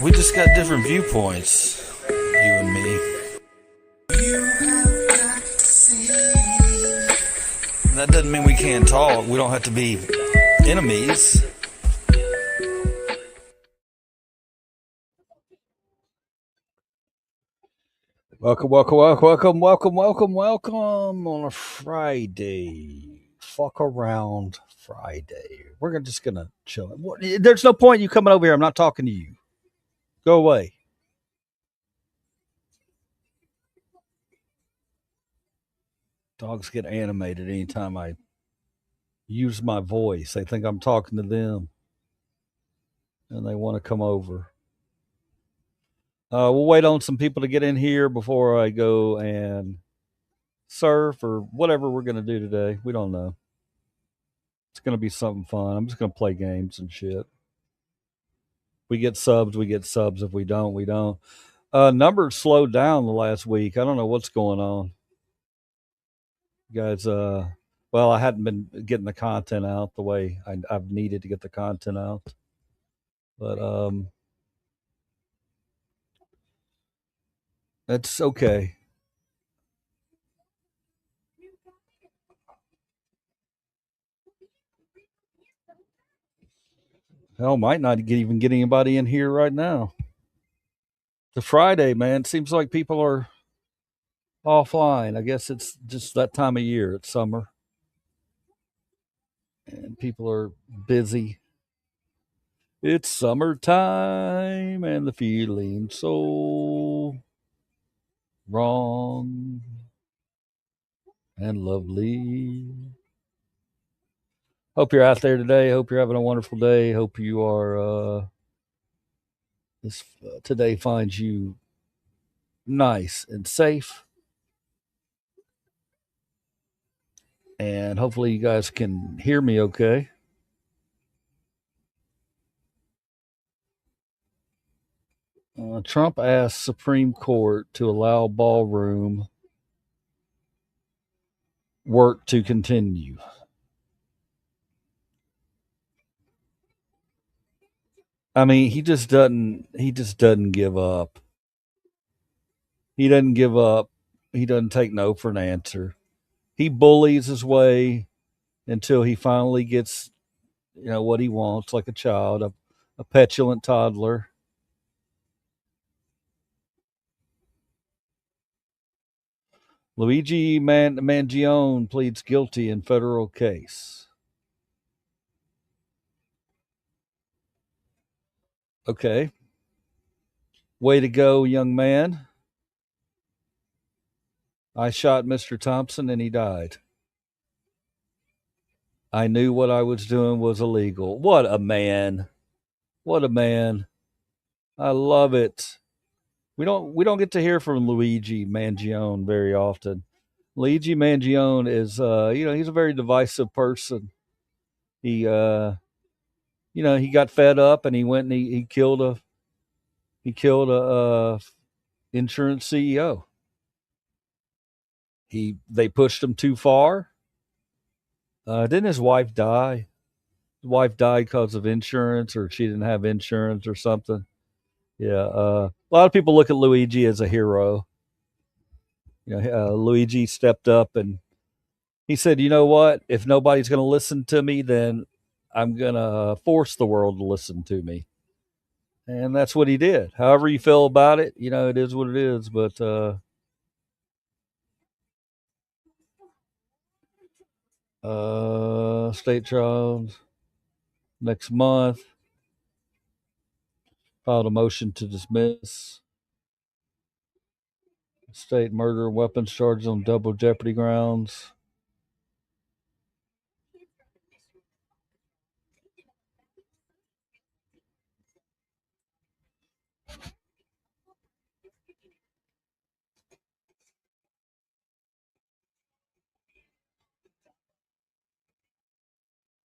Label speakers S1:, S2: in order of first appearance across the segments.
S1: We just got different viewpoints, you and me. That doesn't mean we can't talk. We don't have to be enemies. Welcome on a Friday. Fuck around Friday. Just gonna chill. There's no point in you coming over here. I'm not talking to you. Go away. Dogs get animated anytime I use my voice. They think I'm talking to them and they want to come over. We'll wait on some people to get in here before I go and surf or whatever we're going to do today. We don't know. It's going to be something fun. I'm just going to play games and shit. We get subs, we get subs. If we don't, we don't. Numbers slowed down the last week. I don't know what's going on. You guys, well, I hadn't been getting the content out the way I've needed to get the content out. But that's okay. Hell, might not even get anybody in here right now. The Friday, man, it seems like people are offline. I guess it's just that time of year. It's summer, and people are busy. It's summertime, and the feeling's so wrong and lovely. Hope you're out there today. Hope you're having a wonderful day. Hope you are. This today finds you nice and safe, and hopefully you guys can hear me okay. Trump asked Supreme Court to allow ballroom work to continue. I mean, he just doesn't. He just doesn't give up. He doesn't give up. He doesn't take no for an answer. He bullies his way until he finally gets, what he wants, like a child, a petulant toddler. Luigi Mangione pleads guilty in federal case. Okay. Way to go, young man. I shot Mr. Thompson and he died. I knew what I was doing was illegal. What a man. What a man. I love it. We don't get to hear from Luigi Mangione very often. Luigi Mangione is he's a very divisive person. He he got fed up and he went and he killed a insurance CEO. They pushed him too far. Didn't his wife die? His wife died because of insurance, or she didn't have insurance, or something. Yeah, a lot of people look at Luigi as a hero. Luigi stepped up and he said, "You know what? If nobody's going to listen to me, then I'm going to force the world to listen to me." And that's what he did. However you feel about it, it is what it is. But state trials next month. Filed a motion to dismiss state murder and weapons charges on double jeopardy grounds.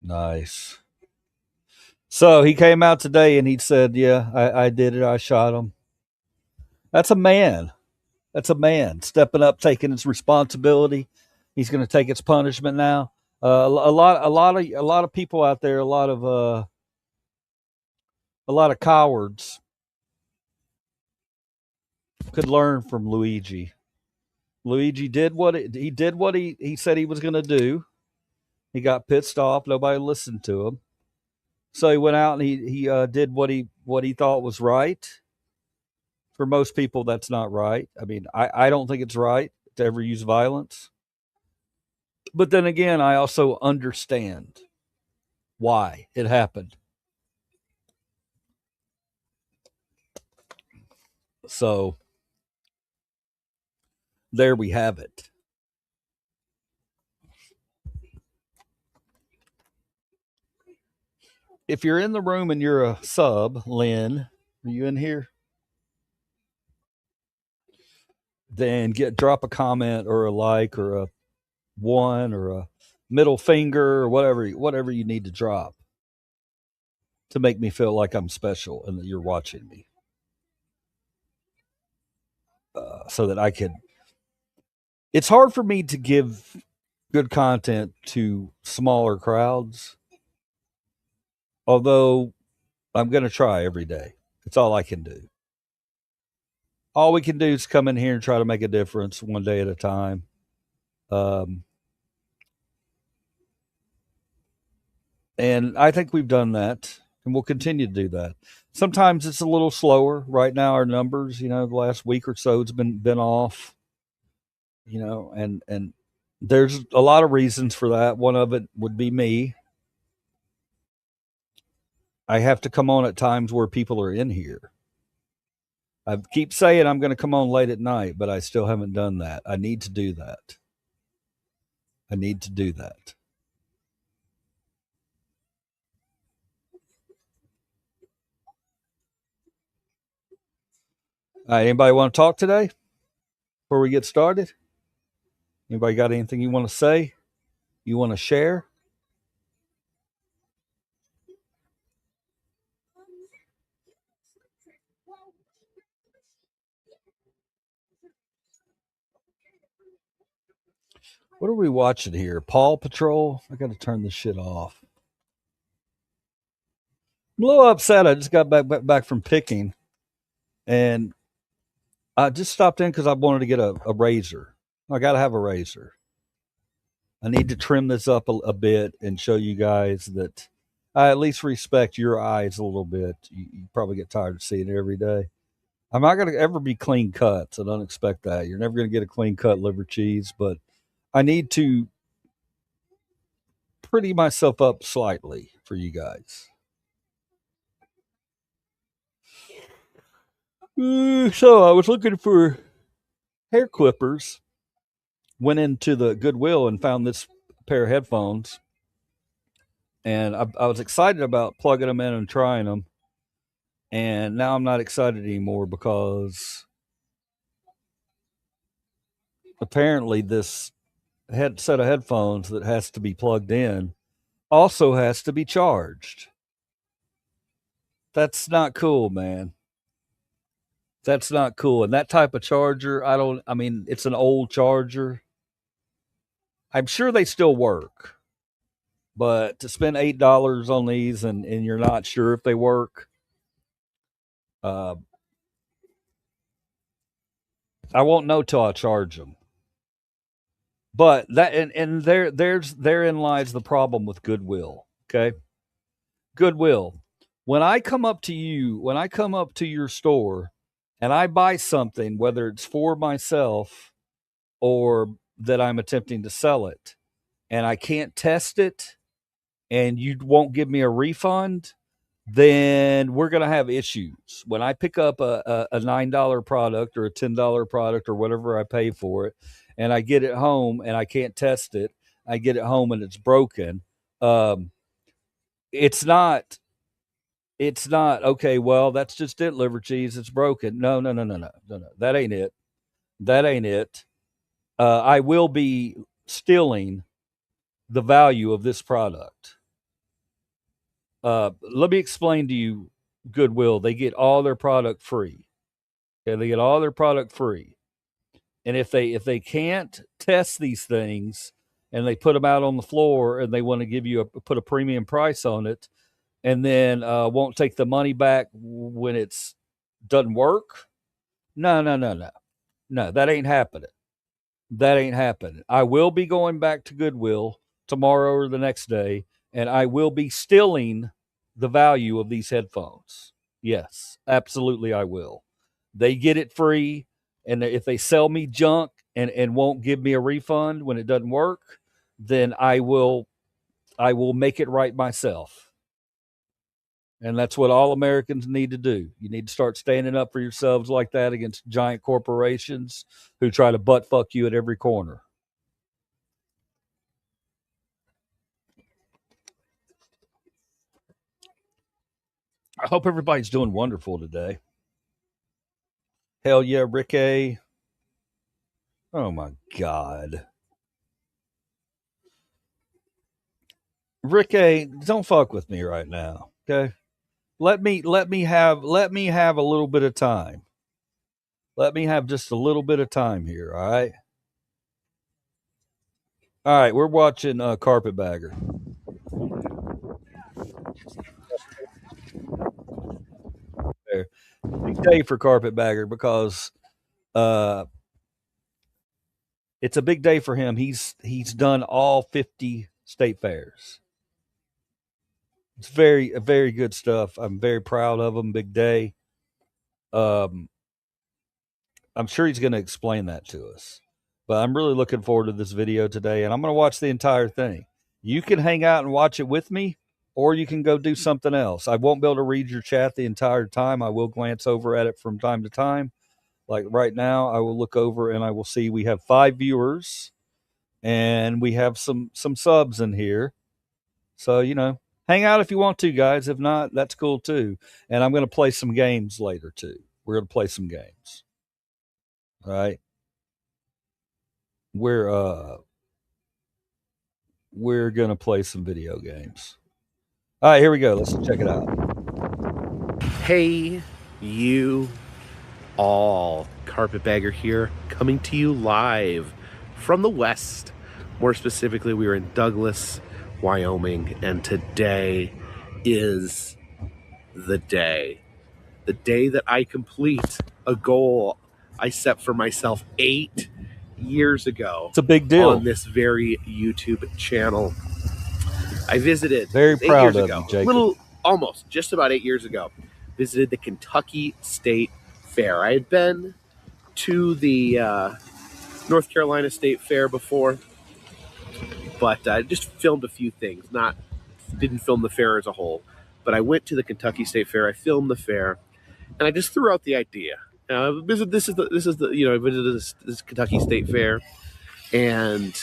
S1: Nice. So he came out today and he said, "Yeah, I did it. I shot him." That's a man. That's a man stepping up, taking his responsibility. He's going to take his punishment now. A lot of people out there, a lot of cowards could learn from Luigi. Luigi did what he said he was going to do. He got pissed off. Nobody listened to him, so he went out and he did what he thought was right. For most people, that's not right. I mean, I don't think it's right to ever use violence. But then again, I also understand why it happened. So there we have it. If you're in the room and you're a sub, Lynn, are you in here? Then drop a comment or a like or a one or a middle finger or whatever you need to drop to make me feel like I'm special and that you're watching me, so that I can. It's hard for me to give good content to smaller crowds, although I'm going to try every day. It's all I can do. All we can do is come in here and try to make a difference one day at a time. Um, and I think we've done that, and we'll continue to do that. Sometimes it's a little slower. Right now, our numbers, the last week or so, it's been off. And there's a lot of reasons for that. One of it would be me. I have to come on at times where people are in here. I keep saying I'm going to come on late at night, but I still haven't done that. I need to do that. I need to do that. Anybody want to talk today before we get started? Anybody got anything you want to say? You want to share? What are we watching here? Paw Patrol? I got to turn this shit off. I'm a little upset. I just got back from picking, and I just stopped in because I wanted to get a razor. I got to have a razor. I need to trim this up a bit and show you guys that I at least respect your eyes a little bit. You probably get tired of seeing it every day. I'm not going to ever be clean cut, so don't expect that. You're never going to get a clean cut liver cheese, but I need to pretty myself up slightly for you guys. So I was looking for hair clippers, went into the Goodwill and found this pair of headphones, and I was excited about plugging them in and trying them, and now I'm not excited anymore because apparently this set of headphones that has to be plugged in also has to be charged. That's not cool, man. That's not cool. And that type of charger, I mean, it's an old charger. I'm sure they still work, but to spend $8 on these and you're not sure if they work, uh, I won't know till I charge them. But therein lies the problem with Goodwill. Okay, Goodwill. When I come up to your store, and I buy something, whether it's for myself or that I'm attempting to sell it, and I can't test it, and you won't give me a refund, then we're going to have issues. When I pick up a $9 product or a $10 product or whatever I pay for it, and I get it home and I can't test it, I get it home and it's broken. Um, it's not. It's not okay. Well, that's just it. Livercheese. It's broken. No, no, no, no, no, no, no. That ain't it. That ain't it. I will be stealing the value of this product. Let me explain to you Goodwill. They get all their product free. Okay, they get all their product free. And if they can't test these things and they put them out on the floor, and they want to give you put a premium price on it, and then won't take the money back when it's doesn't work. No, no, no, no, no. That ain't happening. That ain't happening. I will be going back to Goodwill tomorrow or the next day, and I will be stealing the value of these headphones. Yes, absolutely, I will. They get it free, and if they sell me junk and won't give me a refund when it doesn't work, then I will make it right myself. And that's what all Americans need to do. You need to start standing up for yourselves like that against giant corporations who try to butt fuck you at every corner. I hope everybody's doing wonderful today. Hell yeah, Rick A. Oh my God. Rick A, don't fuck with me right now. Okay. Let me have a little bit of time. Let me have just a little bit of time here, all right? All right, we're watching Carpetbagger. There. Big day for Carpetbagger because uh it's a big day for him. He's done all 50 state fairs. It's very good stuff. I'm very proud of him. Big day. Um, I'm sure he's going to explain that to us. But I'm really looking forward to this video today, and I'm going to watch the entire thing. You can hang out and watch it with me, or you can go do something else. I won't be able to read your chat the entire time. I will glance over at it from time to time. Like right now, I will look over and I will see we have 5 viewers, and we have some subs in here. So, hang out if you want to, guys. If not, that's cool too. And I'm going to play some games later too. We're going to play some games. All right. We're going to play some video games. All right, here we go. Let's check it out.
S2: Hey, you all. Carpetbagger here, coming to you live from the West. More specifically, we are in Douglas, Wyoming, and today is the day. The day that I complete a goal I set for myself 8 years ago.
S1: It's a big deal.
S2: On this very YouTube channel. I visited
S1: very
S2: 8
S1: proud
S2: years
S1: of
S2: ago,
S1: you, Jacob.
S2: little, almost just about 8 years ago, visited the Kentucky State Fair. I had been to the North Carolina State Fair before, but I just filmed a few things. Didn't film the fair as a whole, but I went to the Kentucky State Fair. I filmed the fair, and I just threw out the idea. I visited this Kentucky State Fair, and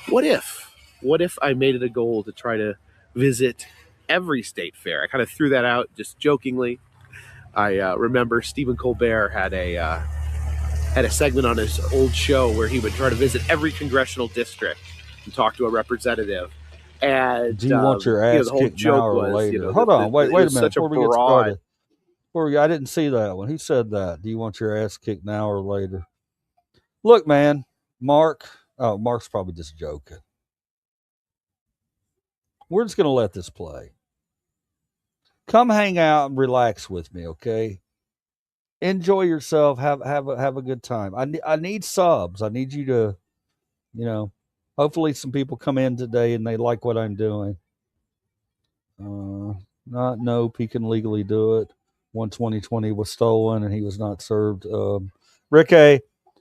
S2: what if I made it a goal to try to visit every state fair? I kind of threw that out just jokingly. I remember Stephen Colbert had a segment on his old show where he would try to visit every congressional district and talk to a representative. And
S1: do you want your ass
S2: the whole
S1: kicked
S2: joke
S1: now or
S2: was,
S1: later? Hold on, wait a minute before we get started. I didn't see that one. Who said that? Do you want your ass kicked now or later? Look, man, Mark. Oh, Mark's probably just joking. We're just going to let this play. Come hang out and relax with me, okay? Enjoy yourself. Have a good time. I need subs. I need you to, hopefully some people come in today and they like what I'm doing. Not nope. He can legally do it. 12020 was stolen and he was not served. Rick A,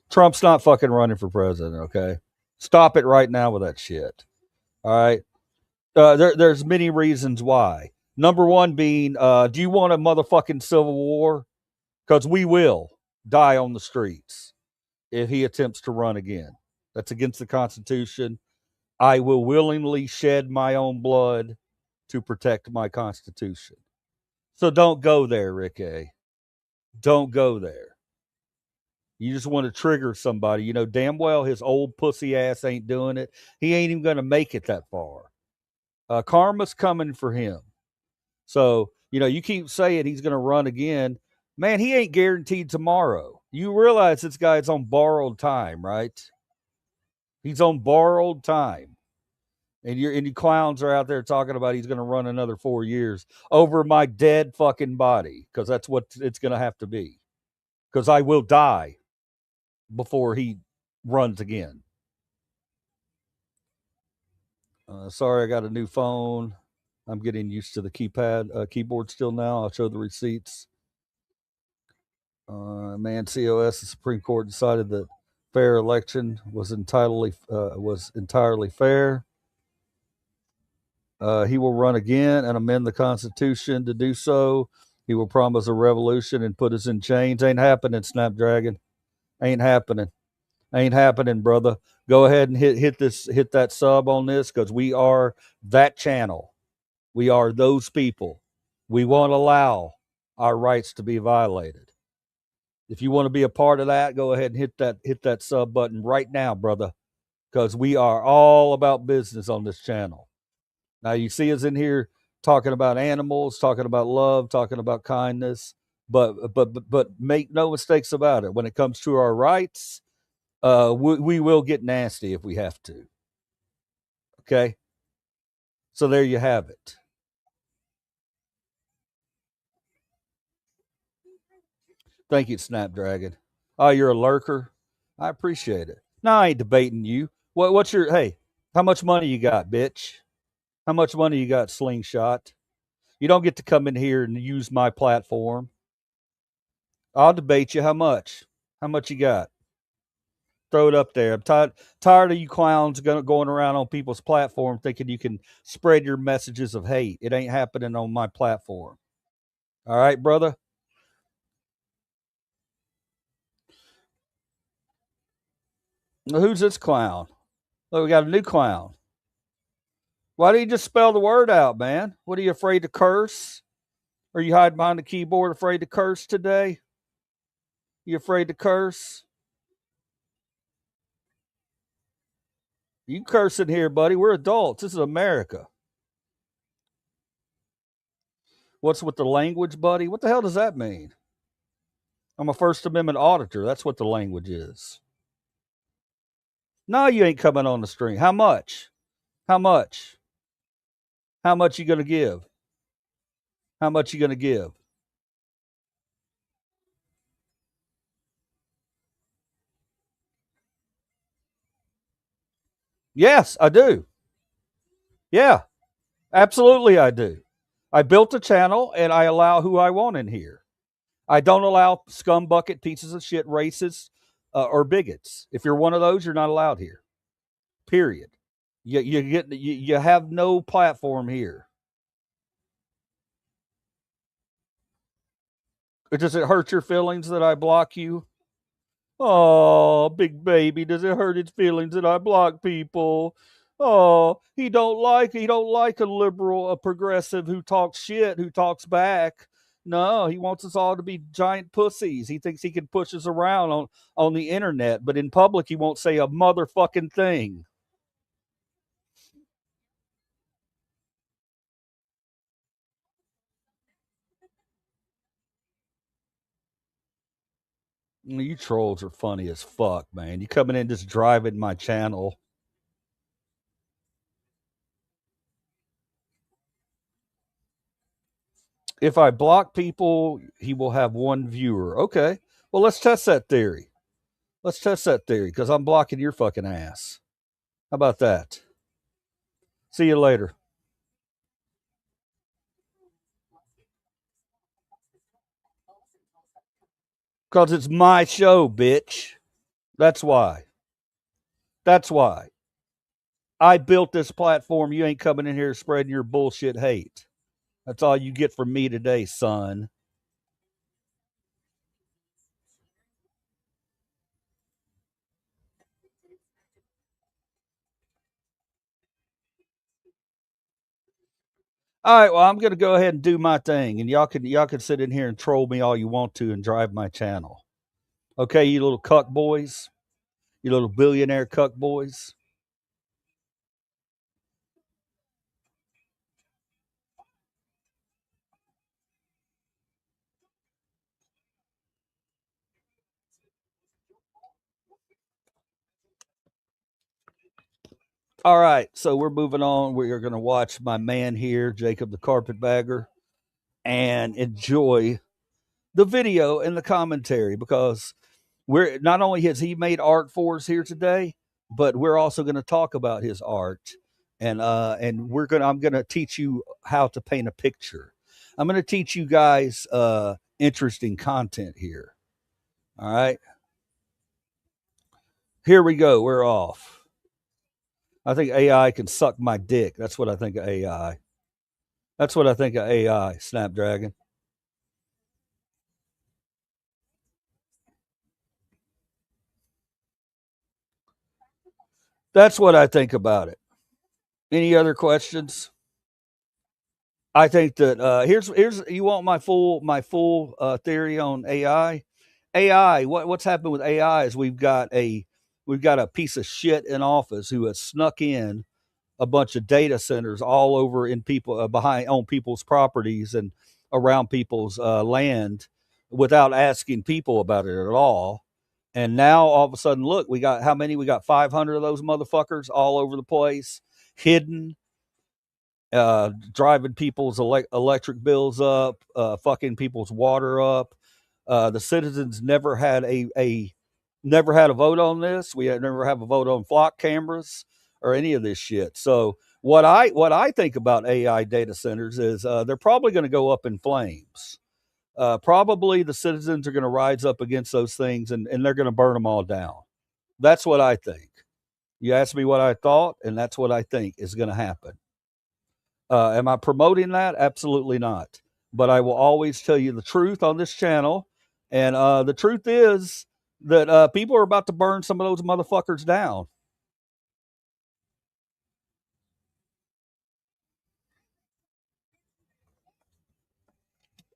S1: Trump's not fucking running for president, okay? Stop it right now with that shit. All right? There's many reasons why. Number one being, do you want a motherfucking civil war? Because we will die on the streets if he attempts to run again. That's against the Constitution. I will willingly shed my own blood to protect my Constitution. So don't go there, Rick A. Don't go there. You just want to trigger somebody. You know damn well his old pussy ass ain't doing it. He ain't even going to make it that far. Karma's coming for him. So, you keep saying he's going to run again. Man, he ain't guaranteed tomorrow. You realize this guy's on borrowed time, right? He's on borrowed time. And you clowns are out there talking about he's going to run another 4 years over my dead fucking body, because that's what it's going to have to be. Because I will die before he runs again. Sorry, I got a new phone. I'm getting used to the keyboard still now. I'll show the receipts. Man, COS, the Supreme Court decided that fair election was entirely fair. He will run again and amend the Constitution to do so. He will promise a revolution and put us in chains. Ain't happening, Snapdragon. Ain't happening. Ain't happening, brother. Go ahead and hit that sub on this, because we are that channel. We are those people. We won't allow our rights to be violated. If you want to be a part of that, go ahead and hit that sub button right now, brother, because we are all about business on this channel. Now you see us in here talking about animals, talking about love, talking about kindness, but make no mistakes about it. When it comes to our rights, we will get nasty if we have to. Okay, so there you have it. Thank you, Snapdragon. Oh, you're a lurker. I appreciate it. No, I ain't debating you. What's your hey? How much money you got, bitch? How much money you got, Slingshot? You don't get to come in here and use my platform. I'll debate you. How much? How much you got? Throw it up there. I'm tired of you clowns going around on people's platform thinking you can spread your messages of hate. It ain't happening on my platform. All right, brother? Who's this clown? Look, we got a new clown. Why do you just spell the word out, man? What, are you afraid to curse? Are you hiding behind the keyboard afraid to curse today? You afraid to curse? You cursing here, buddy. We're adults. This is America. What's with the language, buddy? What the hell does that mean? I'm a First Amendment auditor. That's what the language is. No, you ain't coming on the stream. How much? How much? How much you gonna give? How much you gonna give? Yes, I do. Yeah, absolutely, I do. I built a channel and I allow who I want in here. I don't allow scumbucket pieces of shit racists or bigots. If you're one of those, you're not allowed here. Period. You have no platform here. Does it hurt your feelings that I block you? Oh, big baby, does it hurt his feelings that I block people? Oh, he don't like a liberal, a progressive who talks shit, who talks back. No, he wants us all to be giant pussies. He thinks he can push us around on the internet, but in public he won't say a motherfucking thing. You trolls are funny as fuck, man. You coming in just driving my channel. If I block people, he will have one viewer. Okay. Well, let's test that theory. Let's test that theory, because I'm blocking your fucking ass. How about that? See you later. Because it's my show, bitch. That's why. That's why. I built this platform. You ain't coming in here spreading your bullshit hate. That's all you get from me today, son. All right, well, I'm gonna go ahead and do my thing, and y'all can sit in here and troll me all you want to and drive my channel. Okay, you little cuck boys, you little billionaire cuck boys. All right, so we're moving on. We are going to watch my man here, Jacob the Carpetbagger, and enjoy the video and the commentary because we're not only has he made art for us here today, but we're also going to talk about his art, and I'm going to teach you how to paint a picture. I'm going to teach you guys interesting content here. All right, here we go. We're off. I think AI can suck my dick. That's what I think of AI. That's what I think of AI, Snapdragon. That's what I think about it. Any other questions? I think that here's you want my full theory on AI. AI, what's happened with AI is we've got a piece of shit in office who has snuck in a bunch of data centers all over in people behind on people's properties and around people's land without asking people about it at all. And now all of a sudden, look, we got how many? We got 500 of those motherfuckers all over the place, hidden, driving people's electric bills up, fucking people's water up. The citizens never had a vote on this. We had never have a vote on flock cameras or any of this shit. So what I think about AI data centers is they're probably going to go up in flames. Probably the citizens are going to rise up against those things and they're going to burn them all down. That's what I think. You asked me what I thought, and that's what I think is going to happen. Am I promoting that? Absolutely not. But I will always tell you the truth on this channel. And the truth is that people are about to burn some of those motherfuckers down.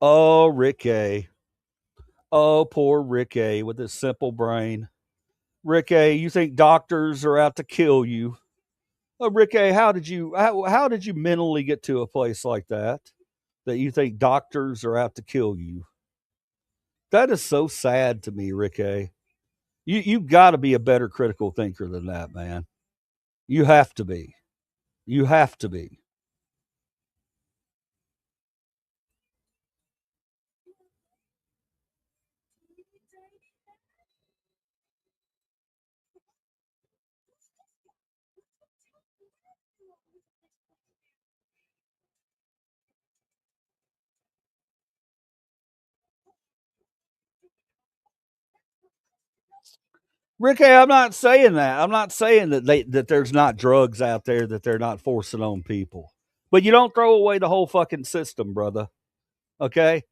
S1: Oh, Rick A. Oh, poor Rick A. with his simple brain. Rick A., you think doctors are out to kill you? Oh, Rick A., how did you mentally get to a place like that? That you think doctors are out to kill you? That is so sad to me, Rick A. You got to be a better critical thinker than that, man. You have to be. You have to be. Rick A, I'm not saying that. I'm not saying that there's not drugs out there that they're not forcing on people. But you don't throw away the whole fucking system, brother. Okay?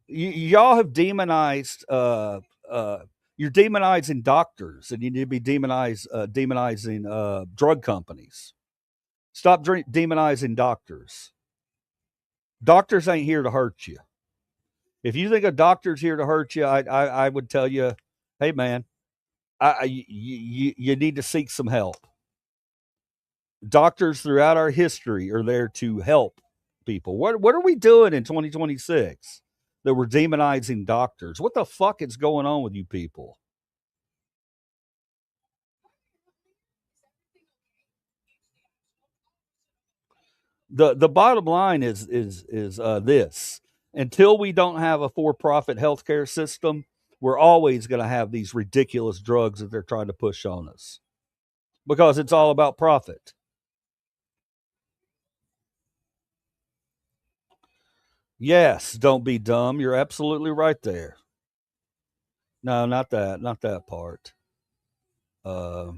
S1: Y'all have demonized you're demonizing doctors and you need to be demonizing drug companies. Stop demonizing doctors. Doctors ain't here to hurt you. If you think a doctor's here to hurt you, I would tell you, hey man, you need to seek some help. Doctors throughout our history are there to help people. What are we doing in 2026 that we're demonizing doctors? What the fuck is going on with you people? The bottom line is this: until we don't have a for profit healthcare system, we're always going to have these ridiculous drugs that they're trying to push on us because it's all about profit. Yes, don't be dumb. You're absolutely right there. No, not that part. Uh,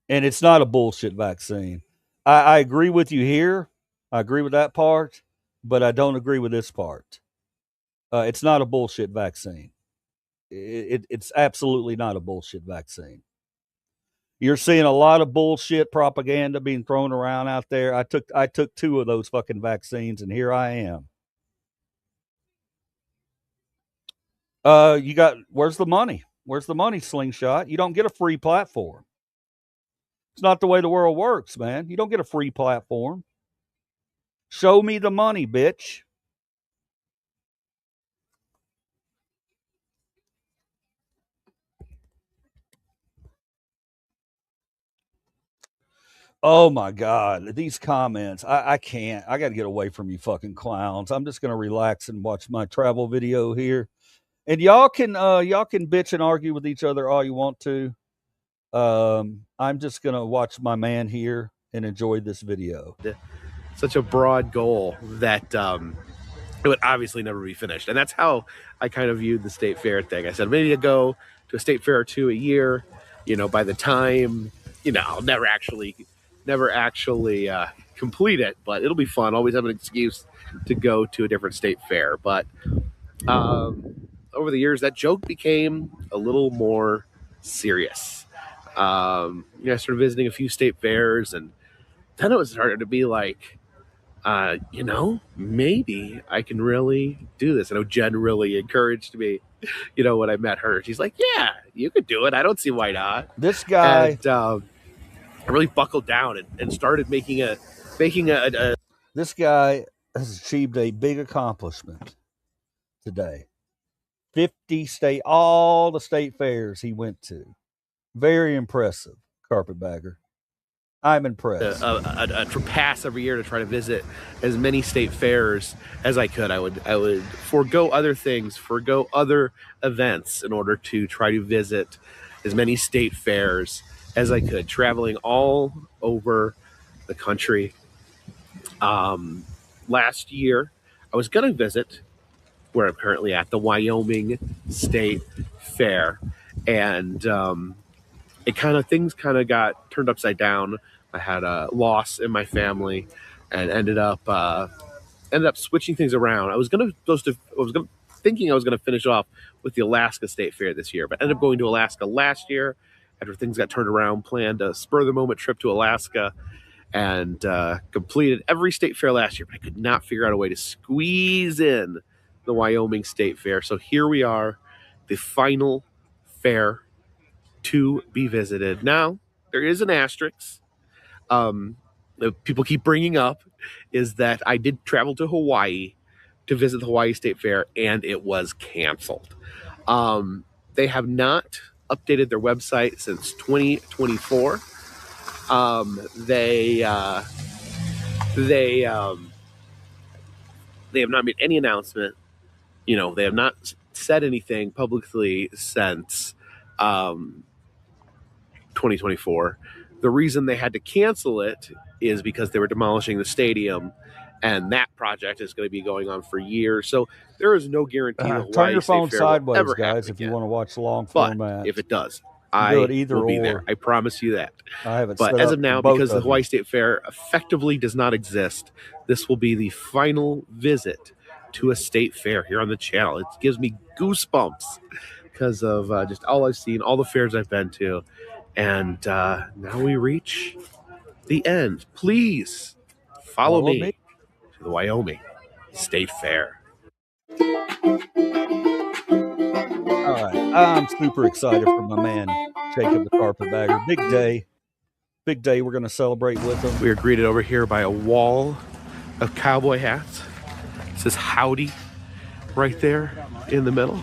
S1: and it's not a bullshit vaccine. I agree with you here. I agree with that part, but I don't agree with this part. It's not a bullshit vaccine. It's absolutely not a bullshit vaccine. You're seeing a lot of bullshit propaganda being thrown around out there. I took two of those fucking vaccines, and here I am. You got where's the money? Where's the money, slingshot? You don't get a free platform. It's not the way the world works, man. You don't get a free platform. Show me the money, bitch. Oh my God, these comments. I can't. I got to get away from you fucking clowns. I'm just going to relax and watch my travel video here. And y'all can bitch and argue with each other all you want to. I'm just going to watch my man here and enjoy this video.
S2: Such a broad goal that it would obviously never be finished. And that's how I kind of viewed the state fair thing. I said maybe to go to a state fair or two a year. By the time, I'll never actually complete it, but it'll be fun. Always have an excuse to go to a different state fair. But over the years, that joke became a little more serious. I started visiting a few state fairs, and then it was starting to be like, maybe I can really do this. I know Jen really encouraged me, when I met her. She's like, yeah, you could do it. I don't see why not.
S1: This guy,
S2: And I really buckled down and started making a.
S1: this guy has achieved a big accomplishment today. All the state fairs he went to. Very impressive, carpetbagger. I'm impressed.
S2: A pass every year to try to visit as many state fairs as I could. I would forego other things, forego other events in order to try to visit as many state fairs as I could, traveling all over the country. Last year, I was going to visit where I'm currently at, the Wyoming State Fair, and things got turned upside down. I had a loss in my family, and ended up switching things around. I was thinking I was gonna finish off with the Alaska State Fair this year, but ended up going to Alaska last year after things got turned around. Planned a spur of the moment trip to Alaska, and completed every state fair last year, but I could not figure out a way to squeeze in the Wyoming State Fair. So here we are, the final fair to be visited. Now, there is an asterisk that people keep bringing up, is that I did travel to Hawaii to visit the Hawaii State Fair, and it was canceled. They have not updated their website since 2024. They have not made any announcement. They have not said anything publicly since 2024. The reason they had to cancel it is because they were demolishing the stadium, and that project is going to be going on for years. So there is no guarantee that
S1: Turn your
S2: Hawaii State
S1: phone
S2: Fair will
S1: sideways,
S2: ever
S1: guys,
S2: happen
S1: if you
S2: again.
S1: want to watch long
S2: But
S1: format.
S2: if it does,
S1: Do it
S2: I
S1: either
S2: will be
S1: or.
S2: there. I promise you that.
S1: I haven't
S2: But
S1: set
S2: as
S1: up
S2: of now,
S1: for both
S2: because the
S1: of
S2: Hawaii
S1: you.
S2: State Fair effectively does not exist, this will be the final visit to a state fair here on the channel. It gives me goosebumps because of just all I've seen, all the fairs I've been to. And now we reach the end. Please follow me to the Wyoming State Fair.
S1: All right. I'm super excited for my man, Jacob the Carpetbagger. Big day. Big day we're going to celebrate with him.
S2: We are greeted over here by a wall of cowboy hats. It says howdy right there in the middle.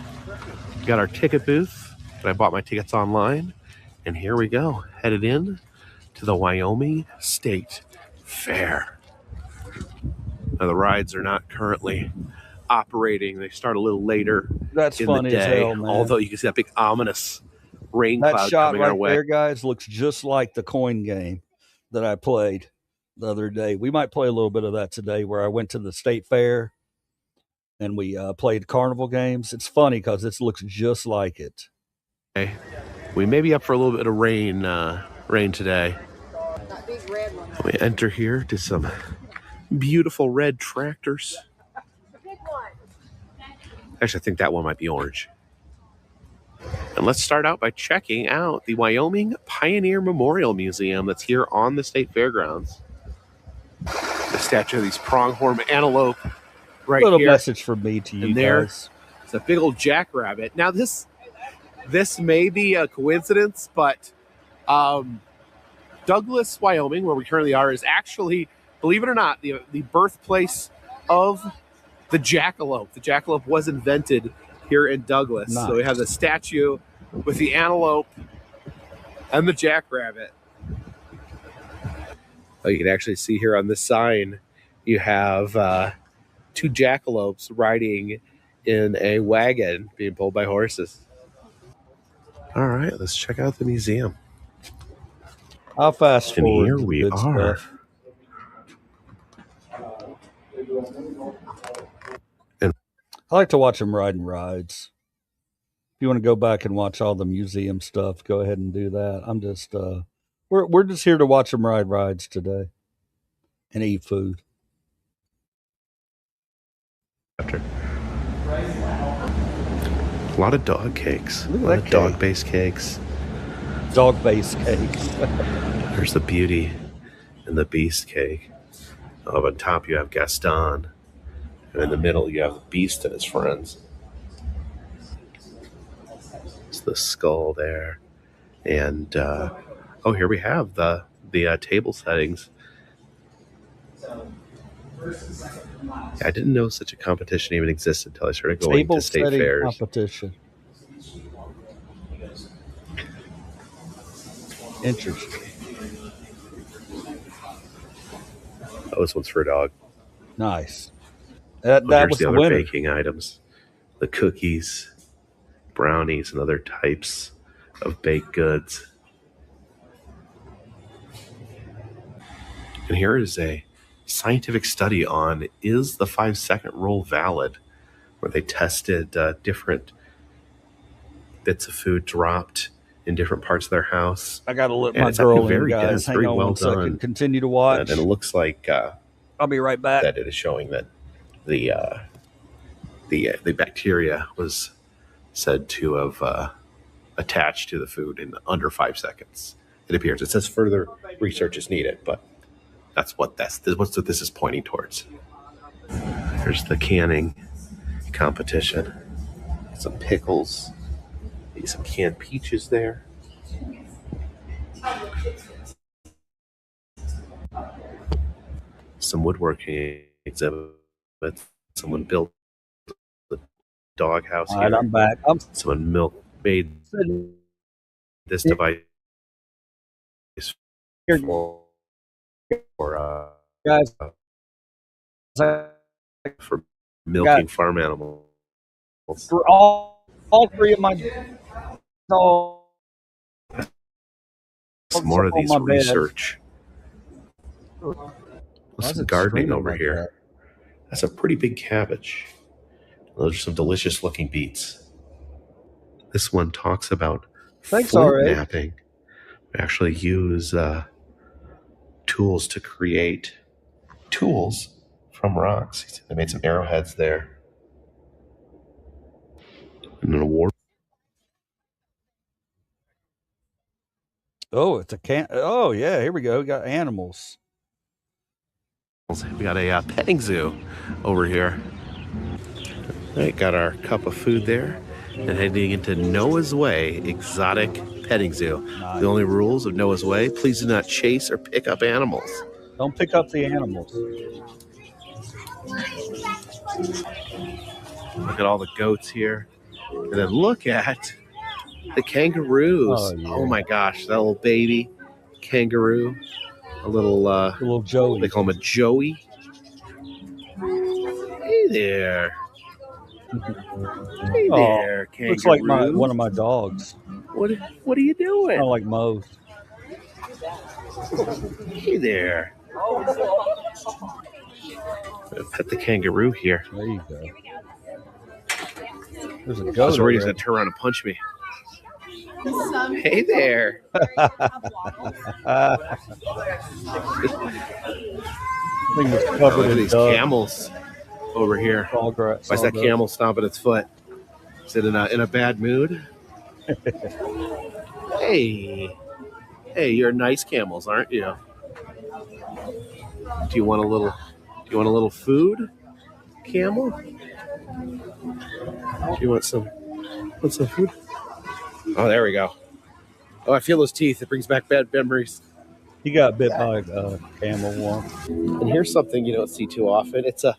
S2: We got our ticket booth. I bought my tickets online. And here we go, headed in to the Wyoming State Fair. Now, the rides are not currently operating. They start a little later
S1: That's
S2: in the
S1: funny as
S2: day,
S1: hell, man.
S2: although you can see that big ominous rain
S1: That
S2: cloud
S1: shot
S2: coming our
S1: right
S2: way.
S1: there, guys, looks just like the coin game that I played the other day. We might play a little bit of that today, where I went to the state fair and we played carnival games. It's funny because it looks just like it.
S2: Okay. We may be up for a little bit of rain today.
S3: That big red one.
S2: We enter here to some beautiful red tractors. Actually, I think that one might be orange. And let's start out by checking out the Wyoming Pioneer Memorial Museum that's here on the state fairgrounds. The statue of these pronghorn antelope right
S1: Little
S2: here.
S1: message from me to you
S2: And there,
S1: guys.
S2: it's a big old jackrabbit. Now this may be a coincidence, but Douglas, Wyoming, where we currently are, is actually, believe it or not, the birthplace of the jackalope. The jackalope was invented here in Douglas.
S1: Nice.
S2: So we have the statue with the antelope and the jackrabbit. Oh, you can actually see here on this sign, you have 2 jackalopes riding in a wagon being pulled by horses. All right, let's check out the museum.
S1: I'll fast
S2: And
S1: forward
S2: here
S1: to the
S2: we
S1: good
S2: are.
S1: stuff.
S2: And
S1: I like to watch them riding rides. If you want to go back and watch all the museum stuff, go ahead and do that. I'm just we're just here to watch them ride rides today and eat food.
S2: after a lot of dog cakes,
S1: Look at
S2: a lot
S1: that
S2: of
S1: cake.
S2: dog-based cakes.
S1: Dog-based cakes.
S2: There's the Beauty and the Beast cake. Up on top, you have Gaston, and in the middle, you have the Beast and his friends. It's the skull there, and oh, here we have the table settings. I didn't know such a competition even existed until I started going
S1: Table
S2: to state
S1: setting
S2: fairs.
S1: competition. Interesting.
S2: Oh, this one's for a dog.
S1: Nice. That
S2: Here's
S1: was
S2: the
S1: the
S2: other
S1: winner.
S2: baking items: the cookies, brownies, and other types of baked goods. And here is a scientific study on, is the 5-second rule valid, where they tested different bits of food dropped in different parts of their house.
S1: I gotta let
S2: And
S1: my
S2: it's actually
S1: girl in,
S2: very
S1: guys.
S2: dense,
S1: Hang
S2: very
S1: on
S2: well
S1: one second.
S2: done.
S1: Continue to
S2: And
S1: watch.
S2: it looks like
S1: I'll be right back.
S2: that it is showing that the bacteria was said to have attached to the food in under 5 seconds. It appears. It says further research is needed, but that's what this is pointing towards. There's the canning competition. Some pickles. Maybe some canned peaches there. Some woodworking exhibits. Someone built the doghouse
S1: All right,
S2: here.
S1: I'm back.
S2: Someone made this device
S1: Here,
S2: for
S1: guys.
S2: for milking farm animals.
S1: For all three of my dogs.
S2: Some more of these
S1: on my bed.
S2: research.
S1: Why is
S2: Some
S1: it
S2: gardening
S1: streaming
S2: over
S1: like
S2: here.
S1: that?
S2: That's a pretty big cabbage. Those are some delicious looking beets. This one talks about
S1: Thanks,
S2: flint
S1: RA.
S2: napping. We actually use tools to create tools from rocks. They made some arrowheads there. And an award.
S1: Oh, it's a can. Oh, yeah. Here we go. We got animals.
S2: We got a petting zoo over here. All right, got our cup of food there. And heading into Noah's Way Exotic Petting Zoo.
S1: Nice.
S2: The only rules of Noah's Way: please do not chase or pick up animals.
S1: Don't pick up the animals.
S2: Look at all the goats here. And then look at the kangaroos.
S1: Oh, yeah.
S2: Oh my gosh, that little baby kangaroo. A little
S1: Joey.
S2: They call him a Joey. Hey there. Hey there, kangaroo.
S1: Looks like one of my dogs.
S2: What are you doing?
S1: I like most.
S2: Hey there. Pet the kangaroo here.
S1: There you go. There's a
S2: I
S1: goat.
S2: was worried he's going to turn around and punch me. Hey there.
S1: Thing was
S2: Look
S1: covered
S2: at
S1: in
S2: these
S1: dust.
S2: camels over here. Why is that camel stomping its foot? Is it in a bad mood? Hey, you're nice camels, aren't you? Do you want a little food, camel? Do you want some food? Oh, there we go. Oh, I feel those teeth. It brings back bad memories.
S1: He got bit by a camel once.
S2: And here's something you don't see too often. It's a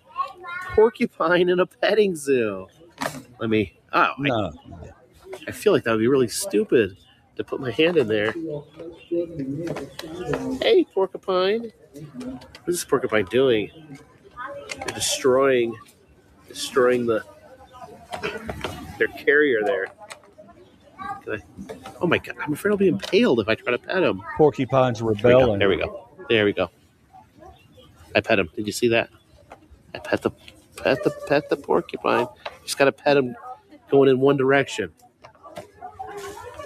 S2: porcupine in a petting zoo. I feel like that would be really stupid to put my hand in there. Hey, porcupine. What is this porcupine doing? They're destroying their carrier there. Oh my god, I'm afraid I'll be impaled if I try to pet him.
S1: Porcupines rebelling.
S2: There we go. I pet him. Did you see that? I pet the porcupine. Just gotta pet him going in one direction.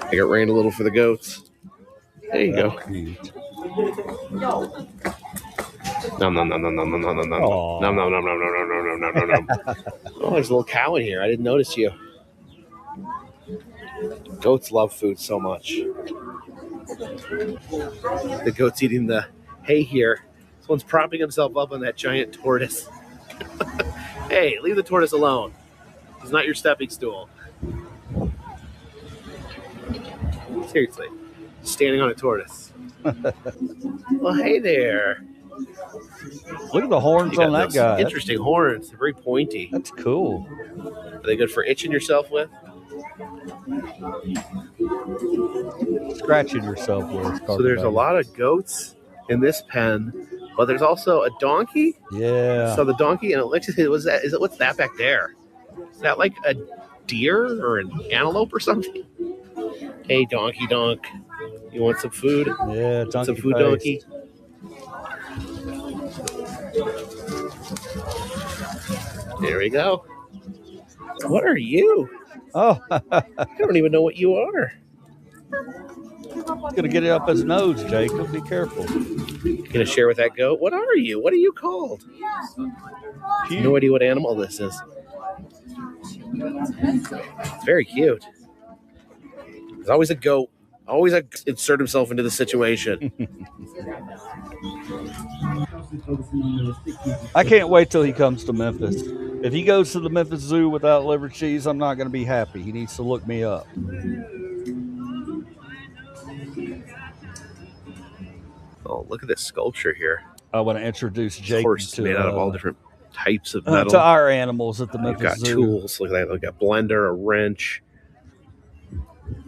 S2: I got rained a little for the goats. There you go. Nom nom nom nom nom nom nom nom nom nom nom nom nom nom nom nom nom. Oh, there's a little cow in here. I didn't notice you. Goats love food so much. The goat's eating the hay here. Someone's propping himself up on that giant tortoise. Hey, leave the tortoise alone. He's not your stepping stool. Seriously, standing on a tortoise. Well, hey there.
S1: Look at the horns on that guy.
S2: Interesting horns. They're very pointy.
S1: That's cool.
S2: Are they good for itching yourself with?
S1: Scratching yourself with.
S2: So there's a lot of goats in this pen, but there's also a donkey.
S1: Yeah.
S2: So the donkey, and what's that back there? Is that like a deer or an antelope or something? Hey, donkey donk. You want some food?
S1: Yeah, donkey.
S2: Some food, donkey. There we go. What are you?
S1: Oh.
S2: I don't even know what you are.
S1: Gonna get it up his nose, Jacob. Be careful.
S2: Gonna share with that goat? What are you? What are you called? No idea what animal this is. It's very cute. There's always a goat. Always insert himself into the situation.
S1: I can't wait till he comes to Memphis. If he goes to the Memphis Zoo without Livercheese, I'm not going to be happy. He needs to look me up.
S2: Oh, look at this sculpture here.
S1: I want to introduce Jake
S2: to made out of all different types of metal.
S1: To our animals at the Memphis
S2: We've got
S1: Zoo.
S2: Tools. Look at that. We've got a blender, a wrench.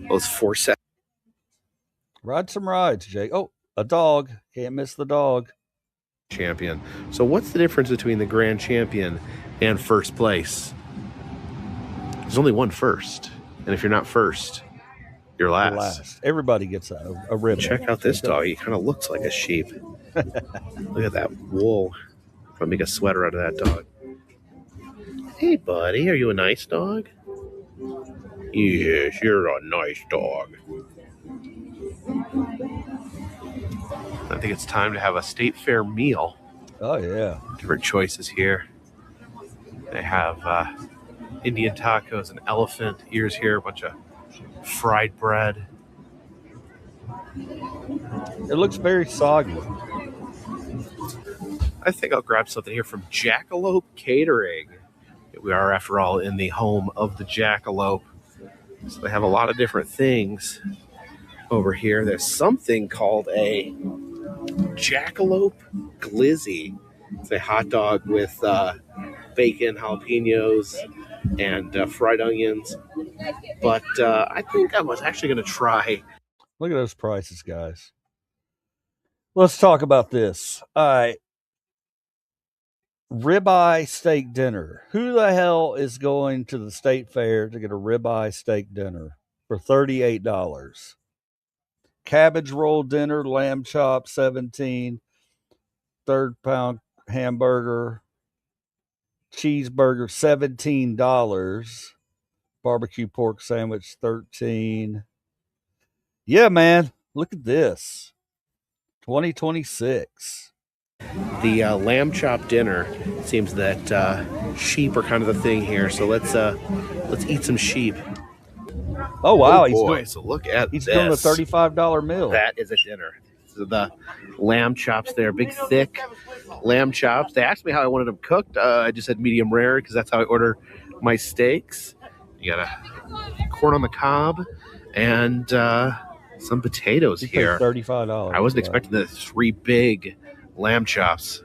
S2: Those forceps.
S1: Ride some rides, Jake. Oh, a dog. Can't miss the dog.
S2: Champion. So what's the difference between the grand champion and first place? There's only one first. And if you're not first, you're last.
S1: Everybody gets a ribbon.
S2: Check out this dog. He kind of looks like a sheep. Look at that wool. I'm gonna make a sweater out of that dog. Hey, buddy. Are you a nice dog? Yes, you're a nice dog. I think it's time to have a state fair meal.
S1: Oh, yeah.
S2: Different choices here. They have Indian tacos and elephant ears here, a bunch of fried bread.
S1: It looks very soggy.
S2: I think I'll grab something here from Jackalope Catering. We are, after all, in the home of the jackalope. So they have a lot of different things over here. There's something called a jackalope glizzy. It's a hot dog with bacon, jalapenos, and fried onions. But I think I was actually going to try.
S1: Look at those prices, guys. Let's talk about this. All right. Ribeye steak dinner. Who the hell is going to the state fair to get a ribeye steak dinner for $38? Cabbage roll dinner, lamb chop, $17. Third pound hamburger, cheeseburger, $17. Barbecue pork sandwich, $13. Yeah, man. Look at this. 2026.
S2: The lamb chop dinner. It seems that sheep are kind of the thing here. So let's eat some sheep.
S1: Oh wow!
S2: So look at
S1: he's
S2: this.
S1: doing a $35 meal.
S2: That is a dinner. So the lamb chops there, big thick lamb chops. They asked me how I wanted them cooked. I just said medium rare because that's how I order my steaks. You got a corn on the cob and some potatoes here.
S1: $35.
S2: I wasn't expecting the 3 big lamb chops.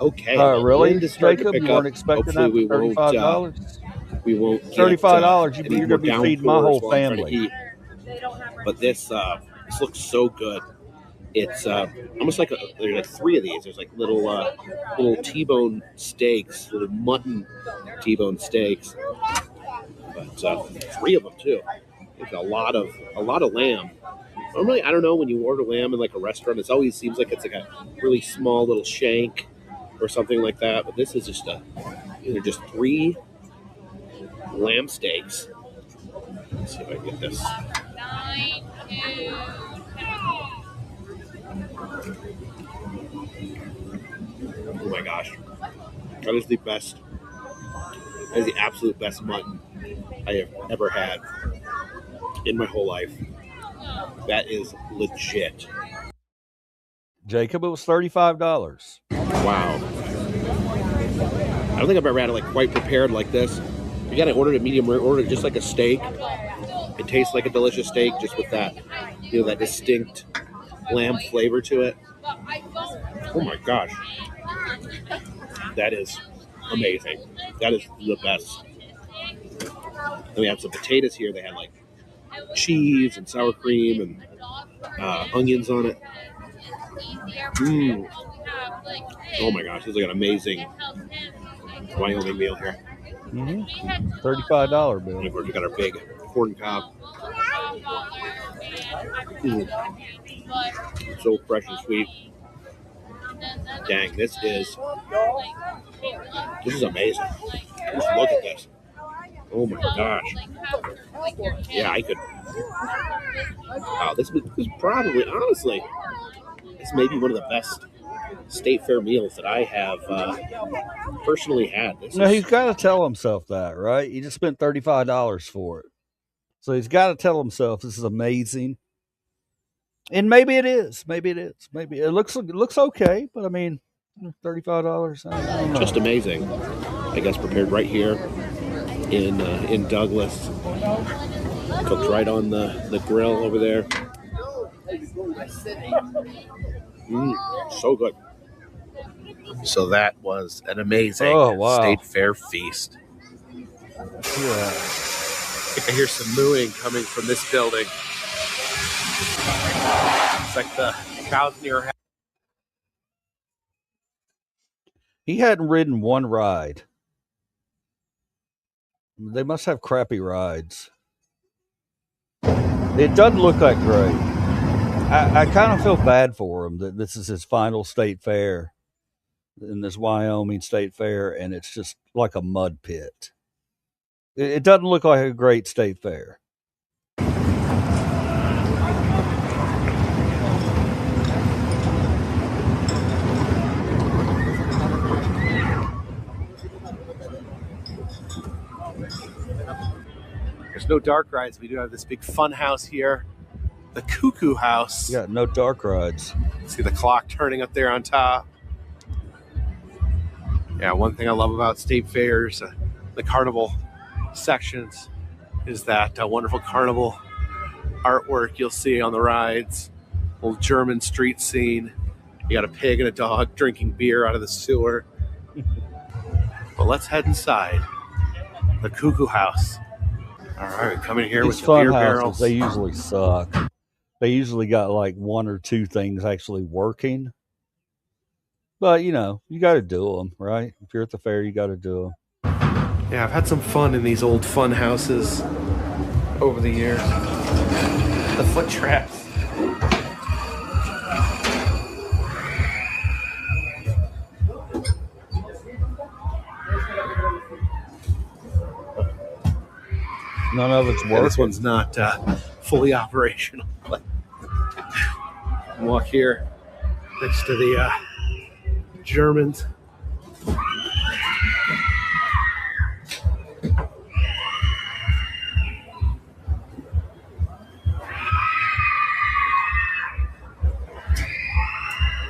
S2: Okay.
S1: Really, Jacob? You weren't expecting that for $35?
S2: We won't.
S1: $35. You're going to be feeding my whole family.
S2: but this looks so good. It's almost like there's like three of these. There's like little T-bone steaks, little mutton T-bone steaks, but three of them too. It's a lot of lamb. Normally, I don't know, when you order lamb in like a restaurant, it always seems like it's like a really small little shank or something like that. But this is just these are just three lamb steaks. Let's see if I can get this. Oh my gosh, that is the best. That is the absolute best mutton I have ever had in my whole life. That is legit.
S1: Jacob, it was $35.
S2: Wow. I don't think I've ever had it like quite prepared like this. You gotta order it medium rare, order it just like a steak. It tastes like a delicious steak, just with that, that distinct lamb flavor to it. Oh my gosh. That is amazing. That is the best. And we had some potatoes here. They had like cheese and sour cream and onions on it. Oh my gosh, this is like an amazing Wyoming meal here.
S1: Mm-hmm. $35 bill.
S2: And of course, we got our big corn cob. So fresh and sweet. Dang, this is amazing. Just look at this. Oh my gosh. Yeah, I could. Wow, this is probably, honestly, this may be one of the best state fair meals that I have personally had.
S1: He's got to tell himself that, right? He just spent $35 for it. So he's got to tell himself this is amazing. And maybe it is. Maybe it is. Maybe it looks okay, but I mean, $35.
S2: Just amazing. I guess prepared right here in Douglas. Cooked right on the grill over there. So good. So that was an amazing state fair feast.
S1: Yeah.
S2: I hear some mooing coming from this building. It's like the cows near house.
S1: He hadn't ridden one ride. They must have crappy rides. It doesn't look that great. I kind of feel bad for him that this is his final state fair in this Wyoming state fair, and it's just like a mud pit. It doesn't look like a great state fair.
S2: There's no dark rides. We do have this big fun house here, the Cuckoo House.
S1: Yeah, no dark rides.
S2: See the clock turning up there on top. Yeah, one thing I love about state fairs, the carnival sections, is that wonderful carnival artwork you'll see on the rides. Old German street scene. You got a pig and a dog drinking beer out of the sewer. But let's head inside the Cuckoo House. All right, we come in here with the beer barrels.
S1: They usually suck. They usually got like one or two things actually working. But, you got to do them, right? If you're at the fair, you got to do them.
S2: Yeah, I've had some fun in these old fun houses over the years. The foot traps.
S1: None of it's working.
S2: Yeah, this one's not fully operational. Walk here next to the Germans.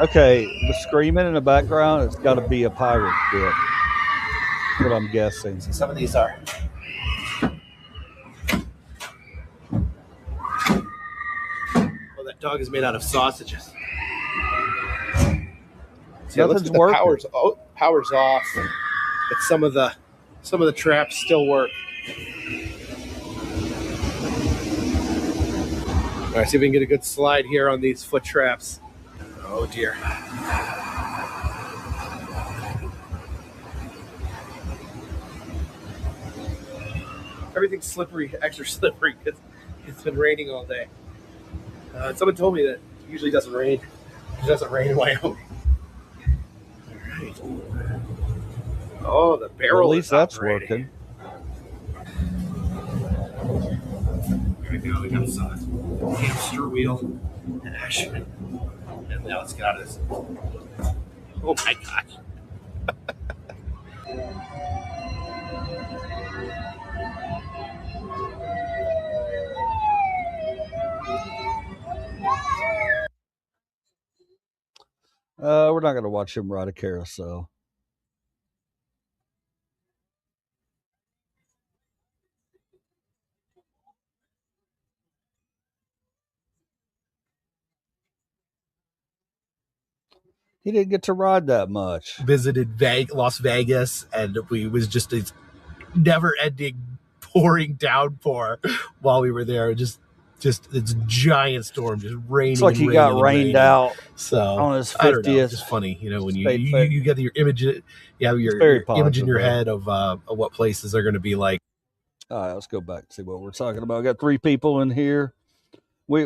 S1: Okay, the screaming in the background, it's got to be a pirate ship. That's what I'm guessing.
S2: Some of these are. Well, that dog is made out of sausages. See,
S1: nothing's working.
S2: Power's off, but some of the traps still work. All right, see if we can get a good slide here on these foot traps. Oh dear. Everything's slippery, extra slippery, because it's been raining all day. Someone told me that it usually doesn't rain. It doesn't rain in Wyoming. All right. Oh, the barrel.
S1: Well, at least that's working.
S2: Here we go. We got some hamster wheel and action. And now let's get out of this. Oh my gosh.
S1: We're not going to watch him ride a carousel. He didn't get to ride that much.
S2: Visited Las Vegas, and it was just a never-ending pouring downpour while we were there. Just it's giant storm, just raining.
S1: It's like he got rained out.
S2: So
S1: on his 50th.
S2: I don't know, it's just funny, when you get your image, you have your image in your head of what places are going to be like.
S1: All right, let's go back and see what we're talking about. I got 3 people in here. We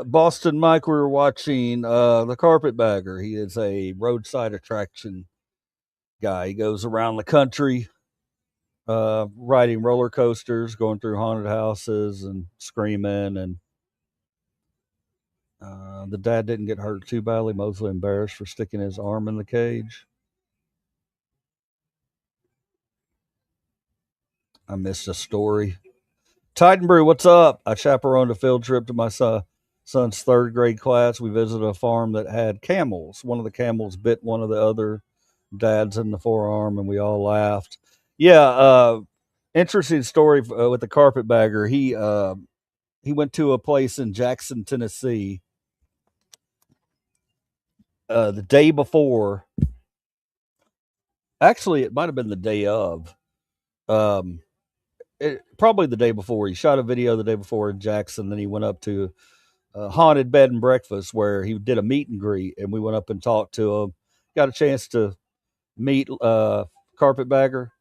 S1: Boston Mike, we were watching the Carpetbagger. He is a roadside attraction guy. He goes around the country riding roller coasters, going through haunted houses and screaming. And the dad didn't get hurt too badly, mostly embarrassed for sticking his arm in the cage. I missed a story. Titan Brew, what's up? I chaperoned a field trip to my son's 3rd grade class. We visited a farm that had camels. One of the camels bit one of the other dads in the forearm, and we all laughed. Yeah, interesting story with the Carpetbagger. He went to a place in Jackson, Tennessee, the day before. Actually, it might have been the day of. Probably the day before. He shot a video the day before in Jackson. Then he went up to a haunted bed and breakfast where he did a meet and greet, and we went up and talked to him. Got a chance to meet Carpetbagger,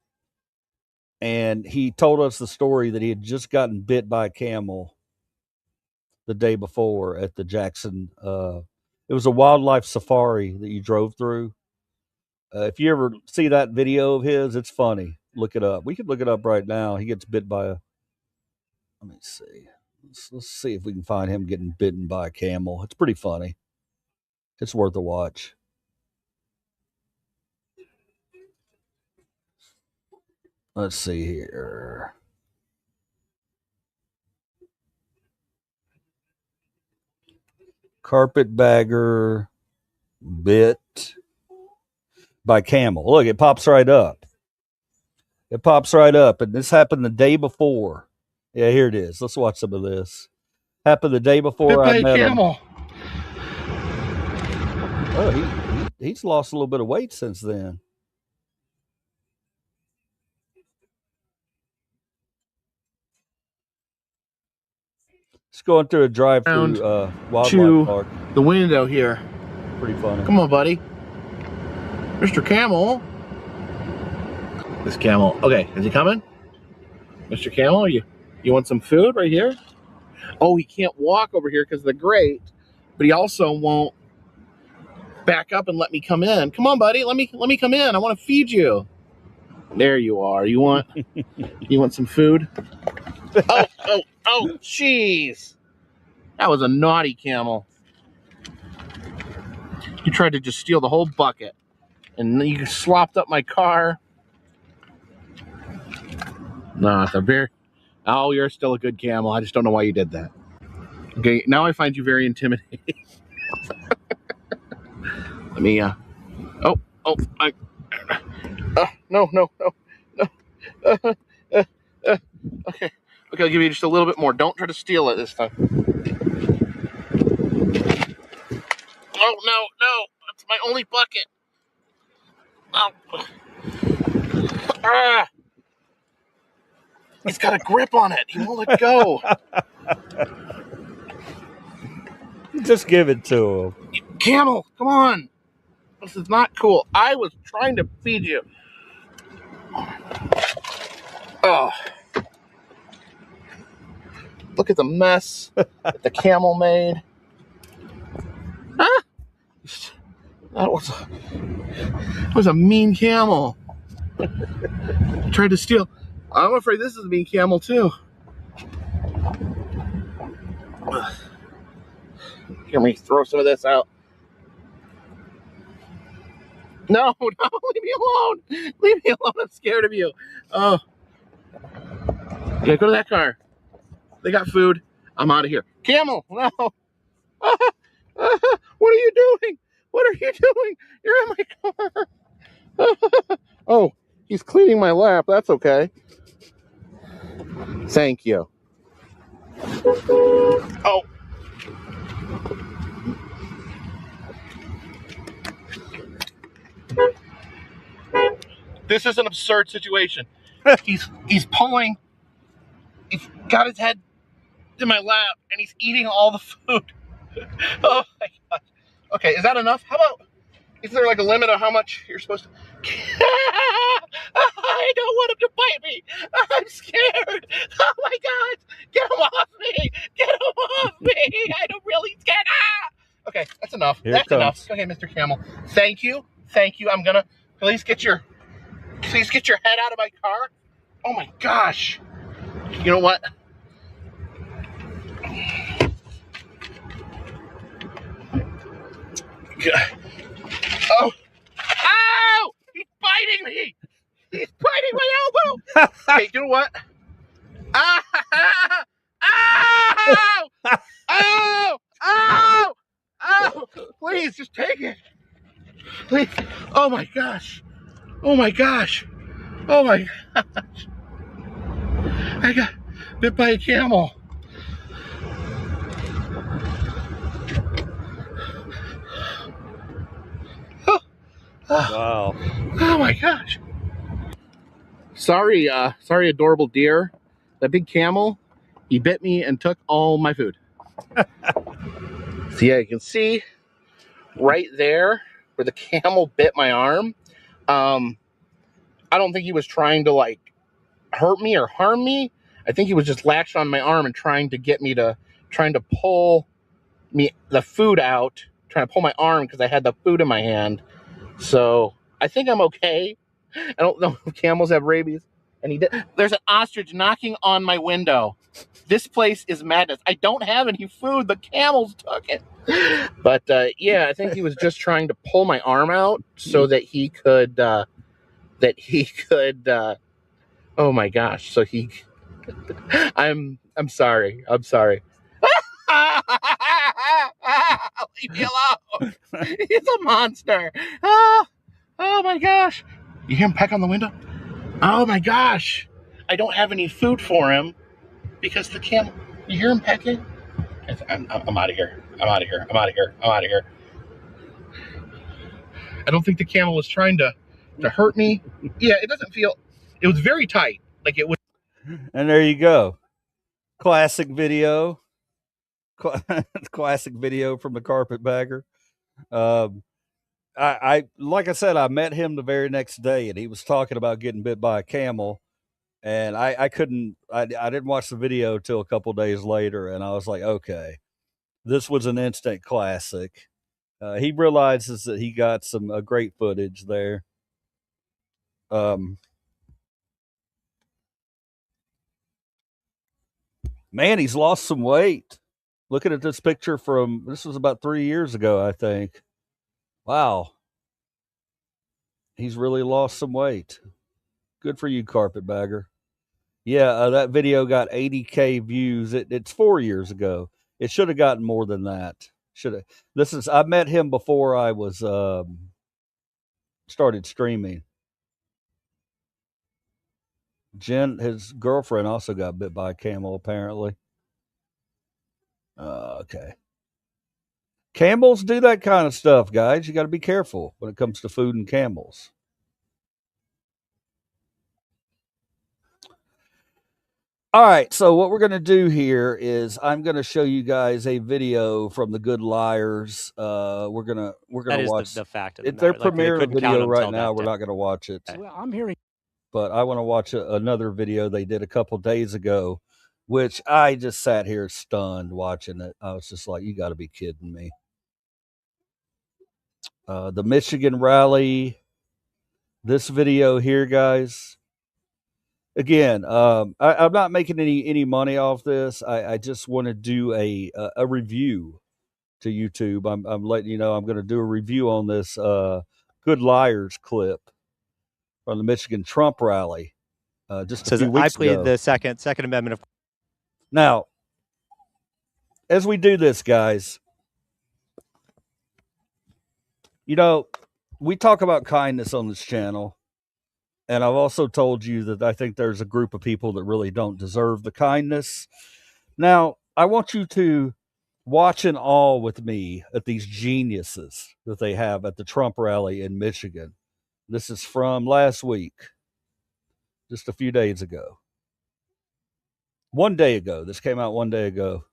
S1: and he told us the story that he had just gotten bit by a camel the day before at the Jackson. It was a wildlife safari that you drove through. If you ever see that video of his, it's funny. Look it up. We could look it up right now. He gets bit by a. Let me see. Let's see if we can find him getting bitten by a camel. It's pretty funny. It's worth a watch. Let's see here. Carpetbagger bit by camel. Look, it pops right up. It pops right up. And this happened the day before. Yeah, here it is. Let's watch some of this. Happened the day before I met him. Oh, he's lost a little bit of weight since then. It's going through a drive-through wildlife park.
S2: The window here.
S1: Pretty funny.
S2: Come on, buddy. Mr. Camel. This camel. Okay, is he coming? Mr. Camel, you want some food right here? Oh, he can't walk over here because of the grate, but he also won't back up and let me come in. Come on, buddy. Let me come in. I want to feed you. There you are. You want some food? Oh, jeez. That was a naughty camel. You tried to just steal the whole bucket, and you slopped up my car. No, it's a very. Oh, you're still a good camel. I just don't know why you did that. Okay, now I find you very intimidating. Let me. No. Okay, I'll give you just a little bit more. Don't try to steal it this time. Oh no! That's my only bucket. Oh. Ah! He's got a grip on it. He won't let go.
S1: Just give it to him.
S2: Camel, come on. This is not cool. I was trying to feed you. Oh, look at the mess that the camel made. Ah, that was a mean camel. Tried to steal. I'm afraid this is a mean camel too. Here, let me throw some of this out. No, no, leave me alone. Leave me alone. I'm scared of you. Oh, yeah, go to that car. They got food. I'm out of here. Camel, no. What are you doing? What are you doing? You're in my car. Oh, he's cleaning my lap. That's okay. Thank you. Oh. This is an absurd situation. He's pulling. He's got his head in my lap and he's eating all the food. Oh my gosh. Okay, is that enough? How about, is there like a limit of how much you're supposed to? I don't want him to bite me. I'm scared. Oh my God. Get him off me. Get him off me. I'm really scared. Ah! Okay, that's enough. That's enough. Go ahead, Mr. Camel. Thank you. Thank you. I'm gonna please get your head out of my car. Oh my gosh. You know what? Oh. Ow! He's biting me! He's biting my elbow! Okay, you know what? Ow! Ow! Ow! Ow! Ow! Please, just take it. Please. Oh my gosh. Oh my gosh. Oh my gosh. I got bit by a camel. Oh.
S1: Wow.
S2: Oh my gosh. Sorry, adorable deer. That big camel, he bit me and took all my food. So yeah, you can see right there where the camel bit my arm. I don't think he was trying to like hurt me or harm me. I think he was just latched on my arm and trying to pull me the food out, trying to pull my arm because I had the food in my hand. So I think I'm okay. I don't know if camels have rabies. And he did. There's an ostrich knocking on my window. This place is madness. I don't have any food. The camels took it. But yeah, I think he was just trying to pull my arm out so that he could. Oh my gosh! So he. I'm sorry. I'm sorry. Leave me alone. He's a monster. Oh my gosh! You hear him peck on the window? Oh my gosh! I don't have any food for him because the camel. You hear him pecking? I'm out of here. I'm out of here. I'm out of here. I'm out of here. I don't think the camel was trying to hurt me. Yeah, it doesn't feel. It was very tight. Like it was.
S1: And there you go. Classic video. Classic video from the carpetbagger. Um, I like I said, I met him the very next day, and he was talking about getting bit by a camel. And I couldn't. I didn't watch the video till a couple days later, and I was like, okay, this was an instant classic. He realizes that he got some great footage there. Man, he's lost some weight. Looking at this picture from this was about 3 years ago, I think. Wow, he's really lost some weight. Good for you, carpetbagger. Yeah, that video got 80K views. It's 4 years ago. It should have gotten more than that. Should have. I met him before I was started streaming. Jen, his girlfriend, also got bit by a camel. Apparently. Okay. Camels do that kind of stuff, guys. You got to be careful when it comes to food and camels. All right, so what we're going to do here is I'm going to show you guys a video from the Good Liars. We're gonna
S4: That is
S1: watch
S4: the fact of the
S1: They're
S4: matter. Like, they
S1: premiering a
S4: couldn't count
S1: video
S4: them
S1: right
S4: till
S1: now.
S4: that
S1: We're
S4: day.
S1: not going to watch it,
S4: Well, I'm hearing.
S1: but I want to watch another video they did a couple days ago, which I just sat here stunned watching it. I was just like, "You got to be kidding me!" The Michigan rally. This video here, guys. Again, I'm not making any money off this. I just want to do a review to YouTube. I'm letting you know I'm going to do a review on this Good Liars clip from the Michigan Trump rally just a
S4: Says
S1: few
S4: I
S1: weeks
S4: plead
S1: ago.
S4: the Second Amendment of.
S1: Now, as we do this, guys, you know, we talk about kindness on this channel. And I've also told you that I think there's a group of people that really don't deserve the kindness. Now, I want you to watch in awe with me at these geniuses that they have at the Trump rally in Michigan. This is from last week, just a few days ago. 1 day ago. This came out 1 day ago.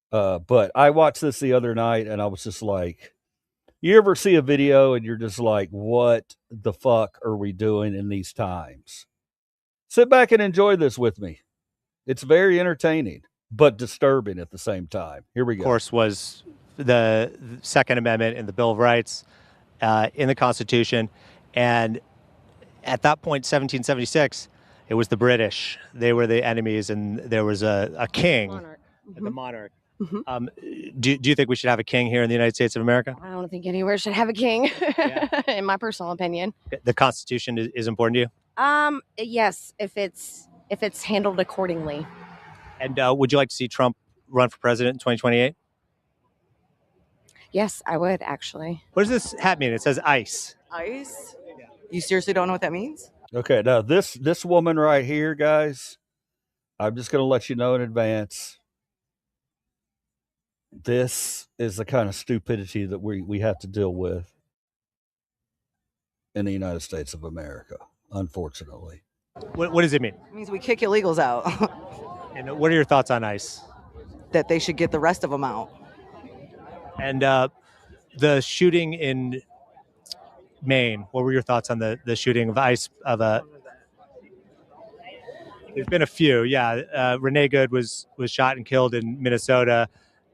S1: But I watched this the other night and I was just like, you ever see a video and you're just like, what the fuck are we doing in these times? Sit back and enjoy this with me. It's very entertaining, but disturbing at the same time. Here we go.
S4: Of course, was the Second Amendment in the Bill of Rights, in the Constitution, and at that point, 1776, it was the British. They were the enemies, and there was a king,
S3: Monarch.
S4: the monarch.
S3: Mhm.
S4: Do you think we should have a king here in the United States of America?
S3: I don't think anywhere should have a king,
S4: Yeah.
S3: in my personal opinion.
S4: The Constitution is important to you?
S3: Yes, if it's handled accordingly.
S4: And would you like to see Trump run for president in 2028?
S3: Yes, I would actually.
S4: What does this hat mean? It says ICE.
S5: ICE? You seriously don't know what that means?
S1: Okay, now this woman right here, guys, I'm just going to let you know in advance. This is the kind of stupidity that we have to deal with in the United States of America, unfortunately.
S4: What does it mean?
S5: It means we kick illegals out.
S4: And what are your thoughts on ICE?
S5: That they should get the rest of them out.
S4: And the shooting in Maine, what were your thoughts on the shooting of ICE of a? There's been a few, yeah. Renee Good was shot and killed in Minnesota.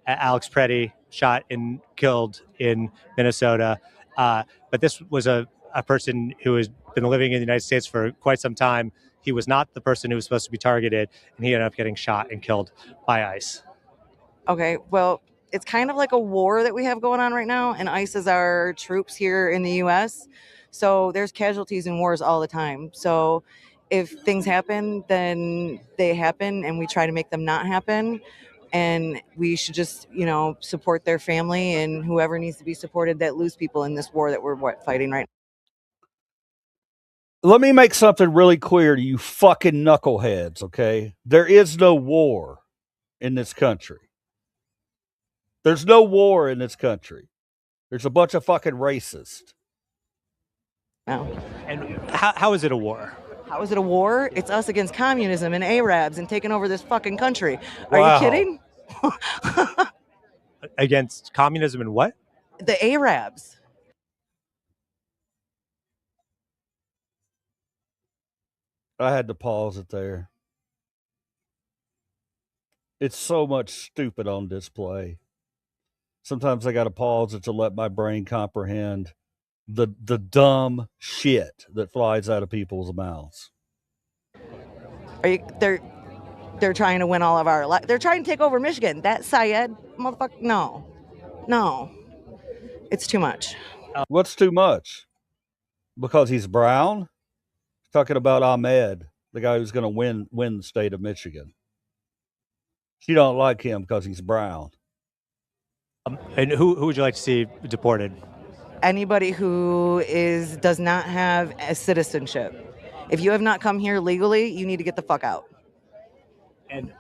S4: Alex Preddy shot and killed in Minnesota. But this was a person who has been living in the United States for quite some time. He was not the person who was supposed to be targeted, and he ended up getting shot and killed by ICE.
S5: Okay, well, it's kind of like a war that we have going on right now, and ICE is our troops here in the U.S. So there's casualties in wars all the time. So if things happen, then they happen, and we try to make them not happen. And we should just, support their family and whoever needs to be supported that lose people in this war that we're fighting right now.
S1: Let me make something really clear to you fucking knuckleheads, okay? There is no war in this country. There's no war in this country. There's a bunch of fucking racists.
S5: Now,
S4: And how is it a war?
S5: how is it a war? It's us against communism and Arabs and taking over this fucking country. Are
S1: Wow.
S5: you kidding?
S4: Against communism and what?
S5: The Arabs.
S1: I had to pause it there. It's so much stupid on display. Sometimes I got to pause it to let my brain comprehend the dumb shit that flies out of people's mouths.
S5: They're trying to win all of our lives. They're trying to take over Michigan. That Syed motherfucker. No. It's too much.
S1: What's too much? Because he's brown? Talking about Ahmed, the guy who's going to win the state of Michigan. She don't like him because he's brown.
S4: And who would you like to see deported?
S5: Anybody who does not have a citizenship. If you have not come here legally, you need to get the fuck out.
S4: And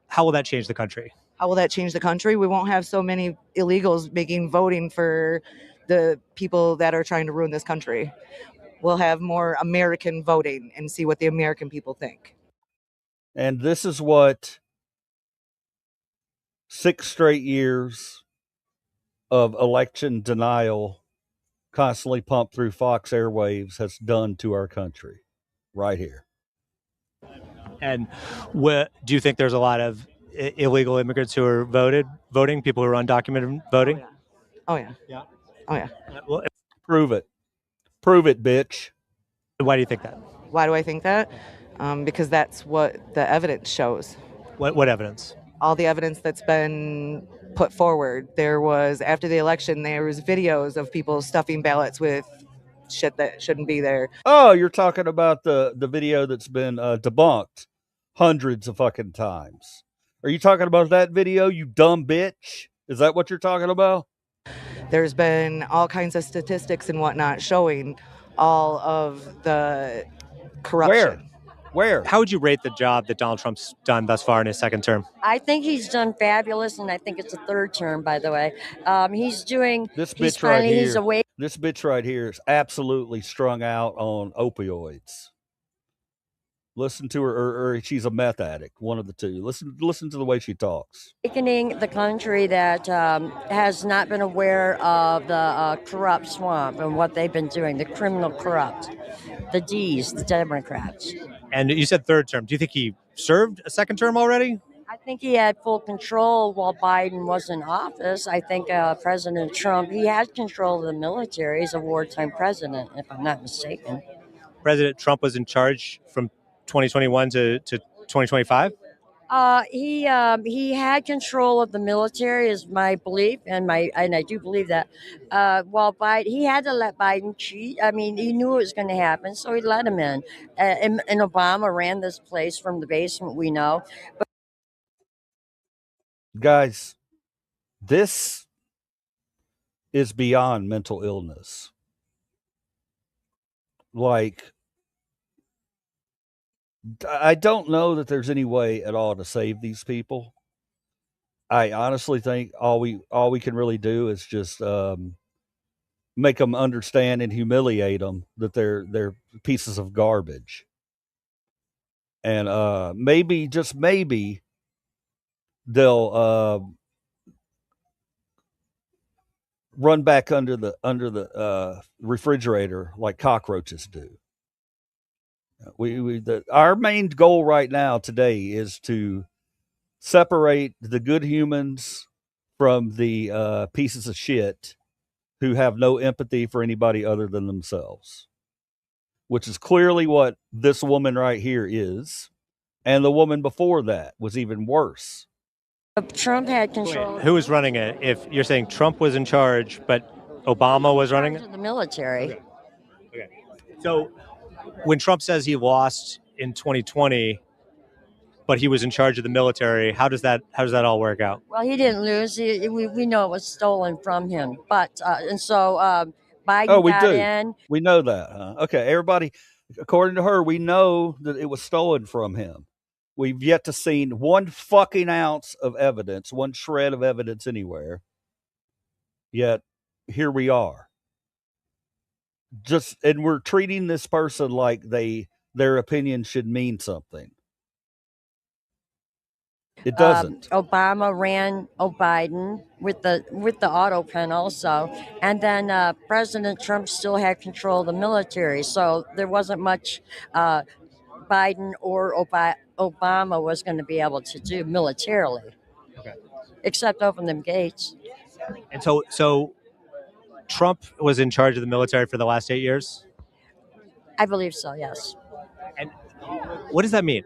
S4: how will that change the country?
S5: How will that change the country? We won't have so many illegals voting for the people that are trying to ruin this country. We'll have more American voting and see what the American people think.
S1: And this is what 6 straight years of election denial constantly pumped through Fox airwaves has done to our country right here.
S4: And do you think there's a lot of illegal immigrants who are voting, people who are undocumented voting?
S5: Oh yeah.
S4: Yeah.
S5: Oh yeah.
S4: Well,
S1: Prove it. Prove it, bitch.
S4: why do you think that?
S5: Why do I think that? Because that's what the evidence shows.
S4: What evidence?
S5: All the evidence that's been put forward. There was, after the election, there was videos of people stuffing ballots with shit that shouldn't be there.
S1: Oh, you're talking about the video that's been debunked hundreds of fucking times. Are you talking about that video, you dumb bitch? Is that what you're talking about?
S5: There's been all kinds of statistics and whatnot showing all of the corruption.
S1: Where?
S4: How would you rate the job that Donald Trump's done thus far in his second term?
S6: I think he's done fabulous, and I think it's a third term, by the way. He's doing.
S1: This
S6: He's
S1: bitch right
S6: finally. He's
S1: here.
S6: awake.
S1: This bitch right here is absolutely strung out on opioids. Listen to her, or she's a meth addict. One of the two. Listen to the way she talks.
S6: Awakening the country that has not been aware of the corrupt swamp and what they've been doing, the criminal corrupt, the D's, the Democrats.
S4: And you said third term. Do you think he served a second term already?
S6: I think he had full control while Biden was in office. I think President Trump, he had control of the military. He's a wartime president, if I'm not mistaken.
S4: President Trump was in charge from 2021 to 2025?
S6: He had control of the military, is my belief, and I do believe that. While Biden, he had to let Biden cheat. I mean, he knew it was going to happen, so he let him in. And Obama ran this place from the basement. We know. But
S1: guys, this is beyond mental illness. Like, I don't know that there's any way at all to save these people. I honestly think all we can really do is just make them understand and humiliate them that they're pieces of garbage, and maybe, just maybe, they'll run back under the refrigerator like cockroaches do. Our main goal right now today is to separate the good humans from the pieces of shit who have no empathy for anybody other than themselves, which is clearly what this woman right here is. And the woman before that was even worse.
S6: Trump had control.
S4: Who was running it? If you're saying Trump was in charge, but Obama was running it?
S6: The military.
S4: Okay. So when Trump says he lost in 2020, but he was in charge of the military, how does that all work out?
S6: Well, he didn't lose. We know it was stolen from him. But and so Biden got in.
S1: We know that. Okay, everybody, according to her, we know that it was stolen from him. We've yet to see one fucking ounce of evidence, one shred of evidence anywhere. Yet here we are. And we're treating this person like their opinion should mean something. It doesn't.
S6: Obama ran Biden with the auto pen also, and then President Trump still had control of the military. So there wasn't much Biden or Obama was going to be able to do militarily, except open them gates.
S4: And so Trump was in charge of the military for the last 8 years?
S6: I believe so, yes.
S4: And what does that mean?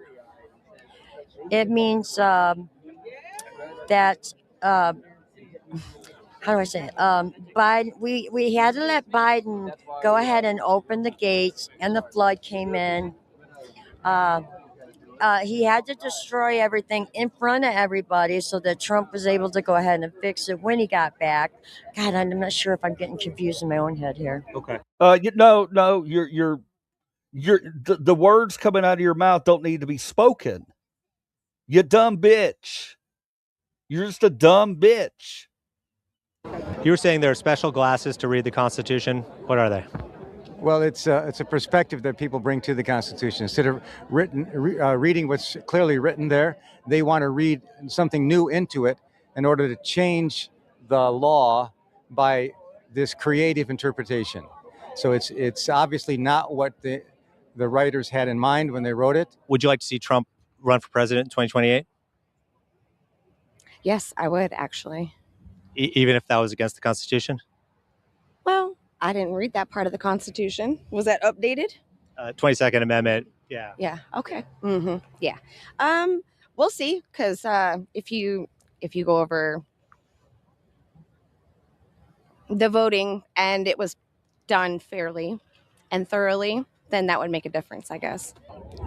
S6: It means that, how do I say it? Biden, we had to let Biden go ahead and open the gates, and the flood came in. He had to destroy everything in front of everybody so that Trump was able to go ahead and fix it when he got back. God, I'm not sure if I'm getting confused in my own head here.
S4: Okay.
S1: No, you're the words coming out of your mouth don't need to be spoken. You dumb bitch. You're just a dumb bitch.
S4: You were saying there are special glasses to read the Constitution. What are they?
S7: Well, it's a perspective that people bring to the Constitution. Instead of reading what's clearly written there, they want to read something new into it in order to change the law by this creative interpretation. So it's obviously not what the writers had in mind when they wrote it.
S4: Would you like to see Trump run for president in 2028?
S3: Yes, I would actually.
S4: Even if that was against the Constitution?
S3: Well, I didn't read that part of the Constitution. Was that updated?
S4: 22nd Amendment. Yeah.
S3: Yeah. Okay. Yeah. We'll see. Because if you go over the voting and it was done fairly and thoroughly, then that would make a difference, I guess.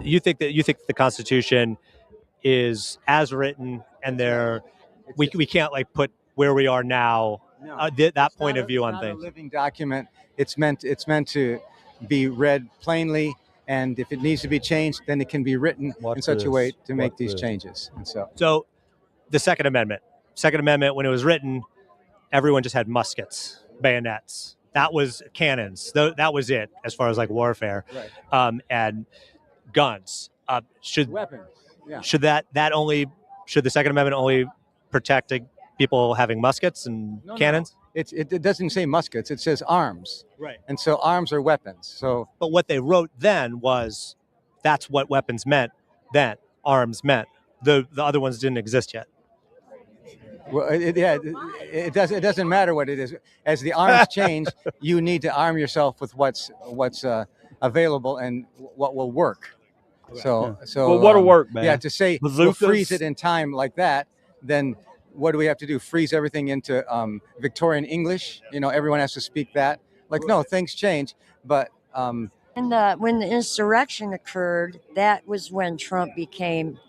S4: You think the Constitution is as written, and we can't like put where we are now, that point of view on things.
S7: It's not a living document. It's meant to be read plainly, and if it needs to be changed, then it can be written in such a way to make these changes. And
S4: so the Second Amendment, when it was written, everyone just had muskets, bayonets. That was cannons. That was it as far as like warfare,
S7: right.
S4: And guns. Should
S7: weapons? Yeah.
S4: Should the Second Amendment only protect people having muskets and cannons?
S7: No. It doesn't say muskets. It says arms.
S4: Right.
S7: And so arms are weapons. So,
S4: but what they wrote then was that's what weapons meant. Then arms meant. The other ones didn't exist yet.
S7: Well, it doesn't matter what it is. As the arms change, you need to arm yourself with what's available and what will work. So
S1: well, what'll work, man?
S7: Yeah, to say we'll freeze it in time like that, then what do we have to do? Freeze everything into Victorian English? Everyone has to speak that. No, things change, but.
S6: And when the insurrection occurred, that was when Trump became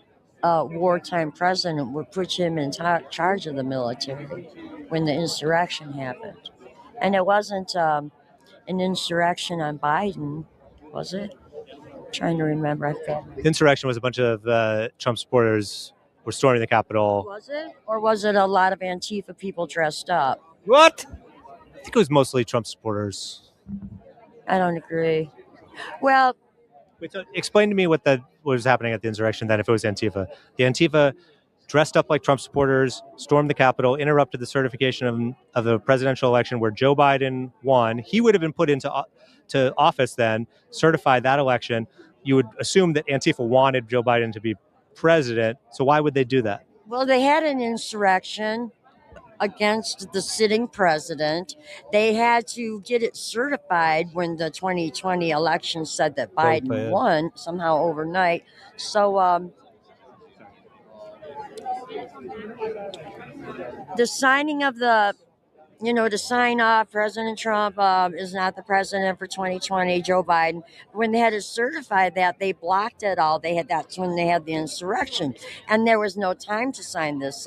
S6: wartime president, would put him in charge of the military when the insurrection happened. And it wasn't an insurrection on Biden, was it? I'm trying to remember.
S4: The insurrection was a bunch of Trump supporters were storming the Capitol.
S6: Was it? Or was it a lot of Antifa people dressed up?
S1: What?
S4: I think it was mostly Trump supporters.
S6: I don't agree. Well,
S4: wait, so explain to me what was happening at the insurrection then if it was Antifa. The Antifa dressed up like Trump supporters, stormed the Capitol, interrupted the certification of the presidential election where Joe Biden won. He would have been put into office then, certified that election. You would assume that Antifa wanted Joe Biden to be president. So why would they do that?
S6: Well, they had an insurrection against the sitting president. They had to get it certified when the 2020 election said that Biden won somehow overnight. So the signing of to sign off President Trump is not the president for 2020, Joe Biden. When they had to certify that, they blocked it all. That's when they had the insurrection. And there was no time to sign this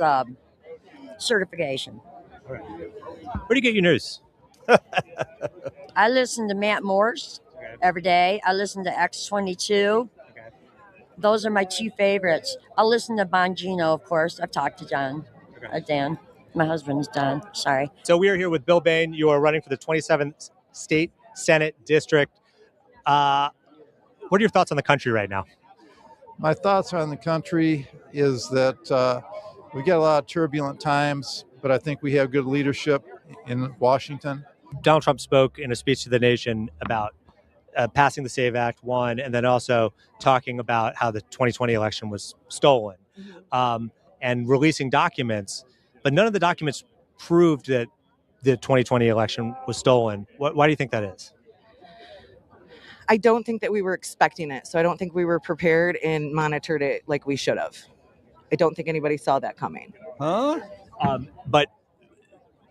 S6: certification.
S4: Where do you get your news?
S6: I listen to Matt Morse every day. I listen to X22. Those are my two favorites. I'll listen to Bongino, of course. I've talked to Dan. My husband's Don. Sorry.
S4: So we are here with Bill Bain. You are running for the 27th State Senate District. What are your thoughts on the country right now?
S8: My thoughts on the country is that we've got a lot of turbulent times, but I think we have good leadership in Washington.
S4: Donald Trump spoke in a speech to the nation about passing the SAVE Act, one, and then also talking about how the 2020 election was stolen, and releasing documents. But none of the documents proved that the 2020 election was stolen. Why do you think that is?
S5: I don't think that we were expecting it. So I don't think we were prepared and monitored it like we should have. I don't think anybody saw that coming.
S1: Huh?
S4: But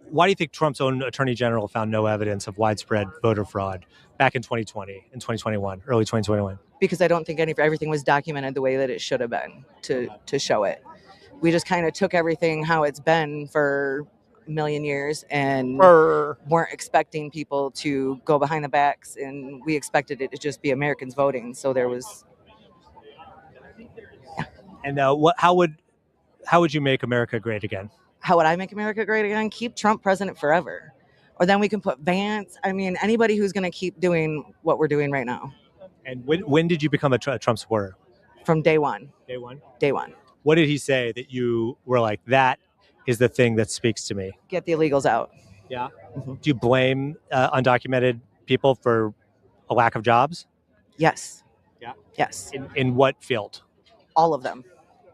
S4: why do you think Trump's own attorney general found no evidence of widespread voter fraud back in 2020, in 2021, early 2021?
S5: Because I don't think everything was documented the way that it should have been to show it. We just kind of took everything how it's been for a million years and weren't expecting people to go behind the backs, and we expected it to just be Americans voting. So there was.
S4: Yeah. And how would you make America great again?
S5: How would I make America great again? Keep Trump president forever. Or then we can put Vance. I mean, anybody who's going to keep doing what we're doing right now.
S4: And when did you become a Trump supporter?
S5: From day one.
S4: Day one?
S5: Day one.
S4: What did he say that you were like, that is the thing that speaks to me?
S5: Get the illegals out.
S4: Yeah. Mm-hmm. Do you blame undocumented people for a lack of jobs?
S5: Yes.
S4: Yeah.
S5: Yes.
S4: In what field?
S5: All of them.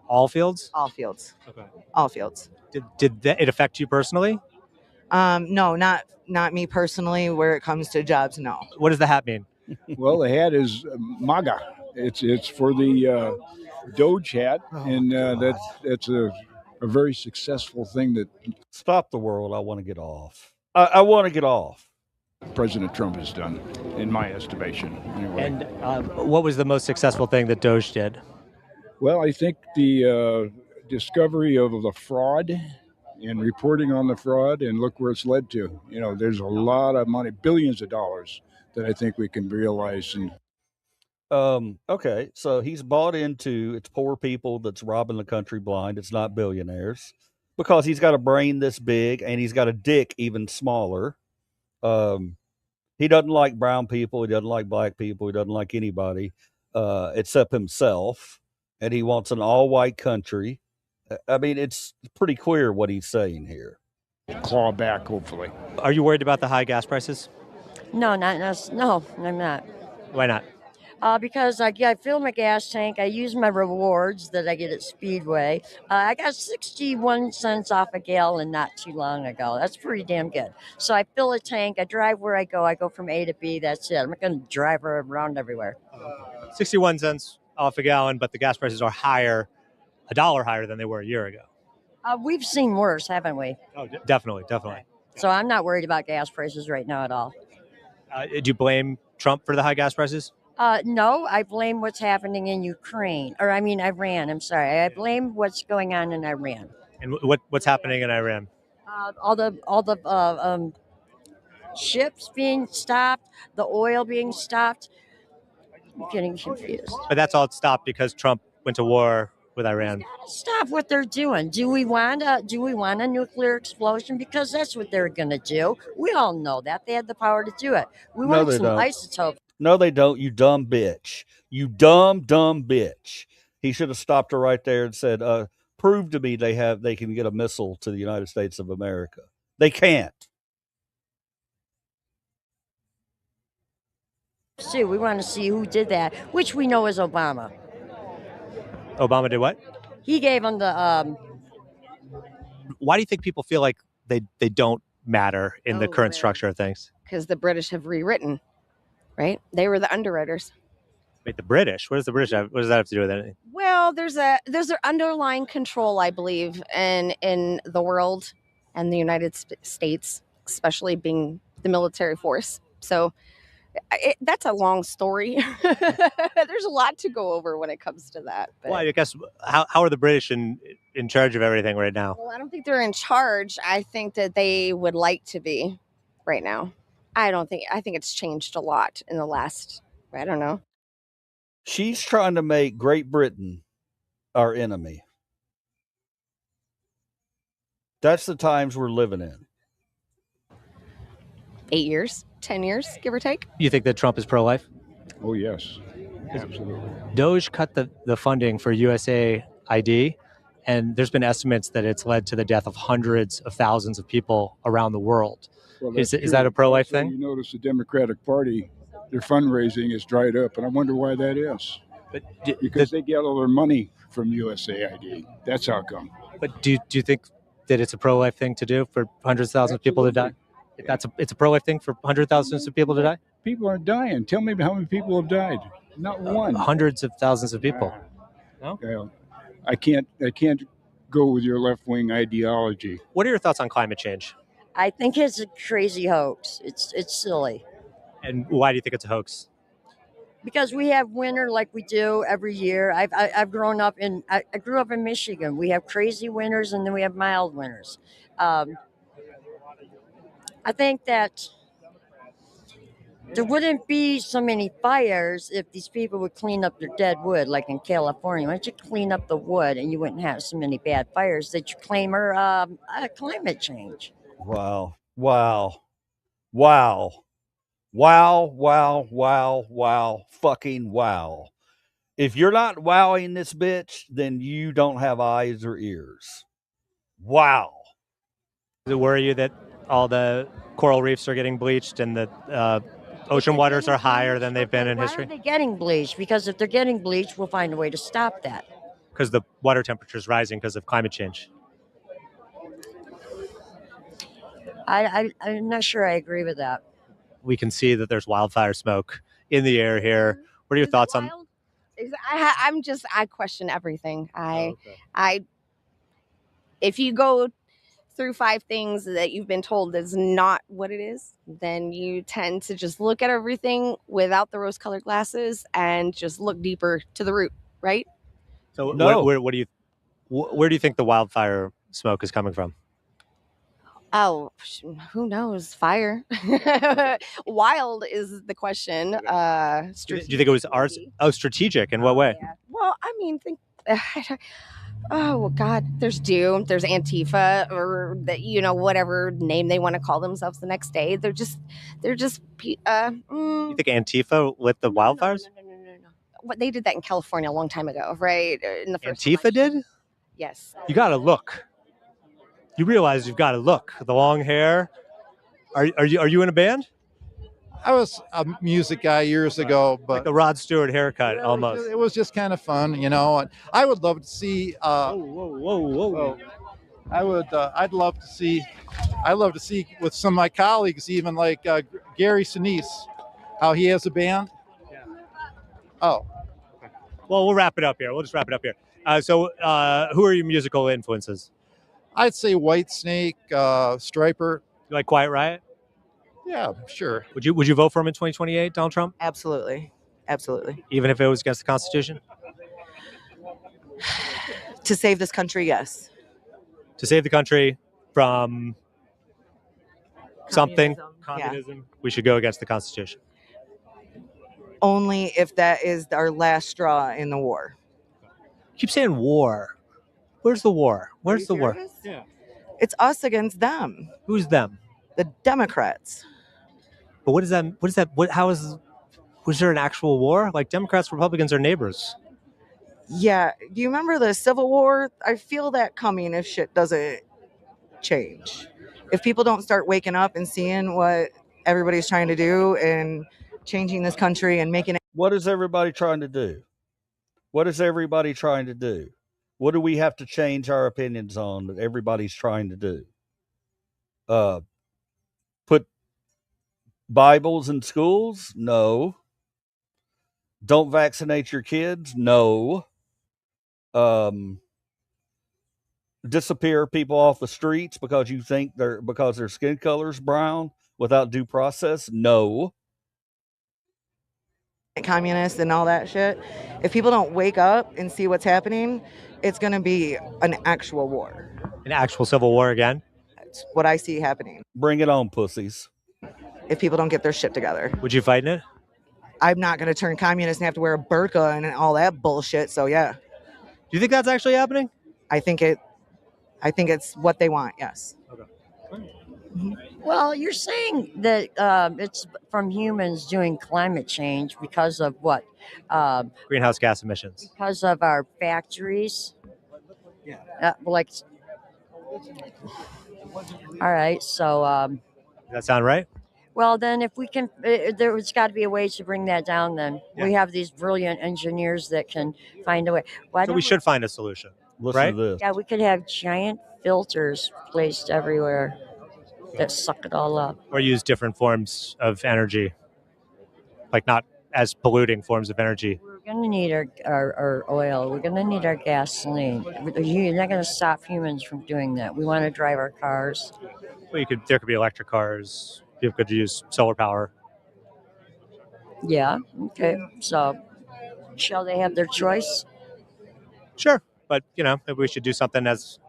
S4: All fields?
S5: All fields.
S4: Okay.
S5: All fields.
S4: Did it affect you personally?
S5: No, not me personally. Where it comes to jobs, no.
S4: What does the hat mean?
S9: Well, the hat is MAGA. It's for the Doge hat, and that's a very successful thing that
S1: Stop the world. I want to get off. I want to get off.
S9: President Trump has done, in my estimation. Anyway.
S4: And what was the most successful thing that Doge did?
S9: Well, I think the discovery of the fraud and reporting on the fraud, and look where it's led to. You know, there's a lot of money, billions of dollars, that I think we can realize. And
S1: okay, so he's bought into it's poor people that's robbing the country blind. It's not billionaires because he's got a brain this big and he's got a dick even smaller. He doesn't like brown people. He doesn't like black people. He doesn't like anybody except himself. And he wants an all-white country. I mean, it's pretty clear what he's saying here.
S9: Claw back, hopefully.
S4: Are you worried about the high gas prices?
S6: No, no, I'm not.
S4: Why not?
S6: Because I fill my gas tank. I use my rewards that I get at Speedway. I got 61 cents off a gallon not too long ago. That's pretty damn good. So I fill a tank. I drive where I go. I go from A to B. That's it. I'm not going to drive around everywhere.
S4: 61 cents off a gallon, but the gas prices are higher, $1 higher than they were a year ago.
S6: We've seen worse, haven't we?
S4: Oh, definitely.
S6: So I'm not worried about gas prices right now at all.
S4: Do you blame Trump for the high gas prices?
S6: No, I blame what's happening in Ukraine, or I mean Iran. I'm sorry, I blame what's going on in Iran.
S4: And what's happening in Iran?
S6: All the ships being stopped, the oil being stopped. I'm getting confused.
S4: But that's all stopped because Trump went to war with Iran.
S6: Stop what they're doing. Do we want a nuclear explosion? Because that's what they're going to do. We all know that they had the power to do it. We want some isotopes.
S1: No, they don't. You dumb bitch. You dumb bitch. He should have stopped her right there and said, "Prove to me they can get a missile to the United States of America. They can't."
S6: See, we want to see who did that, which we know is Obama.
S4: Obama did what?
S6: He gave them the.
S4: Why do you think people feel like they don't matter in the current structure of things?
S3: Because the British have rewritten, right? They were the underwriters.
S4: Wait, the British? What does the British have? What does that have to do with anything?
S3: Well, there's an underlying control, I believe, in the world and the United States, especially being the military force. So that's a long story. There's a lot to go over when it comes to that. But.
S4: Well, I guess how are the British in charge of everything right now?
S3: Well, I don't think they're in charge. I think that they would like to be right now. I think it's changed a lot in the last, I don't know.
S1: She's trying to make Great Britain our enemy. That's the times we're living in.
S3: 8 years, 10 years, give or take.
S4: You think that Trump is pro-life?
S9: Oh, yes, absolutely.
S4: Doge cut the funding for USAID, and there's been estimates that it's led to the death of hundreds of thousands of people around the world.
S9: Well,
S4: is that a pro-life
S9: so
S4: thing?
S9: You notice the Democratic Party, their fundraising is dried up, and I wonder why that is.
S4: But
S9: because they get all their money from USAID. That's how come.
S4: But do you think that it's a pro-life thing to do for hundreds of thousands of people to die? It's a pro-life thing for hundreds of thousands of people to die?
S9: People are dying. Tell me how many people have died. Not one.
S4: Hundreds of thousands of people.
S9: No? I can't go with your left-wing ideology.
S4: What are your thoughts on climate change?
S6: I think it's a crazy hoax. It's silly.
S4: And why do you think it's a hoax?
S6: Because we have winter like we do every year. I grew up in Michigan. We have crazy winters and then we have mild winters. I think that there wouldn't be so many fires if these people would clean up their dead wood, like in California. Why don't you clean up the wood and you wouldn't have so many bad fires that you claim are climate change?
S1: Wow. Wow. Wow, wow, wow, wow, fucking wow. If you're not wowing this bitch, then you don't have eyes or ears. Wow.
S4: Does it worry you that all the coral reefs are getting bleached and that ocean waters are higher than they've been in
S6: Why
S4: history?
S6: are they getting bleached? Because if they're getting bleached, we'll find a way to stop that.
S4: Because the water temperature is rising because of climate change.
S6: I'm not sure I agree with that.
S4: We can see that there's wildfire smoke in the air here. What are your thoughts on?
S3: I question everything. If you go through 5 things that you've been told is not what it is, then you tend to just look at everything without the rose-colored glasses and just look deeper to the root, right?
S4: So
S1: No.
S4: where do you think the wildfire smoke is coming from?
S3: Oh, who knows? Fire. Wild is the question.
S4: Do you think it was ours? Oh, strategic. In what way?
S3: Yeah. Well, I mean, oh God, there's Doom, there's Antifa, or that whatever name they want to call themselves the next day. They're just.
S4: You think Antifa lit the wildfires?
S3: No. What they did that in California a long time ago, right? In the first
S4: Antifa
S3: election.
S4: did?
S3: Yes.
S4: You got to look. You realize you've got to look. The long hair. Are you in a band?
S8: I was a music guy years ago, but
S4: Like the Rod Stewart haircut, almost.
S8: it was just kind of fun, And I would love to see.
S4: Whoa!
S8: I'd love to see. I'd love to see with some of my colleagues, even like Gary Sinise, how he has a band.
S4: Yeah.
S8: Oh.
S4: Well, we'll wrap it up here. We'll just wrap it up here. So, who are your musical influences?
S8: I'd say Whitesnake, Stryper.
S4: You like Quiet Riot?
S8: Yeah, sure.
S4: Would you vote for him in 2028, Donald Trump?
S5: Absolutely.
S4: Even if it was against the Constitution?
S5: To save this country, yes.
S4: To save the country from something,
S5: Communism.
S4: yeah. We should go against the Constitution.
S5: Only if that is our last straw in the war.
S4: Keep saying war. Where's the war? Where's the war?
S5: Yeah. It's us against them.
S4: Who's them?
S5: The Democrats.
S4: But what is that? Was there an actual war? Like Democrats, Republicans are neighbors.
S5: Yeah. Do you remember the Civil War? I feel that coming if shit doesn't change. If people don't start waking up and seeing what everybody's trying to do and changing this country and making it.
S1: What is everybody trying to do? What is everybody trying to do? What do we have to change our opinions on that everybody's trying to do? Put Bibles in schools? No. Don't vaccinate your kids? No. Disappear people off the streets because you think because their skin color's brown without due process? No.
S5: Communists and all that shit. If people don't wake up and see what's happening, it's going to be an actual war.
S4: An actual civil war again?
S5: That's what I see happening.
S1: Bring it on, pussies.
S5: If people don't get their shit together.
S4: Would you fight in it?
S5: I'm not going to turn communist and have to wear a burqa and all that bullshit. So yeah.
S4: Do you think that's actually happening?
S5: I think it's what they want. Yes.
S4: Okay.
S6: Well, you're saying that it's from humans doing climate change because of what?
S4: Greenhouse gas emissions.
S6: Because of our factories.
S4: Yeah.
S6: All right. So.
S4: Does that sound right?
S6: Well, then, if we can, there's got to be a way to bring that down. Then we have these brilliant engineers that can find a way.
S4: So we should find a solution.
S1: Listen
S4: right?
S1: to this.
S6: Yeah, we could have giant filters placed everywhere that suck it all up.
S4: Or use different forms of energy, like not as polluting forms of energy.
S6: We're going to need our oil. We're going to need our gasoline. You're not going to stop humans from doing that. We want to drive our cars.
S4: Well, there could be electric cars. People could use solar power.
S6: Yeah. Okay. So, shall they have their choice?
S4: Sure, but maybe we should do something as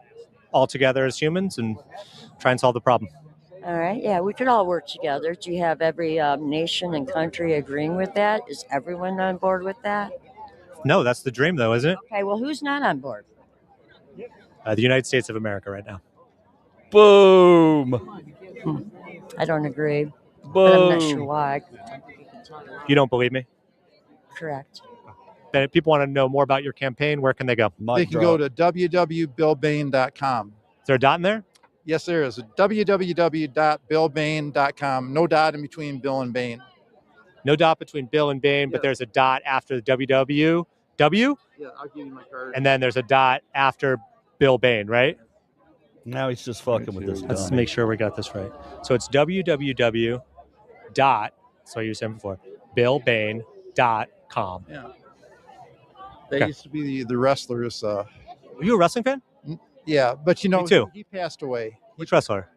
S4: all together as humans and try and solve the problem.
S6: All right. Yeah, we could all work together. Do you have every nation and country agreeing with that? Is everyone on board with that?
S4: No, that's the dream, though, isn't it?
S6: Okay. Well, who's not on board?
S4: The United States of America right now.
S1: Boom.
S6: I don't agree. but I'm not sure
S1: Boom.
S6: why.
S4: You don't believe me?
S6: Correct.
S4: Then if people want to know more about your campaign, where can they go?
S8: They
S1: Mic
S8: can go
S1: drop.
S8: to www.billbain.com.
S4: Is there a dot in there?
S8: Yes, there is. www.billbain.com. No dot in between Bill and Bain.
S4: No dot between Bill and Bain, but
S8: Yeah.
S4: there's a dot after the www. W?
S8: Yeah, I'll give you my card.
S4: And then there's a dot after Bill Bain, right?
S1: Now he's just fucking with this
S4: Let's
S1: dummy.
S4: make sure we got this right. So it's www dot, that's what you were saying before, billbain.com.
S8: Yeah. They
S4: Okay.
S8: used to be the wrestlers.
S4: Are you a wrestling fan?
S8: Yeah, but you know,
S4: Me too.
S8: he passed away.
S4: Which wrestler?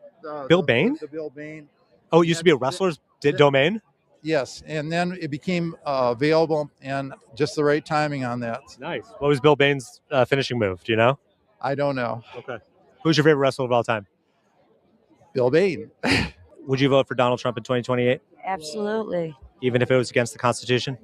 S4: Bill Bain?
S8: The Bill Bain.
S4: Oh, it used to be a wrestler's domain?
S8: Yes, and then it became available, and just the right timing on that.
S4: Nice. What was Bill Bain's finishing move? Do you know?
S8: I don't know.
S4: Okay. Who's your favorite wrestler of all time?
S8: Bill Bain.
S4: Would you vote for Donald Trump in 2028,
S6: Absolutely.
S4: even if it was against the Constitution?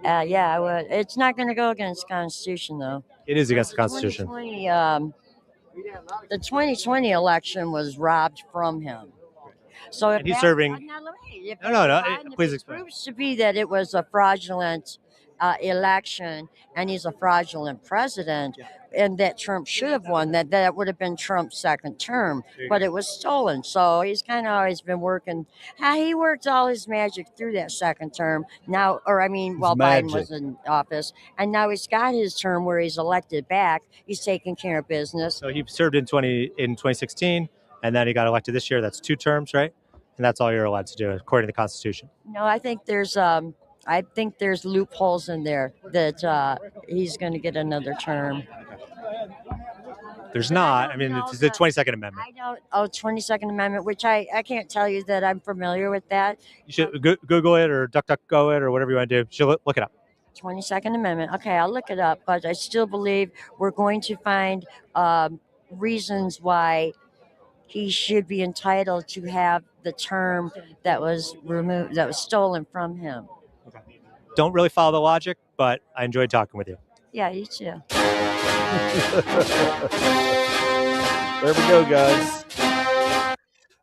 S6: Yeah, I would. It's not going to go against the Constitution, though.
S4: It is against the Constitution.
S6: 2020 election was robbed from him. So if
S4: And he's
S6: that-
S4: serving-
S6: Now, let me- if
S4: No,
S6: it's- if
S4: please
S6: it
S4: explain.
S6: proves to be that it was a fraudulent election and he's a fraudulent president, and that Trump should have won, that would have been Trump's second term, but it was stolen. So he's kind of always been working. He worked all his magic through that second term. Now, while Biden was in office, and now he's got his term where he's elected back. He's taking care of business.
S4: So he served in 2016, and then he got elected this year. That's 2 terms, right? And that's all you're allowed to do, according to the Constitution.
S6: No, I think there's loopholes in there that he's going to get another term.
S4: There's not. I mean, it's the 22nd Amendment.
S6: I don't. 22nd Amendment, which I can't tell you that I'm familiar with that.
S4: You should Google it or DuckDuckGo it or whatever you want to do. You should look it up.
S6: 22nd Amendment. Okay, I'll look it up, but I still believe we're going to find reasons why he should be entitled to have the term that was removed, that was stolen from him.
S4: Don't really follow the logic, but I enjoyed talking with you.
S6: Yeah, you too.
S1: There we go, guys.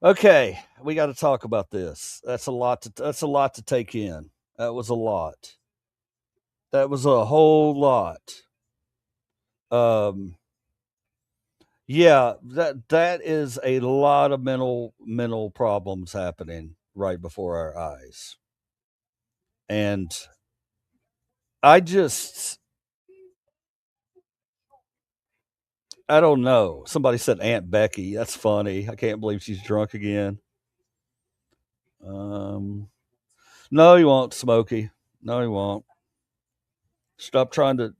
S1: Okay, we got to talk about this. That's a lot to take in. That was a lot. That was a whole lot. Yeah, that is a lot of mental problems happening right before our eyes. And I don't know. Somebody said Aunt Becky. That's funny. I can't believe she's drunk again. No, he won't, Smokey. No, he won't. Stop trying to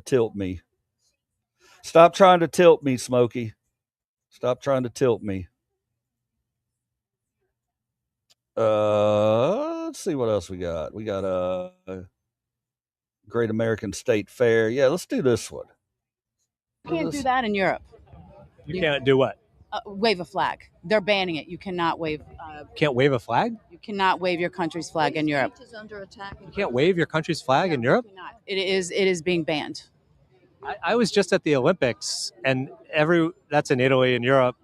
S1: tilt me. Stop trying to tilt me, Smokey. Stop trying to tilt me. Let's see what else we got. We got Great American State Fair. Yeah, let's do this one.
S10: You can't do that in Europe.
S4: You can't do what?
S10: Wave a flag. They're banning it. You cannot wave.
S4: Can't wave a flag?
S10: You cannot wave your country's flag in Europe.
S4: You can't wave your country's flag in Europe?
S10: It is being banned.
S4: I was just at the Olympics, and that's in Italy and Europe.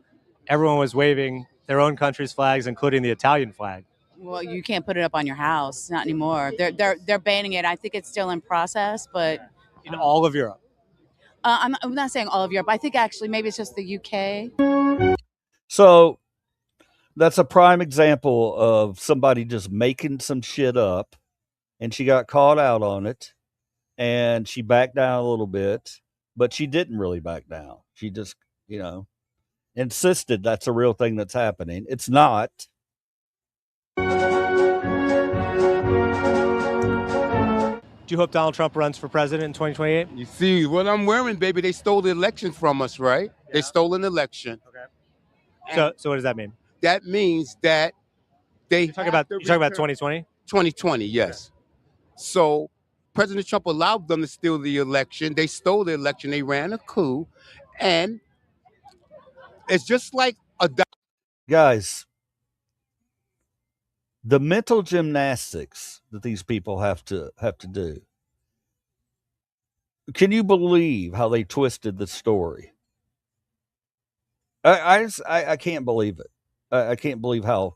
S4: Everyone was waving their own country's flags, including the Italian flag.
S10: Well, you can't put it up on your house. Not anymore. They're banning it. I think it's still in process, but
S4: in all of Europe.
S10: I'm not saying all of Europe. I think actually maybe it's just the UK.
S1: So that's a prime example of somebody just making some shit up, and she got caught out on it, and she backed down a little bit, but she didn't really back down. She just, insisted that's a real thing that's happening. It's not.
S4: Do you hope Donald Trump runs for president in 2028?
S11: You see what I'm wearing, baby? They stole the election from us, right?
S4: Yeah.
S11: They stole an election.
S4: Okay. So what does that mean?
S11: That means that they
S4: You're talking about 2020?
S11: 2020, yes.
S4: Okay.
S11: So President Trump allowed them to steal the election. They stole the election. They ran a coup. And it's just like
S1: Guys, the mental gymnastics that these people have to do. Can you believe how they twisted the story? I can't believe it. I can't believe how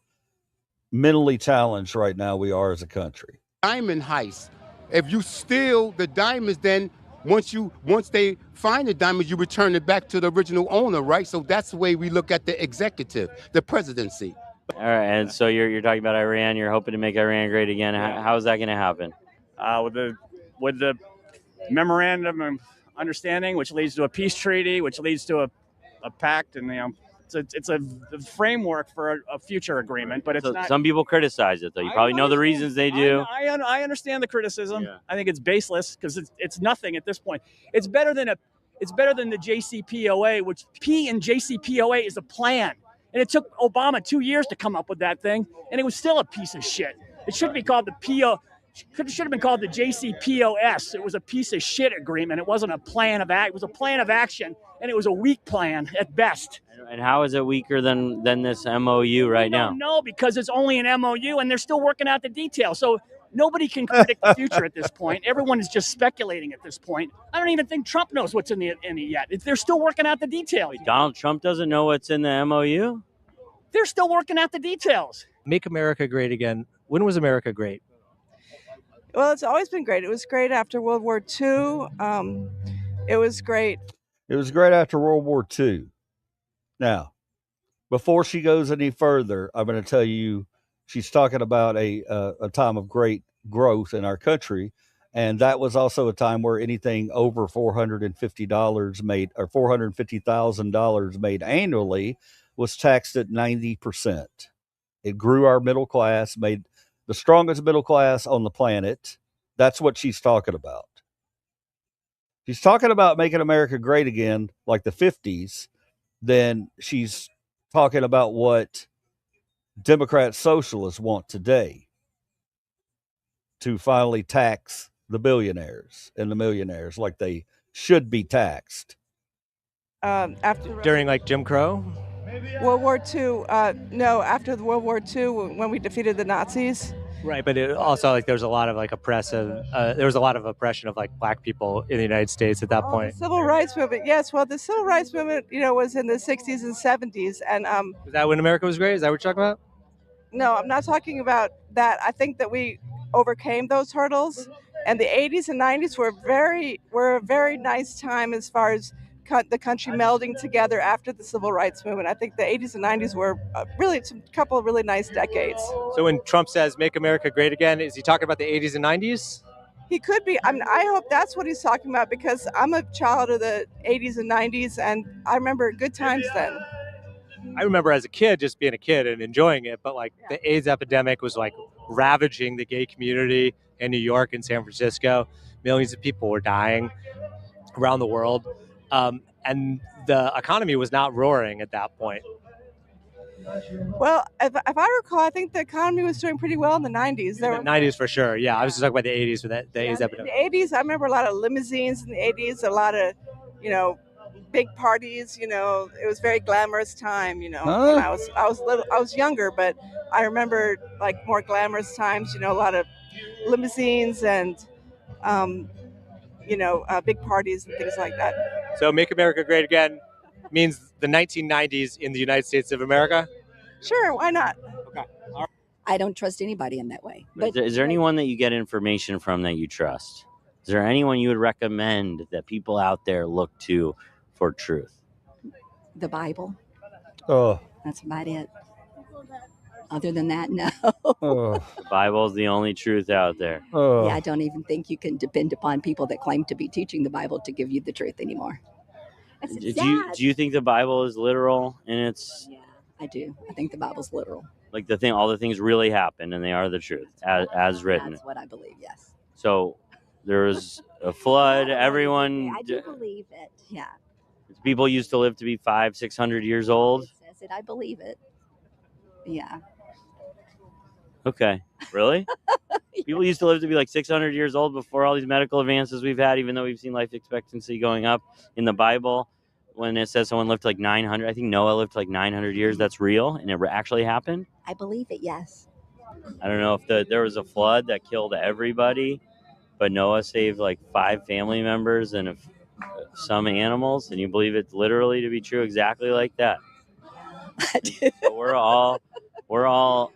S1: mentally challenged right now we are as a country.
S11: Diamond heist. If you steal the diamonds, then once they find the diamonds, you return it back to the original owner, right? So that's the way we look at the executive, the presidency.
S12: All right, and so you're talking about Iran. You're hoping to make Iran great again. How is that going to happen?
S13: With the memorandum of understanding, which leads to a peace treaty, which leads to a pact, and it's a framework for a future agreement. But it's not.
S12: Some people criticize it, though. You probably know the reasons they do.
S13: I understand the criticism.
S12: Yeah.
S13: I think it's baseless because it's nothing at this point. It's better than the JCPOA, which P in JCPOA is a plan, and it took Obama 2 years to come up with that thing, and it was still a piece of shit. It should be called the PO. Should have been called the JCPOS. It was a piece of shit agreement. It wasn't a plan of act. It was a plan of action, and it was a weak plan at best.
S12: And how is it weaker than this MOU right now?
S13: No, because it's only an MOU, and they're still working out the details. So nobody can predict the future at this point. Everyone is just speculating at this point. I don't even think Trump knows what's in it yet. They're still working out the details.
S12: Donald Trump doesn't know what's in the MOU?
S13: They're still working out the details.
S4: Make America great again. When was America great?
S14: Well, it's always been great. It was great after World War II. It was great.
S1: It was great after World War II. Now, before she goes any further, I'm going to tell you she's talking about a time of great growth in our country, and that was also a time where anything over $450 made or $450,000 made annually was taxed at 90%. It grew our middle class, made the strongest middle class on the planet. That's what she's talking about. She's talking about making America great again, like the 50s. Then she's talking about what Democrat socialists want today, to finally tax the billionaires and the millionaires like they should be taxed.
S4: During like Jim Crow?
S14: World War II, no, after the World War II, when we defeated the Nazis.
S4: Right, but it also like there was a lot of like oppression of like black people in the United States at that point.
S14: The civil rights movement, yes. Well, the civil rights movement, was in the 60s and 70s, and
S4: Is that when America was great? Is that what you're talking about?
S14: no, I'm not talking about that. I think that we overcame those hurdles, and the 80s and 90s were a very nice time as far as the country melding together after the civil rights movement. I think the 80s and 90s were really a couple of really nice decades.
S4: So when Trump says "Make America Great Again," is he talking about the 80s and 90s?
S14: He could be. I hope that's what he's talking about, because I'm a child of the 80s and 90s, and I remember good times then.
S4: I remember as a kid just being a kid and enjoying it, but like the AIDS epidemic was like ravaging the gay community in New York and San Francisco. Millions of people were dying around the world. And the economy was not roaring at that point.
S14: Well, if I recall, I think the economy was doing pretty well in the 90s.
S4: The 90s for sure. Yeah, I was just talking about the 80s with the AIDS epidemic.
S14: The 80s, I remember a lot of limousines in the 80s, a lot of, big parties. It was a very glamorous time. When I was younger, but I remember like more glamorous times. A lot of limousines and big parties and things like that.
S4: So Make America Great Again means the 1990s in the United States of America?
S14: Sure, why not?
S4: Okay. All right.
S15: I don't trust anybody in that way. But
S12: Is there anyone that you get information from that you trust? Is there anyone you would recommend that people out there look to for truth?
S15: The Bible.
S1: Oh.
S15: That's about it. Other than that, no.
S12: The Bible's the only truth out there.
S15: Yeah, I don't even think you can depend upon people that claim to be teaching the Bible to give you the truth anymore.
S12: Do you think the Bible is literal in its?
S15: Yeah, I do. I think the Bible's literal.
S12: Like all the things really happened and they are the truth as written.
S15: That's what I believe. Yes.
S12: So there was a flood. Everyone.
S15: I do believe it. Yeah.
S12: People used to live to be 500-600 years old.
S15: It says it. I believe it. Yeah.
S12: Okay. Really? People used to live to be like 600 years old before all these medical advances we've had, even though we've seen life expectancy going up in the Bible. When it says someone lived like 900, I think Noah lived like 900 years. That's real, and it actually happened.
S15: I believe it. Yes.
S12: I don't know if there was a flood that killed everybody, but Noah saved like 5 family members and some animals, and you believe it literally to be true exactly like that.
S15: I do.
S12: So we're all We're all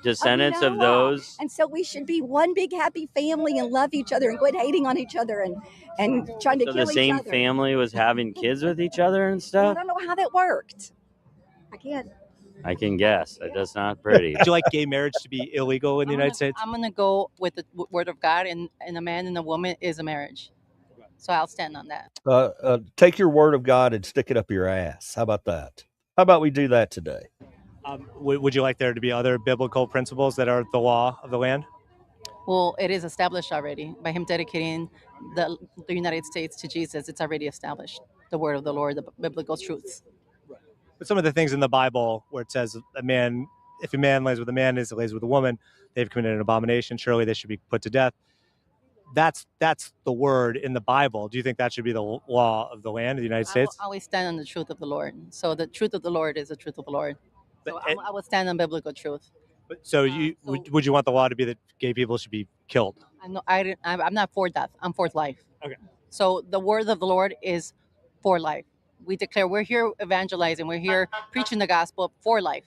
S15: descendants
S12: of
S15: Noah.
S12: those.
S15: And so we should be one big happy family and love each other and quit hating on each other and trying to
S12: So
S15: kill
S12: the
S15: each
S12: same
S15: other.
S12: family was having kids with each other and
S15: Well, I
S12: stuff.
S15: don't know how that worked. I can't.
S12: I can guess. That's not pretty.
S4: Would you like gay marriage to be illegal in the United States?
S16: I'm going to go with the word of God, and a man and a woman is a marriage. So I'll stand on that.
S1: Take your word of God and stick it up your ass. How about that? How about we do that today?
S4: Would you like there to be other biblical principles that are the law of the land?
S16: Well, it is established already by him dedicating the United States to Jesus. It's already established. The word of the Lord, the biblical truths.
S4: But some of the things in the Bible where it says if a man lays with a man, is lays with a woman, they've committed an abomination. Surely they should be put to death. That's the word in the Bible. Do you think that should be the law of the land of the United States?
S16: I will always stand on the truth of the Lord. So the truth of the Lord is the truth of the Lord. So I will stand on biblical truth.
S4: So would you want the law to be that gay people should be killed?
S16: I'm not for death. I'm for life.
S4: Okay.
S16: So the word of the Lord is for life. We declare we're here evangelizing. We're here preaching the gospel for life.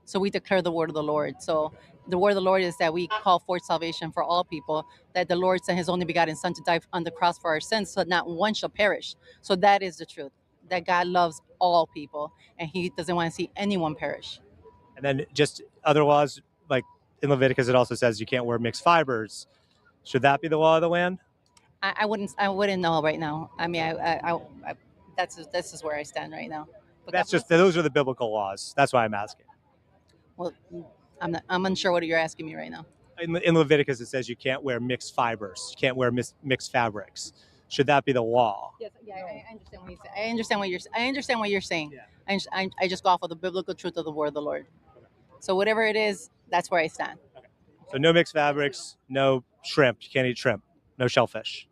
S16: So we declare the word of the Lord. So the word of the Lord is that we call forth salvation for all people, that the Lord sent his only begotten son to die on the cross for our sins, so that not one shall perish. So that is the truth, that God loves all people and he doesn't want to see anyone perish.
S4: And then just other laws, like in Leviticus, it also says you can't wear mixed fibers. Should that be the law of the land?
S16: I wouldn't know right now. I mean, this is where I stand right now. But
S4: those are the biblical laws. That's why I'm asking.
S16: Well, I'm unsure what you're asking me right now.
S4: In Leviticus, it says you can't wear mixed fibers. You can't wear mixed fabrics. Should that be the law?
S16: Yes, yeah, I understand what you're saying. I understand what you're saying. Yeah. I just go off of the biblical truth of the word of the Lord. Okay. So whatever it is, that's where I stand.
S4: Okay. So no mixed fabrics, no shrimp. You can't eat shrimp. No shellfish.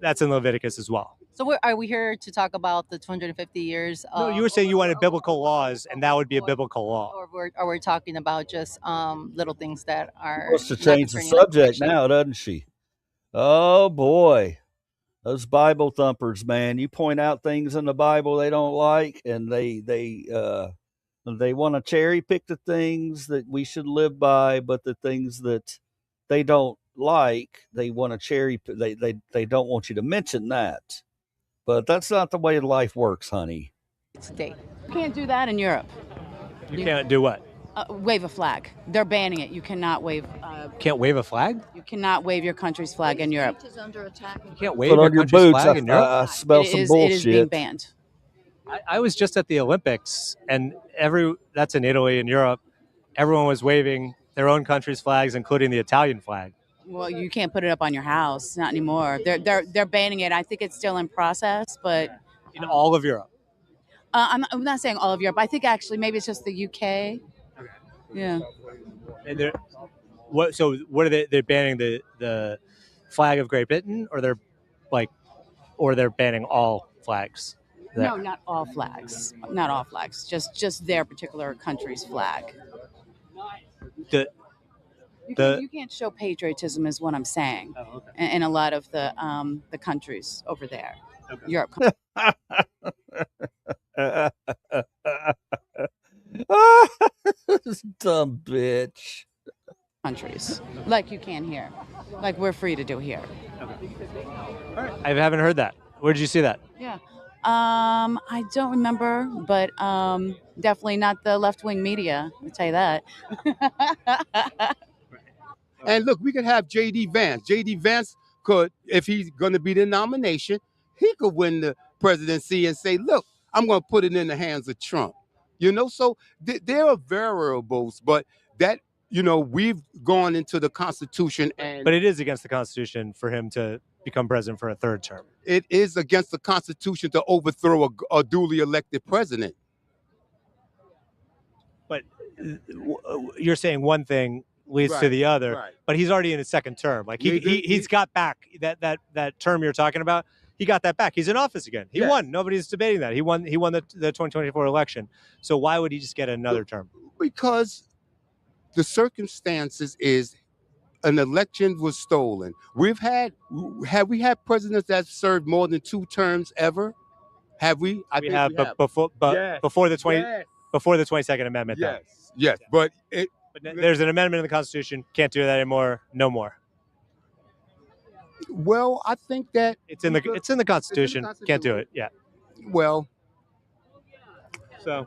S4: That's in Leviticus as well.
S16: So are we here to talk about the 250 years?
S4: No, you were saying you wanted biblical laws, and that would be a biblical law.
S16: Or we're talking about just little things that are.
S1: She wants to change the subject now, doesn't she? Oh boy, those Bible thumpers, man! You point out things in the Bible they don't like, and they want to cherry pick the things that we should live by, but the things that they don't like, they want to cherry. They don't want you to mention that. But that's not the way life works, honey.
S10: You can't do that in Europe.
S4: You can't do what?
S10: Wave a flag. They're banning it. You cannot wave.
S4: Can't wave a flag?
S10: You cannot wave your country's flag in Europe.
S4: You can't wave your country's flag in Europe?
S1: I smell some bullshit.
S10: It is being banned.
S4: I was just at the Olympics, and that's in Italy and Europe. Everyone was waving their own country's flags, including the Italian flag.
S10: Well, you can't put it up on your house, not anymore. They're banning it. I think it's still in process, but
S4: in all of Europe.
S10: I'm not saying all of Europe. I think actually maybe it's just the UK. Okay. Yeah.
S4: And what are they? They're banning the flag of Great Britain, or they're banning all flags.
S10: No, not all flags. Not all flags. Just their particular country's flag. You can't show patriotism, is what I'm saying. Oh, okay. in a lot of the countries over there, okay. Europe.
S1: Dumb bitch.
S10: Countries like you can here, like we're free to do here.
S4: Okay. All right. I haven't heard that. Where did you see that?
S10: Yeah. I don't remember, but definitely not the left-wing media. I'll tell you that.
S11: And look, we could have J.D. Vance. J.D. Vance could, if he's going to be the nomination, he could win the presidency and say, look, I'm going to put it in the hands of Trump. So there are variables, but that, we've gone into the Constitution.
S4: But it is against the Constitution for him to become president for a third term.
S11: It is against the Constitution to overthrow a duly elected president.
S4: But you're saying one thing leads to the other, but he's already in his second term. Like he's got back that term you're talking about. He got that back. He's in office again. He won. Nobody's debating that. He won the 2024 election. So why would he just get another term?
S11: Because the circumstances is an election was stolen. Have we had presidents that served more than 2 terms ever? Have we?
S4: Before the 20.
S11: Yes.
S4: before the 22nd Amendment.
S11: Yes,
S4: though.
S11: yes, but
S4: There's an amendment in the Constitution. Can't do that anymore. No more.
S11: well, I think that
S4: It's in the Constitution. Can't do it. Yeah.
S11: well,
S4: So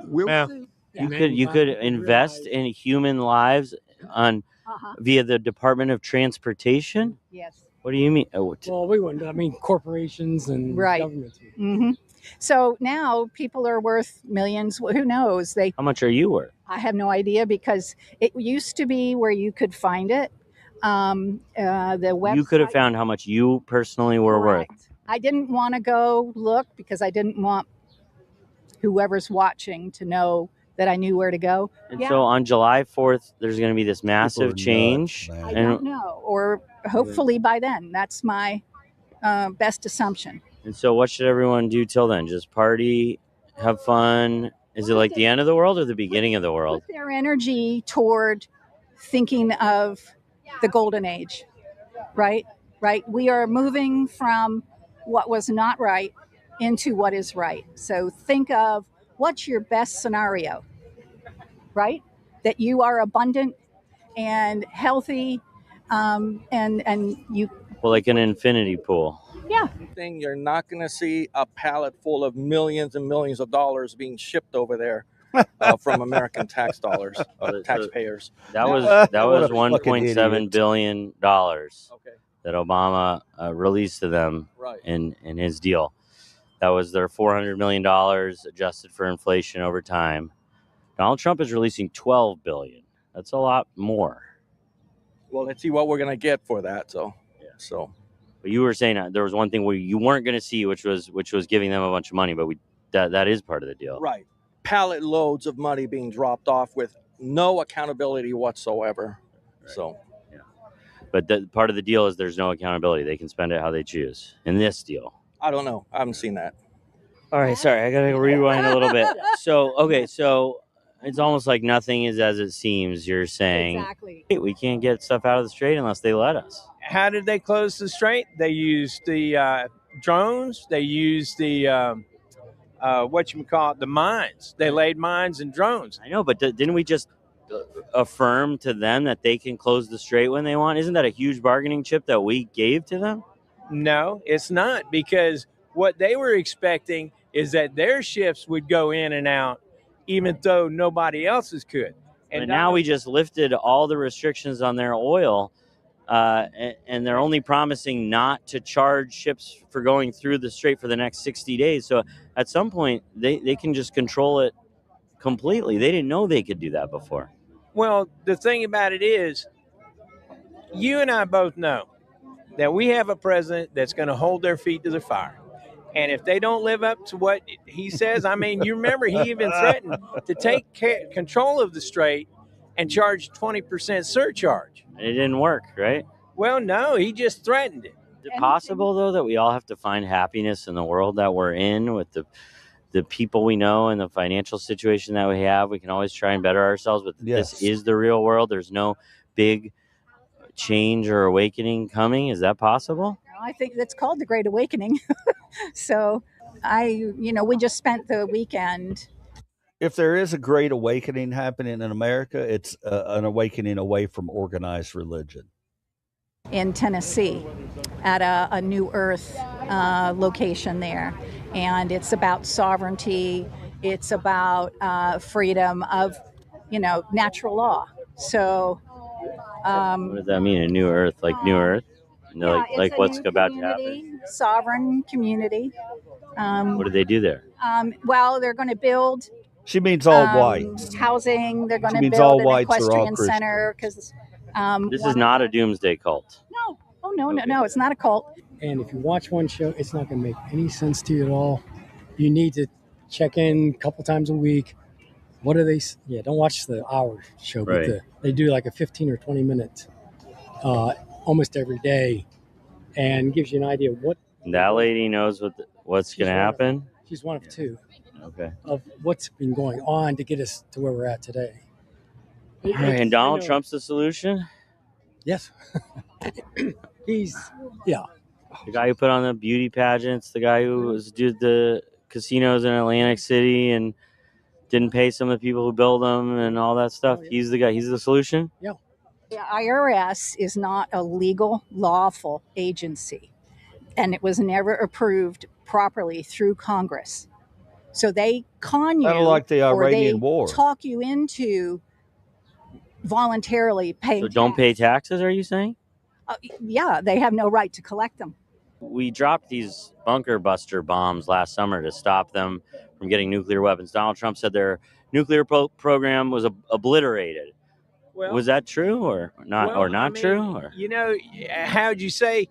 S11: we'll
S4: yeah.
S11: see.
S12: You could invest in human lives on via the Department of Transportation.
S17: Yes.
S12: What do you mean?
S17: Well, we wouldn't. I mean, corporations and
S10: Right.
S17: governments.
S10: Hmm. So now people are worth millions. Who knows?
S12: How much are you worth?
S10: I have no idea because it used to be where you could find it. The website.
S12: You could have found how much you personally were worth.
S10: I didn't want to go look because I didn't want whoever's watching to know that I knew where to go.
S12: And so on July 4th, there's going to be this massive change.
S10: I don't know, or hopefully by then. That's my best assumption.
S12: And so what should everyone do till then? Just party, have fun? Is it like the end of the world or the beginning of the world?
S10: Put their energy toward thinking of the golden age, right? Right. We are moving from what was not right into what is right. So think of what's your best scenario, right? That you are abundant and healthy, and you.
S12: Well, like an infinity pool.
S10: Yeah.
S18: Thing you're not going to see a pallet full of millions and millions of dollars being shipped over there from American tax dollars, taxpayers.
S12: That was $1.7 billion that Obama released to them in his deal. That was their $400 million adjusted for inflation over time. Donald Trump is releasing $12 billion. That's a lot more.
S18: Well, let's see what we're going to get for that. So.
S12: But you were saying there was one thing where you weren't going to see, which was giving them a bunch of money. But that is part of the deal.
S18: Right. Pallet loads of money being dropped off with no accountability whatsoever.
S12: Right.
S18: So.
S12: Yeah. But part of the deal is there's no accountability. They can spend it how they choose in this deal.
S18: I don't know. I haven't seen that.
S12: All right. Sorry. I got to rewind a little bit. So it's almost like nothing is as it seems. You're saying
S10: Exactly.
S12: We can't get stuff out of the strait unless they let us.
S19: How did they close the strait? They used the drones. They used the the mines. They laid mines and drones.
S12: I know, but didn't we just affirm to them that they can close the strait when they want? Isn't that a huge bargaining chip that we gave to them?
S19: No, it's not, because what they were expecting is that their ships would go in and out, even though nobody else's could.
S12: And now we just lifted all the restrictions on their oil. And they're only promising not to charge ships for going through the strait for the next 60 days. So at some point, they can just control it completely. They didn't know they could do that before.
S19: Well, the thing about it is, you and I both know that we have a president that's going to hold their feet to the fire. And if they don't live up to what he says, I mean, you remember he even threatened to take control of the strait and charge 20% surcharge.
S12: And it didn't work, right?
S19: Well, no, he just threatened it.
S12: Is it possible, though, that we all have to find happiness in the world that we're in with the people we know and the financial situation that we have? We can always try and better ourselves, but This is the real world. There's no big change or awakening coming. Is that possible?
S10: I think that's called the Great Awakening. So we just spent the weekend.
S1: If there is a great awakening happening in America, it's an awakening away from organized religion.
S10: In Tennessee at a New Earth location there. And it's about sovereignty. It's about freedom of, natural law. So.
S12: What does that mean? A new Earth? Like New Earth? Like what's about to happen?
S10: Sovereign community.
S12: What do they do there?
S10: Well, they're going to build.
S1: She means all white.
S10: Housing. They're going
S1: She
S10: to
S1: means
S10: build
S1: all
S10: an
S1: whites are all
S10: equestrian
S1: Christian.
S10: center because.
S12: This is not a doomsday cult.
S10: No. Oh no! It's not a cult.
S17: And if you watch one show, it's not going to make any sense to you at all. You need to check in a couple times a week. What are they? Yeah, don't watch the hour show, but
S12: Right.
S17: They do like a 15 or 20 minute almost every day, and gives you an idea of what.
S12: That lady knows what's going to happen?
S17: She's one of two.
S12: Okay.
S17: Of what's been going on to get us to where we're at today.
S12: All right, and Donald Trump's the solution?
S17: Yes. He's, yeah.
S12: The guy who put on the beauty pageants, the guy who did the casinos in Atlantic City and didn't pay some of the people who build them and all that stuff. He's the guy. He's the solution.
S17: Yeah.
S10: The IRS is not a legal, lawful agency, and it was never approved properly through Congress. So they con you,
S1: Kind of like the
S10: or they
S1: Iranian War.
S10: talk you into voluntarily paying.
S12: So don't pay taxes, are you saying?
S10: Yeah, they have no right to collect them.
S12: We dropped these bunker buster bombs last summer to stop them from getting nuclear weapons. Donald Trump said their nuclear program was obliterated.
S19: Well,
S12: was that true or not?
S19: Well,
S12: or not true? Or?
S19: You know, how'd you say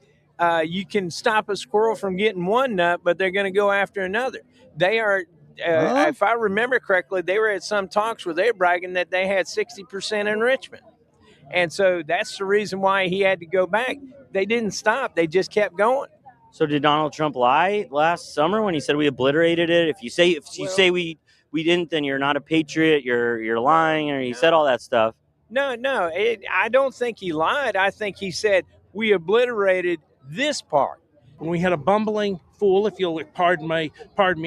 S19: you can stop a squirrel from getting one nut, but they're going to go after another? They are, if I remember correctly, they were at some talks where they were bragging that they had 60% enrichment. And so that's the reason why he had to go back. They didn't stop. They just kept going.
S12: So did Donald Trump lie last summer when he said we obliterated it? If you say we didn't, then you're not a patriot. You're lying, or he said all that stuff.
S19: No, I don't think he lied. I think he said we obliterated this part.
S20: We had a bumbling fool, if you'll pardon me.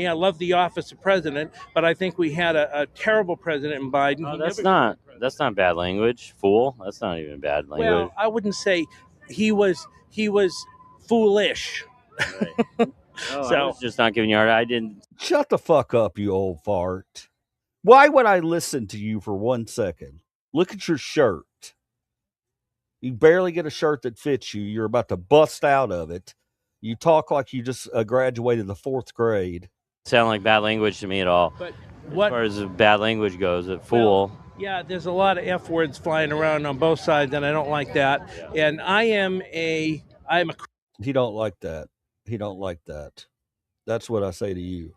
S20: I love the office of president, but I think we had a terrible president in Biden.
S12: Oh, that's not bad language. Fool. That's not even bad language.
S20: Well, I wouldn't say he was foolish.
S12: Right. So I was just not giving you a hard. I didn't.
S1: Shut the fuck up, you old fart. Why would I listen to you for 1 second? Look at your shirt. You barely get a shirt that fits you. You're about to bust out of it. You talk like you just graduated the 4th grade.
S12: Sound like bad language to me at all.
S20: But
S12: as far as bad language goes, a fool.
S20: Well, yeah, there's a lot of F words flying around on both sides, and I don't like that. Yeah. And I'm a.
S1: He don't like that. He don't like that. That's what I say to you.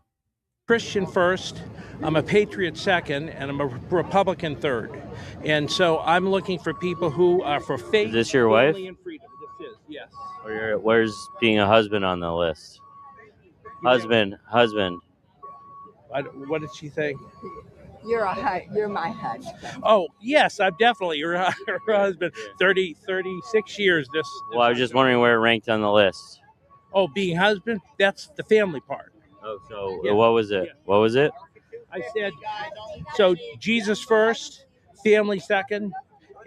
S20: Christian first, I'm a patriot second, and I'm a Republican third. And so I'm looking for people who are for faith,
S12: Is this your wife?
S20: and freedom. This is, yes.
S12: Where's being a husband on the list? Husband.
S20: What did she say?
S15: You're my husband.
S20: Oh, yes, I'm definitely her husband. 36 years this.
S12: Well, I was just wondering where it ranked on the list.
S20: Oh, being husband, that's the family part.
S12: Oh, so
S20: Yeah.
S12: What was it?
S20: Yeah.
S12: What was it?
S20: I said, so Jesus first, family second,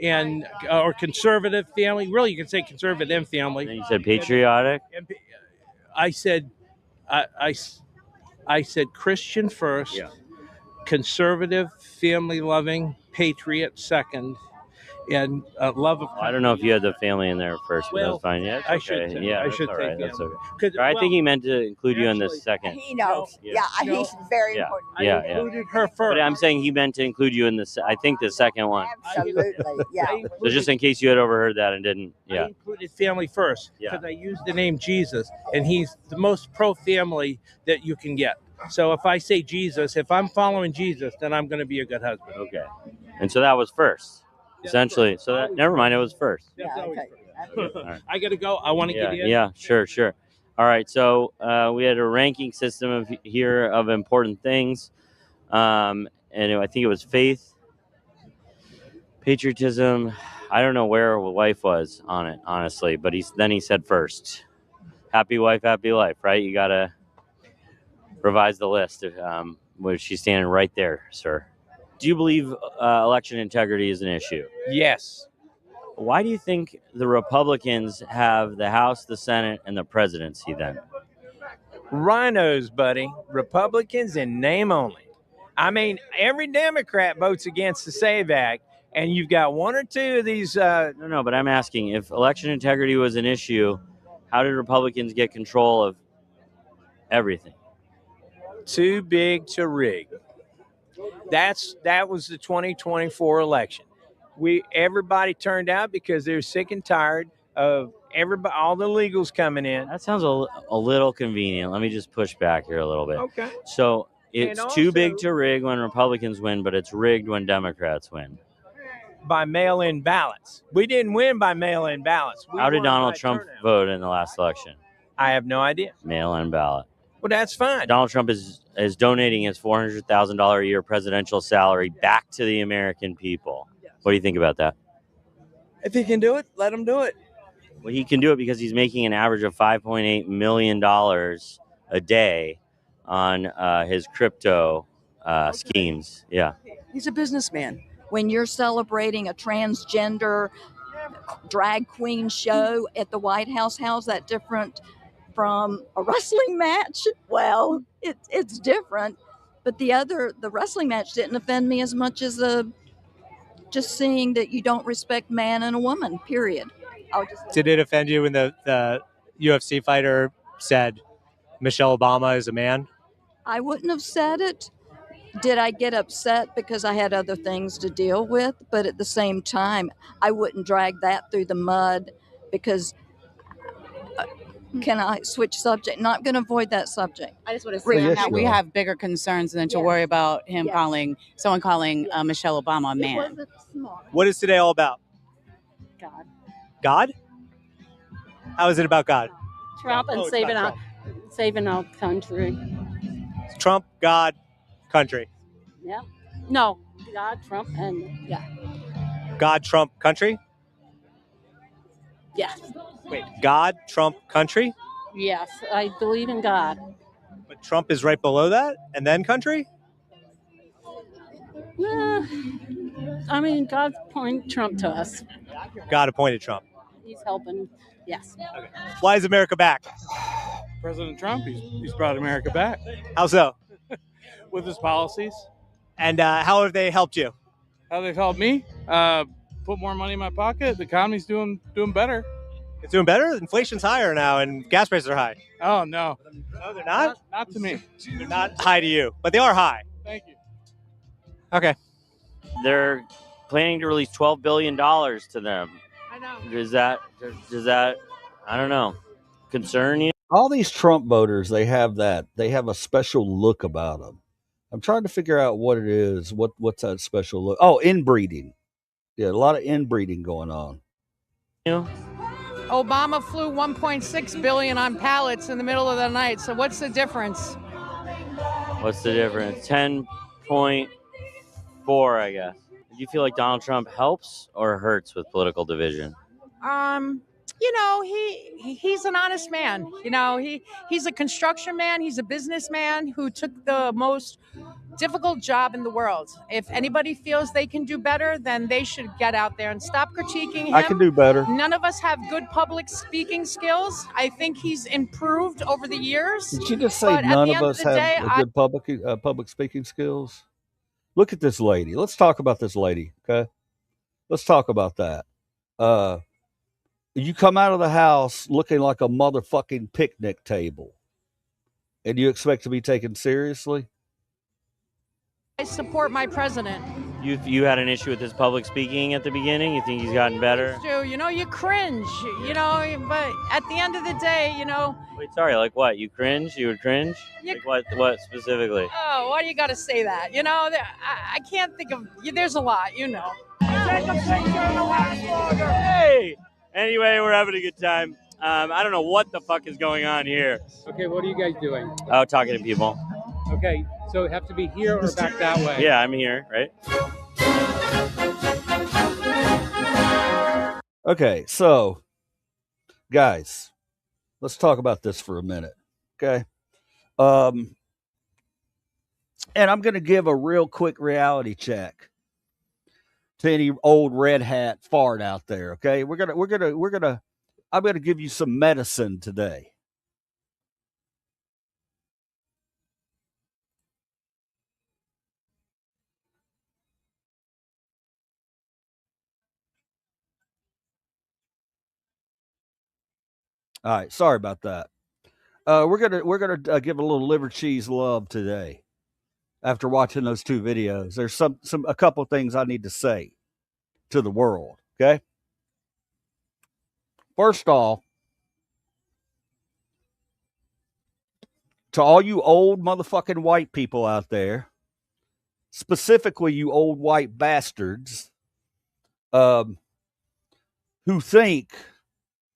S20: and or conservative family. Really, you can say conservative and family.
S12: And you said patriotic?
S20: I said, I said Christian first,
S12: Yeah.
S20: conservative, family-loving, patriot second, and love of.
S12: I don't know if you had the family in there first, but
S20: Well,
S12: that's fine. Yeah,
S20: I
S12: it's
S20: should
S12: okay.
S20: say-
S12: Yeah,
S20: I
S12: that's
S20: should
S12: all
S20: say
S12: right. That's
S20: family.
S12: okay. I think he meant to include you in the second.
S15: He knows.
S12: Yeah.
S15: Yeah, he's very
S12: Yeah,
S15: important.
S12: yeah,
S20: I
S12: yeah.
S20: included her
S12: But
S20: first.
S12: I'm saying he meant to include you in the. I think the second one.
S15: Absolutely. Yeah.
S12: So just in case you had overheard that and didn't.
S20: I
S12: Yeah.
S20: included family first
S12: Yeah.
S20: because I used the name Jesus, and he's the most pro-family that you can get. So if I say Jesus, if I'm following Jesus, then I'm going to be a good husband.
S12: Okay. And so that was first, essentially. So that never mind. It was first.
S20: That's always
S15: okay.
S20: first.
S12: All right.
S20: I got to go. I want to
S12: Yeah,
S20: get in.
S12: yeah, sure. All right, so we had a ranking system of important things, and I think it was faith, patriotism. I don't know where a wife was on it, honestly, but he said first. Happy wife, happy life, right? You gotta revise the list. Where she's standing right there, sir. Do you believe election integrity is an issue?
S19: Yes.
S12: Why do you think the Republicans have the House, the Senate, and the presidency then?
S19: Rhinos, buddy. Republicans in name only. I mean, every Democrat votes against the SAVE Act, and you've got one or two of these.
S12: No, but I'm asking, if election integrity was an issue, how did Republicans get control of everything?
S19: Too big to rig. That was the 2024 election. Everybody turned out because they're sick and tired of all the illegals coming in.
S12: That sounds a little convenient. Let me just push back here a little bit.
S19: Okay.
S12: So it's
S19: And
S12: too
S19: also-
S12: big to rig when Republicans win, but it's rigged when Democrats win.
S19: By mail-in ballots. We didn't win by mail-in ballots. We
S12: How did
S19: won
S12: Donald
S19: by
S12: Trump
S19: turnout.
S12: vote in the last election?
S19: I have no idea.
S12: Mail-in ballot.
S19: Well, that's fine.
S12: Donald Trump is donating his $400,000 a year presidential salary back to the American people. What do you think about that?
S21: If he can do it, let him do it.
S12: Well, he can do it because he's making an average of $5.8 million a day on his crypto schemes. Yeah.
S21: He's a businessman.
S15: When you're celebrating a transgender drag queen show at the White House, how's that different from a wrestling match? Well, it's different, but the wrestling match didn't offend me as much as just seeing that you don't respect man and a woman, period.
S4: Did it offend you when the UFC fighter said Michelle Obama is a man?
S15: I wouldn't have said it. Did I get upset because I had other things to deal with? But at the same time, I wouldn't drag that through the mud because can I switch subject? Not going to avoid that subject.
S2: I just want to say on that we have bigger concerns than to worry about him calling Michelle Obama a man.
S4: What is today all about?
S2: God.
S4: God? How is it about God?
S22: Trump and
S4: Oh, it's
S22: saving
S4: about
S22: our country.
S4: Trump, God, country.
S22: Yeah. No, God, Trump, and yeah.
S4: God, Trump, country?
S22: Yes.
S4: Wait, God, Trump, country?
S22: Yes, I believe in God.
S4: But Trump is right below that, and then country?
S22: I mean, God pointed Trump to us.
S4: God appointed Trump.
S22: He's helping. Yes.
S4: Why is America back?
S23: President Trump, he's brought America back.
S4: How so?
S23: With his policies.
S4: And how have they helped you?
S23: How they've helped me? Put more money in my pocket. The economy's doing better.
S4: It's doing better? Inflation's higher now, and gas prices are high.
S23: Oh, no.
S4: No, they're not?
S23: Not to me.
S4: They're not high to you, but they are high.
S23: Thank you.
S4: Okay.
S12: They're planning to release $12 billion to them.
S22: I know.
S12: Does that, I don't know, concern you?
S1: All these Trump voters, they have a special look about them. I'm trying to figure out what it is. What's that special look? Oh, inbreeding. Yeah, a lot of inbreeding going on.
S24: Obama flew 1.6 billion on pallets in the middle of the night. So what's the difference?
S12: What's the difference? 10.4, I guess. Do you feel like Donald Trump helps or hurts with political division?
S24: He's an honest man. He's a construction man. He's a businessman who took the most difficult job in the world. If anybody feels they can do better, then they should get out there and stop critiquing him.
S1: I can do better.
S24: None of us have good public speaking skills. I think he's improved over the years.
S1: Did you just say
S24: But at
S1: none
S24: the
S1: of
S24: end
S1: us
S24: the day,
S1: have good public speaking skills? Look at this lady. Let's talk about this lady, okay? Let's talk about that. You come out of the house looking like a motherfucking picnic table, and you expect to be taken seriously?
S24: I support my president.
S12: You had an issue with his public speaking at the beginning? You think he's gotten better?
S24: You cringe, but at the end of the day,
S12: Wait, sorry, like what? You cringe? You would cringe?
S24: You-
S12: Like what specifically?
S24: oh, why do you got to say that? I can't think of, there's a lot,
S12: Hey! Anyway, we're having a good time. I don't know what the fuck is going on here.
S25: Okay, what are you guys doing?
S12: Oh, talking to people.
S25: Okay, so it have to be here or back that way?
S12: Yeah, I'm here, right?
S1: Okay, so, guys, let's talk about this for a minute, okay? And I'm going to give a real quick reality check to any old red hat fart out there, okay? I'm going to give you some medicine today. All right, sorry about that. We're gonna give a little Livercheese love today. After watching those two videos, there's a couple things I need to say to the world. Okay. First off, to all you old motherfucking white people out there, specifically you old white bastards, who think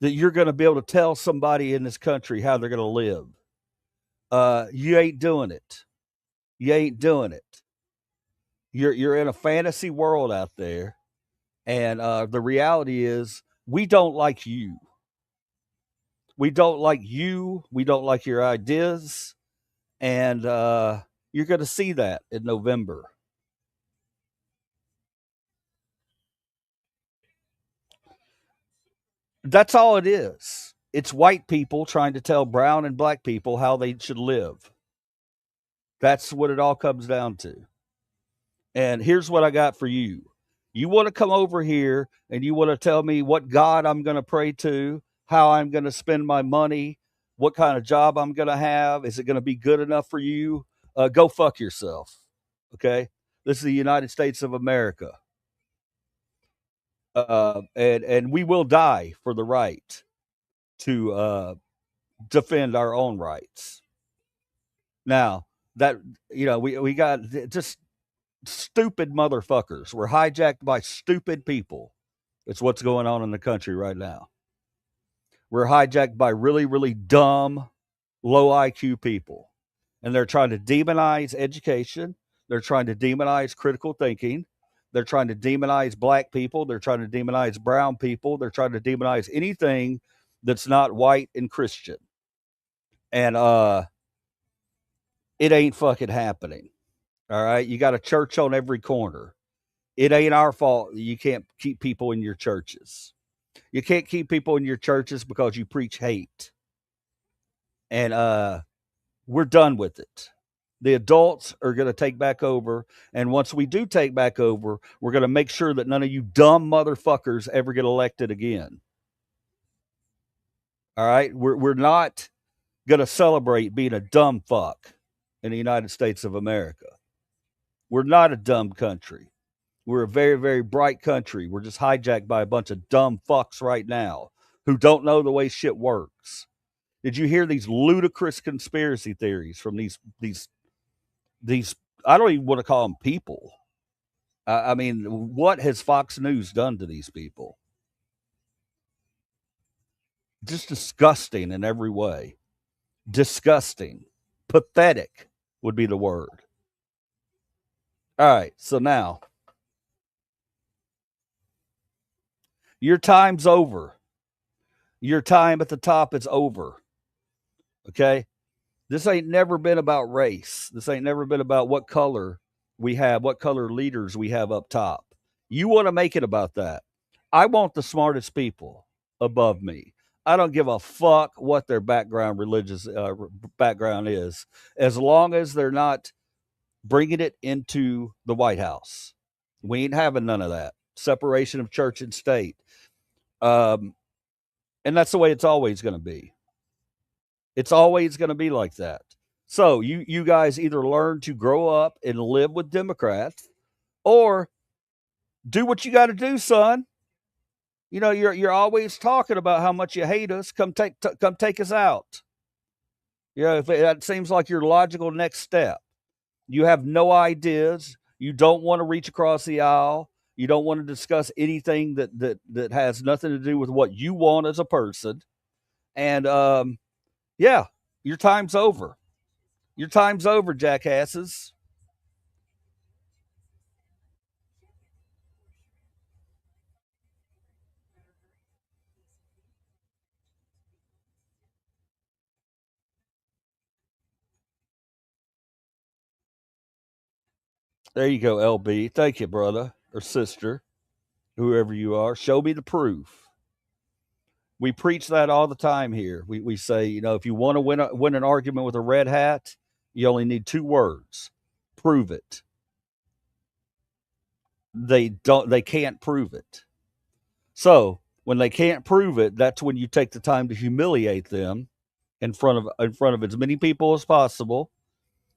S1: that you're going to be able to tell somebody in this country how they're going to live. You ain't doing it. You ain't doing it. You're in a fantasy world out there, and the reality is we don't like you. We don't like you. We don't like your ideas, and You're going to see that in November. That's all it is. It's white people trying to tell brown and black people how they should live. That's what it all comes down to. And here's what I got for you. You want to come over here and you want to tell me what God I'm going to pray to, how I'm going to spend my money, what kind of job I'm going to have. Is it going to be good enough for you? Go fuck yourself. Okay. This is the United States of America. And we will die for the right to defend our own rights. Now, that, we got just stupid motherfuckers. We're hijacked by stupid people. It's what's going on in the country right now. We're hijacked by really, really dumb, low IQ people. And they're trying to demonize education. They're trying to demonize critical thinking. They're trying to demonize black people. They're trying to demonize brown people. They're trying to demonize anything that's not white and Christian. And it ain't fucking happening. All right. You got a church on every corner. It ain't our fault you can't keep people in your churches. You can't keep people in your churches because you preach hate. And we're done with it. The adults are going to take back over. And once we do take back over, we're going to make sure that none of you dumb motherfuckers ever get elected again. All right. We're not going to celebrate being a dumb fuck in the United States of America. We're not a dumb country. We're a very, very bright country. We're just hijacked by a bunch of dumb fucks right now who don't know the way shit works. Did you hear these ludicrous conspiracy theories from these I don't even want to call them people. I mean, what has Fox News done to these people? Just disgusting in every way. Disgusting. Pathetic would be the word. All right, so now your time's over. Your time at the top is over. Okay? This ain't never been about race. This ain't never been about what color we have, what color leaders we have up top. You want to make it about that. I want the smartest people above me. I don't give a fuck what their background, religious background is, as long as they're not bringing it into the White House. We ain't having none of that. Separation of church and state. And that's the way it's always going to be. It's always going to be like that. So you guys either learn to grow up and live with Democrats, or do what you got to do, son. You know, you're always talking about how much you hate us. Come take us out. You know, if that seems like your logical next step. You have no ideas. You don't want to reach across the aisle. You don't want to discuss anything that has nothing to do with what you want as a person. And yeah, your time's over. Your time's over, jackasses. There you go, LB. Thank you, brother or sister, whoever you are. Show me the proof. We preach that all the time here. We say, you know, if you want to win an argument with a red hat, you only need 2 words. Prove it. They can't prove it. So when they can't prove it, that's when you take the time to humiliate them in front of as many people as possible,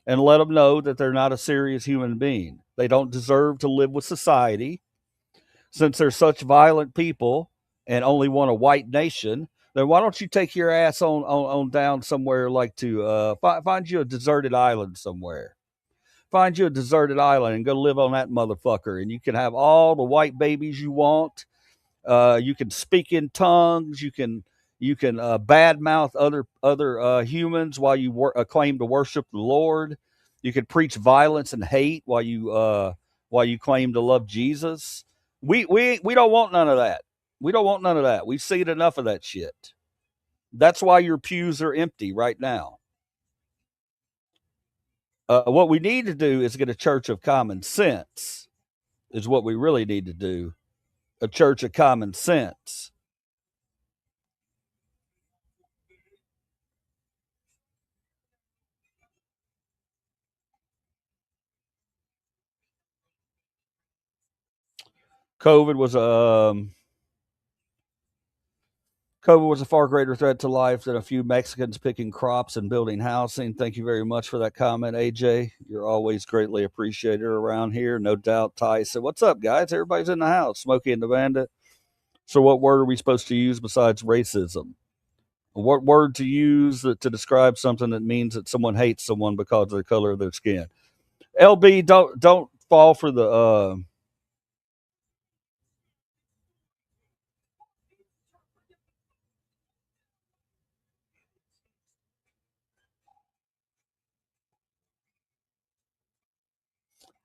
S1: and let them know that they're not a serious human being. They don't deserve to live with society. Since they're such violent people and only want a white nation, then why don't you take your ass on down somewhere, like to find you a deserted island somewhere. Find you a deserted island and go live on that motherfucker, and you can have all the white babies you want. You can speak in tongues. You can badmouth other humans while you claim to worship the Lord. You can preach violence and hate while you claim to love Jesus. We don't want none of that. We don't want none of that. We've seen enough of that shit. That's why your pews are empty right now. What we need to do is get a church of common sense. Is what we really need to do. A church of common sense. COVID was COVID was a far greater threat to life than a few Mexicans picking crops and building housing. Thank you very much for that comment, AJ. You're always greatly appreciated around here. No doubt, Ty said, "What's up, guys? Everybody's in the house. Smokey and the Bandit." So, what word are we supposed to use besides racism? What word to use to describe something that means that someone hates someone because of the color of their skin? LB, don't fall for the.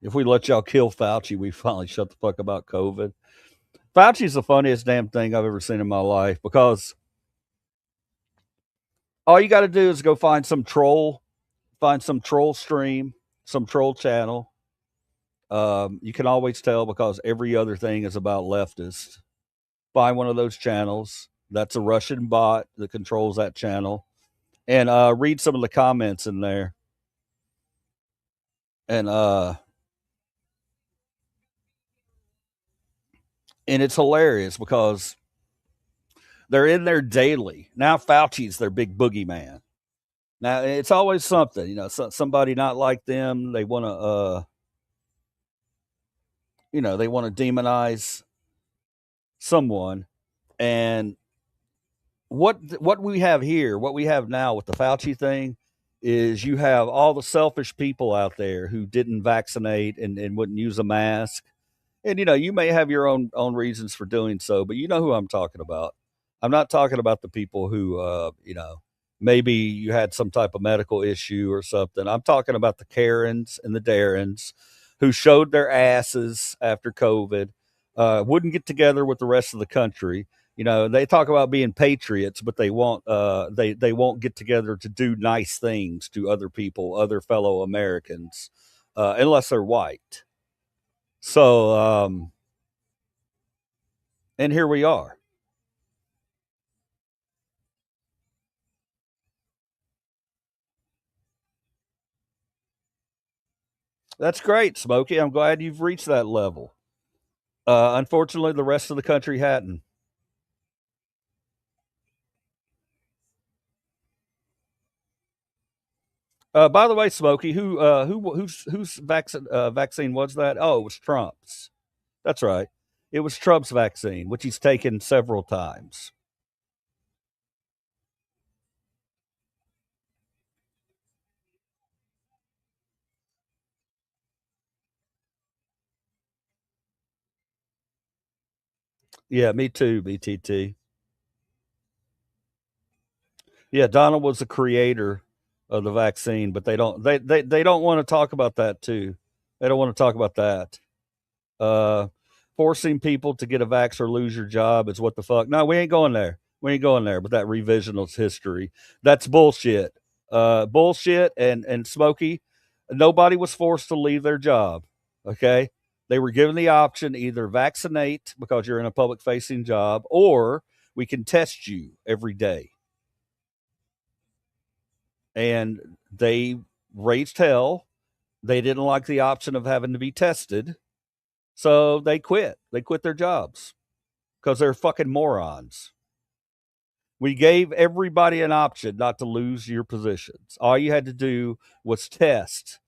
S1: If we let y'all kill Fauci, we finally shut the fuck about COVID. Fauci's the funniest damn thing I've ever seen in my life because all you got to do is go find some troll stream, some troll channel. You can always tell because every other thing is about leftists. Find one of those channels. That's a Russian bot that controls that channel, and read some of the comments in there. And it's hilarious because they're in there daily. Now Fauci's their big boogeyman. Now it's always something, somebody not like them. They want to, they want to demonize someone. And what we have here, what we have now with the Fauci thing, is you have all the selfish people out there who didn't vaccinate and wouldn't use a mask. And you may have your own reasons for doing so, but you know who I'm talking about. I'm not talking about the people who maybe you had some type of medical issue or something. I'm talking about the Karens and the Darrens who showed their asses after COVID, wouldn't get together with the rest of the country. They talk about being patriots, but they won't get together to do nice things to other people, other fellow Americans, unless they're white. So, and here we are. That's great, Smokey. I'm glad you've reached that level. Unfortunately, the rest of the country hadn't. By the way, Smokey, whose vaccine was that? Oh, it was Trump's. That's right. It was Trump's vaccine, which he's taken several times. Yeah, me too, BTT. Yeah, Donald was the creator of the vaccine, but they don't want to talk about that too. They don't want to talk about that. Uh, Forcing people to get a vax or lose your job is what the fuck. No, we ain't going there. We ain't going there. But that revisionist history, that's bullshit. Bullshit. And Smokey, nobody was forced to leave their job. Okay, they were given the option either vaccinate because you're in a public facing job, or we can test you every day. And they raised hell. They didn't like the option of having to be tested. So they quit. They quit their jobs because they're fucking morons. We gave everybody an option not to lose your positions. All you had to do was test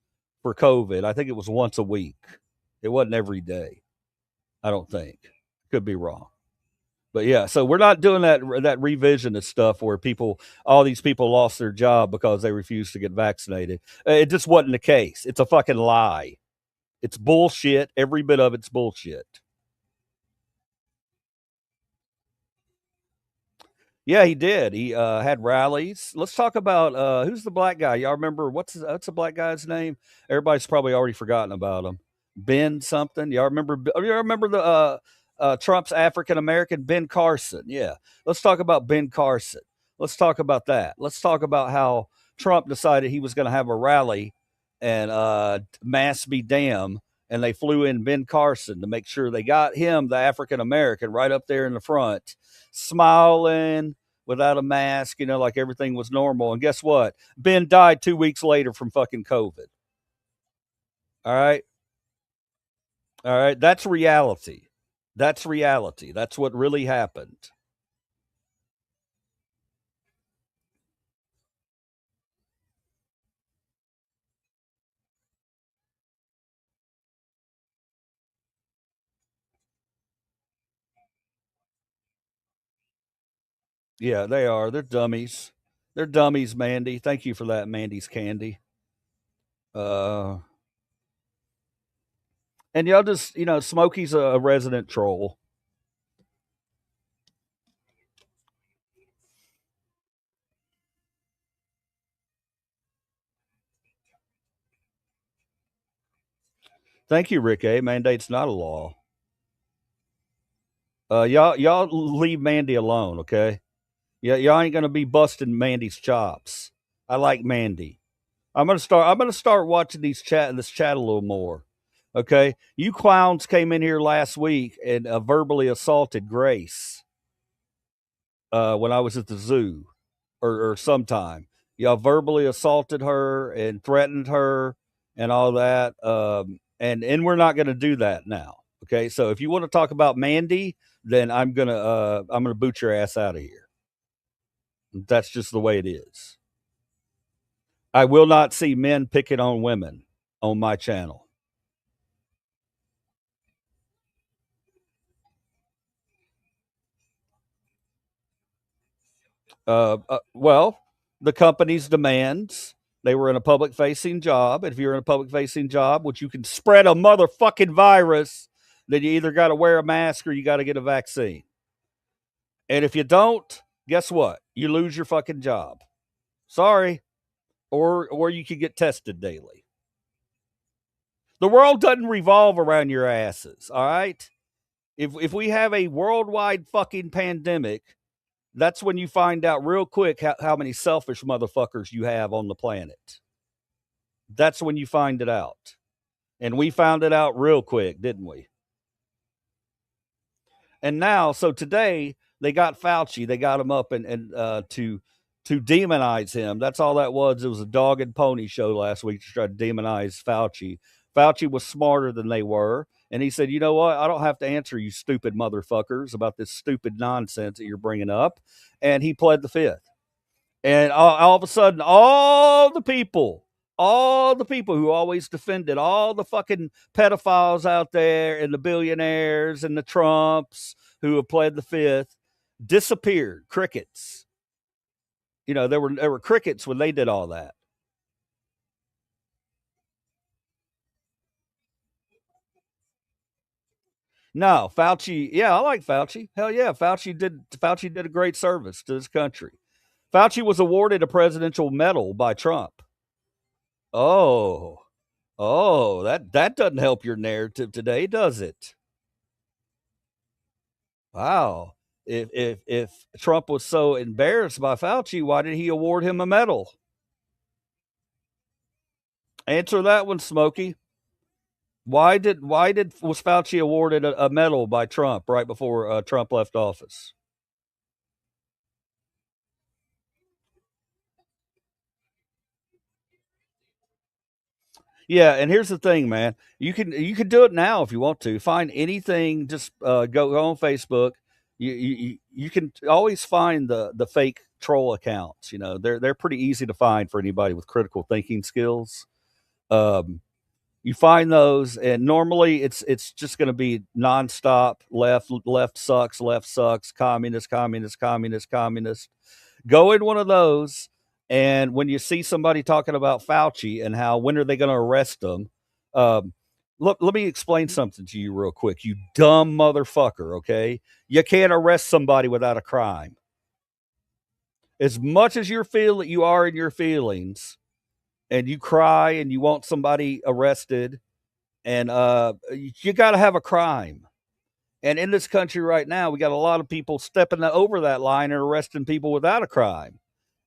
S1: for COVID. I think it was once a week. It wasn't every day. I don't think. Could be wrong. But yeah, so we're not doing that revisionist stuff where all these people lost their job because they refused to get vaccinated. It just wasn't the case. It's a fucking lie. It's bullshit. Every bit of it's bullshit. Yeah, he did. He had rallies. Let's talk about who's the black guy. Y'all remember what's the black guy's name? Everybody's probably already forgotten about him. Ben something. Y'all remember? You remember the Trump's African American Ben Carson? Yeah. Let's talk about Ben Carson. Let's talk about that. Let's talk about how Trump decided he was going to have a rally and mass be damn. And they flew in Ben Carson to make sure they got him, the African American, right up there in the front, smiling without a mask, like everything was normal. And guess what? Ben died 2 weeks later from fucking COVID. All right. All right. That's reality. That's reality. That's what really happened. Yeah, they are. They're dummies. They're dummies, Mandy. Thank you for that, Mandy's Candy. And y'all just, Smokey's a resident troll. Thank you, Rick A. Mandate's not a law. Y'all leave Mandy alone, okay? Yeah, y'all ain't gonna be busting Mandy's chops. I like Mandy. I'm gonna start watching this chat a little more. Okay, you clowns came in here last week and verbally assaulted Grace when I was at the zoo, or sometime. Y'all verbally assaulted her and threatened her and all that. And we're not gonna do that now. Okay, so if you want to talk about Mandy, then I'm gonna boot your ass out of here. That's just the way it is. I will not see men picking on women on my channel. Well, the company's demands. They were in a public facing job. If you're in a public facing job, which you can spread a motherfucking virus, then you either got to wear a mask or you got to get a vaccine. And if you don't, guess what? You lose your fucking job. Sorry. Or you could get tested daily. The world doesn't revolve around your asses, all right? If we have a worldwide fucking pandemic, that's when you find out real quick how many selfish motherfuckers you have on the planet. That's when you find it out. And we found it out real quick, didn't we? And now, so today, they got Fauci. They got him up and to demonize him. That's all that was. It was a dog and pony show last week to try to demonize Fauci. Fauci was smarter than they were. And he said, you know what? I don't have to answer you stupid motherfuckers about this stupid nonsense that you're bringing up. And he pled the fifth. And all of a sudden, all the people who always defended all the fucking pedophiles out there and the billionaires and the Trumps who have pled the fifth disappeared. Crickets. There were crickets when they did all that. No, Fauci. Yeah, I like Fauci. Hell yeah, Fauci did a great service to this country. Fauci was awarded a presidential medal by Trump. Oh, that doesn't help your narrative today, does it? Wow. If Trump was so embarrassed by Fauci, why did he award him a medal? Answer that one, Smokey. Why was Fauci awarded a medal by Trump right before Trump left office? Yeah, and here's the thing, man. You can do it now if you want to. Find anything. Just go on Facebook. You can always find the fake troll accounts. They're pretty easy to find for anybody with critical thinking skills. You find those, and normally it's just going to be nonstop left sucks, communist. Go in one of those, and when you see somebody talking about Fauci and how when are they going to arrest them, let me explain something to you real quick. You dumb motherfucker. Okay, you can't arrest somebody without a crime. As much as you are in your feelings, and you cry and you want somebody arrested, and you got to have a crime. And in this country right now, we got a lot of people stepping over that line and arresting people without a crime.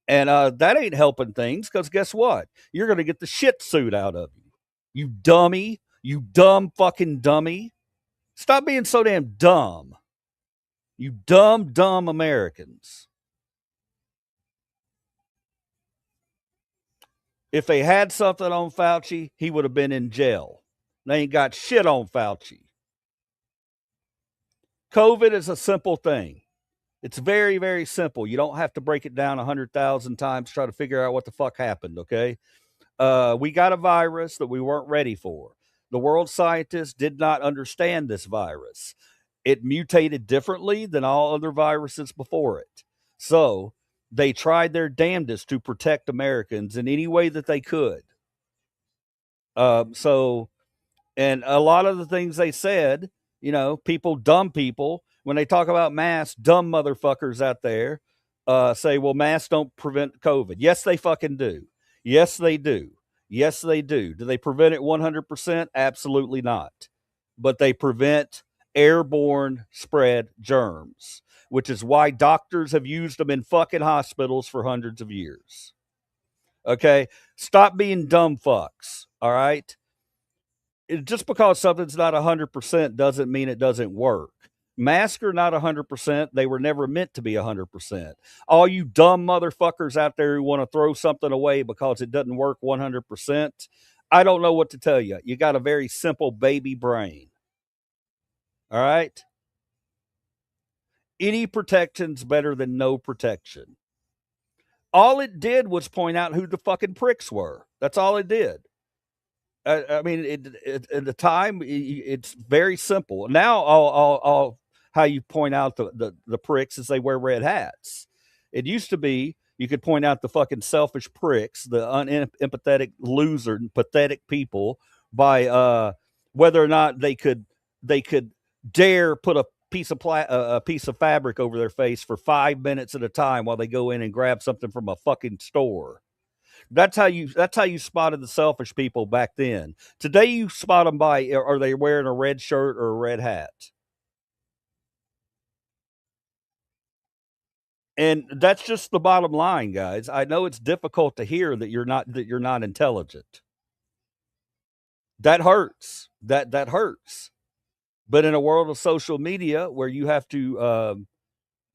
S1: And that ain't helping things because guess what? You're going to get the shit suit out of you. You dummy. You dumb fucking dummy. Stop being so damn dumb. You dumb, dumb Americans. If they had something on Fauci, he would have been in jail. They ain't got shit on Fauci. COVID is a simple thing. It's very, very simple. You don't have to break it down 100,000 times to try to figure out what the fuck happened, okay? We got a virus that we weren't ready for. The world scientists did not understand this virus. It mutated differently than all other viruses before it. So they tried their damnedest to protect Americans in any way that they could. And a lot of the things they said, dumb people, when they talk about masks, dumb motherfuckers out there say, well, masks don't prevent COVID. Yes, they fucking do. Yes, they do. Yes, they do. Do they prevent it 100%? Absolutely not. But they prevent airborne spread germs, which is why doctors have used them in fucking hospitals for hundreds of years. Okay? Stop being dumb fucks. All right? Just because something's not 100% doesn't mean it doesn't work. Masks are not 100%. They were never meant to be 100%. All you dumb motherfuckers out there who want to throw something away because it doesn't work 100%, I don't know what to tell you. You got a very simple baby brain. All right? Any protection's better than no protection. All it did was point out who the fucking pricks were. That's all it did. I mean, at the time, it's very simple. Now, all how you point out the pricks is they wear red hats. It used to be you could point out the fucking selfish pricks, the unempathetic loser, pathetic people by whether or not they could dare put a piece of fabric over their face for 5 minutes at a time while they go in and grab something from a fucking store. That's how you spotted the selfish people back then. Today you spot them by, are they wearing a red shirt or a red hat? And that's just the bottom line, guys. I know it's difficult to hear that you're not intelligent. That hurts. That hurts. But in a world of social media where you have to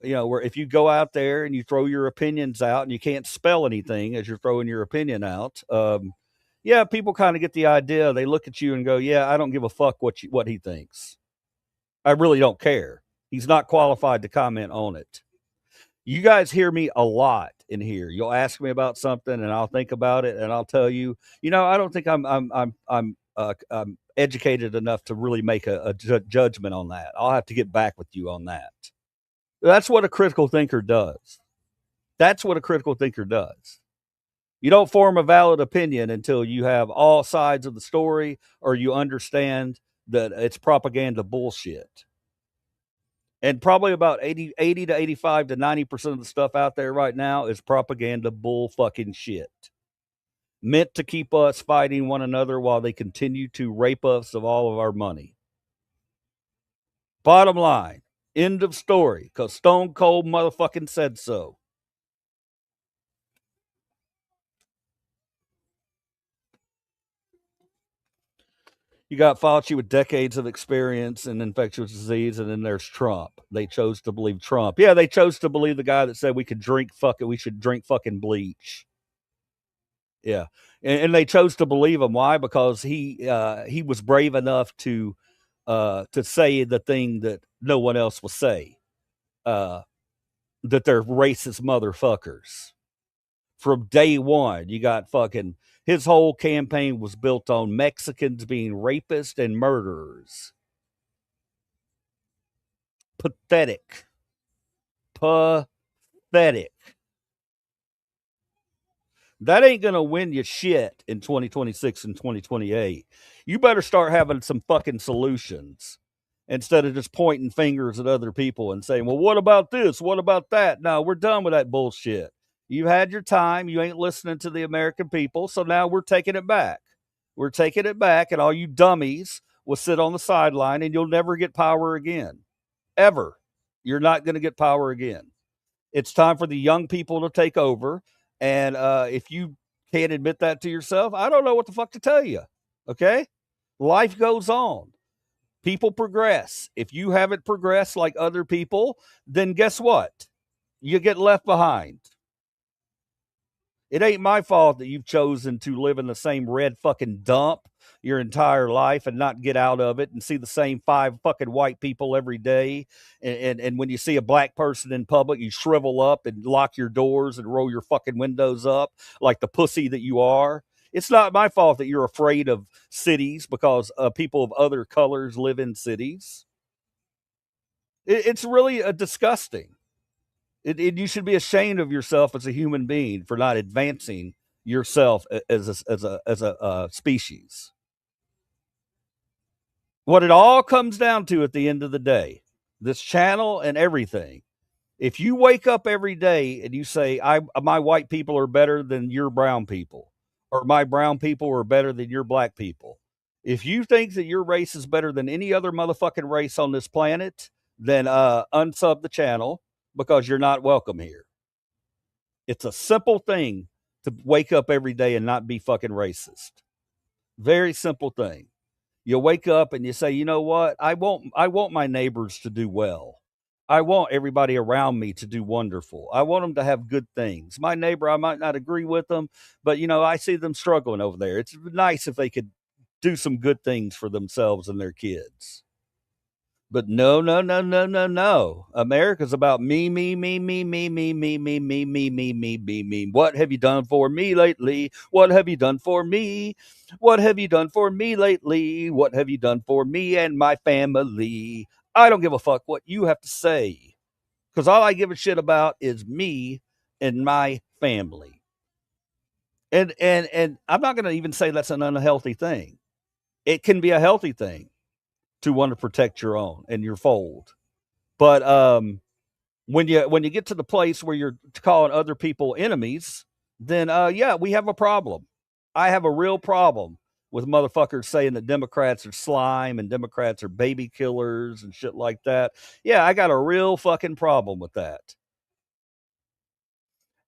S1: where if you go out there and you throw your opinions out and you can't spell anything as you're throwing your opinion out, people kind of get the idea. They look at you and go, yeah, I don't give a fuck what he thinks. I really don't care. He's not qualified to comment on it. You guys hear me a lot in here. You'll ask me about something and I'll think about it and I'll tell you, I don't think I'm educated enough to really make a judgment on that. I'll have to get back with you on that. That's what a critical thinker does. That's what a critical thinker does. You don't form a valid opinion until you have all sides of the story or you understand that it's propaganda bullshit. And probably about 80 to 85 to 90% of the stuff out there right now is propaganda bull fucking shit. Meant to keep us fighting one another while they continue to rape us of all of our money. Bottom line. End of story, because Stone Cold motherfucking said so. You got Fauci with decades of experience in infectious disease, and then there's Trump. They chose to believe Trump. Yeah, they chose to believe the guy that said we should drink fucking bleach. Yeah, and they chose to believe him. Why? Because he was brave enough to say the thing that no one else will say. That they're racist motherfuckers. From day one, you got fucking, his whole campaign was built on Mexicans being rapists and murderers. Pathetic. Pathetic. That ain't going to win you shit in 2026 and 2028. You better start having some fucking solutions instead of just pointing fingers at other people and saying, well, what about this? What about that? No, we're done with that bullshit. You had your time. You ain't listening to the American people. So now we're taking it back. We're taking it back, and all you dummies will sit on the sideline and you'll never get power again. Ever. You're not going to get power again. It's time for the young people to take over. And if you can't admit that to yourself, I don't know what the fuck to tell you. Okay? Life goes on. People progress. If you haven't progressed like other people, then guess what? You get left behind. It ain't my fault that you've chosen to live in the same red fucking dump your entire life and not get out of it and see the same 5 fucking white people every day. And when you see a black person in public, you shrivel up and lock your doors and roll your fucking windows up like the pussy that you are. It's not my fault that you're afraid of cities because people of other colors live in cities. It's really disgusting. You should be ashamed of yourself as a human being for not advancing yourself as a species. What it all comes down to at the end of the day, this channel and everything. If you wake up every day and you say, my white people are better than your brown people, or my brown people are better than your black people, if you think that your race is better than any other motherfucking race on this planet, then unsub the channel because you're not welcome here. It's a simple thing to wake up every day and not be fucking racist. Very simple thing. You wake up and you say, you know what? I want my neighbors to do well. I want everybody around me to do wonderful. I want them to have good things. My neighbor, I might not agree with them, but I see them struggling over there. It's nice if they could do some good things for themselves and their kids. But no. America's about me. What have you done for me lately? What have you done for me? What have you done for me lately? What have you done for me and my family? I don't give a fuck what you have to say. Because all I give a shit about is me and my family. And I'm not going to even say that's an unhealthy thing. It can be a healthy thing to want to protect your own and your fold. But when you get to the place where you're calling other people enemies, then yeah, we have a problem. I have a real problem with motherfuckers saying that Democrats are slime and Democrats are baby killers and shit like that. Yeah, I got a real fucking problem with that.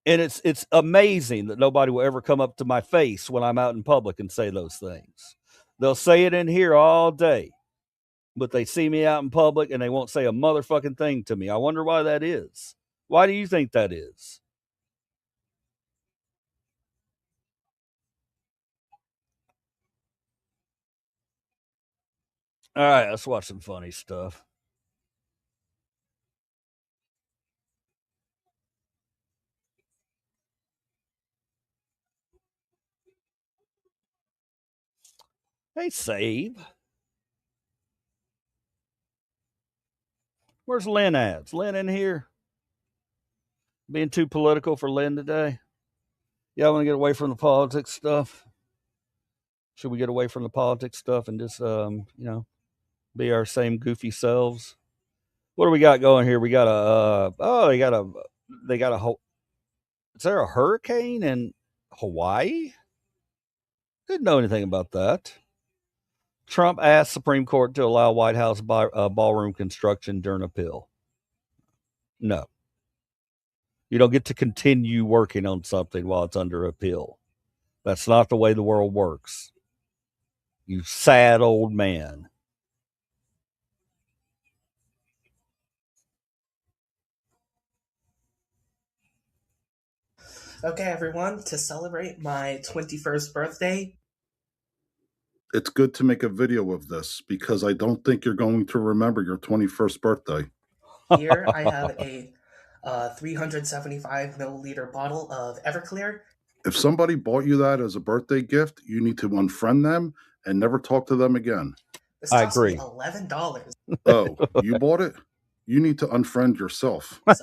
S1: And it's amazing that nobody will ever come up to my face when I'm out in public and say those things. They'll say it in here all day, but they see me out in public and they won't say a motherfucking thing to me. I wonder why that is. Why do you think that is? All right, let's watch some funny stuff. Hey, Save. Where's Lynn at? Is Lynn in here? Being too political for Lynn today? Y'all want to get away from the politics stuff? Should we get away from the politics stuff and just, be our same goofy selves? What do we got going here? We got is there a hurricane in Hawaii? Didn't know anything about that. Trump asked Supreme Court to allow White House ballroom construction during appeal. No. You don't get to continue working on something while it's under appeal. That's not the way the world works. You sad old man.
S3: Okay, everyone, to celebrate my 21st birthday.
S5: It's good to make a video of this because I don't think you're going to remember your 21st birthday.
S3: Here I have a 375 milliliter bottle of Everclear.
S5: If somebody bought you that as a birthday gift, you need to unfriend them and never talk to them again.
S3: This cost me $11.
S5: Oh, you bought it? You need to unfriend yourself.
S3: It's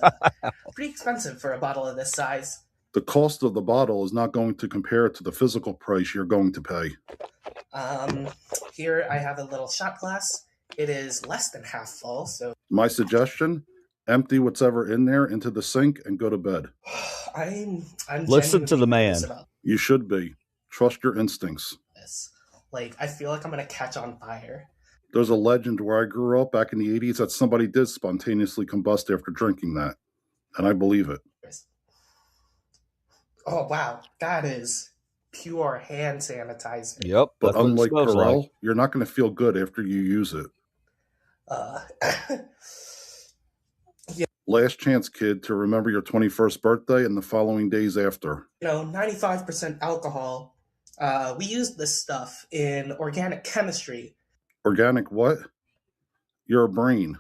S3: pretty expensive for a bottle of this size.
S5: The cost of the bottle is not going to compare to the physical price you're going to pay.
S3: Here I have a little shot glass. It is less than half full, so...
S5: My suggestion, empty what's ever in there into the sink and go to bed.
S3: I'm
S1: Listen to the man.
S5: You should be. Trust your instincts.
S3: Like, I feel like I'm going to catch on fire.
S5: There's a legend where I grew up back in the 80s that somebody did spontaneously combust after drinking that. And I believe it.
S3: Oh wow, that is pure hand sanitizer.
S1: Yep.
S5: But
S1: That's what it
S5: unlike
S1: smells
S5: Perel,
S1: like.
S5: you're not going to feel good after you use it. Last chance, kid, to remember your 21st birthday and the following days after.
S3: 95% alcohol. We use this stuff in organic chemistry.
S5: Organic what? You're a brain.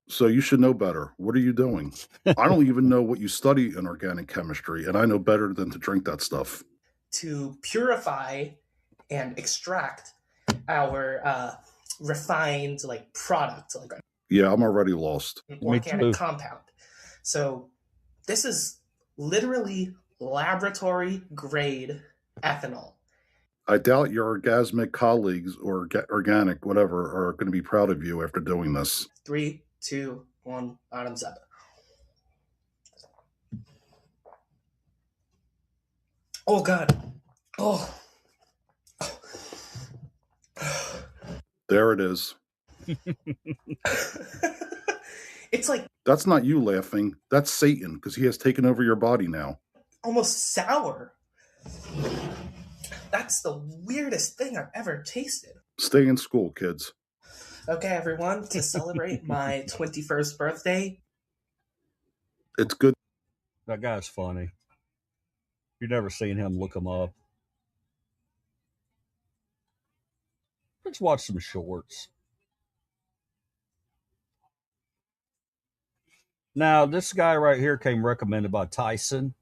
S5: So you should know better. What are you doing? I don't even know what you study in organic chemistry, and I know better than to drink that stuff.
S3: To purify and extract our refined product,
S5: Yeah, I'm already lost.
S3: organic compound. So this is literally laboratory grade ethanol.
S5: I doubt your orgasmic colleagues or organic, whatever, are going to be proud of you after doing this.
S3: 3, 2, 1, bottoms up. Oh God. Oh.
S5: There it is.
S3: It's like
S5: That's not you laughing. That's Satan, because he has taken over your body now.
S3: almost sour. That's the weirdest thing I've ever tasted.
S5: Stay in school, kids.
S3: Okay, everyone, to celebrate my 21st birthday.
S5: It's good.
S1: That guy's funny. You've never seen him, look him up. Let's watch some shorts. Now, this guy right here came recommended by Tyson.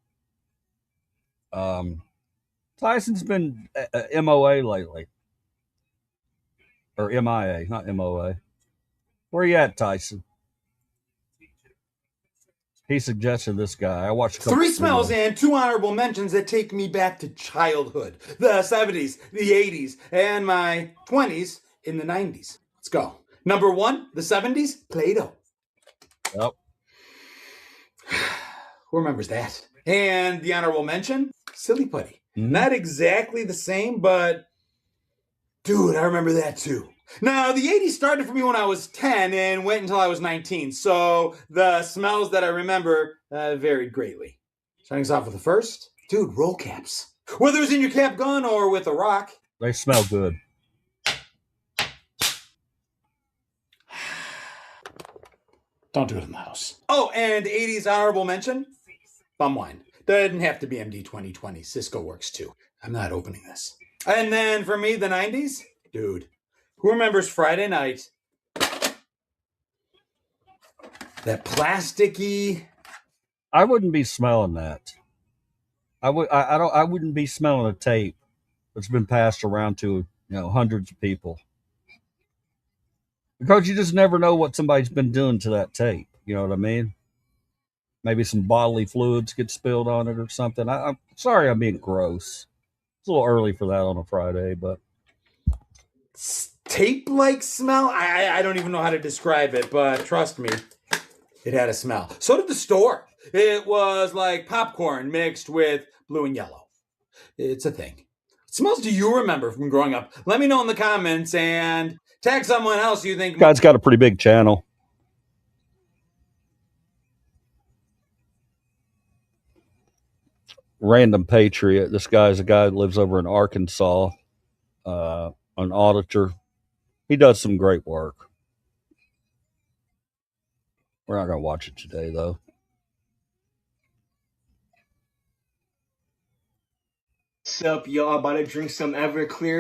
S1: Tyson's been MOA lately. Or MIA, not MOA. Where you at, Tyson? He suggested this guy. I watched a couple
S6: 3 smells
S1: videos.
S6: and 2 honorable mentions that take me back to childhood. The 70s, the 80s, and my 20s in the 90s. Let's go. Number 1, the 70s, Play-Doh.
S1: Yep.
S6: Who remembers that? And the honorable mention, Silly Putty. Not exactly the same, but dude, I remember that too. Now, the 80s started for me when I was 10 and went until I was 19, so the smells that I remember varied greatly. Starting us off with the first, dude, roll caps. Whether it's in your cap gun or with a rock.
S1: They smell good.
S6: Don't do it in the house. Oh, and 80s honorable mention, bum wine. Doesn't have to be MD 2020. Cisco works too. I'm not opening this. And then for me, the 90s, dude, who remembers Friday night? That plasticky.
S1: I wouldn't be smelling that. I wouldn't be smelling a tape that's been passed around to hundreds of people. Because you just never know what somebody's been doing to that tape. You know what I mean? Maybe some bodily fluids get spilled on it or something. I'm sorry I'm being gross. It's a little early for that on a Friday, but
S6: Tape-like smell? I don't even know how to describe it, but trust me, it had a smell. So did the store. It was like popcorn mixed with blue and yellow. It's a thing. What smells do you remember from growing up? Let me know in the comments and tag someone else you think.
S1: guy's got a pretty big channel. Random Patriot. This guy's a guy that lives over in Arkansas, an auditor. He does some great work. We're not going to watch it today, though.
S7: What's up, y'all? About to drink some Everclear.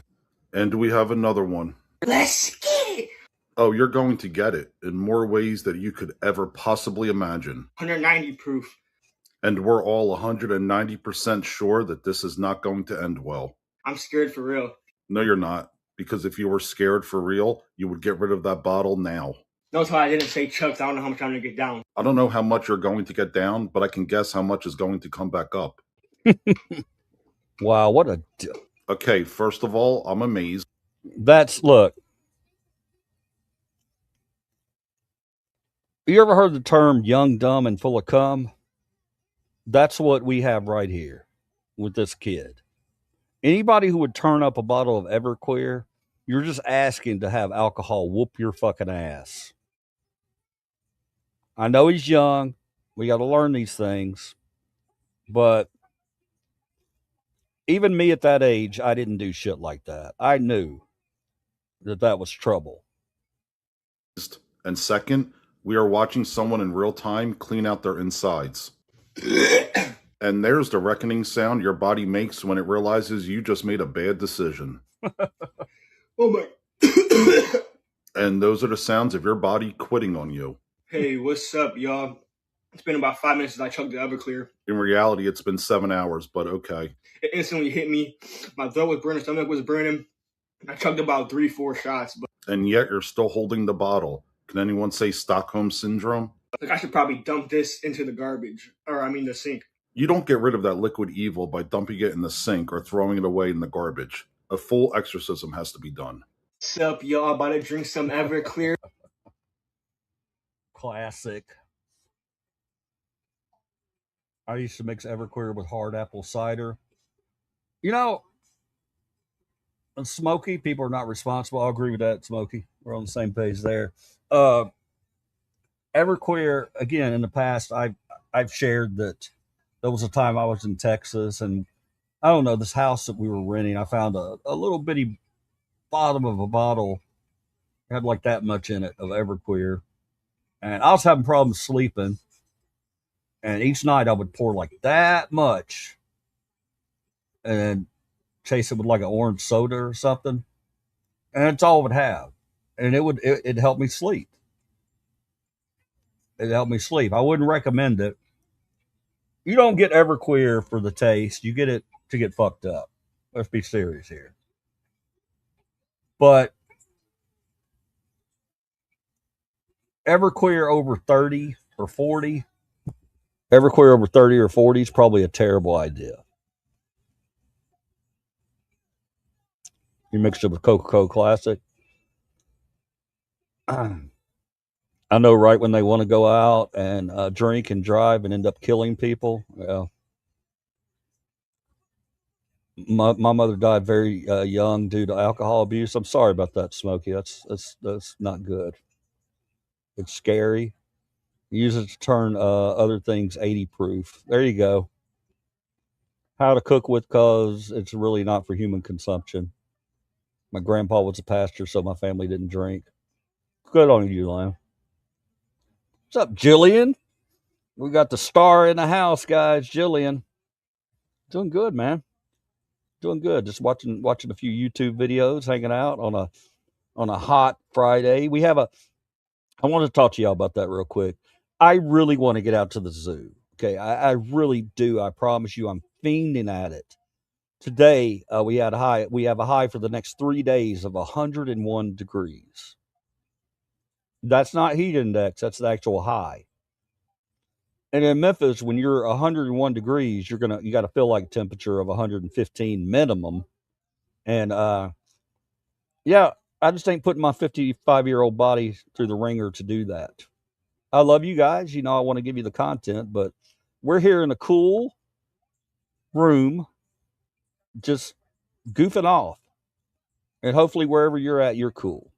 S5: And we have another one.
S7: Let's get it.
S5: Oh, you're going to get it in more ways than you could ever possibly imagine.
S7: 190 proof.
S5: And we're all 190% sure that this is not going to end well.
S7: I'm scared for real.
S5: No, you're not. Because if you were scared for real, you would get rid of that bottle now.
S7: Notice how I didn't say chucks. I don't know how much I'm going to get down.
S5: I don't know how much you're going to get down, but I can guess how much is going to come back up.
S1: Wow, what a...
S5: Okay, first of all, I'm amazed.
S1: Look. You ever heard the term young, dumb, and full of cum? That's what we have right here with this kid. Anybody who would turn up a bottle of Everclear, you're just asking to have alcohol whoop your fucking ass. I know he's young. We got to learn these things. But Even me at that age, I didn't do shit like that. I knew that was trouble.
S5: And second, we are watching someone in real time clean out their insides. And there's the reckoning sound your body makes when it realizes you just made a bad decision.
S7: Oh my.
S5: And those are the sounds of your body quitting on you.
S7: Hey, what's up, y'all? It's been about 5 minutes since I chugged the Everclear.
S5: In reality, it's been 7 hours, but okay.
S7: It instantly hit me. My throat was burning, stomach was burning. I chugged about 3-4 shots. But
S5: and yet you're still holding the bottle. Can anyone say Stockholm Syndrome?
S7: like, I should probably dump this into the garbage. Or, I mean, the sink.
S5: You don't get rid of that liquid evil by dumping it in the sink or throwing it away in the garbage. A full exorcism has to be done.
S7: What's up, y'all? About to drink some Everclear.
S1: Classic. I used to mix Everclear with hard apple cider. You know, and Smokey, people are not responsible. I agree with that, Smokey. We're on the same page there. Everclear, again, in the past, I've shared that there was a time I was in Texas, and I don't know, this house that we were renting, I found a little bitty bottom of a bottle, had like that much in it of Everclear, and I was having problems sleeping, and each night I would pour like that much, and chase it with like an orange soda or something, and that's all it would have, and it'd help me sleep. It helped me sleep. I wouldn't recommend it. You don't get Everclear for the taste. You get it to get fucked up. Let's be serious here. But Everclear over 30 or 40, Everclear over 30 or 40 is probably a terrible idea. You mix it with Coca-Cola Classic. I know right when they want to go out and drink and drive and end up killing people. Well, my mother died very young due to alcohol abuse. I'm sorry about that, Smokey. That's not good. It's scary. Use it to turn other things 80 proof. There you go. How to cook with, cause it's really not for human consumption. My grandpa was a pastor, so my family didn't drink. Good on you, Lamb. What's up, Jillian? We got the star in the house, guys. Jillian, doing good, man. Doing good. Just watching a few YouTube videos, hanging out on a hot Friday. I want to talk to y'all about that real quick. I really want to get out to the zoo. Okay, I really do. I promise you, I'm fiending at it. Today we have a high for the next 3 days of 101 degrees. That's not heat index. That's the actual high. And in Memphis, when you're 101 degrees, you got to feel like temperature of 115 minimum. And yeah, I just ain't putting my 55-year-old body through the ringer to do that. I love you guys. You know, I want to give you the content, but we're here in a cool room, just goofing off. And hopefully wherever you're at, you're cool.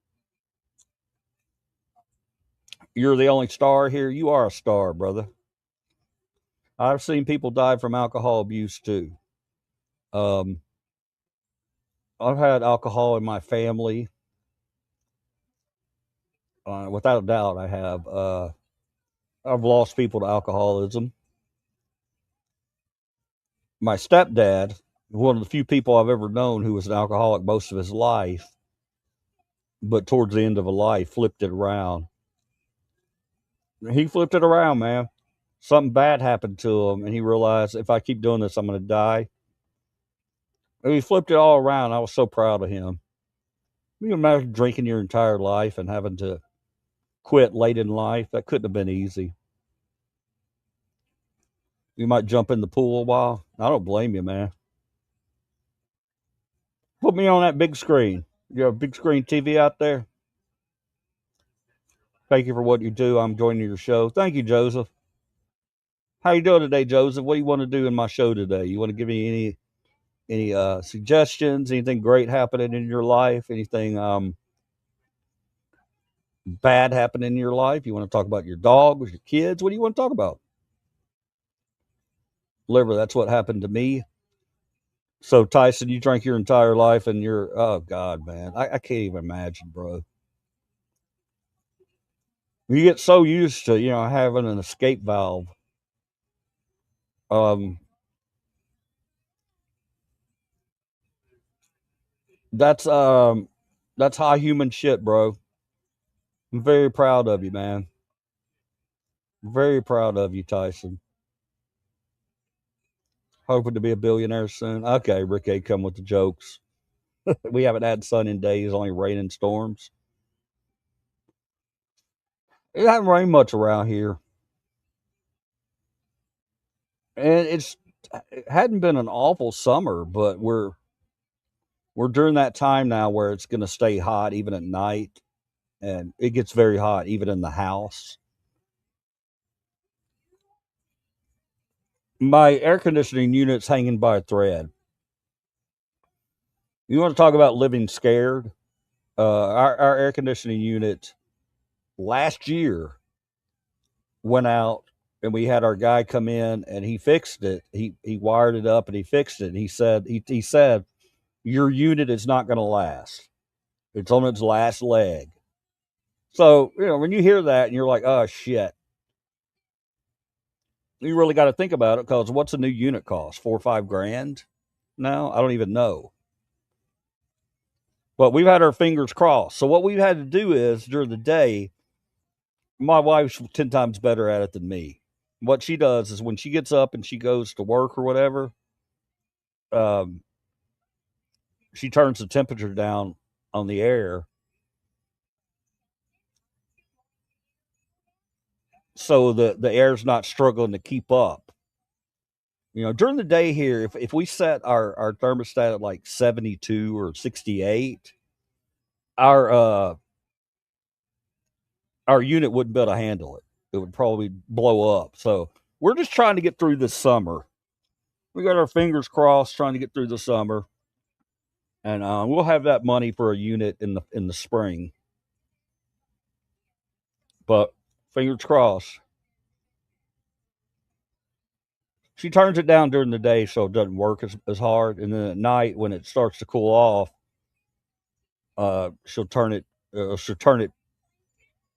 S1: You're the only star here. You are a star, brother. I've seen people die from alcohol abuse too. I've had alcohol in my family. Without a doubt, I have. I've lost people to alcoholism. My stepdad, one of the few people I've ever known who was an alcoholic most of his life, but towards the end of a life, flipped it around. He flipped it around, man. Something bad happened to him, and he realized, if I keep doing this, I'm going to die. And he flipped it all around. I was so proud of him. You can imagine drinking your entire life and having to quit late in life. That couldn't have been easy. You might jump in the pool a while. I don't blame you, man. Put me on that big screen. You have a big screen TV out there? Thank you for what you do. I'm joining your show. Thank you, Joseph. How you doing today, Joseph? What do you want to do in my show today? You want to give me any suggestions? Anything great happening in your life? Anything bad happening in your life? You want to talk about your dog with your kids? What do you want to talk about? Liver, that's what happened to me. So Tyson, you drank your entire life, and you're oh god, man, I can't even imagine, bro. You get so used to having an escape valve. Um, that's that's high human shit, bro. I'm very proud of you, man. Very proud of you, Tyson. Hoping to be a billionaire soon. Okay, Rick A, come with the jokes. We haven't had sun in days, only rain and storms. It hasn't rained much around here, and it hadn't been an awful summer, but we're during that time now where it's going to stay hot even at night, and it gets very hot even in the house. My air conditioning unit's hanging by a thread. You want to talk about living scared? Our air conditioning unit last year went out, and we had our guy come in and he fixed it. He wired it up and he fixed it. And he said your unit is not going to last. It's on its last leg. So when you hear that and you're like, oh shit, you really got to think about it, because what's a new unit cost? 4 or 5 grand now? I don't even know. But we've had our fingers crossed. So what we've had to do is during the day, my wife's 10 times better at it than me. What she does is when she gets up and she goes to work or whatever, um, she turns the temperature down on the air so the air's not struggling to keep up. During the day here, if we set our thermostat at like 72 or 68, our our unit wouldn't be able to handle it. It would probably blow up. So we're just trying to get through this summer. We got our fingers crossed trying to get through the summer, and we'll have that money for a unit in the spring. But fingers crossed. She turns it down during the day so it doesn't work as hard, and then at night when it starts to cool off, she'll turn it.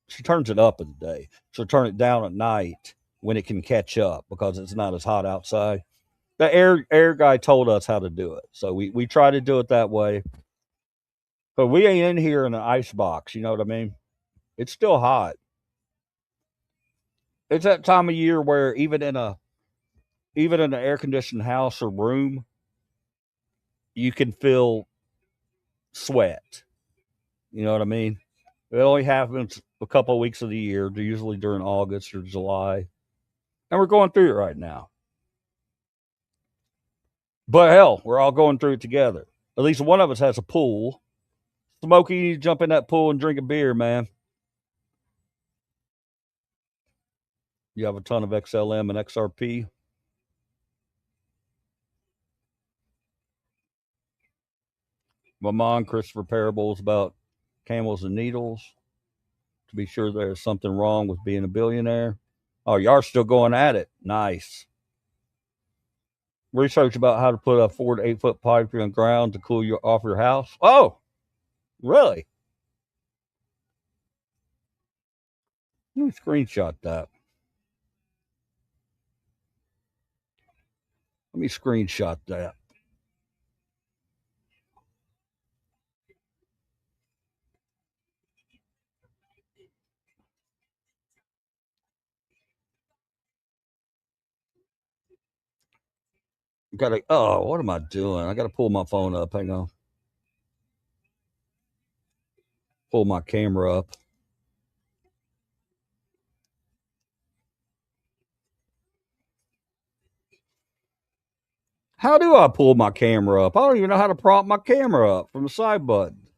S1: She turns it up in the day. She'll turn it down at night when it can catch up because it's not as hot outside. The air guy told us how to do it, so we try to do it that way. But we ain't in here in an ice box. You know what I mean? It's still hot. It's that time of year where even in an air conditioned house or room, you can feel sweat. You know what I mean? It only happens a couple of weeks of the year, usually during August or July, and we're going through it right now. But hell, we're all going through it together. At least one of us has a pool. Smokey, you need to jump in that pool and drink a beer, man. You have a ton of XLM and XRP. My mom, Christopher Parables about camels and needles. To be sure there's something wrong with being a billionaire. Oh, y'all are still going at it. Nice. Research about how to put a 4 to 8 foot pipe in the ground to cool you off your house. Oh, really? Let me screenshot that. Let me screenshot that. What am I doing? I gotta pull my phone up. Hang on. Pull my camera up. How do I pull my camera up? I don't even know how to prop my camera up from the side button.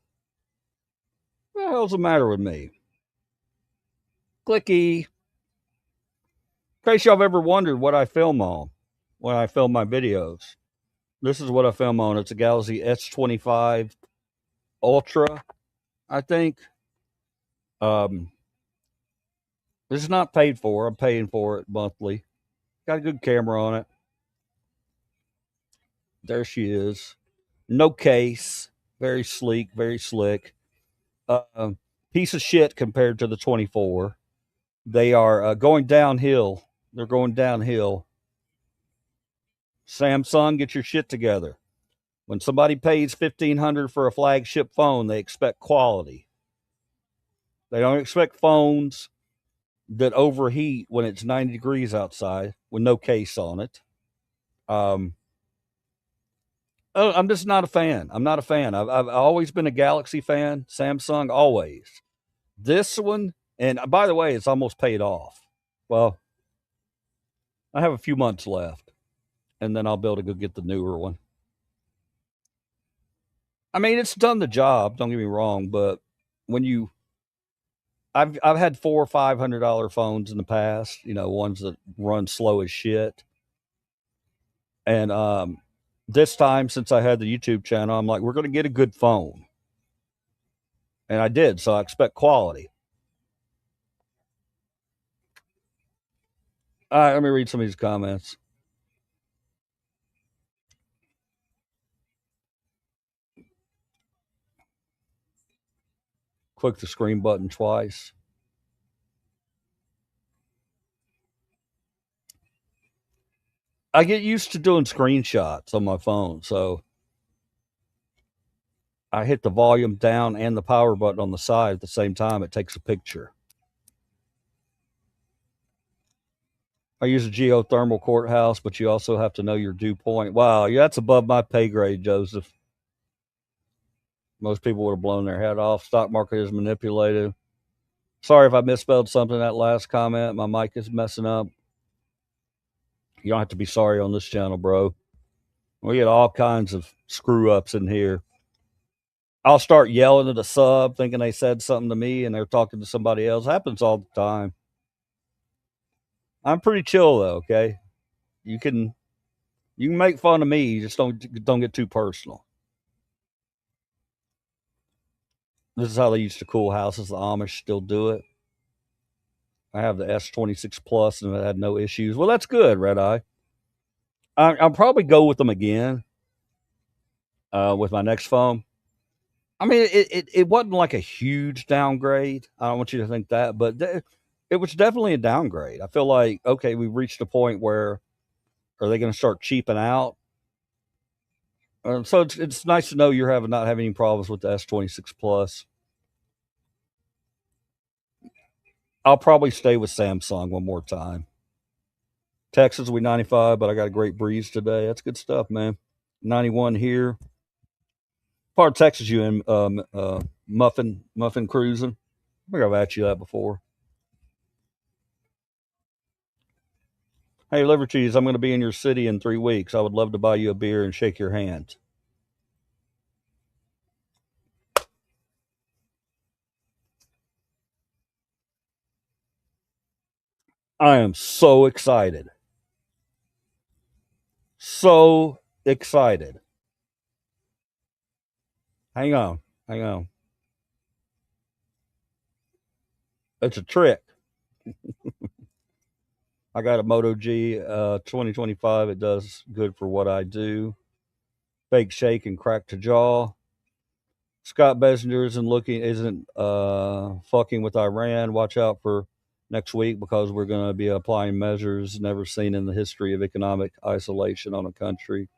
S1: What the hell's the matter with me? Clicky. In case y'all have ever wondered what I film on when I film my videos, this is what I film on. It's a Galaxy S25 Ultra, I think. This is not paid for. I'm paying for it monthly. Got a good camera on it. There she is. No case. Very sleek, very slick. Uh, Piece of shit compared to the 24. They are going downhill. They're going downhill. Samsung, get your shit together. When somebody pays $1,500 for a flagship phone, they expect quality. They don't expect phones that overheat when it's 90 degrees outside with no case on it. I'm just not a fan. I'm not a fan. I've always been a Galaxy fan. Samsung, always. This one, and by the way, it's almost paid off. Well, I have a few months left, and then I'll be able to go get the newer one. I mean, it's done the job. Don't get me wrong, but when you, I've had $400 or $500 phones in the past. You know, ones that run slow as shit. And this time, since I had the YouTube channel, I'm like, we're going to get a good phone, and I did. So I expect quality. All right, let me read some of these comments. Click the screen button twice. I get used to doing screenshots on my phone, so I hit the volume down and the power button on the side at the same time. It takes a picture. I use a geothermal courthouse, but you also have to know your dew point. Wow, yeah, that's above my pay grade, Joseph. Most people would have blown their head off. Stock market is manipulated. Sorry if I misspelled something in that last comment. My mic is messing up. You don't have to be sorry on this channel, bro. We get all kinds of screw ups in here. I'll start yelling at a sub thinking they said something to me and they're talking to somebody else. Happens all the time. I'm pretty chill though, okay? You can make fun of me, you just don't get too personal. This is how they used to cool houses. The Amish still do it. I have the S26 Plus and I had no issues. Well, that's good, Red Eye. I'll probably go with them again with my next phone. I mean, it wasn't like a huge downgrade. I don't want you to think that, but it was definitely a downgrade. I feel like, okay, we've reached a point where are they going to start cheaping out? So it's nice to know you're not having any problems with the S26 Plus. I'll probably stay with Samsung one more time. Texas will be 95, but I got a great breeze today. That's good stuff, man. 91 here. Part of Texas you in Muffin cruising? I think I've asked you that before. Hey, Livercheese, I'm going to be in your city in 3 weeks. I would love to buy you a beer and shake your hand. I am so excited. So excited. Hang on. It's a trick. I got a Moto G 2025. It does good for what I do. Fake shake and crack to jaw. Scott Bessinger isn't fucking with Iran. Watch out for next week because we're going to be applying measures never seen in the history of economic isolation on a country.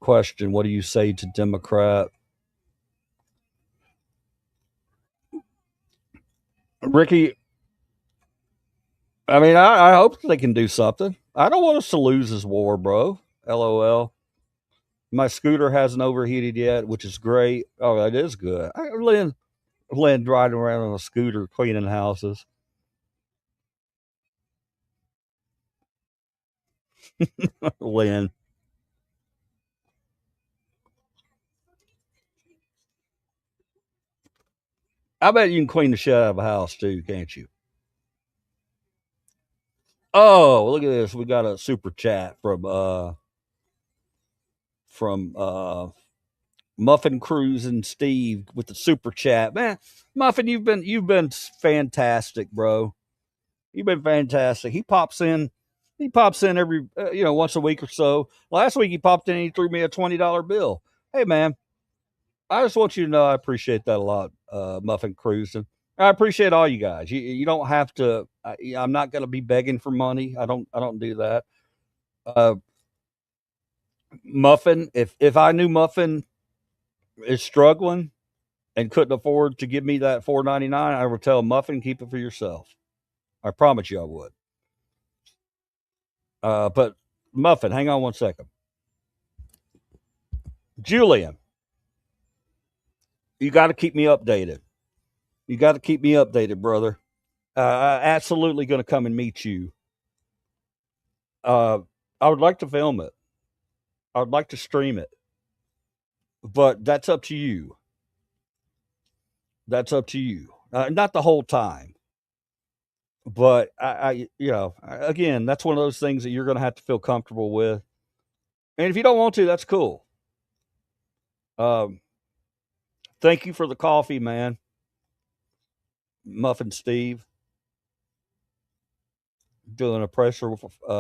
S1: Question: what do you say to Democrat Ricky? I mean, I hope they can do something. I don't want us to lose this war, bro. LOL. My scooter hasn't overheated yet, which is great. Oh, that is good. Lynn riding around on a scooter cleaning houses. Lynn. I bet you can clean the shit out of a house too, can't you? Oh, look at this. We got a super chat from Muffin Cruise and Steve with the super chat. Man, Muffin, you've been fantastic, bro. You've been fantastic. He pops in He pops in every, once a week or so. Last week he popped in and he threw me a $20 bill. Hey, man, I just want you to know I appreciate that a lot, Muffin Cruz. And I appreciate all you guys. You don't have to. I'm not going to be begging for money. I don't do that. Muffin, if I knew Muffin is struggling and couldn't afford to give me that $4.99, I would tell Muffin, keep it for yourself. I promise you I would. But Muffin, hang on one second. Julian, you got to keep me updated. You got to keep me updated, brother. I'm absolutely going to come and meet you. I would like to film it. I would like to stream it. But that's up to you. That's up to you. Not the whole time. But again, that's one of those things that you're going to have to feel comfortable with. And if you don't want to, that's cool. Thank you for the coffee, man. Muffin Steve. Doing a pressure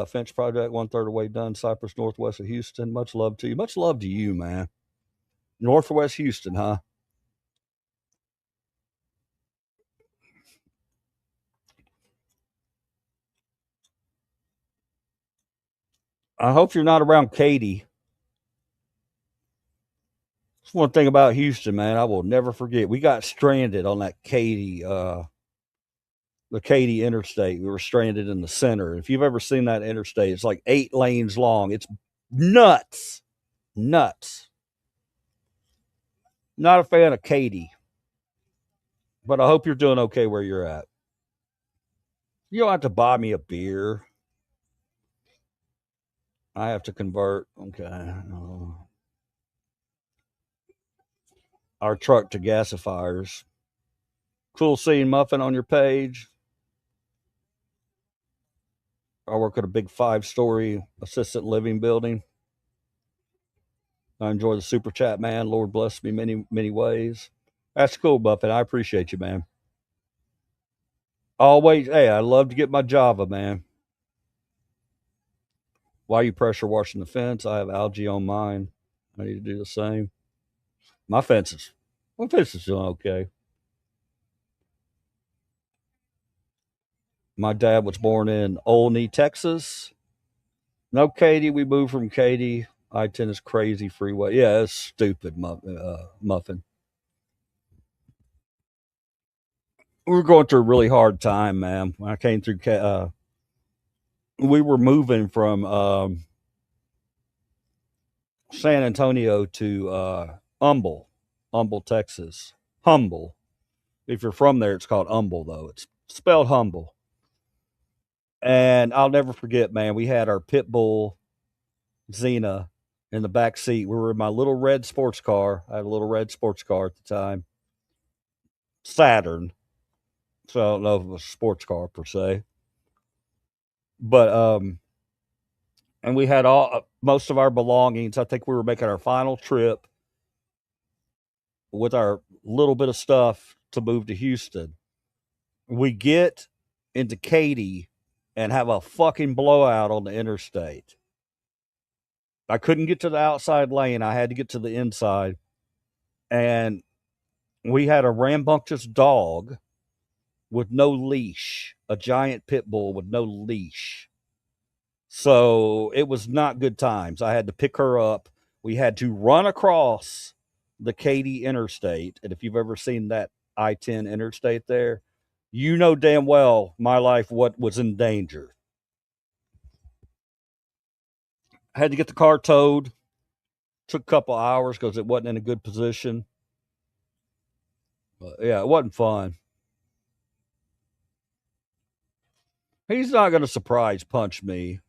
S1: fence project, 1/3 of the way done, Cypress, northwest of Houston. Much love to you. Much love to you, man. Northwest Houston, huh? I hope you're not around Katy. That's one thing about Houston, man. I will never forget. We got stranded on that Katy, the Katy interstate. We were stranded in the center. If you've ever seen that interstate, it's like 8 lanes long. It's nuts. Nuts. Not a fan of Katy, but I hope you're doing okay where you're at. You don't have to buy me a beer. I have to convert. Okay. Our truck to gasifiers. Cool seeing Muffin on your page. I work at a big 5-story assisted living building. I enjoy the super chat, man. Lord bless me many, many ways. That's cool, Muffin. I appreciate you, man. Always, hey, I love to get my Java, man. Why are you pressure washing the fence? I have algae on mine. I need to do the same. My fence is doing okay. My dad was born in Olney, Texas. No, Katy. We moved from Katy. I-10 is crazy freeway. Yeah, it's stupid, Muffin. We were going through a really hard time, man. When I came through, we were moving from San Antonio to Humble, Texas. Humble. If you're from there, it's called Humble, though. It's spelled Humble. And I'll never forget, man, we had our pit bull, Xena, in the back seat. We were in my little red sports car. I had a little red sports car at the time. Saturn. So I don't know if it was a sports car per se. But and we had most of our belongings. I think we were making our final trip with our little bit of stuff to move to Houston. We get into Katy and have a fucking blowout on the interstate. I couldn't get to the outside lane. I had to get to the inside. And we had a rambunctious dog with no leash, a giant pit bull with no leash. So it was not good times. I had to pick her up. We had to run across the Katy interstate. And if you've ever seen that I-10 interstate there, you know damn well my life what was in danger. I had to get the car towed. Took a couple hours because it wasn't in a good position. But yeah, it wasn't fun. He's not going to surprise punch me.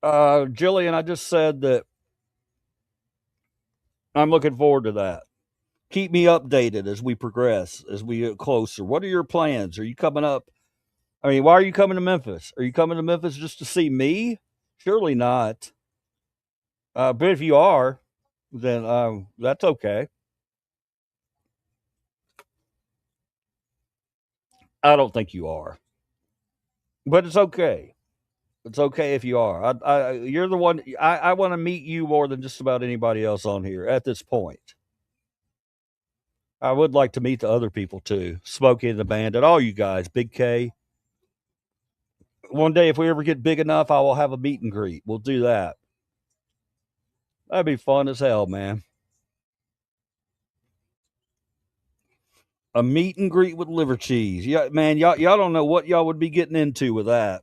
S1: Jillian, I just said that I'm looking forward to that. Keep me updated as we progress, as we get closer. What are your plans? Are you coming up? I mean, why are you coming to Memphis? Are you coming to Memphis just to see me? Surely not. But if you are, then that's okay. I don't think you are, but it's okay. It's okay if you are. You're the one. I want to meet you more than just about anybody else on here at this point. I would like to meet the other people too, Smokey and the band, and all you guys, Big K. One day, if we ever get big enough, I will have a meet and greet. We'll do that. That'd be fun as hell, man. A meet and greet with Livercheese. Yeah, man, y'all don't know what y'all would be getting into with that.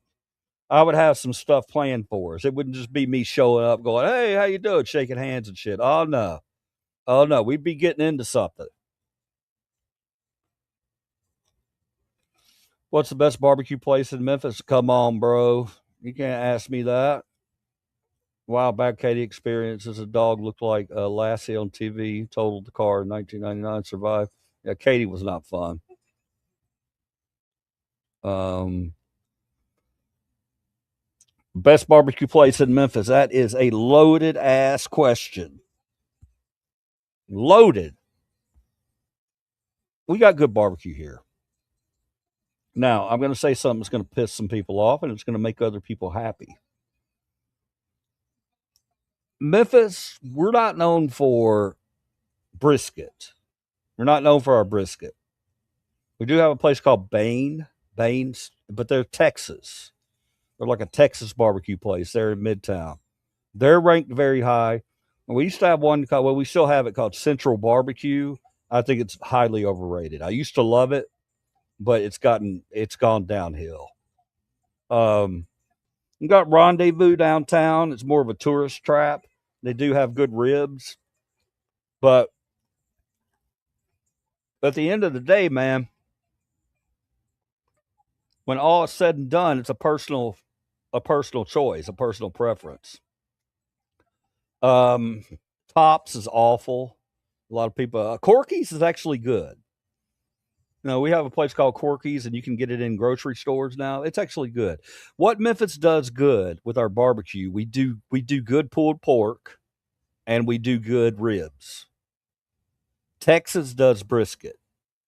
S1: I would have some stuff planned for us. It wouldn't just be me showing up, going, "Hey, how you doing?" shaking hands and shit. Oh no, we'd be getting into something. What's the best barbecue place in Memphis? Come on, bro. You can't ask me that. A while back, Katie experiences a dog looked like Lassie on TV, totaled the car in 1999, survived. Yeah, Katie was not fun. Um, Best barbecue place in Memphis? That is a loaded ass question. Loaded. We got good barbecue here. Now, I'm going to say something that's going to piss some people off and it's going to make other people happy. Memphis, we're not known for brisket. We're not known for our brisket. We do have a place called Baines, but they're Texas. They're like a Texas barbecue place. They're in Midtown. They're ranked very high. We used to have one called, well, we still have it called Central Barbecue. I think it's highly overrated. I used to love it, but it's gone downhill. You got Rendezvous downtown. It's more of a tourist trap. They do have good ribs, but at the end of the day, man, when all is said and done, it's a personal choice, a personal preference. Um, Tops is awful. A lot of people. Corky's is actually good. No, we have a place called Corky's, and you can get it in grocery stores now. It's actually good. What Memphis does good with our barbecue, we do good pulled pork, and we do good ribs. Texas does brisket.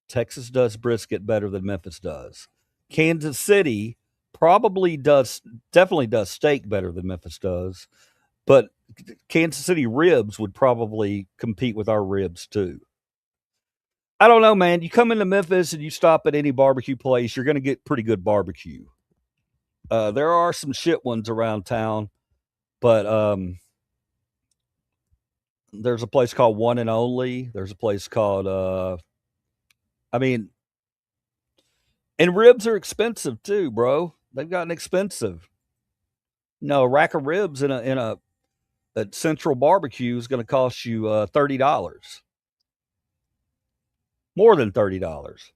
S1: Texas does brisket better than Memphis does. Kansas City definitely does steak better than Memphis does, but Kansas City ribs would probably compete with our ribs too. I don't know, man. You come into Memphis and you stop at any barbecue place, you're going to get pretty good barbecue. There are some shit ones around town, but there's a place called One and Only. There's a place called, I mean, and ribs are expensive too, bro. They've gotten expensive. No, a rack of ribs in a Central Barbecue is going to cost you $30, more than $30.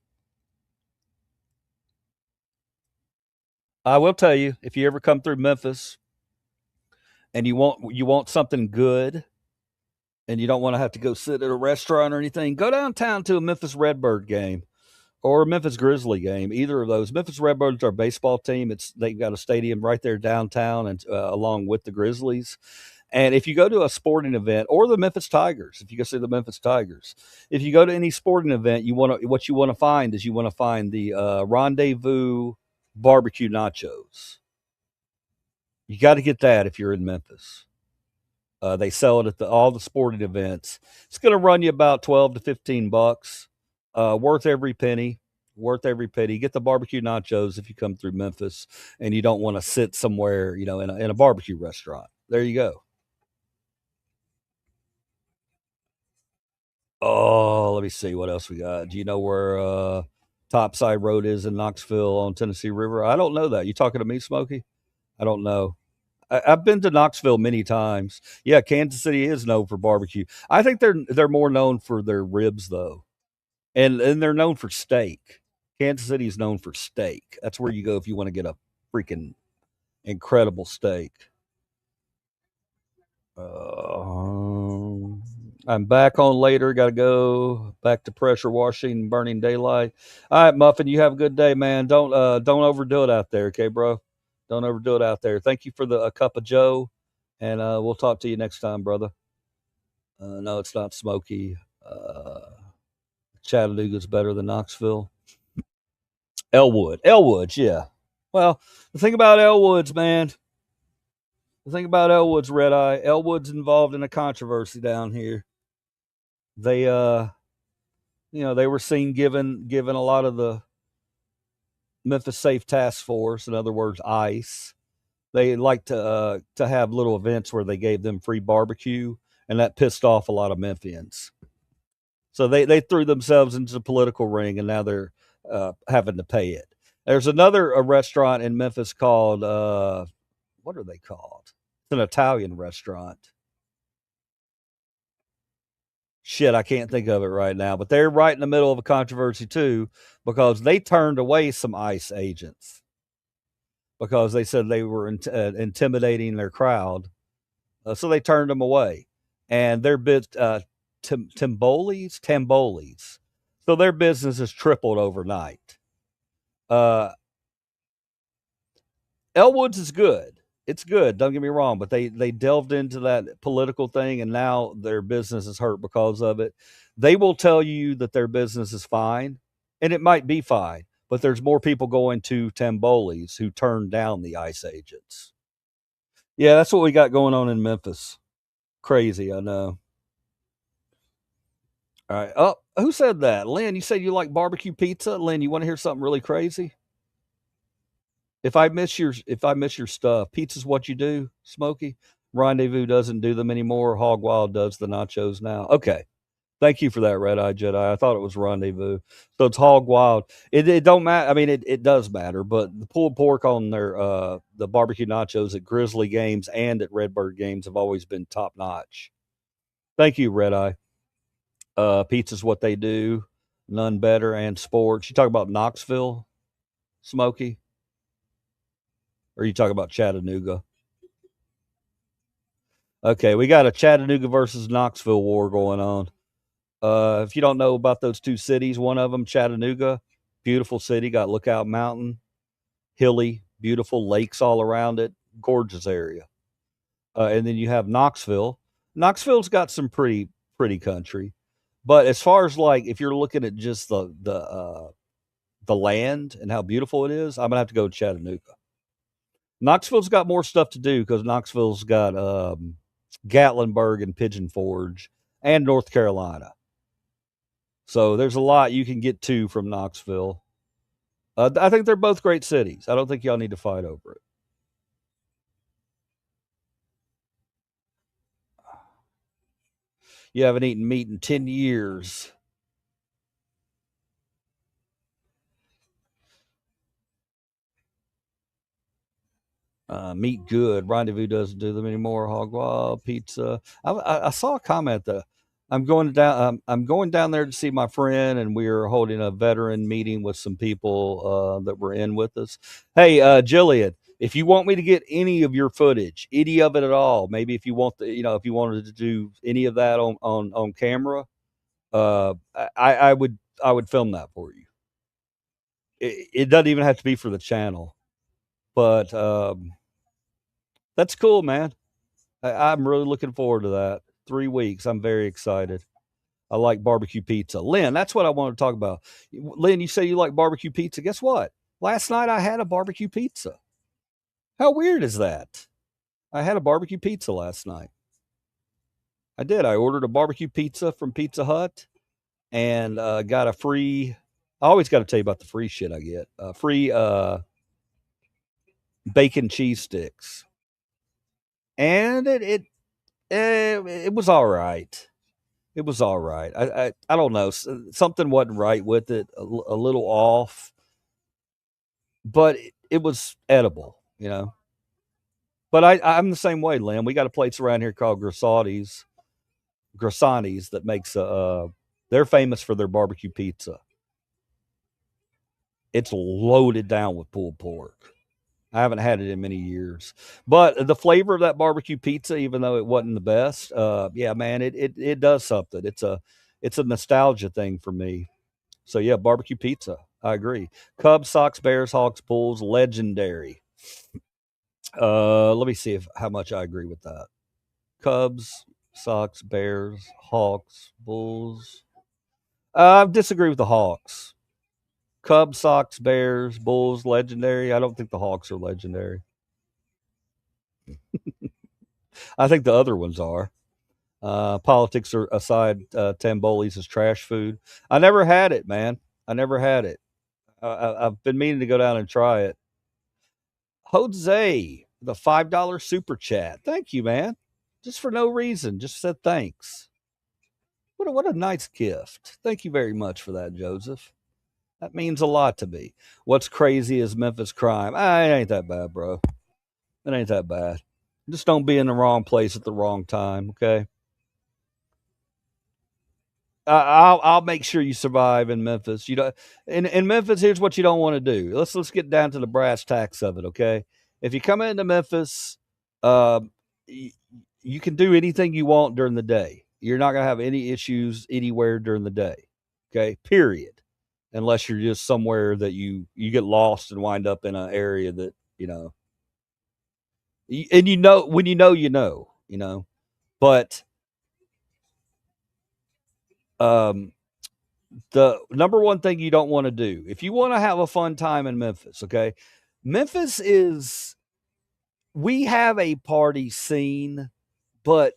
S1: I will tell you, if you ever come through Memphis and you want something good, and you don't want to have to go sit at a restaurant or anything, go downtown to a Memphis Redbird game or a Memphis Grizzly game. Either of those. Memphis Redbirds are a baseball team. They've got a stadium right there downtown, and along with the Grizzlies. And if you go to a sporting event, or the Memphis Tigers, if you go see the Memphis Tigers, if you go to any sporting event, what you want to find is the Rendezvous barbecue nachos. You got to get that if you're in Memphis. They sell it at all the sporting events. It's going to run you about $12 to $15. Worth every penny. Worth every penny. Get the barbecue nachos if you come through Memphis and you don't want to sit somewhere, in a barbecue restaurant. There you go. Oh, let me see what else we got. Do you know where Topside Road is in Knoxville on Tennessee River? I don't know that. You talking to me, Smokey? I don't know. I've been to Knoxville many times. Yeah, Kansas City is known for barbecue. I think they're more known for their ribs though, and they're known for steak. Kansas City is known for steak. That's where you go if you want to get a freaking incredible steak. I'm back on later. Got to go back to pressure washing, burning daylight. All right, Muffin, you have a good day, man. Don't overdo it out there, okay, bro? Don't overdo it out there. Thank you for a cup of Joe, and we'll talk to you next time, brother. No, it's not Smoky. Chattanooga's better than Knoxville. Elwood's, yeah. Well, the thing about Elwood's, man, Red Eye, Elwood's involved in a controversy down here. They, they were seen giving a lot of the Memphis Safe Task Force, in other words, ICE. They like to have little events where they gave them free barbecue, and that pissed off a lot of Memphians. So they threw themselves into the political ring, and now they're having to pay it. There's another restaurant in Memphis called what are they called? It's an Italian restaurant. Shit, I can't think of it right now, but they're right in the middle of a controversy too, because they turned away some ICE agents because they said they were intimidating their crowd. So they turned them away, and their Tamboli's. So their business has tripled overnight. Elwood's is good. It's good. Don't get me wrong, but they delved into that political thing, and now their business is hurt because of it. They will tell you that their business is fine, and it might be fine, but there's more people going to Tamboli's who turned down the ICE agents. Yeah, that's what we got going on in Memphis. Crazy, I know. All right. Oh, who said that? Lynn, you said you like barbecue pizza? Lynn, you want to hear something really crazy? If I miss your stuff, pizza's what you do, Smokey. Rendezvous doesn't do them anymore. Hog Wild does the nachos now. Okay. Thank you for that, Red Eye Jedi. I thought it was Rendezvous. So it's Hog Wild. It don't matter. I mean, it does matter, but the pulled pork on their the barbecue nachos at Grizzly games and at Redbird games have always been top notch. Thank you, Red Eye. Pizza's what they do. None better. And sports. You talk about Knoxville, Smokey? Or you talk about Chattanooga? Okay, we got a Chattanooga versus Knoxville war going on. If you don't know about those two cities, one of them, Chattanooga, beautiful city, got Lookout Mountain, hilly, beautiful lakes all around it, gorgeous area. And then you have Knoxville. Knoxville's got some pretty country, but as far as like if you're looking at just the land and how beautiful it is, I'm gonna have to go to Chattanooga. Knoxville's got more stuff to do because Knoxville's got Gatlinburg and Pigeon Forge and North Carolina. So there's a lot you can get to from Knoxville. I think they're both great cities. I don't think y'all need to fight over it. You haven't eaten meat in 10 years. Meat good. Rendezvous doesn't do them anymore. Hog Wild pizza. I saw a comment that I'm going down there to see my friend, and we are holding a veteran meeting with some people that were in with us. Hey, Jillian, if you want me to get any of your footage, any of it at all, maybe if you want if you wanted to do any of that on camera, I would film that for you. It doesn't even have to be for the channel, but that's cool, man. I'm really looking forward to that. 3 weeks. I'm very excited. I like barbecue pizza. Lynn, that's what I want to talk about. Lynn, you say you like barbecue pizza. Guess what? Last night I had a barbecue pizza. How weird is that? I had a barbecue pizza last night. I did. I ordered a barbecue pizza from Pizza Hut and got a free. I always got to tell you about the free shit I get. Free bacon cheese sticks. And it was all right. It was all right. I don't know. Something wasn't right with it. A little off, but it was edible. But I'm the same way, Lynn. We got a place around here called Grassani's that makes they're famous for their barbecue pizza. It's loaded down with pulled pork. I haven't had it in many years, but the flavor of that barbecue pizza, even though it wasn't the best, yeah, man, it does something. It's a nostalgia thing for me. So yeah, barbecue pizza. I agree. Cubs, Sox, Bears, Hawks, Bulls, legendary. Let me see how much I agree with that. Cubs, Sox, Bears, Hawks, Bulls. I disagree with the Hawks. Cubs, Sox, Bears, Bulls, legendary. I don't think the Hawks are legendary. I think the other ones are. Politics are aside, Tamboli's is trash food. I never had it, man. I never had it. I've been meaning to go down and try it. Jose, the $5 super chat. Thank you, man. Just for no reason. Just said thanks. What a nice gift. Thank you very much for that, Joseph. That means a lot to me. What's crazy is Memphis crime. It ain't that bad, bro. It ain't that bad. Just don't be in the wrong place at the wrong time, okay? I'll make sure you survive in Memphis. You know, in Memphis, here's what you don't want to do. Let's get down to the brass tacks of it, okay? If you come into Memphis, you can do anything you want during the day. You're not gonna have any issues anywhere during the day, okay? Period. Unless you're just somewhere that you get lost and wind up in an area that and when you know. But the number one thing you don't want to do if you want to have a fun time in Memphis, okay? We have a party scene, but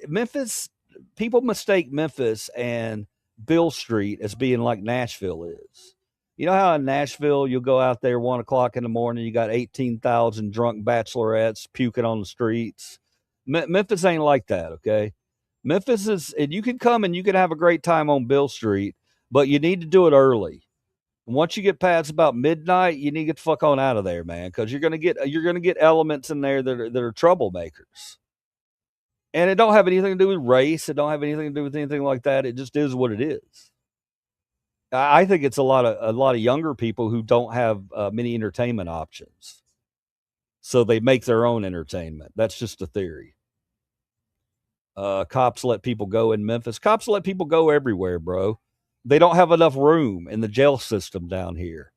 S1: Memphis, people mistake Memphis and Bill Street as being like Nashville is. You know how in Nashville you'll go out there 1:00 in the morning, you got 18,000 drunk bachelorettes puking on the streets. Memphis ain't like that, okay? Memphis is, and you can come and you can have a great time on Bill Street, but you need to do it early. And once you get past about midnight, you need to get the fuck on out of there, man, because you're gonna get elements in there that are troublemakers. And it don't have anything to do with race. It don't have anything to do with anything like that. It just is what it is. I think it's a lot of younger people who don't have many entertainment options, so they make their own entertainment. That's just a theory. Cops let people go in Memphis. Cops let people go everywhere, bro. They don't have enough room in the jail system down here.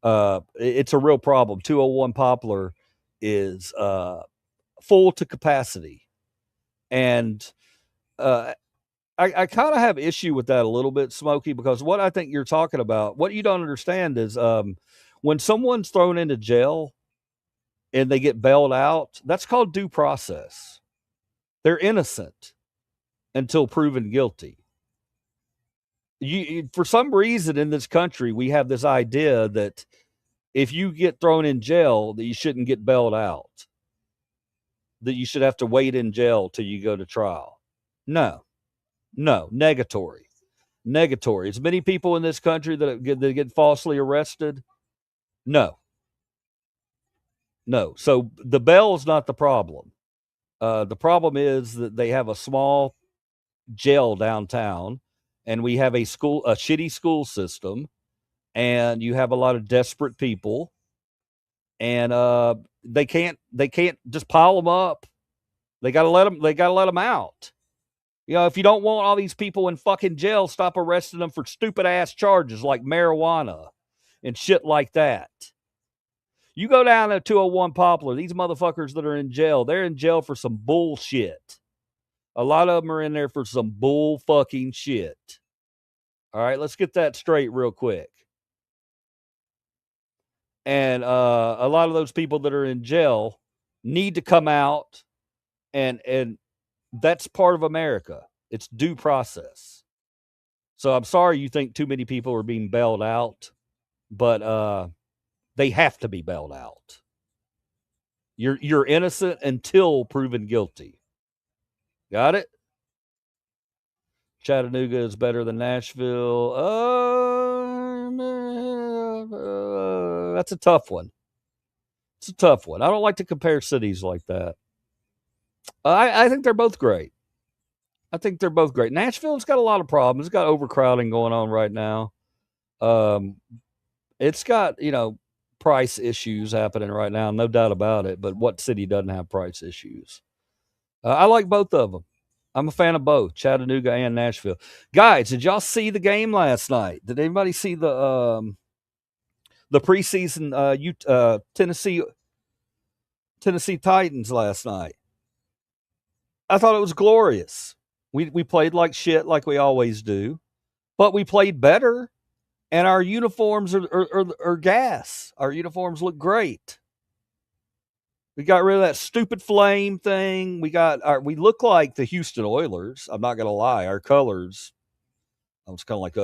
S1: It's a real problem. 201 Poplar is full to capacity. And I kind of have issue with that a little bit, Smokey, because what I think you're talking about, what you don't understand is when someone's thrown into jail and they get bailed out, that's called due process. They're innocent until proven guilty. For some reason in this country, we have this idea that if you get thrown in jail, that you shouldn't get bailed out, that you should have to wait in jail till you go to trial. No, negatory. As many people in this country that get falsely arrested. No. So the bail is not the problem. The problem is that they have a small jail downtown, and we have a shitty school system, and you have a lot of desperate people, and they can't just pile them up. They gotta let them out. You know, if you don't want all these people in fucking jail, stop arresting them for stupid ass charges like marijuana and shit like that. You go down to 201 Poplar, these motherfuckers that are in jail, they're in jail for some bullshit. A lot of them are in there for some bull fucking shit. All right, let's get that straight real quick. And a lot of those people that are in jail need to come out, and that's part of America. It's due process. So I'm sorry you think too many people are being bailed out, but they have to be bailed out. You're innocent until proven guilty. Got it? Chattanooga is better than Nashville. That's a tough one. It's a tough one. I don't like to compare cities like that. I think they're both great. Nashville's got a lot of problems. It's got overcrowding going on right now. It's got, price issues happening right now, no doubt about it. But what city doesn't have price issues? I like both of them. I'm a fan of both, Chattanooga and Nashville. Guys, did y'all see the game last night? Did anybody see the preseason Tennessee Titans last night? I thought it was glorious. We played like shit, like we always do, but we played better. And our uniforms are gas. Our uniforms look great. We got rid of that stupid flame thing. We look like the Houston Oilers. I'm not gonna lie. Our colors, I was kind of like,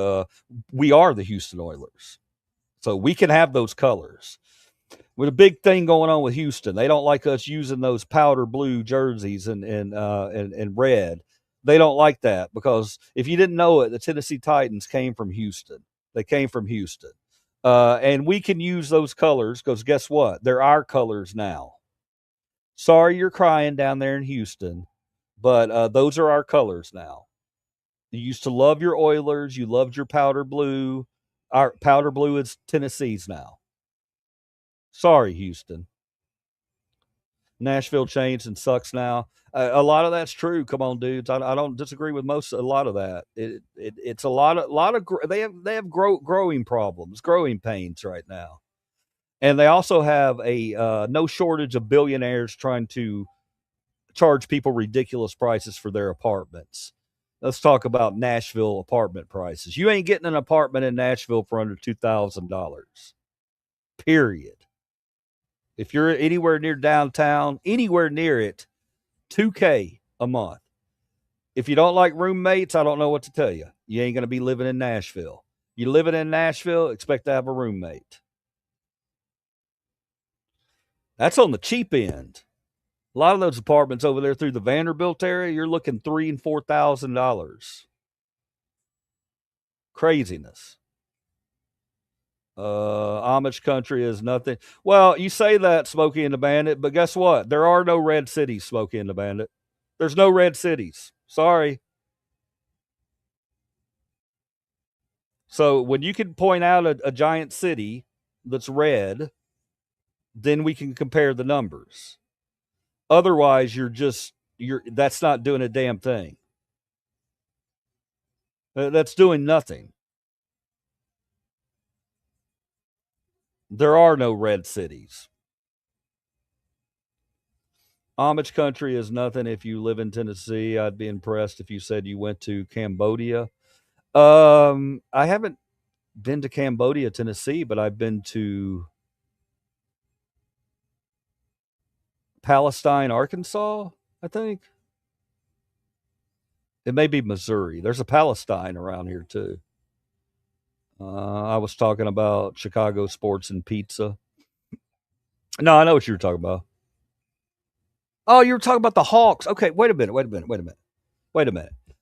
S1: we are the Houston Oilers, so we can have those colors. With a big thing going on with Houston, they don't like us using those powder blue jerseys and red. They don't like that because if you didn't know it, the Tennessee Titans came from Houston. They came from Houston, and we can use those colors because guess what? They're our colors now. Sorry you're crying down there in Houston, but those are our colors now. You used to love your Oilers. You loved your powder blue. Our powder blue is Tennessee's now. Sorry, Houston. Nashville changed and sucks now. A lot of that's true. Come on, dudes. I don't disagree with a lot of that. It's a lot of they have growing problems, growing pains right now. And they also have a no shortage of billionaires trying to charge people ridiculous prices for their apartments. Let's talk about Nashville apartment prices. You ain't getting an apartment in Nashville for under $2,000. Period. If you're anywhere near downtown, anywhere near it, $2K a month. If you don't like roommates, I don't know what to tell you. You ain't going to be living in Nashville. You living in Nashville, expect to have a roommate. That's on the cheap end. A lot of those apartments over there through the Vanderbilt area, you're looking $3,000 and $4,000. Craziness. Amish country is nothing. Well, you say that, Smokey and the Bandit, but guess what? There are no red cities, Smokey and the Bandit. There's no red cities. Sorry. So when you can point out a giant city that's red, then we can compare the numbers. Otherwise, that's not doing a damn thing. That's doing nothing. There are no red cities. Amish country is nothing. If you live in Tennessee, I'd be impressed if you said you went to Cambodia. I haven't been to Cambodia, Tennessee, but I've been to Palestine, Arkansas, I think. It may be Missouri. There's a Palestine around here too. I was talking about Chicago sports and pizza. No, I know what you were talking about. Oh, you were talking about the Hawks. Okay, wait a minute.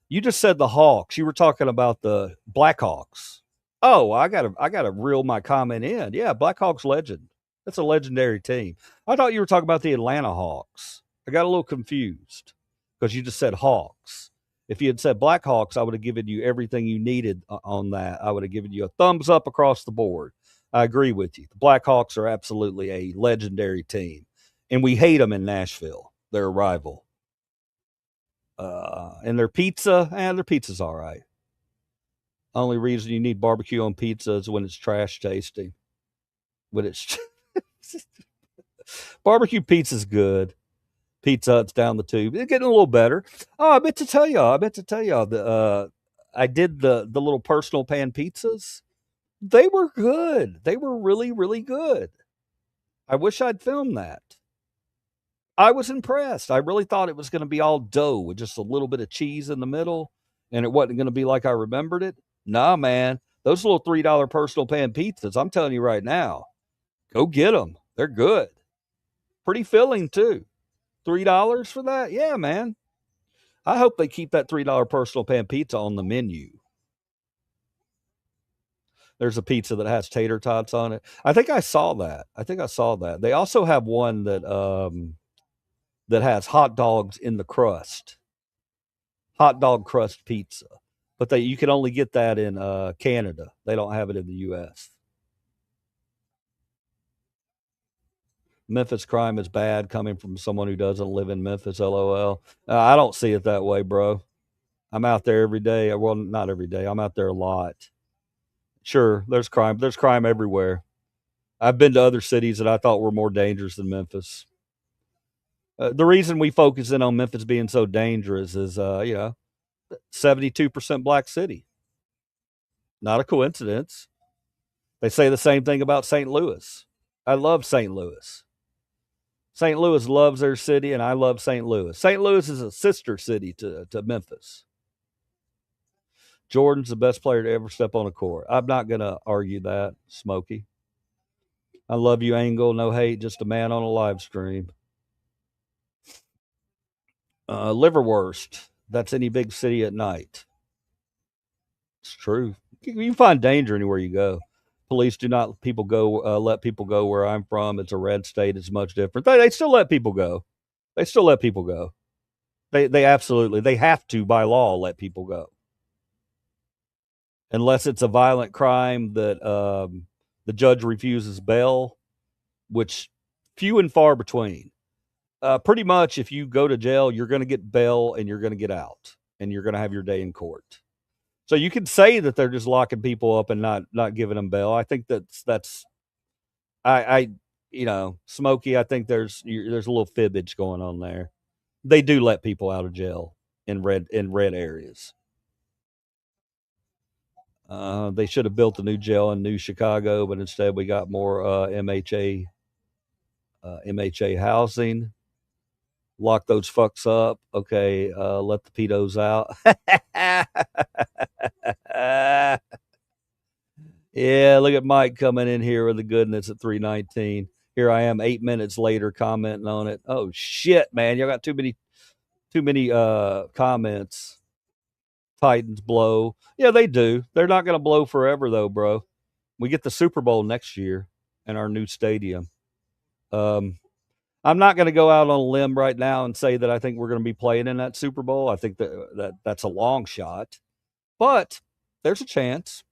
S1: You just said the Hawks. You were talking about the Blackhawks. Oh, I gotta reel my comment in. Yeah, Blackhawks legend. That's a legendary team. I thought you were talking about the Atlanta Hawks. I got a little confused because you just said Hawks. If you had said Blackhawks, I would have given you everything you needed on that. I would have given you a thumbs up across the board. I agree with you. The Blackhawks are absolutely a legendary team, and we hate them in Nashville. Their rival. And their pizza's all right. Only reason you need barbecue on pizza is when it's trash tasting. When it's barbecue pizza's good. Pizza Hut's down the tube. It's getting a little better. Oh, I meant to tell y'all. I did the little personal pan pizzas. They were good. They were really, really good. I wish I'd filmed that. I was impressed. I really thought it was going to be all dough with just a little bit of cheese in the middle, and it wasn't going to be like I remembered it. Nah, man. Those little $3 personal pan pizzas, I'm telling you right now, go get them. They're good. Pretty filling, too. $3 for that? Yeah, man. I hope they keep that $3 personal pan pizza on the menu. There's a pizza that has tater tots on it. I think I saw that. They also have one that has hot dogs in the crust. Hot dog crust pizza. But you can only get that in Canada. They don't have it in the U.S. Memphis crime is bad coming from someone who doesn't live in Memphis, LOL. I don't see it that way, bro. I'm out there every day. Well, not every day. I'm out there a lot. Sure, there's crime. There's crime everywhere. I've been to other cities that I thought were more dangerous than Memphis. The reason we focus in on Memphis being so dangerous is, 72% black city. Not a coincidence. They say the same thing about St. Louis. I love St. Louis. St. Louis loves their city, and I love St. Louis. St. Louis is a sister city to Memphis. Jordan's the best player to ever step on a court. I'm not going to argue that, Smokey. I love you, Angle. No hate, just a man on a live stream. Liverwurst. That's any big city at night. It's true. You find danger anywhere you go. Police do not let people go where I'm from. It's a red state. It's much different. They still let people go. They still let people go. They absolutely, they have to by law let people go. Unless it's a violent crime that the judge refuses bail, which few and far between. Pretty much if you go to jail, you're going to get bail and you're going to get out and you're going to have your day in court. So you can say that they're just locking people up and not giving them bail. I think that's I Smokey, I think there's a little fibbage going on there. They do let people out of jail in red areas. They should have built a new jail in New Chicago, but instead we got more MHA housing. Lock those fucks up. Okay, let the pedos out. Yeah, look at Mike coming in here with the goodness at 3:19. Here I am 8 minutes later commenting on it. Oh shit, man. Y'all got too many comments. Titans blow. Yeah, they do. They're not going to blow forever though, bro. We get the Super Bowl next year in our new stadium. I'm not going to go out on a limb right now and say that I think we're going to be playing in that Super Bowl. I think that's a long shot, but there's a chance.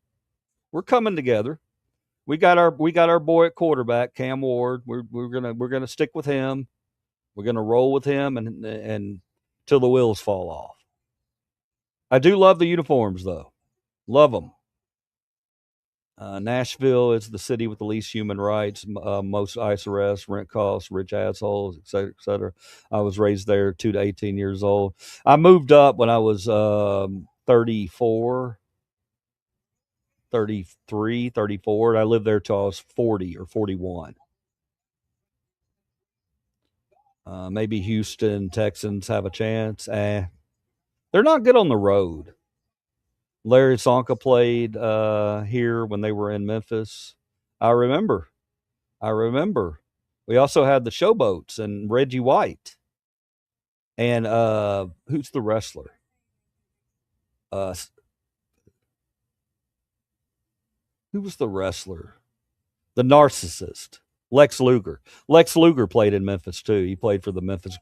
S1: We're coming together. We got our boy at quarterback, Cam Ward. We're gonna stick with him. We're gonna roll with him and till the wheels fall off. I do love the uniforms though. Love them. Nashville is the city with the least human rights, most ICE arrests, rent costs, rich assholes, et cetera, et cetera. I was raised there 2 to 18 years old. I moved up when I was 34, 33, 34. I lived there till I was 40 or 41. Maybe Houston Texans have a chance. They're not good on the road. Larry Sonka played here when they were in Memphis. I remember. We also had the Showboats and Reggie White. And who's the wrestler? Who was the wrestler? The Narcissist. Lex Luger. Lex Luger played in Memphis too. He played for the Memphis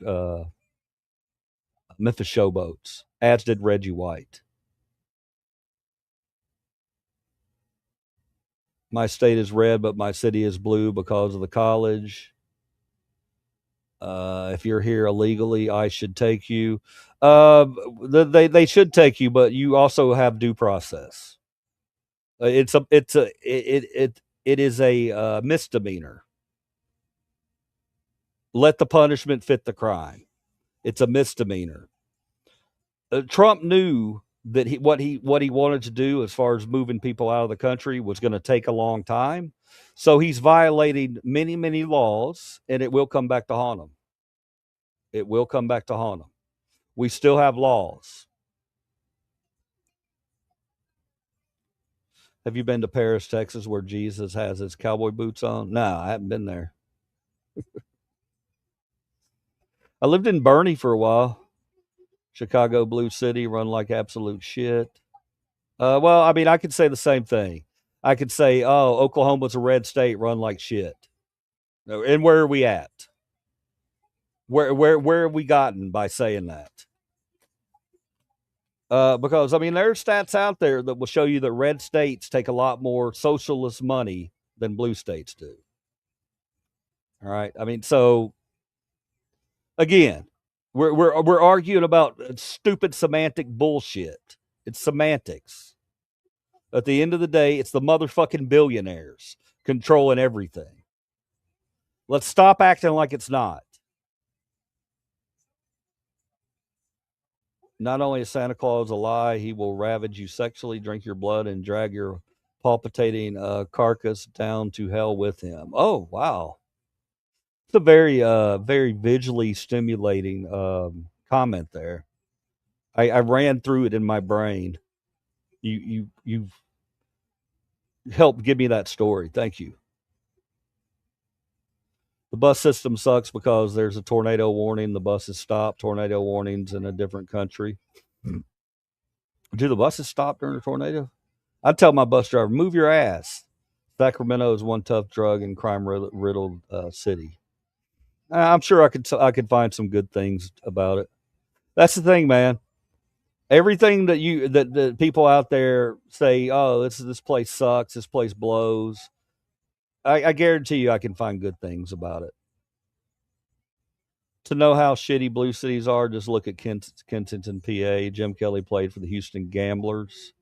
S1: Showboats, as did Reggie White. My state is red, but my city is blue because of the college. If you're here illegally, I should take you. They should take you, but you also have due process. It is a misdemeanor. Let the punishment fit the crime. It's a misdemeanor. Trump knew that what he wanted to do as far as moving people out of the country was going to take a long time. So he's violating many, many laws, and it will come back to haunt him. It will come back to haunt him. We still have laws. Have you been to Paris, Texas, where Jesus has his cowboy boots on? No, I haven't been there. I lived in Bernie for a while. Chicago Blue City, run like absolute shit. Well, I mean, I could say the same thing. I could say, oh, Oklahoma's a red state, run like shit. And where are we at? Where have we gotten by saying that? Because, I mean, there are stats out there that will show you that red states take a lot more socialist money than blue states do. All right. I mean, so again, we're arguing about stupid semantic bullshit. It's semantics. At the end of the day, it's the motherfucking billionaires controlling everything. Let's stop acting like it's not. Not only is Santa Claus a lie, he will ravage you sexually, drink your blood, and drag your palpitating carcass down to hell with him. Oh, wow. It's a very, very visually stimulating comment there. I ran through it in my brain. You've helped give me that story. Thank you. The bus system sucks because there's a tornado warning. The bus is stopped. Tornado warnings in a different country. Do the buses stop during a tornado? I'd tell my bus driver, move your ass. Sacramento is one tough drug and crime riddled city. I'm sure I could find some good things about it. That's the thing, man. Everything that people out there say, oh, this place sucks, this place blows. I guarantee you, I can find good things about it. To know how shitty blue cities are, just look at Kensington, PA. Jim Kelly played for the Houston Gamblers.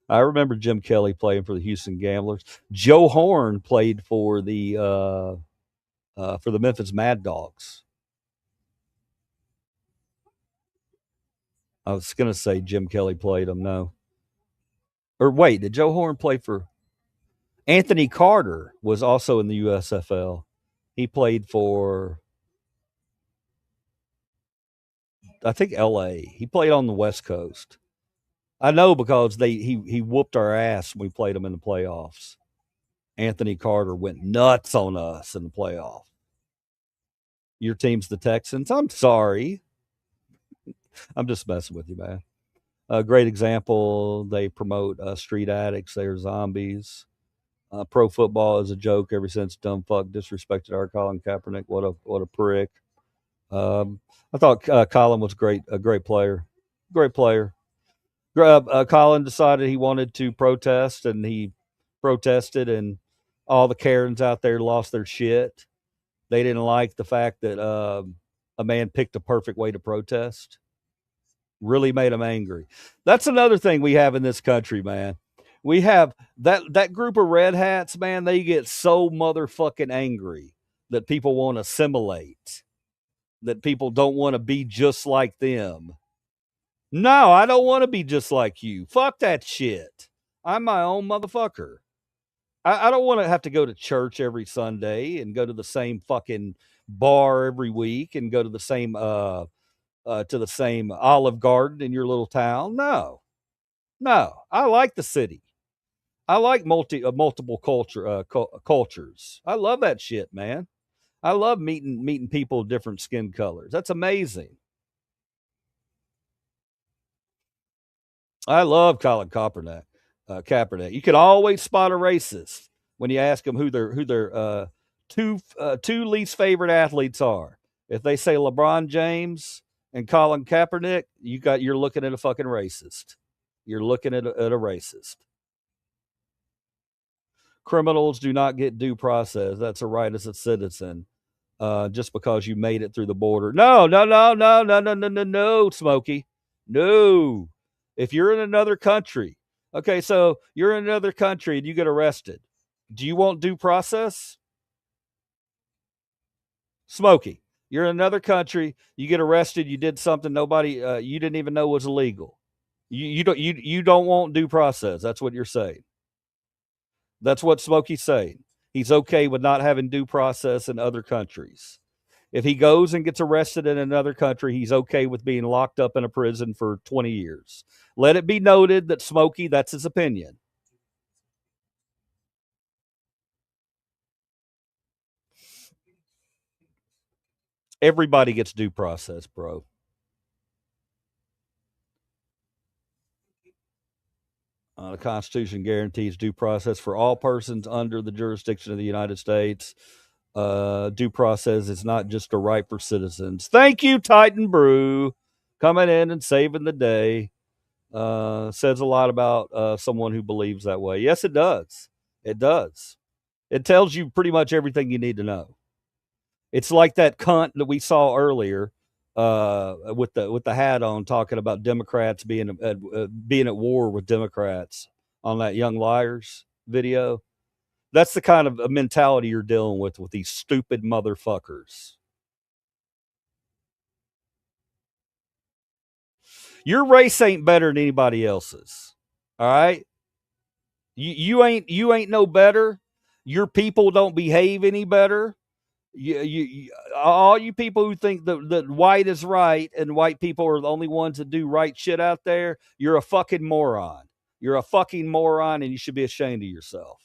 S1: I remember Jim Kelly playing for the Houston Gamblers. Joe Horn played for the Memphis Mad Dogs. I was going to say Jim Kelly played them. No. Or wait, did Joe Horn play for... Anthony Carter was also in the USFL. He played for, I think, LA. He played on the West Coast. I know because he whooped our ass when we played him in the playoffs. Anthony Carter went nuts on us in the playoff. Your team's the Texans? I'm sorry. I'm just messing with you, man. A great example, they promote street addicts. They're zombies. Pro football is a joke ever since dumb fuck disrespected our Colin Kaepernick. What a prick. I thought Colin was a great player. Great player. Colin decided he wanted to protest, and he protested, and all the Karens out there lost their shit. They didn't like the fact that a man picked a perfect way to protest. Really made them angry. That's another thing we have in this country, man. We have that group of red hats, man. They get so motherfucking angry that people want to assimilate, that people don't want to be just like them. No, I don't want to be just like you. Fuck that shit. I'm my own motherfucker. I don't want to have to go to church every Sunday and go to the same fucking bar every week and go to the same Olive Garden in your little town. No, I like the city. I like multiple cultures. I love that shit, man. I love meeting people of different skin colors. That's amazing. I love Colin Kaepernick. You can always spot a racist when you ask them who their two least favorite athletes are. If they say LeBron James and Colin Kaepernick, you're looking at a fucking racist. You're looking at a racist. Criminals do not get due process. That's a right as a citizen. Just because you made it through the border. No, Smokey. No. If you're in another country, okay, so you're in another country and you get arrested. Do you want due process? Smokey, you're in another country, you get arrested, you did something nobody you didn't even know was illegal. You don't want due process. That's what you're saying. That's what Smokey's saying. He's okay with not having due process in other countries. If he goes and gets arrested in another country, he's okay with being locked up in a prison for 20 years. Let it be noted that Smokey, that's his opinion. Everybody gets due process, bro. The Constitution guarantees due process for all persons under the jurisdiction of the United States. Due process is not just a right for citizens. Thank you, Titan Brew, coming in and saving the day. Says a lot about someone who believes that way. Yes, it does. It does. It tells you pretty much everything you need to know. It's like that cunt that we saw earlier with the hat on, talking about Democrats being at war with Democrats on that Young Liars video. That's the kind of mentality you're dealing with these stupid motherfuckers. Your race ain't better than anybody else's. All right? You ain't no better. Your people don't behave any better. All you people who think that white is right and white people are the only ones that do right shit out there, you're a fucking moron. You're a fucking moron, and you should be ashamed of yourself.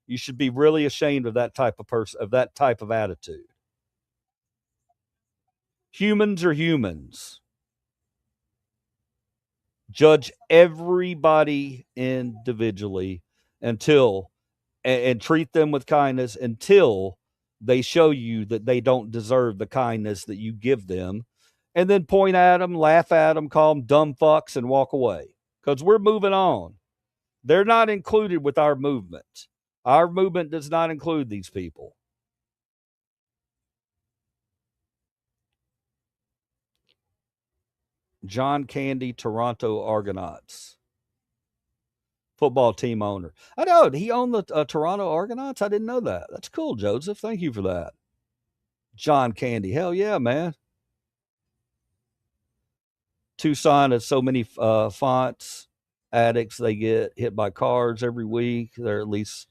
S1: You should be really ashamed of that type of person, of that type of attitude. Humans are humans. Judge everybody individually until and treat them with kindness until they show you that they don't deserve the kindness that you give them, and then point at them, laugh at them, call them dumb fucks, and walk away. Because we're moving on. They're not included with our movement. Our movement does not include these people. John Candy, Toronto Argonauts. Football team owner. I know, he owned the Toronto Argonauts? I didn't know that. That's cool, Joseph. Thank you for that. John Candy. Hell yeah, man. Tucson has so many fonts. Addicts, they get hit by cars every week. They're at least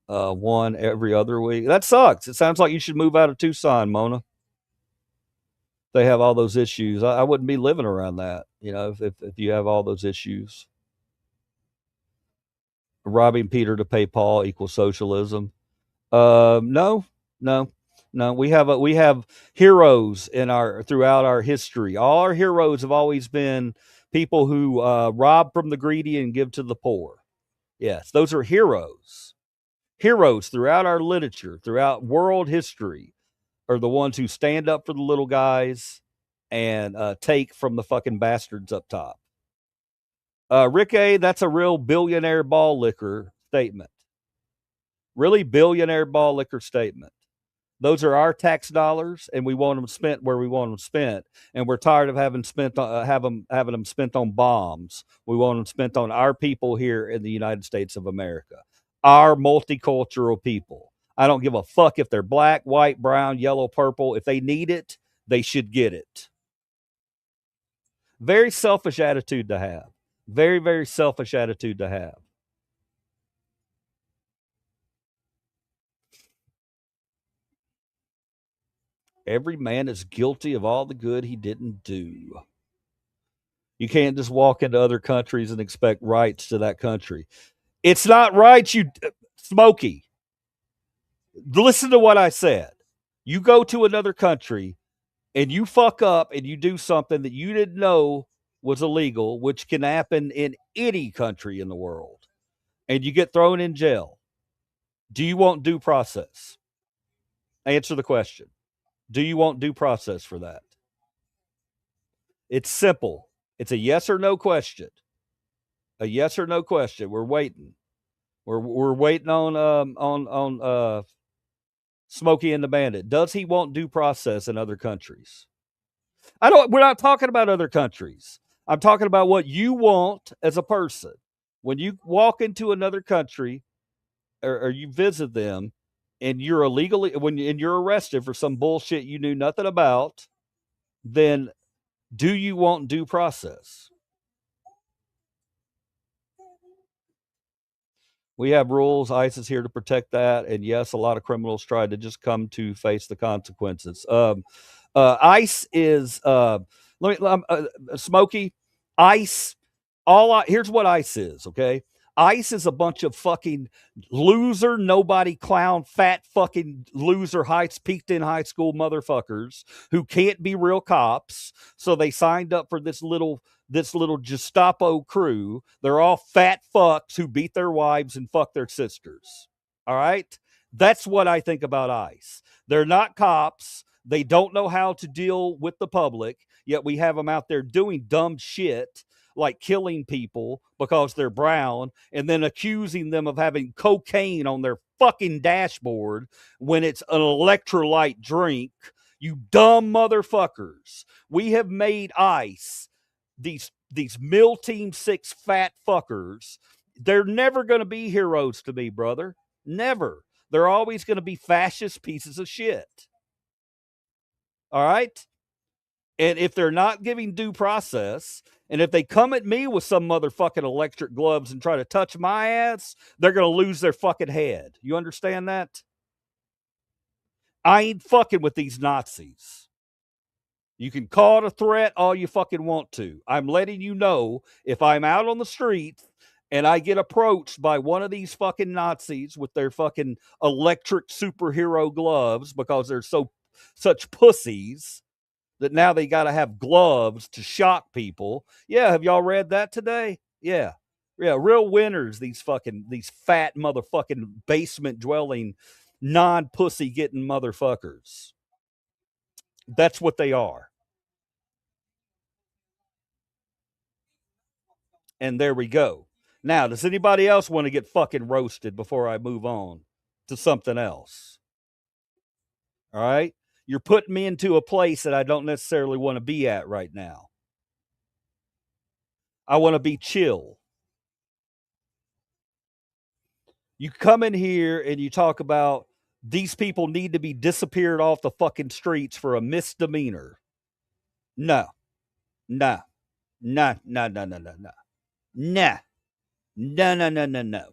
S1: one every other week. That sucks. It sounds like you should move out of Tucson, Mona. They have all those issues. I wouldn't be living around that, if you have all those issues. Robbing Peter to pay Paul equals socialism. No. We have heroes throughout our history. All our heroes have always been people who rob from the greedy and give to the poor. Yes, those are heroes. Heroes throughout our literature, throughout world history, are the ones who stand up for the little guys and take from the fucking bastards up top. Rick A., that's a real billionaire ball liquor statement. Really billionaire ball liquor statement. Those are our tax dollars, and we want them spent where we want them spent. And we're tired of having them spent on bombs. We want them spent on our people here in the United States of America, our multicultural people. I don't give a fuck if they're black, white, brown, yellow, purple. If they need it, they should get it. Very selfish attitude to have. Very, very selfish attitude to have. Every man is guilty of all the good he didn't do. You can't just walk into other countries and expect rights to that country. It's not right, Smokey. Listen to what I said. You go to another country and you fuck up and you do something that you didn't know was illegal, which can happen in any country in the world, and you get thrown in jail. Do you want due process? Answer the question. Do you want due process for that? It's simple. It's a yes or no question. A yes or no question. We're waiting. We're waiting on Smokey and the Bandit. Does he want due process in other countries? We're not talking about other countries. I'm talking about what you want as a person. When you walk into another country or you visit them and you're illegally, and you're arrested for some bullshit you knew nothing about, then do you want due process? We have rules. ICE is here to protect that. And yes, a lot of criminals tried to just come to face the consequences. ICE is, Smokey, ICE, here's what ICE is, okay? ICE is a bunch of fucking loser, nobody, clown, fat fucking loser, peaked in high school motherfuckers who can't be real cops. So they signed up for this little Gestapo crew. They're all fat fucks who beat their wives and fuck their sisters. All right? That's what I think about ICE. They're not cops. They don't know how to deal with the public, yet we have them out there doing dumb shit like killing people because they're brown and then accusing them of having cocaine on their fucking dashboard when it's an electrolyte drink. You dumb motherfuckers. We have made ICE these Mill Team 6 fat fuckers. They're never going to be heroes to me, brother. Never. They're always going to be fascist pieces of shit. All right? And if they're not giving due process, and if they come at me with some motherfucking electric gloves and try to touch my ass, they're going to lose their fucking head. You understand that? I ain't fucking with these Nazis. You can call it a threat all you fucking want to. I'm letting you know, if I'm out on the street and I get approached by one of these fucking Nazis with their fucking electric superhero gloves because they're such pussies that now they got to have gloves to shock people. Yeah, have y'all read that today? Yeah. Yeah, real winners, these fat motherfucking basement dwelling, non-pussy getting motherfuckers. That's what they are. And there we go. Now, does anybody else want to get fucking roasted before I move on to something else? All right? You're putting me into a place that I don't necessarily want to be at right now. I want to be chill. You come in here and you talk about these people need to be disappeared off the fucking streets for a misdemeanor. No. No. No, no, no, no, no, no. Nah. No, no, no, no, no.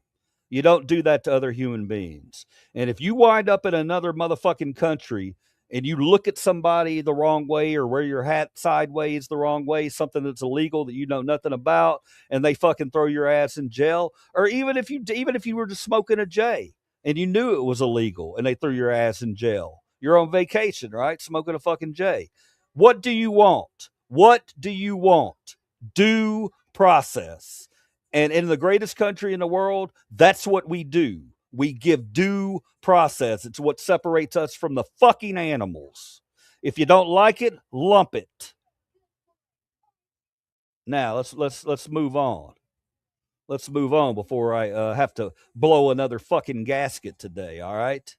S1: You don't do that to other human beings. And if you wind up in another motherfucking country and you look at somebody the wrong way or wear your hat sideways the wrong way, something that's illegal that you know nothing about, and they fucking throw your ass in jail, or even if you were just smoking a J and you knew it was illegal and they threw your ass in jail. You're on vacation, right? Smoking a fucking J. What do you want? What do you want? Due process. And in the greatest country in the world, that's what we do. We give due process. It's what separates us from the fucking animals. If you don't like it, lump it. Now let's move on. Let's move on before I have to blow another fucking gasket today. All right.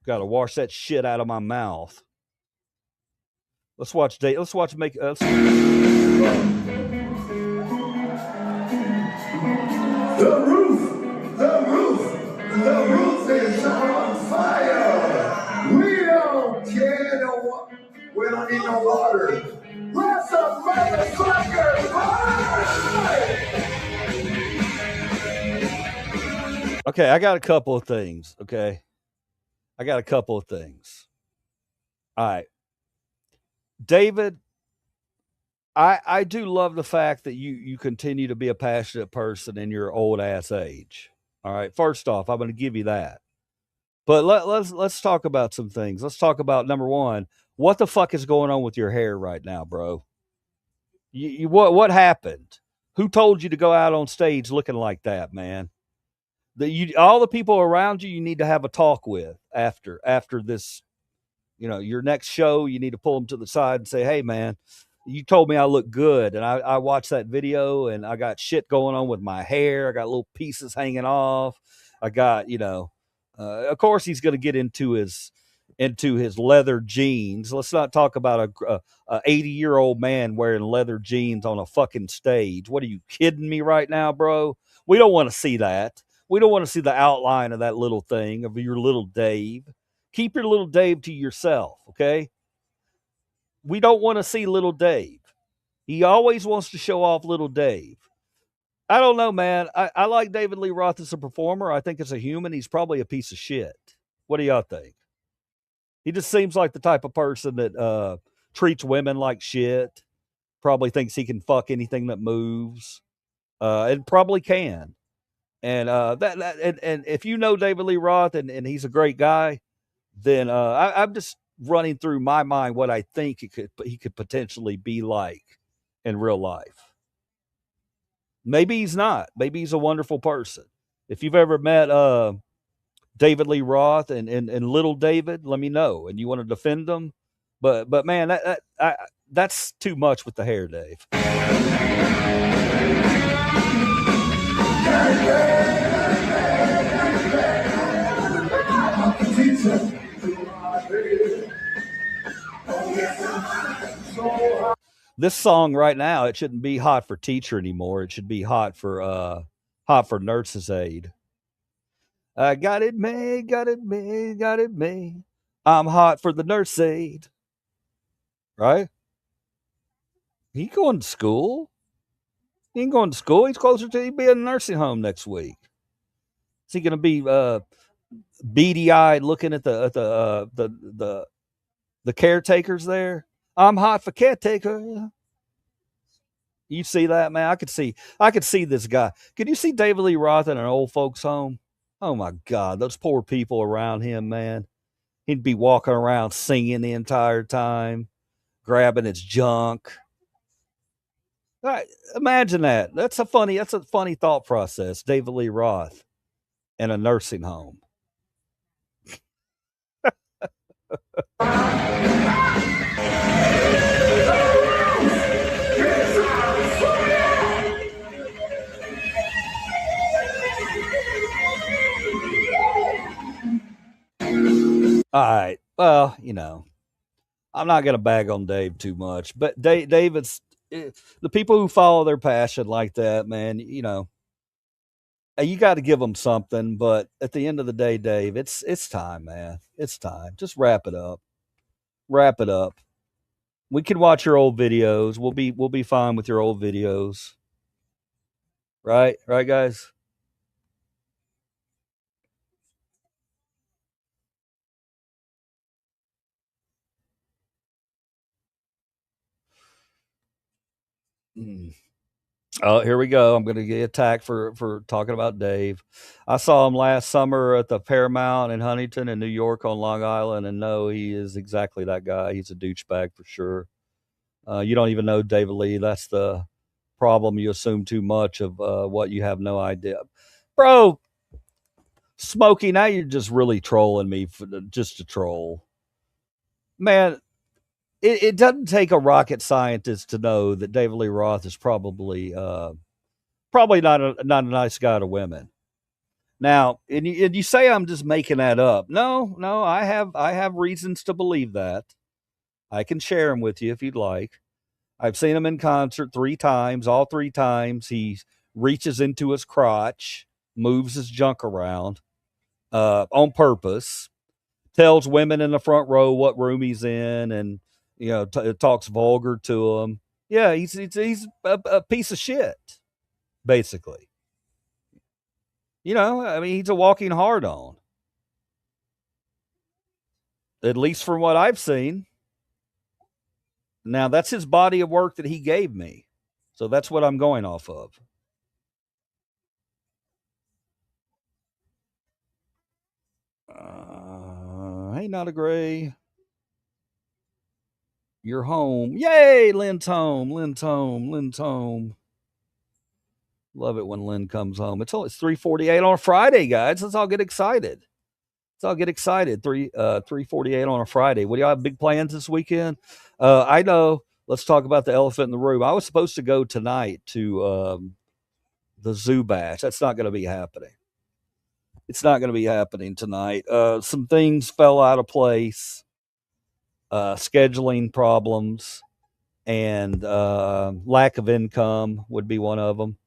S1: Got to wash that shit out of my mouth. Let's watch. Let's watch.
S8: The roof is on fire. We don't care no what. We don't need no water. Let's a motherfucker fire.
S1: Okay, I got a couple of things. Okay, I got a couple of things. All right, David. I do love the fact that you continue to be a passionate person in your old ass age. All right. First off, I'm going to give you that. But let's talk about some things. Let's talk about number one. What the fuck is going on with your hair right now, bro? What happened? Who told you to go out on stage looking like that, man? All the people around you need to have a talk with after this. Your next show, you need to pull them to the side and say, "Hey, man, you told me I look good, and I watched that video, and I got shit going on with my hair. I got little pieces hanging off. I got, of course, he's going to get into his leather jeans. Let's not talk about a 80-year-old man wearing leather jeans on a fucking stage. What are you kidding me right now, bro? We don't want to see that. We don't want to see the outline of that little thing of your little Dave. Keep your little Dave to yourself, okay? We don't want to see little Dave. He always wants to show off little Dave. I don't know, man. I like David Lee Roth as a performer. I think as a human, he's probably a piece of shit. What do y'all think? He just seems like the type of person that treats women like shit. Probably thinks he can fuck anything that moves. And probably can. And and if you know David Lee Roth and he's a great guy, then I'm just running through my mind what I think he could potentially be like in real life. Maybe he's not. Maybe he's a wonderful person. If you've ever met David Lee Roth and little David, let me know. And you want to defend him, but man, that's too much with the hair, Dave. This song right now, it shouldn't be Hot for Teacher anymore. It should be Hot for Nurse's Aid. I got it made, got it made, got it made. I'm hot for the nurse aid. right? He going to school. He ain't going to school. He's closer to being in a nursing home next week. Is he going to be beady eyed looking at the caretakers there? I'm hot for caretaker. You see that, man? I could see this guy. Could you see David Lee Roth in an old folks home? Oh my God, those poor people around him, man. He'd be walking around singing the entire time, grabbing his junk. Right, imagine that. That's a funny thought process. David Lee Roth in a nursing home. All right. Well, I'm not going to bag on Dave too much, but David's the people who follow their passion like that, man. You got to give them something. But at the end of the day, Dave, it's time, man. It's time. Just wrap it up. Wrap it up. We can watch your old videos. We'll be fine with your old videos. Right, guys. Mm. Oh, here we go. I'm going to get attacked for talking about Dave. I saw him last summer at the Paramount in Huntington in New York on Long Island, and no, he is exactly that guy. He's a douchebag for sure. You don't even know David Lee. That's the problem. You assume too much of what you have no idea. Bro, Smokey, now you're just really trolling me just to troll. Man, it doesn't take a rocket scientist to know that David Lee Roth is probably not a nice guy to women. Now, and you say I'm just making that up. No, I have reasons to believe that. I can share them with you if you'd like. I've seen him in concert 3 times. All 3 times he reaches into his crotch, moves his junk around on purpose, tells women in the front row what room he's in, and talks vulgar to them. Yeah, he's a piece of shit, basically. I mean, he's a walking hard on. At least from what I've seen. Now, that's his body of work that he gave me. So that's what I'm going off of. Hey, Not a Gray. You're home. Yay, Lynn's home. Lynn's home. Lynn's home. Love it when Lynn comes home. It's 3:48 on a Friday, guys. Let's all get excited. 3:48 on a Friday. What do y'all have big plans this weekend? I know. Let's talk about the elephant in the room. I was supposed to go tonight to the Zoo Bash. That's not going to be happening. It's not going to be happening tonight. Some things fell out of place. Scheduling problems and lack of income would be one of them.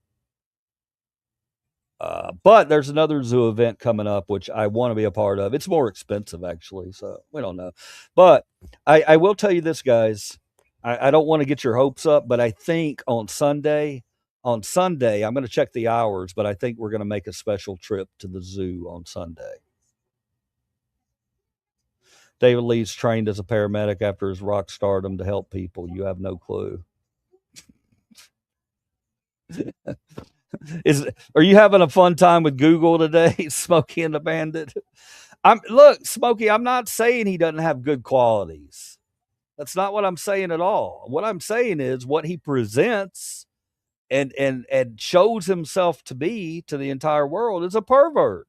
S1: But there's another zoo event coming up, which I want to be a part of. It's more expensive, actually, so we don't know. But I will tell you this, guys. I don't want to get your hopes up, but I think on Sunday, I'm going to check the hours, but I think we're going to make a special trip to the zoo on Sunday. David Lee's trained as a paramedic after his rock stardom to help people. You have no clue. Are you having a fun time with Google today, Smokey and the Bandit? Look, Smokey, I'm not saying he doesn't have good qualities. That's not what I'm saying at all. What I'm saying is what he presents and shows himself to be to the entire world is a pervert.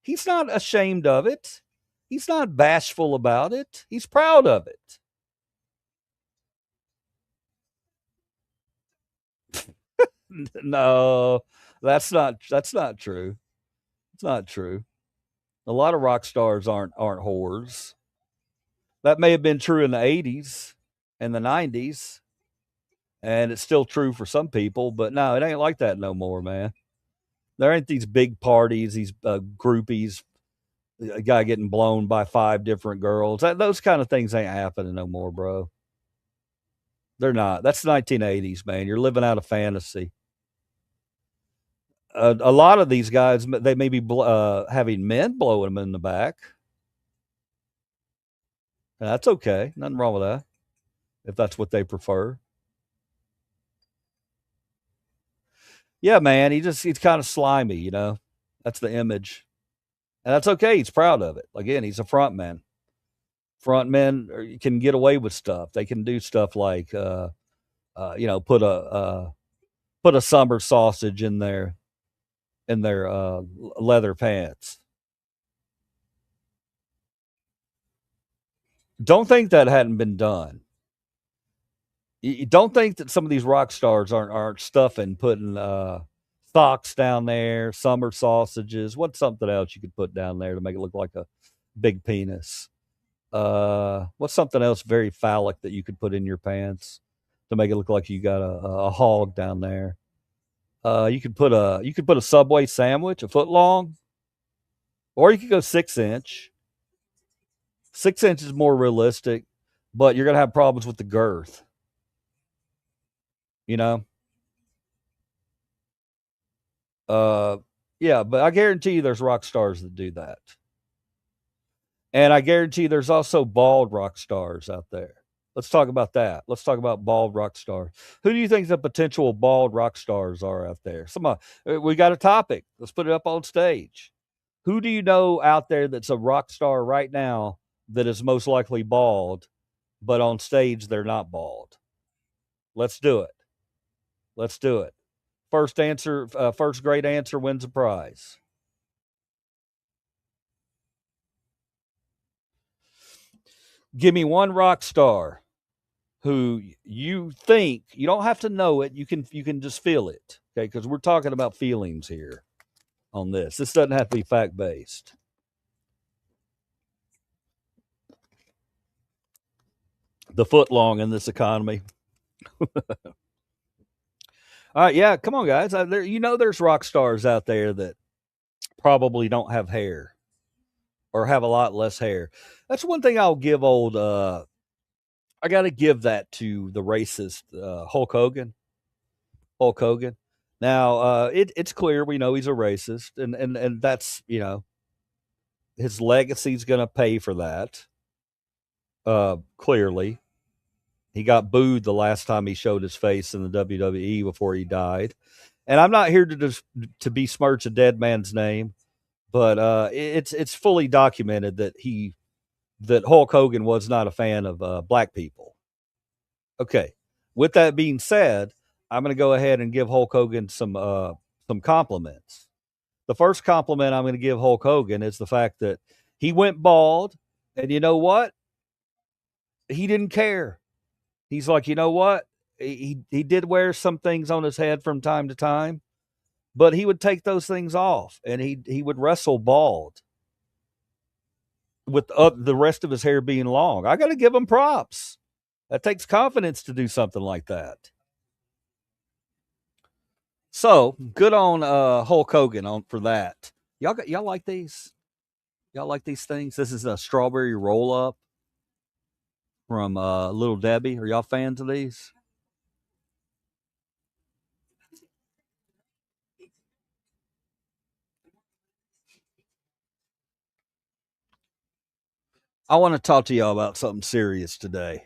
S1: He's not ashamed of it. He's not bashful about it. He's proud of it. No, that's not true. It's not true. A lot of rock stars aren't whores. That may have been true in the 80s and the 90s, and it's still true for some people, but no, it ain't like that no more, man. There ain't these big parties, these groupies a guy getting blown by 5 different girls. Those kind of things ain't happening no more, bro. They're not. That's 1980s, man. You're living out a fantasy. A lot of these guys, they may be having men blowing them in the back. And that's okay. Nothing wrong with that, if that's what they prefer. Yeah, man. He's kind of slimy, you know. That's the image. And that's okay. He's proud of it. Again, he's a front man. Front men can get away with stuff. They can do stuff like, put a summer sausage in their leather pants. Don't think that hadn't been done. You don't think that some of these rock stars aren't stuffing, putting socks down there, summer sausages. What's something else you could put down there to make it look like a big penis? What's something else very phallic that you could put in your pants to make it look like you got a hog down there? You could put a Subway sandwich, a foot long, or you could go 6-inch. 6-inch is more realistic, but you're gonna have problems with the girth. You know. Yeah, but I guarantee you there's rock stars that do that. And I guarantee there's also bald rock stars out there. Let's talk about that. Let's talk about bald rock stars. Who do you think the potential bald rock stars are out there? We got a topic. Let's put it up on stage. Who do you know out there that's a rock star right now that is most likely bald, but on stage they're not bald? Let's do it. Let's do it. First great answer wins a prize. Give me one rock star who you think, you don't have to know it, you can just feel it, okay? Because we're talking about feelings here on this. This doesn't have to be fact based. The foot long in this economy. All right, yeah, come on, guys. There's rock stars out there that probably don't have hair or have a lot less hair. That's one thing I'll give old. I got to give that to the racist Hulk Hogan. Hulk Hogan. Now, it's clear we know he's a racist, and that's, his legacy's going to pay for that. Clearly, he got booed the last time he showed his face in the WWE before he died. And I'm not here to besmirch a dead man's name, but it's fully documented that Hulk Hogan was not a fan of black people. Okay. With that being said, I'm going to go ahead and give Hulk Hogan some compliments. The first compliment I'm going to give Hulk Hogan is the fact that he went bald, and you know what? He didn't care. He's like, you know what? He did wear some things on his head from time to time, but he would take those things off, and he would wrestle bald with the rest of his hair being long. I got to give him props. That takes confidence to do something like that. So good on Hulk Hogan for that. Y'all like these? Y'all like these things? This is a strawberry roll up from Little Debbie. Are y'all fans of these? I want to talk to y'all about something serious today.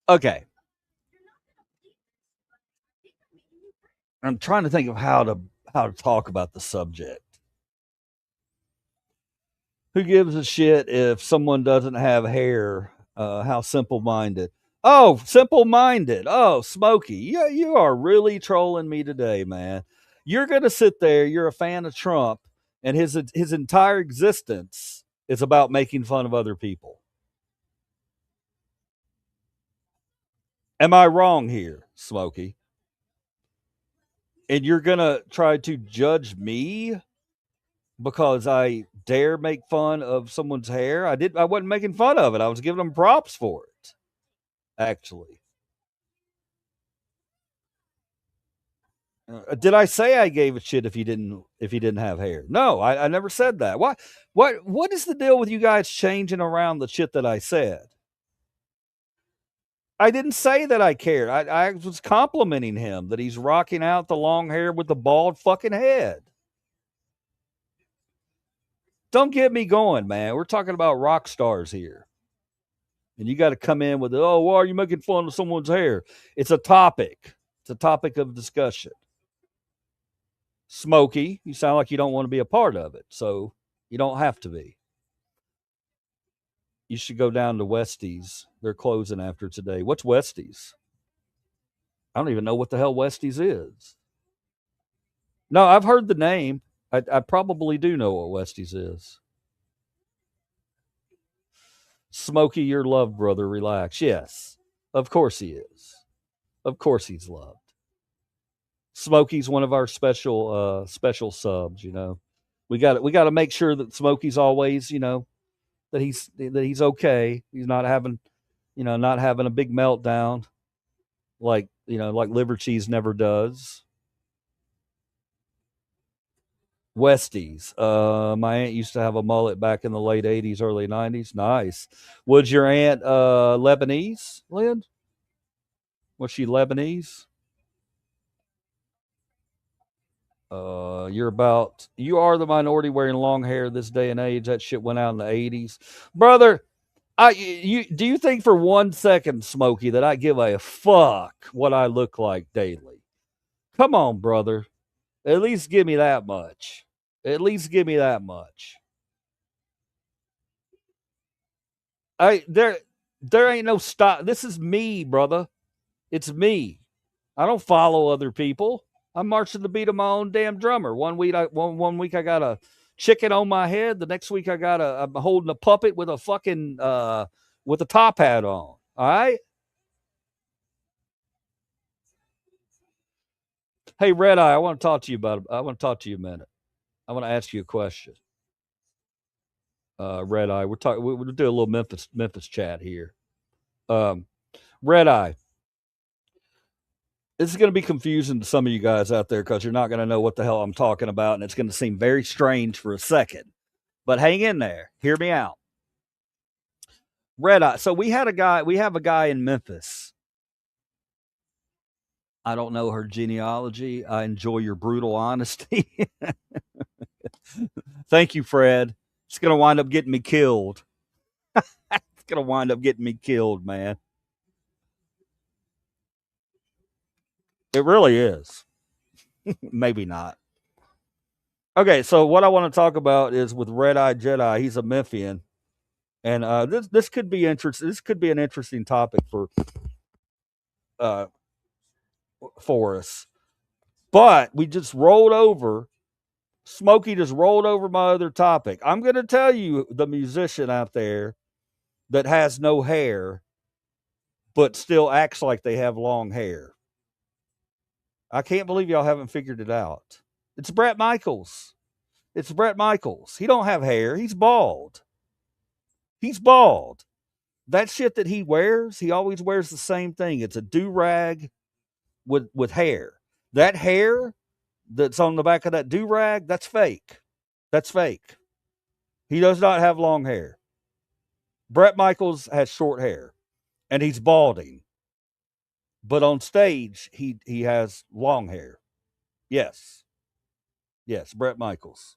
S1: Okay. I'm trying to think of how to talk about the subject. Who gives a shit if someone doesn't have hair? How simple-minded. Oh, simple-minded. Oh, Smokey. Yeah, you are really trolling me today, man. You're going to sit there, you're a fan of Trump, and his entire existence is about making fun of other people. Am I wrong here, Smokey? And you're gonna try to judge me because I dare make fun of someone's hair? I wasn't making fun of it. I was giving them props for it. Actually. Did I say I gave a shit if he didn't have hair? No, I never said that. What is the deal with you guys changing around the shit that I said? I didn't say that I cared. I was complimenting him that he's rocking out the long hair with the bald fucking head. Don't get me going, man. We're talking about rock stars here. And you got to come in with, oh, why are you making fun of someone's hair? It's a topic. It's a topic of discussion. Smokey, you sound like you don't want to be a part of it. So you don't have to be. You should go down to Westies. They're closing after today. What's Westies? I don't even know what the hell Westies is. No, I've heard the name. I probably do know what Westies is. Smokey, you're loved, brother. Relax. Yes, of course he is. Of course he's loved. Smokey's one of our special subs. You know, we got to make sure that Smokey's always, that he's okay. He's not having a big meltdown like Livercheese never does. Westies. My aunt used to have a mullet back in the late 80s, early 90s. Nice. Was your aunt Lebanese, Lynn? Was she Lebanese? You are the minority wearing long hair this day and age. That shit went out in the 80s. Brother, do you think for 1 second, Smokey, that I give a fuck what I look like daily? Come on, brother. At least give me that much. At least give me that much. There ain't no stop. This is me, brother. It's me. I don't follow other people. I'm marching the beat of my own damn drummer. One week I got a chicken on my head. The next week I'm holding a puppet with a fucking with a top hat on. All right. Hey, Red Eye, I want to talk to you a minute. I want to ask you a question. Red Eye, we'll do a little Memphis chat here. Red Eye. This is going to be confusing to some of you guys out there because you're not going to know what the hell I'm talking about, and it's going to seem very strange for a second. But hang in there. Hear me out. Red Eye. So we have a guy in Memphis. I don't know her genealogy. I enjoy your brutal honesty. Thank you, Fred. It's going to wind up getting me killed. It's going to wind up getting me killed, man. It really is. Maybe not. Okay, so what I want to talk about is with Red Eye Jedi. He's a Memphian, and this could be interesting. This could be an interesting topic for us. But we just rolled over. Smokey just rolled over my other topic. I'm going to tell you the musician out there that has no hair, but still acts like they have long hair. I can't believe y'all haven't figured it out. It's Bret Michaels. It's Bret Michaels. He don't have hair. He's bald. He's bald. That shit that he wears, he always wears the same thing. It's a do-rag with hair. That hair that's on the back of that do-rag, that's fake. That's fake. He does not have long hair. Bret Michaels has short hair, and he's balding. But on stage, he has long hair. Yes. Yes, Bret Michaels.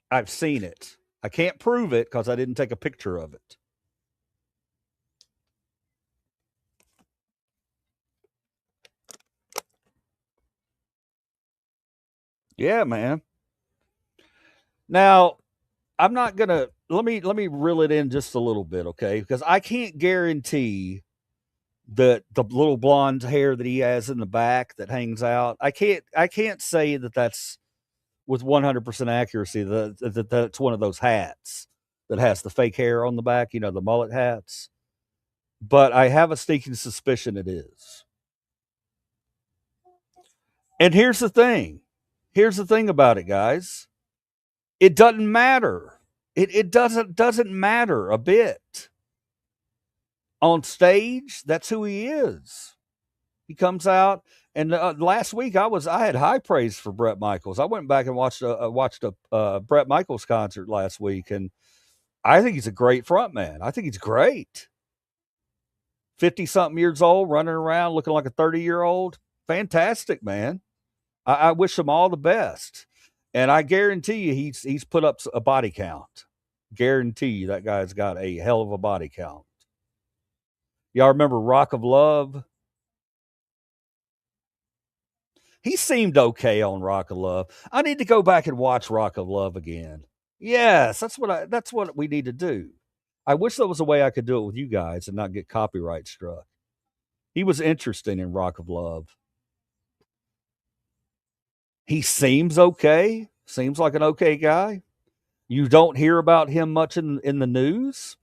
S1: I've seen it. I can't prove it because I didn't take a picture of it. Yeah, man. Now, I'm not gonna let me reel it in just a little bit, okay? Because I can't guarantee that the little blonde hair that he has in the back that hangs out. I can't say that that's with 100% accuracy that that's one of those hats that has the fake hair on the back, the mullet hats. But I have a sneaking suspicion it is. And here's the thing. Here's the thing about it, guys. It doesn't matter. It doesn't matter a bit. On stage, that's who he is. He comes out, and last week I had high praise for Bret Michaels. I went back and watched a Bret Michaels concert last week, and I think he's a great frontman. I think he's great. 50-something years old, running around looking like a 30-year-old. Fantastic, man. I wish him all the best. And I guarantee you he's put up a body count. Guarantee you that guy's got a hell of a body count. Y'all remember Rock of Love? He seemed okay on Rock of Love. I need to go back and watch Rock of Love again. Yes, that's what we need to do. I wish there was a way I could do it with you guys and not get copyright struck. He was interesting in Rock of Love. He seems okay. Seems like an okay guy. You don't hear about him much in the news.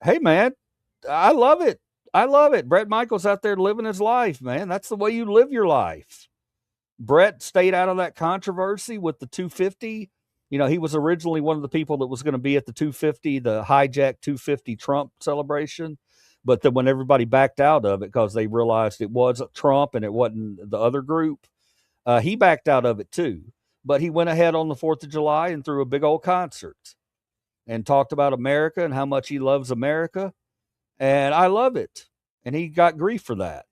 S1: Hey, man, I love it. I love it. Bret Michaels out there living his life, man. That's the way you live your life. Bret stayed out of that controversy with the 250. You know, he was originally one of the people that was going to be at the 250, the hijack 250 Trump celebration. But then when everybody backed out of it because they realized it was Trump and it wasn't the other group, he backed out of it too. But he went ahead on the 4th of July and threw a big old concert and talked about America and how much he loves America. And I love it. And he got grief for that.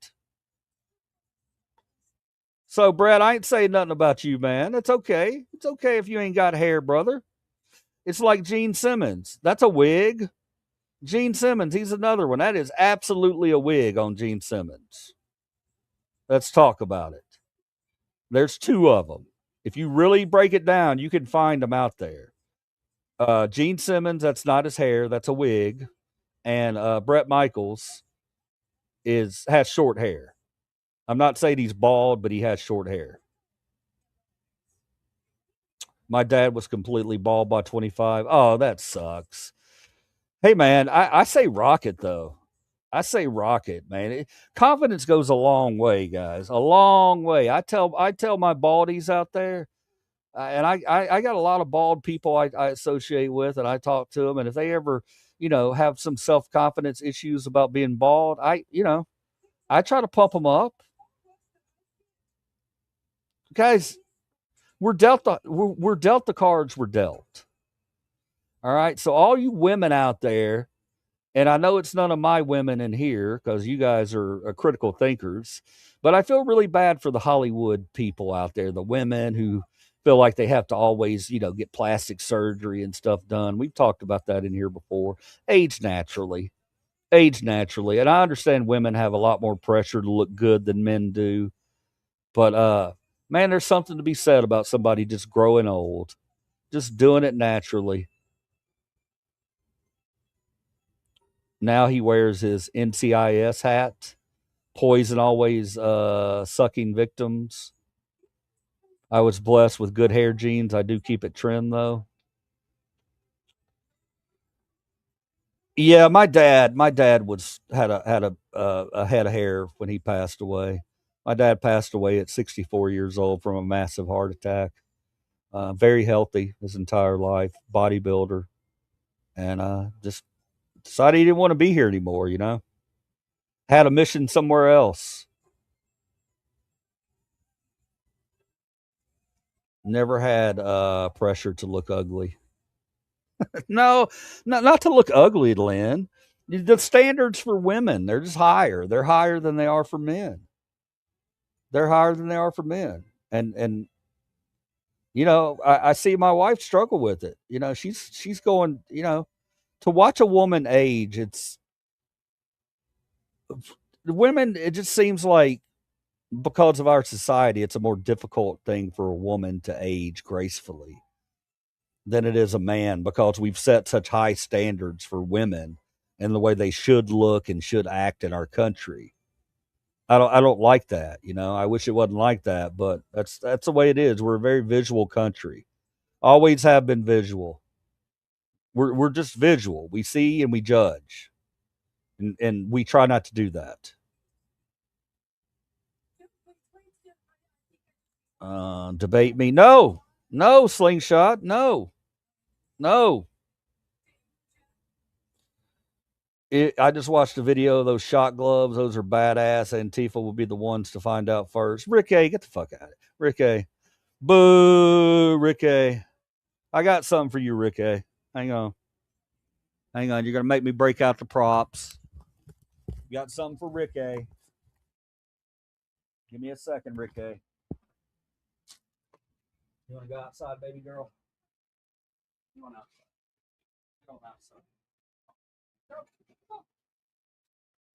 S1: So, Brad, I ain't saying nothing about you, man. It's okay. It's okay if you ain't got hair, brother. It's like Gene Simmons. That's a wig. Gene Simmons, he's another one. That is absolutely a wig on Gene Simmons. Let's talk about it. There's 2 of them. If you really break it down, you can find them out there. Gene Simmons, that's not his hair. That's a wig. And Bret Michaels has short hair. I'm not saying he's bald, but he has short hair. My dad was completely bald by 25. Oh, that sucks. Hey, man, I say rock it, though. I say rock it, man. Confidence goes a long way, guys. A long way. I tell my baldies out there, and I got a lot of bald people I associate with, and I talk to them. And if they ever, have some self-confidence issues about being bald, I try to pump them up. Guys, we're dealt the cards we're dealt. All right. So all you women out there, and I know it's none of my women in here because you guys are critical thinkers, but I feel really bad for the Hollywood people out there, the women who feel like they have to always, get plastic surgery and stuff done. We've talked about that in here before. Age naturally. And I understand women have a lot more pressure to look good than men do. But man, there's something to be said about somebody just growing old, just doing it naturally. Now he wears his NCIS hat. Poison always sucking victims. I was blessed with good hair genes. I do keep it trimmed though. Yeah, my dad had a head of hair when he passed away. My dad passed away at 64 years old from a massive heart attack. Very healthy his entire life, bodybuilder, and just decided he didn't want to be here anymore. Had a mission somewhere else. Never had pressure to look ugly. No, not to look ugly, Lynn. The standards for women, they're just higher. They're higher than they are for men. And I see my wife struggle with it. She's going, to watch a woman age, it's women, it just seems like because of our society, it's a more difficult thing for a woman to age gracefully than it is a man because we've set such high standards for women and the way they should look and should act in our country. I don't like that. I wish it wasn't like that, but that's the way it is. We're a very visual country. Always have been visual. We're just visual. We see and we judge. And we try not to do that. Debate me? No, Slingshot. No. I just watched a video of those shot gloves. Those are badass. Antifa will be the ones to find out first. Rick A, get the fuck out of it. Rick A. Boo, Rick A. I got something for you, Rick A. Hang on. You're going to make me break out the props. Got something for Rick A. Give me a second, Rick A. You want to go outside, baby girl? You want outside? Go outside. Go.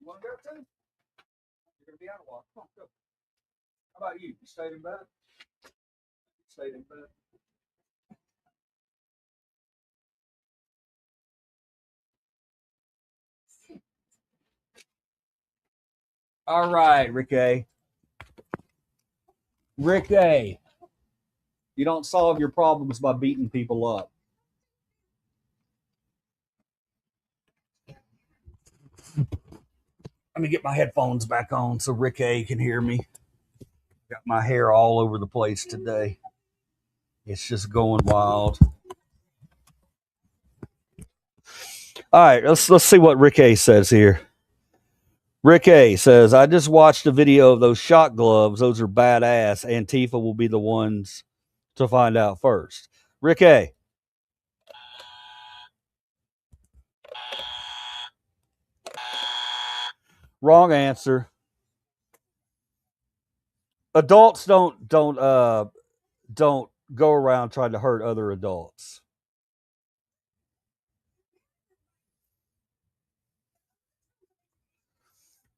S1: You want to go too? You're going to be out of water. Come on, go. How about you? You stayed in bed? Stayed in bed. All right, Rick A. Rick A. You don't solve your problems by beating people up. Let me get my headphones back on so Rick A can hear me. Got my hair all over the place today. It's just going wild. All right, let's see what Rick A says here. Rick A says, I just watched a video of those shot gloves. Those are badass. Antifa will be the ones to find out first. Rick A. Wrong answer. Adults don't go around trying to hurt other adults.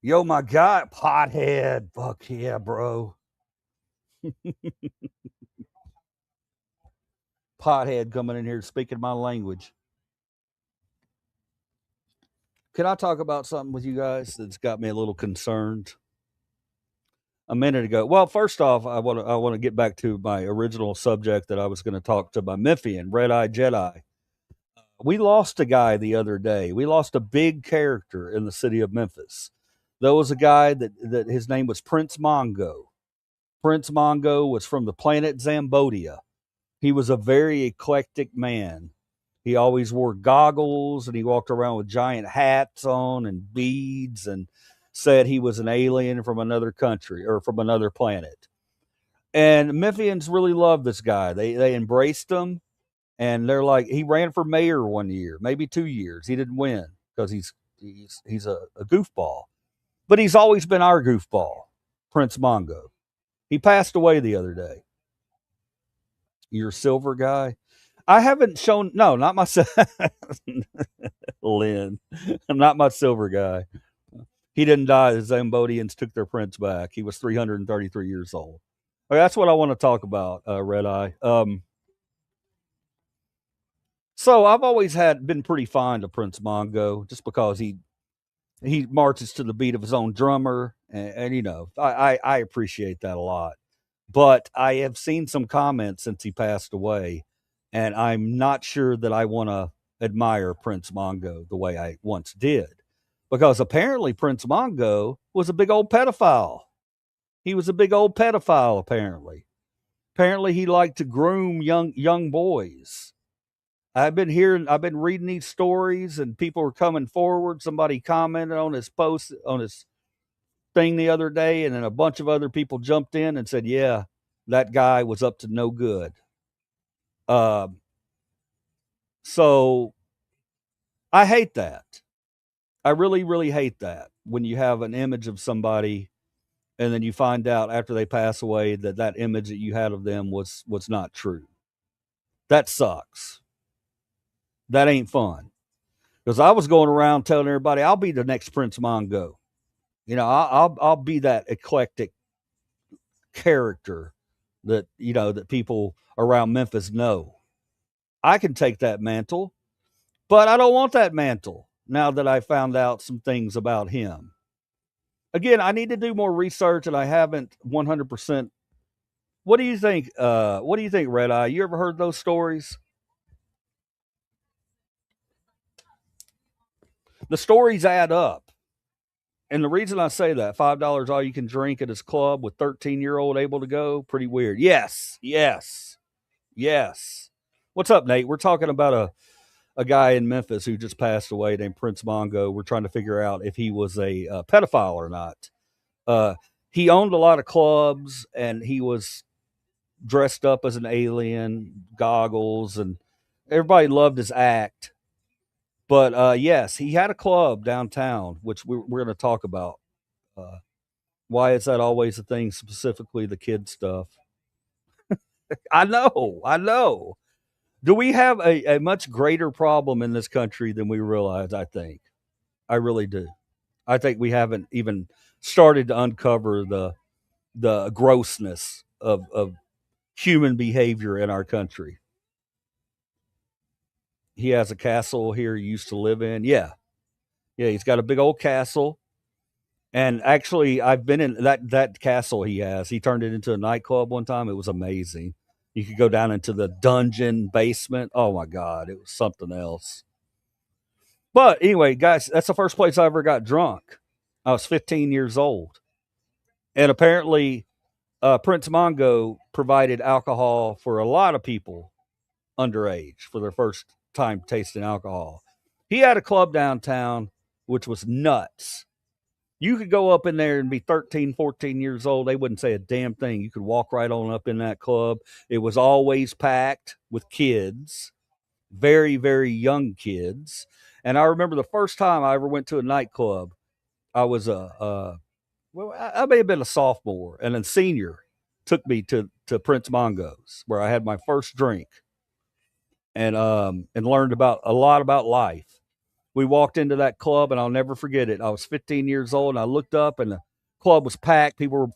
S1: Yo, my God, pothead. Fuck yeah, bro. Pothead coming in here speaking my language. Can I talk about something with you guys that's got me a little concerned? A minute ago. Well, first off, I want to get back to my original subject that I was going to talk to my Memphian, Red Eye Jedi. We lost a guy the other day. We lost a big character in the city of Memphis. There was a guy that his name was Prince Mongo. Prince Mongo was from the planet Zambodia. He was a very eclectic man. He always wore goggles and he walked around with giant hats on and beads and said he was an alien from another country or from another planet. And Memphians really loved this guy. They embraced him, and they're like, he ran for mayor one year, maybe 2 years. He didn't win because he's a goofball. But he's always been our goofball, Prince Mongo. He passed away the other day. Your silver guy? I haven't shown, no, not myself. Lynn, I'm not my silver guy. He didn't die. The Zambodians took their prince back. He was 333 years old. Okay, that's what I want to talk about, Red Eye. So I've always been pretty fond of Prince Mongo just because he marches to the beat of his own drummer. And you know, I appreciate that a lot. But I have seen some comments since he passed away, and I'm not sure that I want to admire Prince Mongo the way I once did. Because apparently Prince Mongo was a big old pedophile. He was a big old pedophile, apparently. Apparently he liked to groom young boys. I've been reading these stories, and people are coming forward. Somebody commented on his post, on his thing the other day, and then a bunch of other people jumped in and said, yeah, that guy was up to no good. So I hate that. I really, really hate that when you have an image of somebody and then you find out after they pass away that image that you had of them was not true. That sucks. That ain't fun. Because I was going around telling everybody, I'll be the next Prince Mongo. You know, I'll be that eclectic character that, you know, that people around Memphis know. I can take that mantle, but I don't want that mantle now that I found out some things about him. Again, I need to do more research, and I haven't 100%. What do you think? What do you think, Red Eye? You ever heard those stories? The stories add up. And the reason I say that, $5 all you can drink at his club with 13-year-old able to go, pretty weird. Yes. What's up, Nate? We're talking about a guy in Memphis who just passed away named Prince Mongo. We're trying to figure out if he was a pedophile or not. He owned a lot of clubs, and he was dressed up as an alien, goggles, and everybody loved his act. But yes, he had a club downtown, which we're going to talk about. Why is that always a thing, specifically the kid stuff? I know. Do we have a much greater problem in this country than we realize? I think. I really do. I think we haven't even started to uncover the grossness of human behavior in our country. He has a castle here he used to live in. Yeah, he's got a big old castle. And actually, I've been in that castle he has. He turned it into a nightclub one time. It was amazing. You could go down into the dungeon basement. Oh my God, it was something else. But anyway, guys, that's the first place I ever got drunk. I was 15 years old. And apparently, Prince Mongo provided alcohol for a lot of people underage for their first time tasting alcohol. He had a club downtown, which was nuts. You could go up in there and be 13, 14 years old. They wouldn't say a damn thing. You could walk right on up in that club. It was always packed with kids, very, very young kids. And I remember the first time I ever went to a nightclub, I was I may have been a sophomore, and a senior took me to Prince Mongo's, where I had my first drink and learned about a lot about life. We walked into that club, and I'll never forget it. I was 15 years old, and I looked up, and the club was packed. People were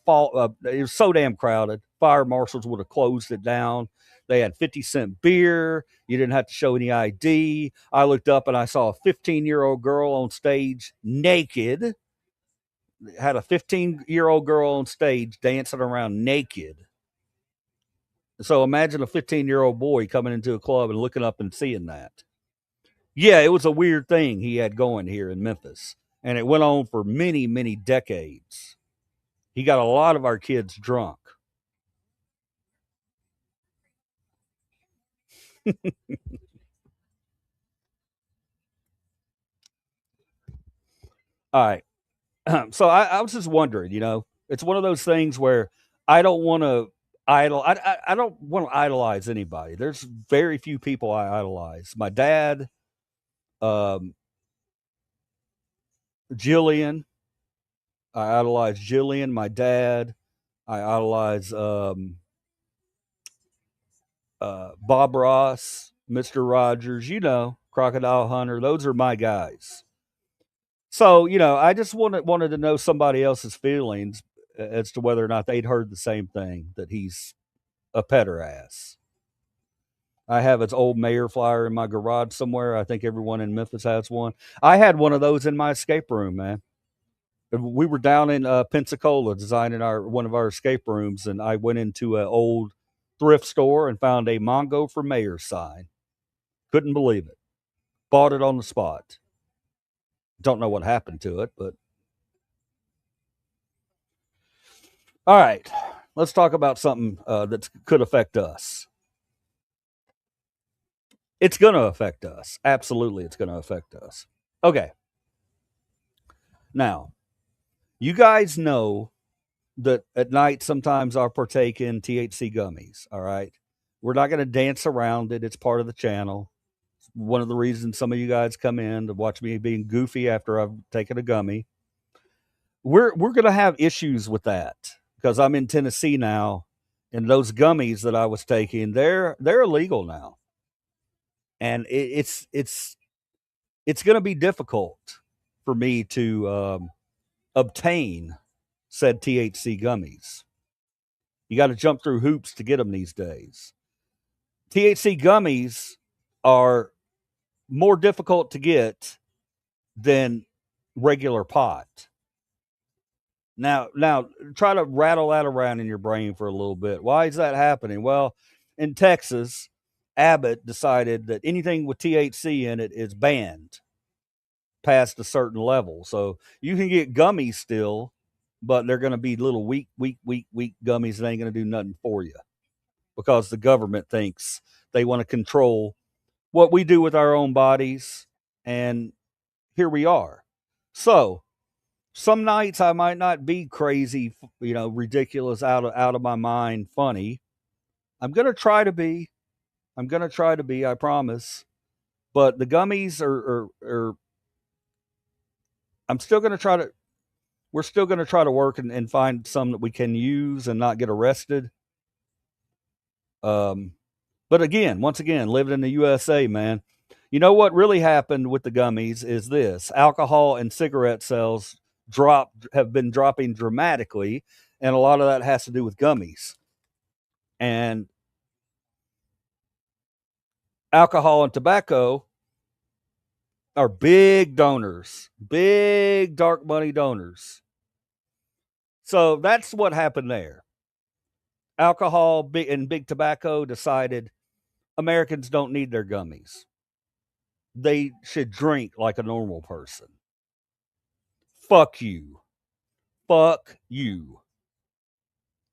S1: it was so damn crowded. Fire marshals would have closed it down. They had 50-cent beer. You didn't have to show any ID. I looked up, and I saw a 15-year-old girl on stage naked. Had a 15-year-old girl on stage dancing around naked. So imagine a 15-year-old boy coming into a club and looking up and seeing that. Yeah, it was a weird thing he had going here in Memphis. And it went on for many, many decades. He got a lot of our kids drunk. All right. So I was just wondering, it's one of those things where I don't want to I don't want to idolize anybody. There's very few people I idolize. My dad, Jillian. I idolize Jillian, my dad. I idolize Bob Ross, Mr. Rogers, Crocodile Hunter. Those are my guys. So, I just wanted to know somebody else's feelings as to whether or not they'd heard the same thing, that he's a pederast. I have its old mayor flyer in my garage somewhere. I think everyone in Memphis has one. I had one of those in my escape room, man. We were down in Pensacola designing one of our escape rooms, and I went into an old thrift store and found a Mongo for Mayor sign. Couldn't believe it. Bought it on the spot. Don't know what happened to it, but all right. Let's talk about something that could affect us. It's going to affect us. Absolutely, it's going to affect us. Okay. Now, you guys know that at night sometimes I'll partake in THC gummies, all right? We're not going to dance around it. It's part of the channel. It's one of the reasons some of you guys come in to watch me being goofy after I've taken a gummy. We're going to have issues with that because I'm in Tennessee now, and those gummies that I was taking, they're illegal now. And it's going to be difficult for me to obtain said THC gummies. You got to jump through hoops to get them these days. THC gummies are more difficult to get than regular pot. Now, try to rattle that around in your brain for a little bit. Why is that happening? Well, in Texas, Abbott decided that anything with THC in it is banned. past a certain level. So you can get gummies still, but they're going to be little weak gummies that ain't going to do nothing for you because the government thinks they want to control what we do with our own bodies. And here we are. So some nights I might not be crazy, ridiculous, out of my mind, funny. I'm going to try to be. I promise. But the gummies are I'm still going to try to we're still going to try to work and find some that we can use and not get arrested. But once again, living in the USA, man, you know what really happened with the gummies is this: alcohol and cigarette sales have been dropping dramatically, and a lot of that has to do with gummies. And alcohol and tobacco are big donors, big dark money donors. So that's what happened there. Alcohol and big tobacco decided Americans don't need their gummies. They should drink like a normal person. Fuck you. Fuck you.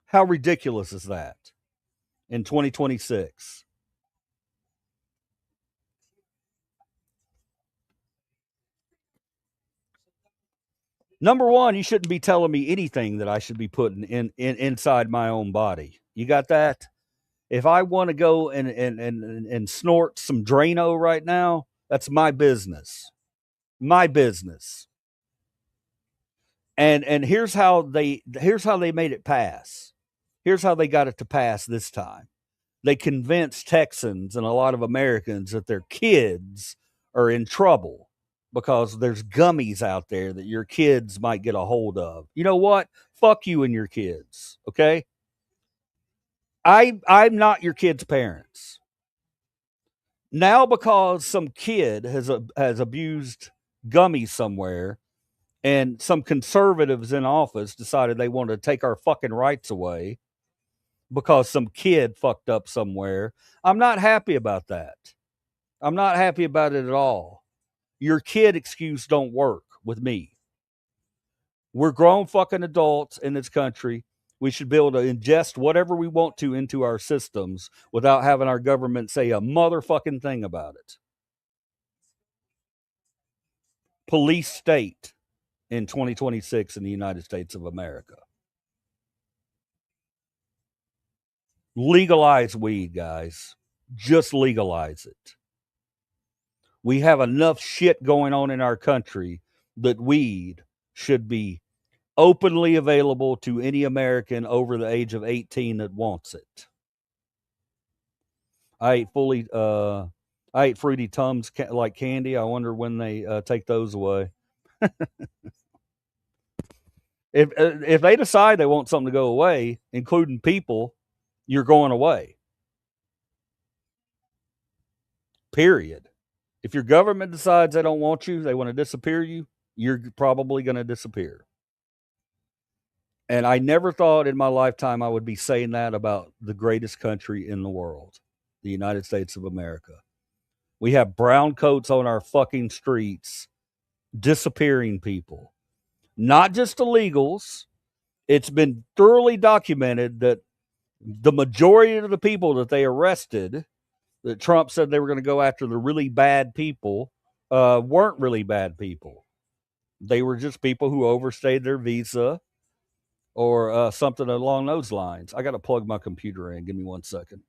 S1: How ridiculous is that in 2026? Number one, you shouldn't be telling me anything that I should be putting inside my own body. You got that? If I want to go and snort some Drano right now, that's my business. My business. And here's how they made it pass. Here's how they got it to pass this time. They convinced Texans and a lot of Americans that their kids are in trouble because there's gummies out there that your kids might get a hold of. You know what? Fuck you and your kids. Okay? I'm not your kids' parents. Now because some kid has abused gummies somewhere, and some conservatives in office decided they wanted to take our fucking rights away because some kid fucked up somewhere. I'm not happy about that. I'm not happy about it at all. Your kid excuse don't work with me. We're grown fucking adults in this country. We should be able to ingest whatever we want to into our systems without having our government say a motherfucking thing about it. Police state in 2026 in the United States of America. Legalize weed, guys. Just legalize it. We have enough shit going on in our country that weed should be openly available to any American over the age of 18 that wants it. I ate Fruity Tums like candy. I wonder when they take those away. If they decide they want something to go away, including people, you're going away. Period. If your government decides they don't want you, they want to disappear you, you're probably going to disappear. And I never thought in my lifetime I would be saying that about the greatest country in the world, the United States of America. We have brown coats on our fucking streets, disappearing people. Not just illegals. It's been thoroughly documented that the majority of the people that they arrested, that Trump said they were going to go after the really bad people, weren't really bad people. They were just people who overstayed their visa or something along those lines. I got to plug my computer in. Give me 1 second.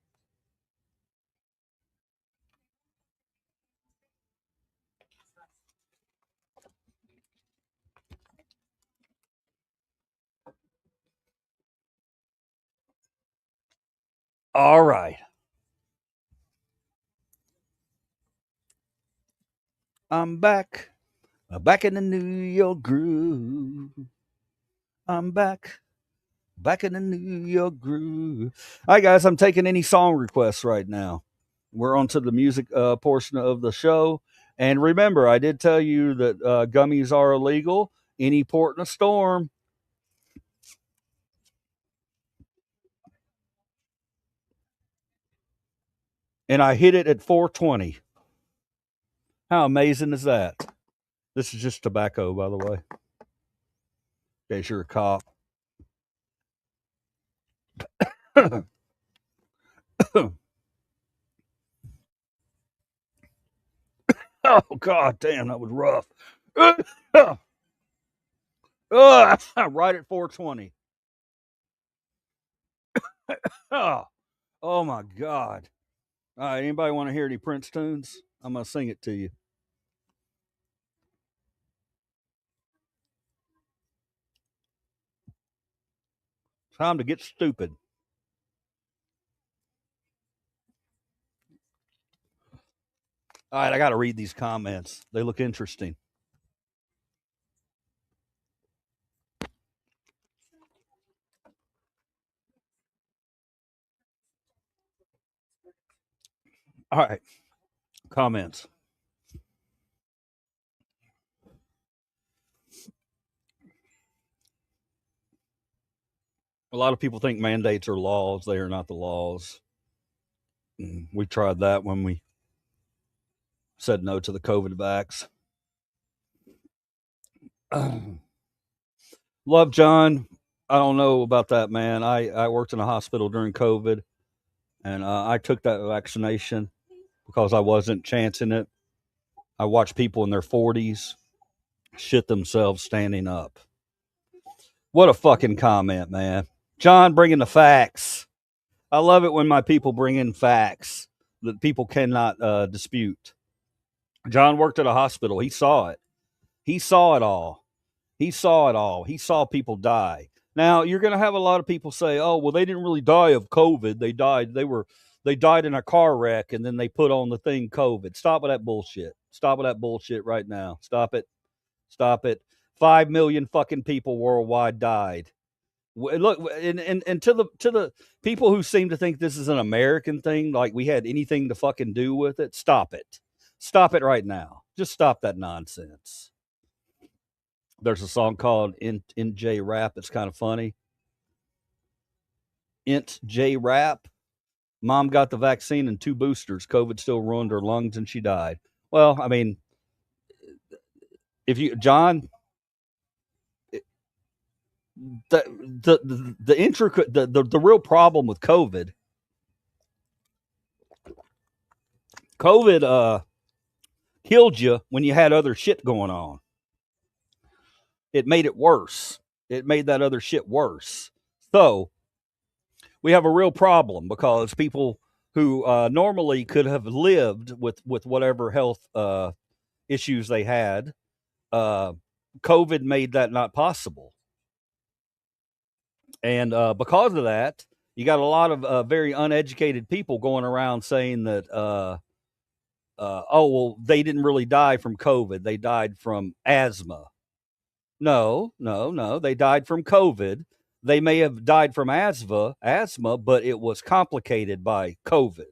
S1: All right. I'm back. I'm back in the New York groove. I'm back. Back in the New York groove. All right, guys, I'm taking any song requests right now. We're on to the music portion of the show. And remember, I did tell you that gummies are illegal. Any port in a storm. And I hit it at 420. How amazing is that? This is just tobacco, by the way. In case you're a cop. Oh, God damn, that was rough. Right at 420. Oh, my God. All right, anybody want to hear any Prince tunes? I'm going to sing it to you. Time to get stupid. All right, I got to read these comments. They look interesting. All right, comments. A lot of people think mandates are laws. They are not the laws. We tried that when we said no to the COVID vax. Love John. I don't know about that, man. I worked in a hospital during COVID, and I took that vaccination because I wasn't chancing it. I watched people in their 40s shit themselves standing up. What a fucking comment, man. John bringing the facts. I love it when my people bring in facts that people cannot dispute. John worked at a hospital. He saw it. He saw it all. He saw it all. He saw people die. Now, you're going to have a lot of people say, oh, well, they didn't really die of COVID. They died in a car wreck, and then they put on the thing COVID. Stop with that bullshit. Stop with that bullshit right now. Stop it. Stop it. 5 million fucking people worldwide died. Look, and to the people who seem to think this is an American thing, like we had anything to fucking do with it, stop it. Stop it right now. Just stop that nonsense. There's a song called NJ Rap. It's kind of funny. NJ Rap. Mom got the vaccine and 2 boosters. COVID still ruined her lungs and she died. Well, I mean, if you, John, the intricate, the real problem with COVID killed you when you had other shit going on. It made it worse. It made that other shit worse. So we have a real problem because people who normally could have lived with whatever health issues they had, COVID made that not possible. And because of that, you got a lot of very uneducated people going around saying that, oh, well, they didn't really die from COVID. They died from asthma. No. They died from COVID. They may have died from asthma, but it was complicated by COVID.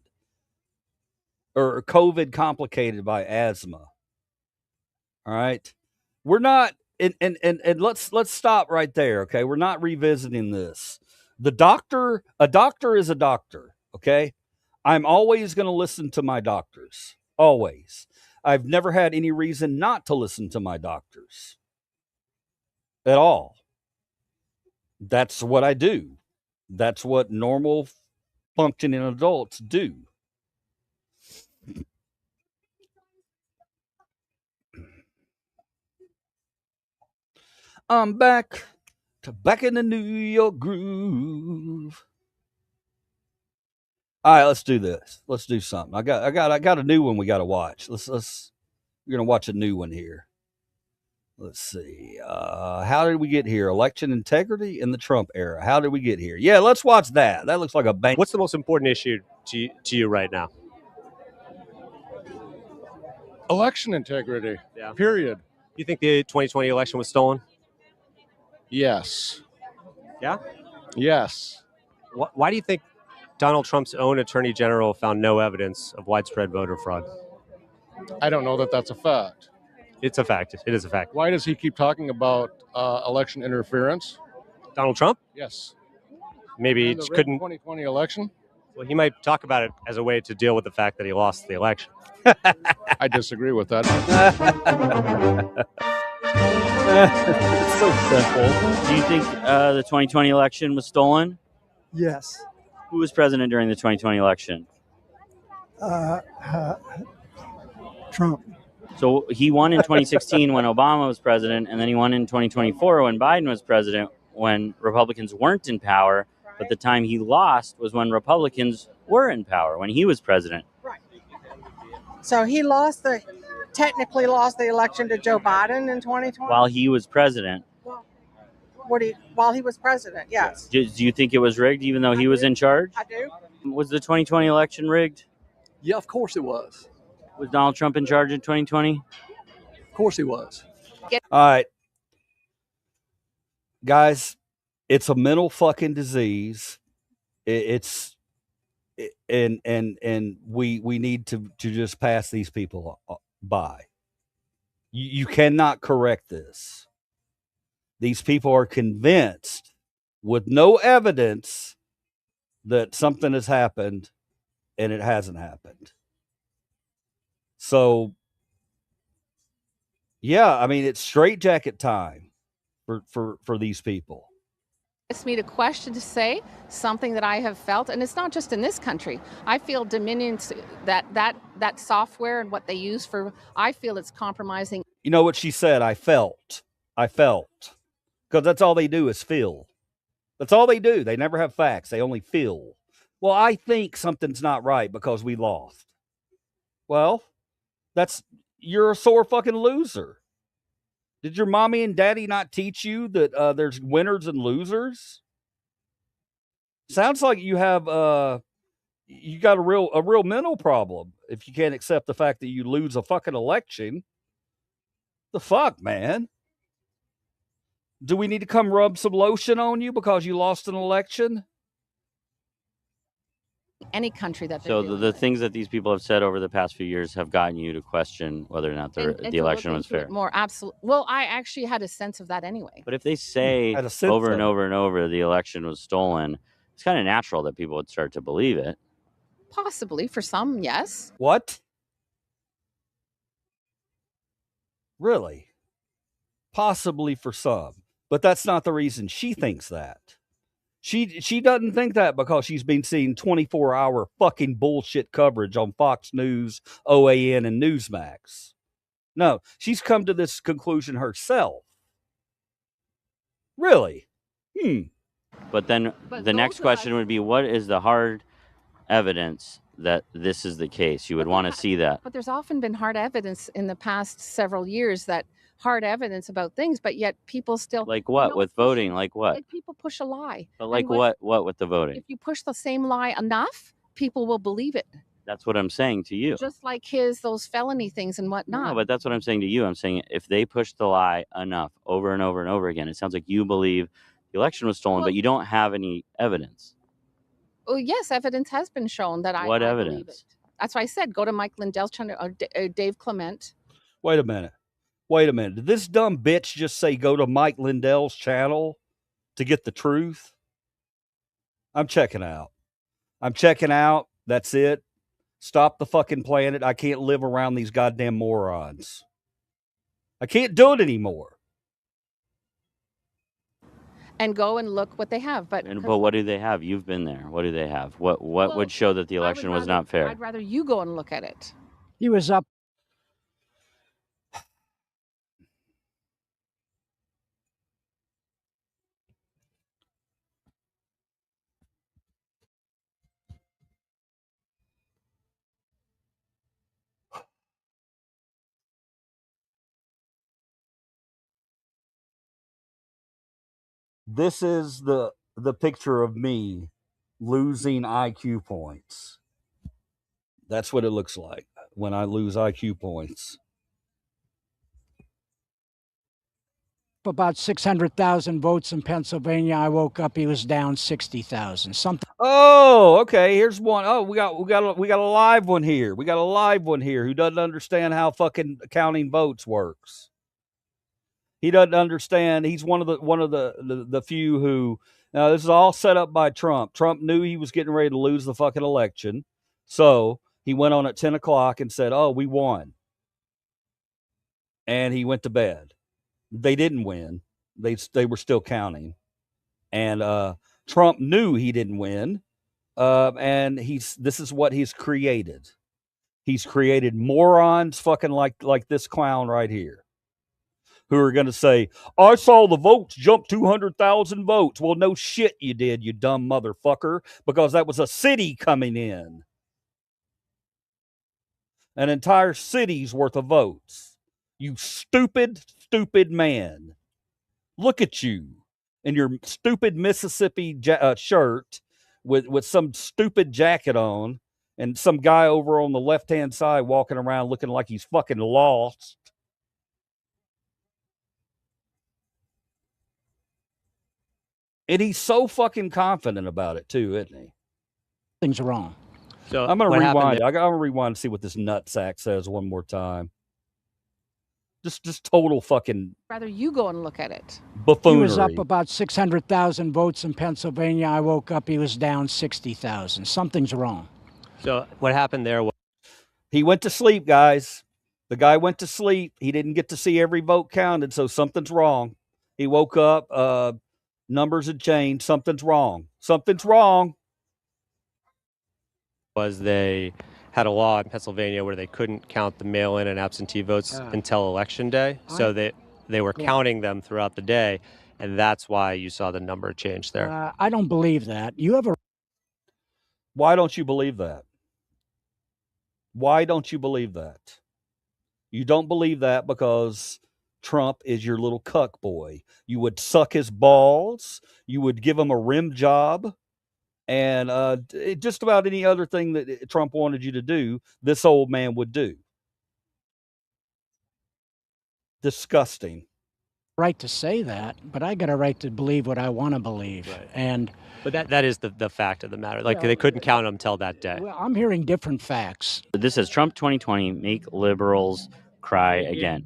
S1: Or COVID complicated by asthma. All right. We're not, and let's stop right there, okay? We're not revisiting this. A doctor is a doctor, okay? I'm always going to listen to my doctors. Always. I've never had any reason not to listen to my doctors. At all. That's what I do. That's what normal functioning adults do. I'm back in the New York groove. All right, let's do this. Let's do something. I got a new one we got to watch. We're gonna watch a new one here. Let's see. How did we get here? Election integrity in the Trump era. How did we get here? Yeah, let's watch that. That looks like a bank.
S9: What's the most important issue to you right now?
S11: Election integrity.
S9: Yeah.
S11: Period.
S9: You think the 2020 election was stolen?
S11: Yes.
S9: Yeah?
S11: Yes.
S9: Why do you think Donald Trump's own attorney general found no evidence of widespread voter fraud?
S11: I don't know that that's a fact.
S9: It's a fact. It is a fact.
S11: Why does he keep talking about election interference?
S9: Donald Trump?
S11: Yes.
S9: Maybe
S11: in the
S9: couldn't.
S11: 2020 election?
S9: Well, he might talk about it as a way to deal with the fact that he lost the election.
S11: I disagree with that.
S1: It's so simple.
S12: Do you think the 2020 election was stolen?
S13: Yes.
S12: Who was president during the 2020 election?
S13: Trump.
S12: So he won in 2016 when Obama was president, and then he won in 2024 when Biden was president, when Republicans weren't in power. But the time he lost was when Republicans were in power, when he was president.
S14: So he technically lost the election to Joe Biden in 2020?
S12: While he was president.
S14: While he was president, yes.
S12: Do you think it was rigged even though he was in charge?
S14: I do.
S12: Was the 2020 election rigged?
S13: Yeah, of course it was.
S12: Was Donald Trump in charge in 2020?
S13: Of course he was.
S1: All right. Guys, it's a mental fucking disease. And we need to just pass these people by. You cannot correct this. These people are convinced with no evidence that something has happened, and it hasn't happened. So, yeah, I mean, it's straitjacket time for these people.
S16: It's me to question, to say something that I have felt, and it's not just in this country. I feel Dominion, that software and what they use for, I feel it's compromising.
S1: You know what she said? I felt. Because that's all they do is feel. That's all they do. They never have facts. They only feel. Well, I think something's not right because we lost. Well, you're a sore fucking loser. Did your mommy and daddy not teach you that there's winners and losers? Sounds like you have you got a real mental problem if you can't accept the fact that you lose a fucking election. The fuck, man? Do we need to come rub some lotion on you because you lost an election?
S16: Any country that
S12: So the things that these people have said over the past few years have gotten you to question whether or not the election was fair.
S16: More absolute. Well, I actually had a sense of that anyway.
S12: But if they say over and over and over the election was stolen, it's kind of natural that people would start to believe it.
S16: Possibly for some, yes.
S1: What? Really? Possibly for some. But that's not the reason she thinks that. She doesn't think that because she's been seeing 24-hour fucking bullshit coverage on Fox News, OAN, and Newsmax. No, she's come to this conclusion herself. Really?
S12: But then the next question would be, what is the hard evidence that this is the case? You would want to see that.
S16: But there's often been hard evidence in the past several years hard evidence about things, but yet people still
S12: like what with voting, like what?
S16: Like people push a lie.
S12: But like what with the voting?
S16: If you push the same lie enough, people will believe it.
S12: That's what I'm saying to you.
S16: Just like those felony things and whatnot.
S12: No, but that's what I'm saying to you. I'm saying if they push the lie enough over and over and over again, it sounds like you believe the election was stolen, but you don't have any evidence.
S16: Well, yes, evidence has been shown that
S12: What
S16: I
S12: evidence?
S16: believe it. That's why I said go to Mike Lindell's channel or Dave Clement.
S1: Wait a minute. Did this dumb bitch just say go to Mike Lindell's channel to get the truth? I'm checking out. That's it. Stop the fucking planet. I can't live around these goddamn morons. I can't do it anymore.
S16: And go and look what they have. But
S12: what do they have? You've been there. What do they have? What would show that the election was not fair?
S16: I'd rather you go and look at it.
S13: He was up.
S1: This is the picture of me losing IQ points. That's what it looks like when I lose IQ points.
S13: About 600,000 votes in Pennsylvania. I woke up, he was down 60,000. Something.
S1: Oh, okay. Here's one. Oh, we got a live one here. We got a live one here who doesn't understand how fucking counting votes works. He doesn't understand. He's one of the few who Now, this is all set up by Trump. Trump knew he was getting ready to lose the fucking election. So he went on at 10 o'clock and said, oh, we won. And he went to bed. They didn't win. They were still counting. And Trump knew he didn't win. And this is what he's created. He's created morons fucking like this clown right here, who are going to say, I saw the votes jump 200,000 votes. Well, no shit you did, you dumb motherfucker, because that was a city coming in. An entire city's worth of votes. You stupid, stupid man. Look at you in your stupid Mississippi shirt with some stupid jacket on, and some guy over on the left-hand side walking around looking like he's fucking lost. And he's so fucking confident about it too, isn't he?
S13: Things wrong.
S9: So
S1: I'm gonna
S9: what
S1: rewind.
S9: happened
S1: I'm gonna rewind to see what this nutsack says one more time. Just total fucking
S16: Rather you go and look at it.
S1: buffoonery.
S13: He was up about 600,000 votes in Pennsylvania. I woke up, he was down 60,000. Something's wrong.
S9: So what happened there was
S1: He went to sleep, guys. The guy went to sleep. He didn't get to see every vote counted, so something's wrong. He woke up, numbers had changed. Something's wrong. Something's wrong.
S9: they had a law in Pennsylvania where they couldn't count the mail-in and absentee votes until Election Day. So they were counting them throughout the day, and that's why you saw the number change there.
S13: I don't believe that. You have a
S1: Why don't you believe that? Why don't you believe that? You don't believe that because Trump is your little cuck boy. You would suck his balls. You would give him a rim job. And just about any other thing that Trump wanted you to do, this old man would do. Disgusting.
S13: right to say that, but I got a right to believe what I want to believe.
S9: Right.
S13: And
S9: But that is the fact of the matter. Like, they couldn't count them till that day.
S13: well, I'm hearing different facts.
S12: This says Trump 2020, make liberals cry again.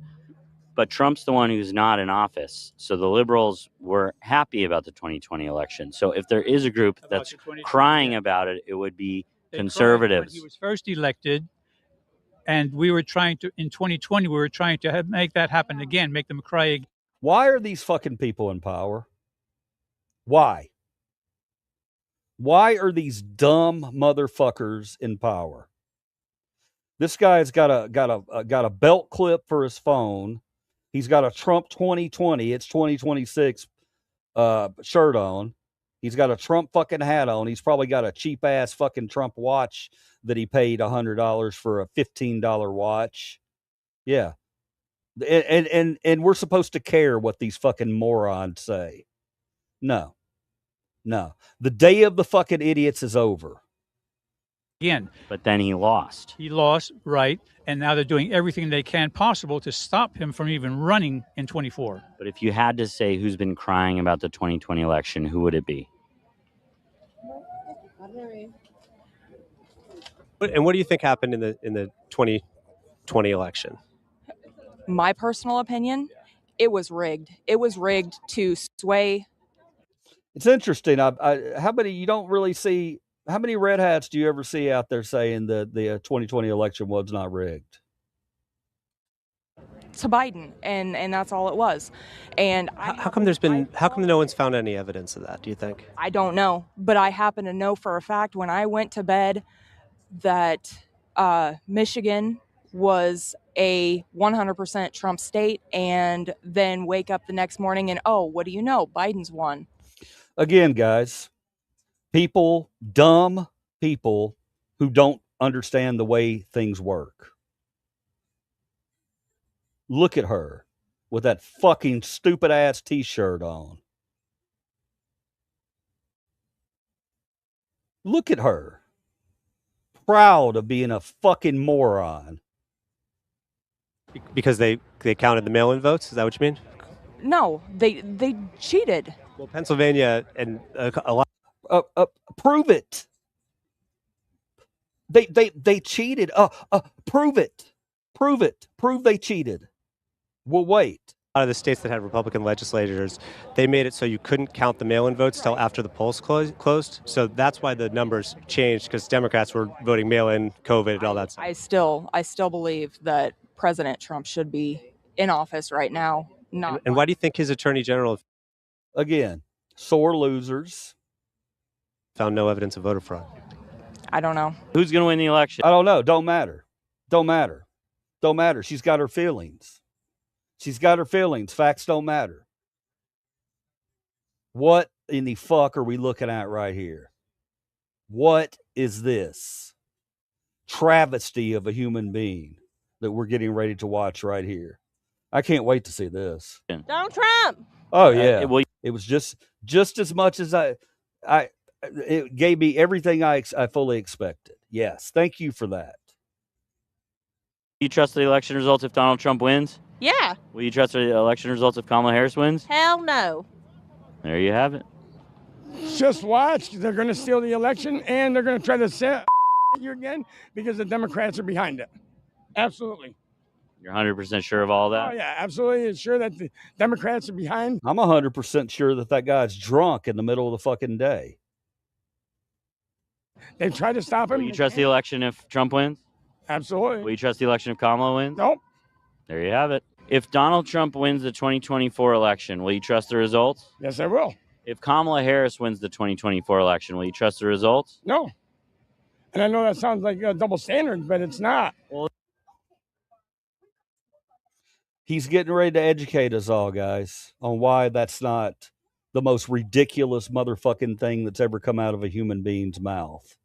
S12: But Trump's the one who's not in office. So the liberals were happy about the 2020 election. So if there is a group that's crying about it, it would be conservatives.
S10: He was first elected, and we were trying to, in 2020, we were trying to make that happen again, make them cry again.
S1: Why are these fucking people in power? Why? Why are these dumb motherfuckers in power? This guy's got a belt clip for his phone. He's got a Trump 2020, it's 2026 shirt on. He's got a Trump fucking hat on. He's probably got a cheap ass fucking Trump watch that he paid $100 for a $15 watch. Yeah. And we're supposed to care what these fucking morons say. No. The day of the fucking idiots is over.
S10: Again.
S12: But then he lost.
S10: He lost, right, and now they're doing everything they can possible to stop him from even running in 24.
S12: But if you had to say who's been crying about the 2020 election, who would it be?
S9: And what do you think happened in the 2020 election?
S17: My personal opinion, it was rigged. It was rigged to sway.
S1: It's interesting. How many you don't really see? How many red hats do you ever see out there saying that the 2020 election was not rigged?
S17: To Biden, and that's all it was. And
S9: How come no one's found any evidence of that, do you think?
S17: I don't know, but I happen to know for a fact when I went to bed that Michigan was a 100% Trump state, and then wake up the next morning and, oh, what do you know? Biden's won.
S1: Again, guys, dumb people who don't understand the way things work. Look at her with that fucking stupid ass t-shirt on. Look at her. Proud of being a fucking moron.
S9: Because they counted the mail-in votes? Is that what you mean?
S17: No, they cheated.
S9: Well, Pennsylvania and a lot.
S1: Prove it. They cheated. Prove it. Prove it. Prove they cheated. We'll wait.
S9: A lot of the states that had Republican legislators, they made it so you couldn't count the mail-in votes till after the polls closed. So that's why the numbers changed, because Democrats were voting mail-in, COVID, and all that stuff.
S17: I still believe that President Trump should be in office right now.
S9: And why do you think his attorney general,
S1: Again, sore losers,
S9: found no evidence of voter fraud?
S17: I don't know.
S12: Who's going to win the election?
S1: I don't know. Don't matter. Don't matter. Don't matter. She's got her feelings. She's got her feelings. Facts don't matter. What in the fuck are we looking at right here? What is this travesty of a human being that we're getting ready to watch right here? I can't wait to see this.
S15: Donald Trump.
S1: Oh yeah. It was just as much as it gave me everything I fully expected. Yes. Thank you for that.
S12: You trust the election results if Donald Trump wins?
S15: Yeah.
S12: Will you trust the election results if Kamala Harris wins?
S15: Hell no.
S12: There you have it.
S18: Just watch. They're going to steal the election, and they're going to try to set you again because the Democrats are behind it. Absolutely.
S12: You're 100% sure of all that?
S18: Oh, yeah, absolutely. Sure that the Democrats are behind.
S1: I'm 100% sure that guy's drunk in the middle of the fucking day.
S18: They've tried to stop him.
S12: Will you trust the election if Trump wins?
S18: Absolutely.
S12: Will you trust the election if Kamala wins?
S18: Nope.
S12: There you have it. If Donald Trump wins the 2024 election, will you trust the results?
S18: Yes, I will.
S12: If Kamala Harris wins the 2024 election, will you trust the results?
S18: No. And I know that sounds like a double standard, but it's not.
S12: Well,
S1: he's getting ready to educate us all, guys, on why that's not the most ridiculous motherfucking thing that's ever come out of a human being's mouth.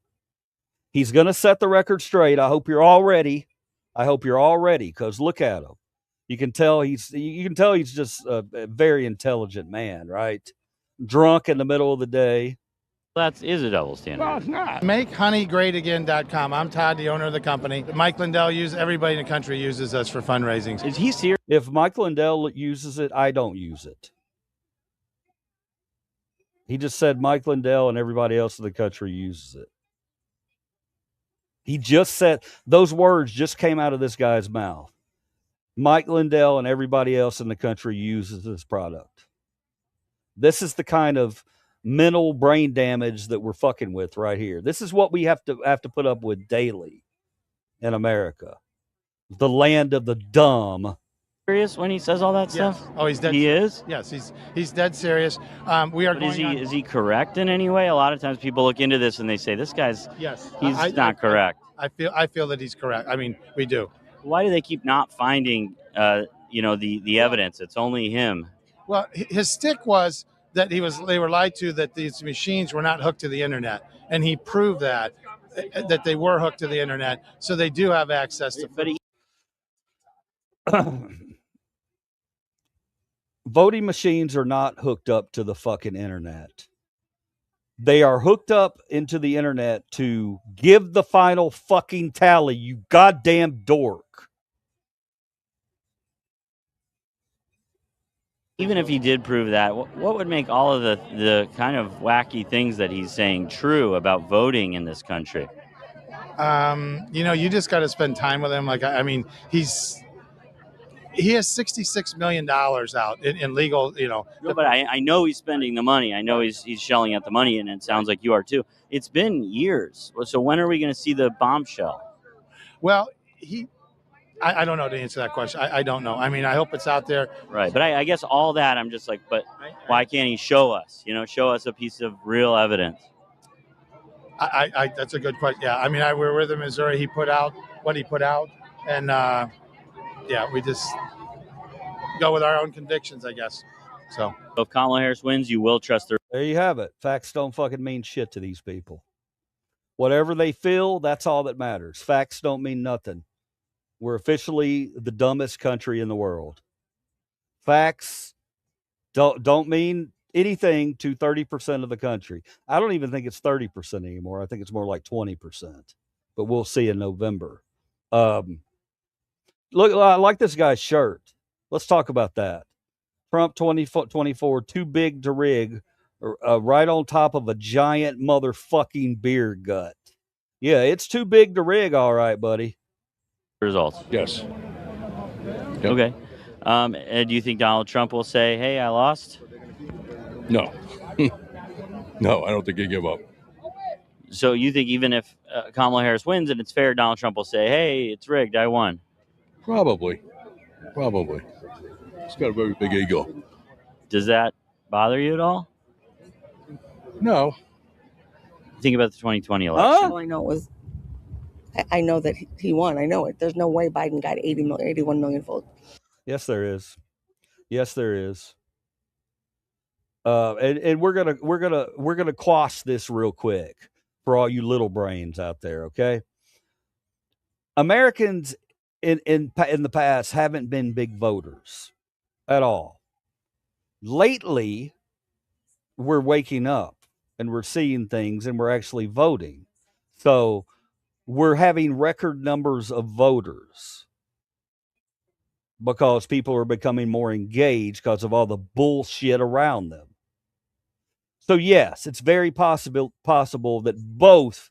S1: He's going to set the record straight. I hope you're all ready. Because look at him. You can tell he's just a very intelligent man, right? Drunk in the middle of the day.
S12: That is a double standard.
S18: Well, it's not.
S19: MakeHoneyGreatAgain.com. I'm Todd, the owner of the company. Mike Lindell everybody in the country uses us for fundraising.
S12: Is he serious?
S1: If Mike Lindell uses it, I don't use it. He just said Mike Lindell and everybody else in the country uses it. He just said, those words just came out of this guy's mouth. Mike Lindell and everybody else in the country uses this product. This is the kind of mental brain damage that we're fucking with right here. This is what we have to put up with daily in America. The land of the dumb.
S12: Serious when he says all that stuff?
S19: Oh, he's dead.
S12: He is?
S19: Yes, he's dead serious. We are.
S12: But is he correct in any way? A lot of times people look into this and they say this guy's he's not correct.
S19: I feel that he's correct. I mean, we do.
S12: Why do they keep not finding the evidence? It's only him.
S19: Well, his stick was that they were lied to, that these machines were not hooked to the internet, and he proved that they were hooked to the internet, so they do have access to.
S12: But
S1: voting machines are not hooked up to the fucking internet. They are hooked up into the internet to give the final fucking tally, you goddamn dork.
S12: Even if he did prove that, what would make all of the kind of wacky things that he's saying true about voting in this country?
S19: You just got to spend time with him. Like, I mean, he has $66 million out in legal,
S12: No, but I know he's spending the money. I know he's shelling out the money, and it sounds like you are too. It's been years. So when are we going to see the bombshell?
S19: Well, I don't know to answer that question. I don't know. I mean, I hope it's out there.
S12: Right. But I guess all that, I'm just like, but why can't he show us? Show us a piece of real evidence.
S19: That's a good question. Yeah. I mean, we're with him in Missouri. He put out what he put out. And, we just go with our own convictions, I guess. So
S12: if Kamala Harris wins, you will trust her.
S1: There you have it. Facts don't fucking mean shit to these people. Whatever they feel, that's all that matters. Facts don't mean nothing. We're officially the dumbest country in the world. Facts don't mean anything to 30% of the country. I don't even think it's 30% anymore. I think it's more like 20%. But we'll see in November. Look, I like this guy's shirt. Let's talk about that. Trump 2024, too big to rig, right on top of a giant motherfucking beer gut. Yeah, it's too big to rig, all right, buddy.
S12: Results.
S11: Yes.
S12: Okay. And do you think Donald Trump will say, "Hey, I lost"?
S11: No. No, I don't think he'd give up.
S12: So you think even if Kamala Harris wins and it's fair, Donald Trump will say, "Hey, it's rigged. I won."
S11: Probably. He's got a very big ego.
S12: Does that bother you at all?
S11: No.
S12: Think about the 2020 election.
S2: All I know was, I know that he won. I know it. There's no way Biden got 81 million votes.
S1: Yes, there is. Yes, there is. And we're gonna quash this real quick for all you little brains out there. Okay, Americans in the past haven't been big voters at all. Lately, we're waking up and we're seeing things and we're actually voting. So we're having record numbers of voters because people are becoming more engaged because of all the bullshit around them. So yes, it's very possible that both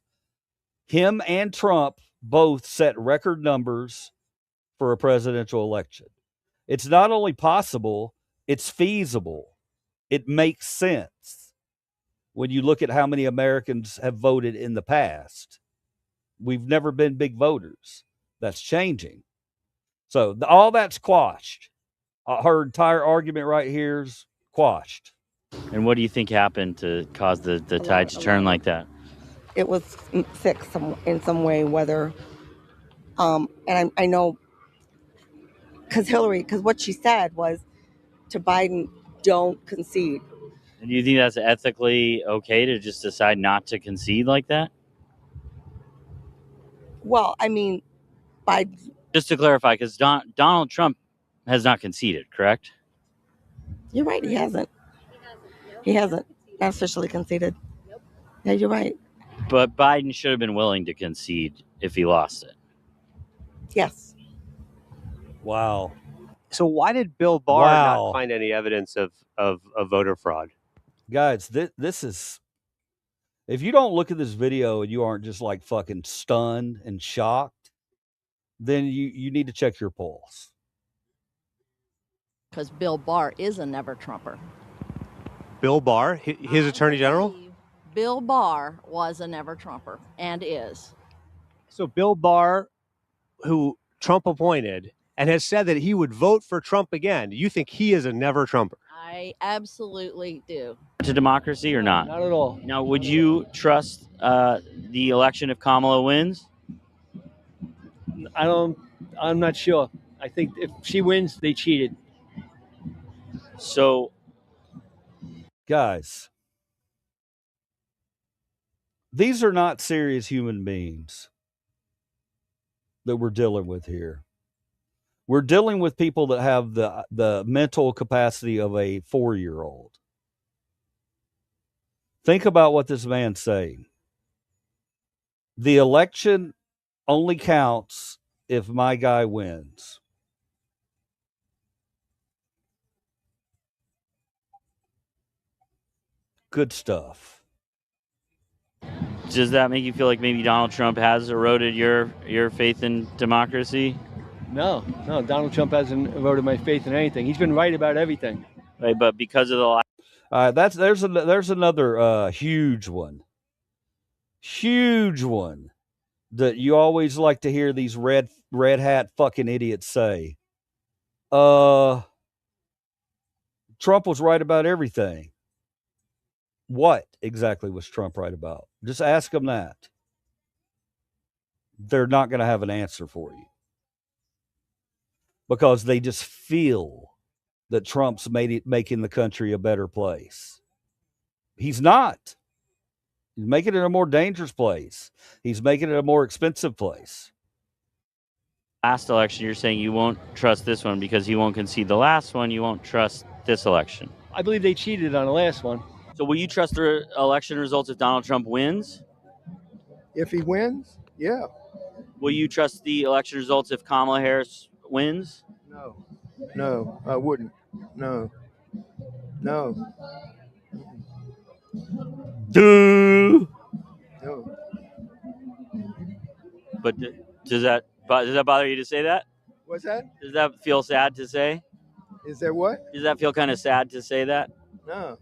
S1: him and Trump both set record numbers for a presidential election. It's not only possible, it's feasible. It makes sense when you look at how many Americans have voted in the past. We've never been big voters. That's changing. So all that's quashed. Her entire argument right here is quashed.
S12: And what do you think happened to cause the tide to turn like that?
S2: It was fixed in some way, whether, and I know, because what she said was to Biden, don't concede.
S12: And do you think that's ethically okay to just decide not to concede like that?
S2: Well, I mean, Biden.
S12: Just to clarify, because Donald Trump has not conceded, correct?
S2: You're right. He hasn't. He hasn't officially conceded. Yeah, you're right.
S12: But Biden should have been willing to concede if he lost it.
S2: Yes.
S1: Wow.
S9: So why did Bill Barr not find any evidence of voter fraud?
S1: Guys, this is, if you don't look at this video and you aren't just like fucking stunned and shocked, then you need to check your pulse.
S15: Because Bill Barr is a never Trumper.
S9: Bill Barr, his attorney general?
S15: Bill Barr was a never Trumper and is.
S9: So Bill Barr, who Trump appointed and has said that he would vote for Trump again, you think he is a never Trumper?
S15: I absolutely do.
S12: To democracy or not?
S20: Not at all.
S12: Now, would you trust the election if Kamala wins?
S20: I'm not sure. I think if she wins, they cheated.
S12: So,
S1: guys, these are not serious human beings that we're dealing with here. We're dealing with people that have the mental capacity of a 4-year-old. Think about what this man's saying. The election only counts if my guy wins. Good stuff.
S12: Does that make you feel like maybe Donald Trump has eroded your faith in democracy?
S20: No, Donald Trump hasn't eroded my faith in anything. He's been right about everything.
S12: Right, but because of the
S1: there's another huge one that you always like to hear these red hat fucking idiots say. Trump was right about everything. What exactly was Trump right about? Just ask them that. They're not going to have an answer for you because they just feel that Trump's making the country a better place. He's not. He's making it a more dangerous place. He's making it a more expensive place.
S12: last election, you're saying you won't trust this one because he won't concede the last one. You won't trust this election.
S20: I believe they cheated on the last one.
S12: So will you trust the election results if Donald Trump wins?
S21: If he wins, yeah.
S12: Will you trust the election results if Kamala Harris wins?
S21: No, I wouldn't. No.
S1: Duh.
S21: No.
S12: But does that bother you to say that?
S21: What's that?
S12: Does that feel sad to say?
S21: Is there what?
S12: Does that feel kind of sad to say that?
S21: No.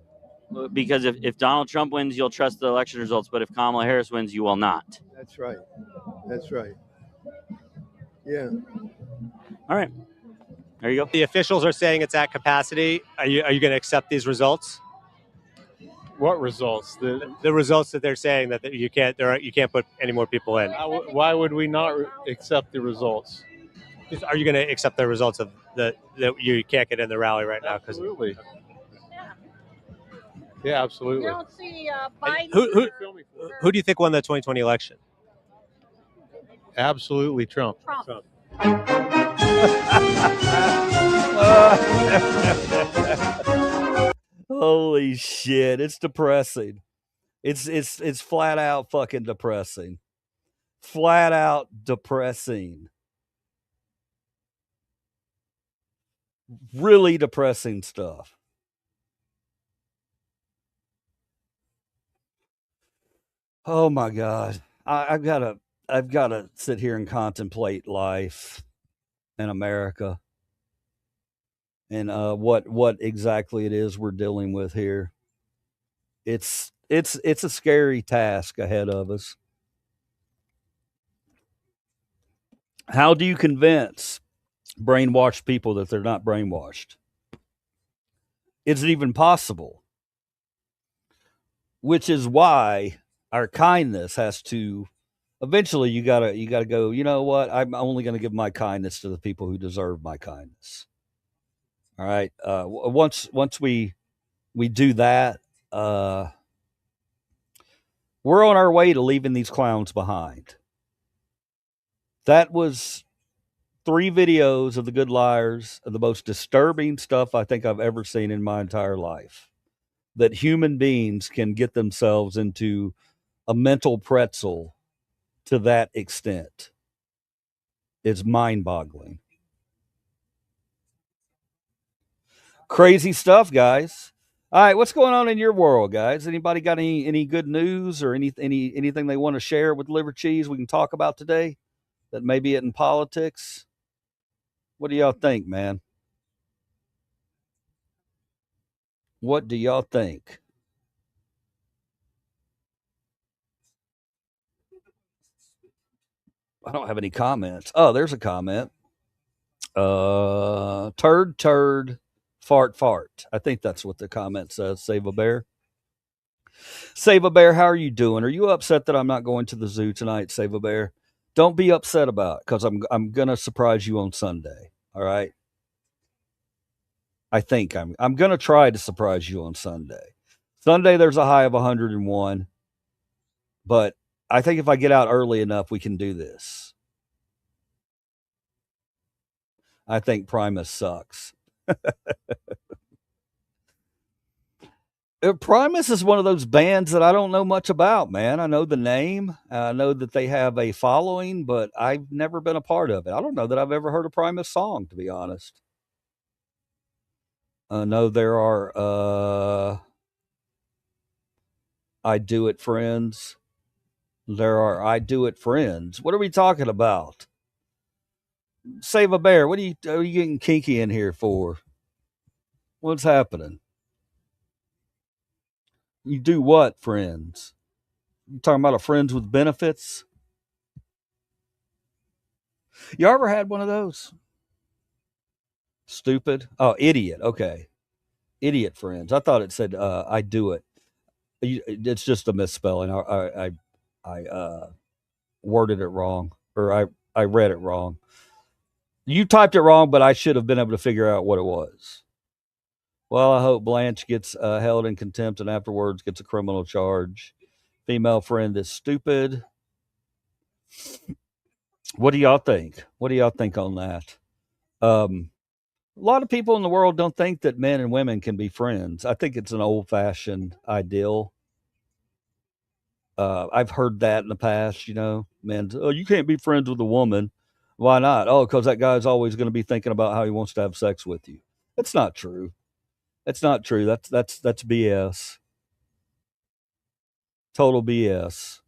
S12: Because if Donald Trump wins, you'll trust the election results, but if Kamala Harris wins, you will not.
S21: That's right. That's right. Yeah.
S12: All right. There you go.
S9: The officials are saying it's at capacity. Are you going to accept these results?
S4: What results?
S9: The results that they're saying that you can't put any more people in.
S4: Why would we not accept the results?
S9: Are you going to accept the results of that you can't get in the rally right now?
S4: Absolutely. Yeah, absolutely.
S16: You don't see Biden.
S9: Who do you think won the 2020 election?
S4: Absolutely Trump.
S1: Holy shit! It's depressing. It's flat out fucking depressing. Flat out depressing. Really depressing stuff. Oh my god! I've gotta sit here and contemplate life in America and what exactly it is we're dealing with here. It's a scary task ahead of us. How do you convince brainwashed people that they're not brainwashed? Is it even possible? Which is why our kindness has to eventually you gotta go, you know what? I'm only gonna give my kindness to the people who deserve my kindness. All right. Once we do that, we're on our way to leaving these clowns behind. That was 3 videos of the Good Liars, of the most disturbing stuff I think I've ever seen in my entire life. That human beings can get themselves into a mental pretzel to that extent is mind-boggling. Crazy stuff, guys. All right, what's going on in your world, guys? Anybody got any good news or anything they want to share with Livercheese we can talk about today that may be in politics? What do y'all think, man? What do y'all think? I don't have any comments. Oh, there's a comment. Turd, fart. I think that's what the comment says. Save a bear. Save a bear, how are you doing? Are you upset that I'm not going to the zoo tonight, Save a bear? Don't be upset about it, because I'm gonna surprise you on Sunday. All right. I think I'm gonna try to surprise you on Sunday. Sunday there's a high of 101, but I think if I get out early enough, we can do this. I think Primus sucks. Primus is one of those bands that I don't know much about, man. I know the name. I know that they have a following, but I've never been a part of it. I don't know that I've ever heard a Primus song, to be honest. I know there are I Do It friends. There are I Do It friends. What are we talking about? Save a bear. What are you getting kinky in here for? What's happening? You do what, friends? You talking about a friends with benefits? You ever had one of those? Stupid. Oh, idiot. Okay. Idiot friends. I thought it said I do it. It's just a misspelling. I worded it wrong, or I read it wrong. You typed it wrong, but I should have been able to figure out what it was. Well, I hope Blanche gets held in contempt and afterwards gets a criminal charge. Female friend is stupid. What do y'all think? What do y'all think on that? A lot of people in the world don't think that men and women can be friends. I think it's an old-fashioned ideal. I've heard that in the past, men, oh, you can't be friends with a woman. Why not? Oh, because that guy's always going to be thinking about how he wants to have sex with you. It's not true. It's not true. That's BS. Total BS.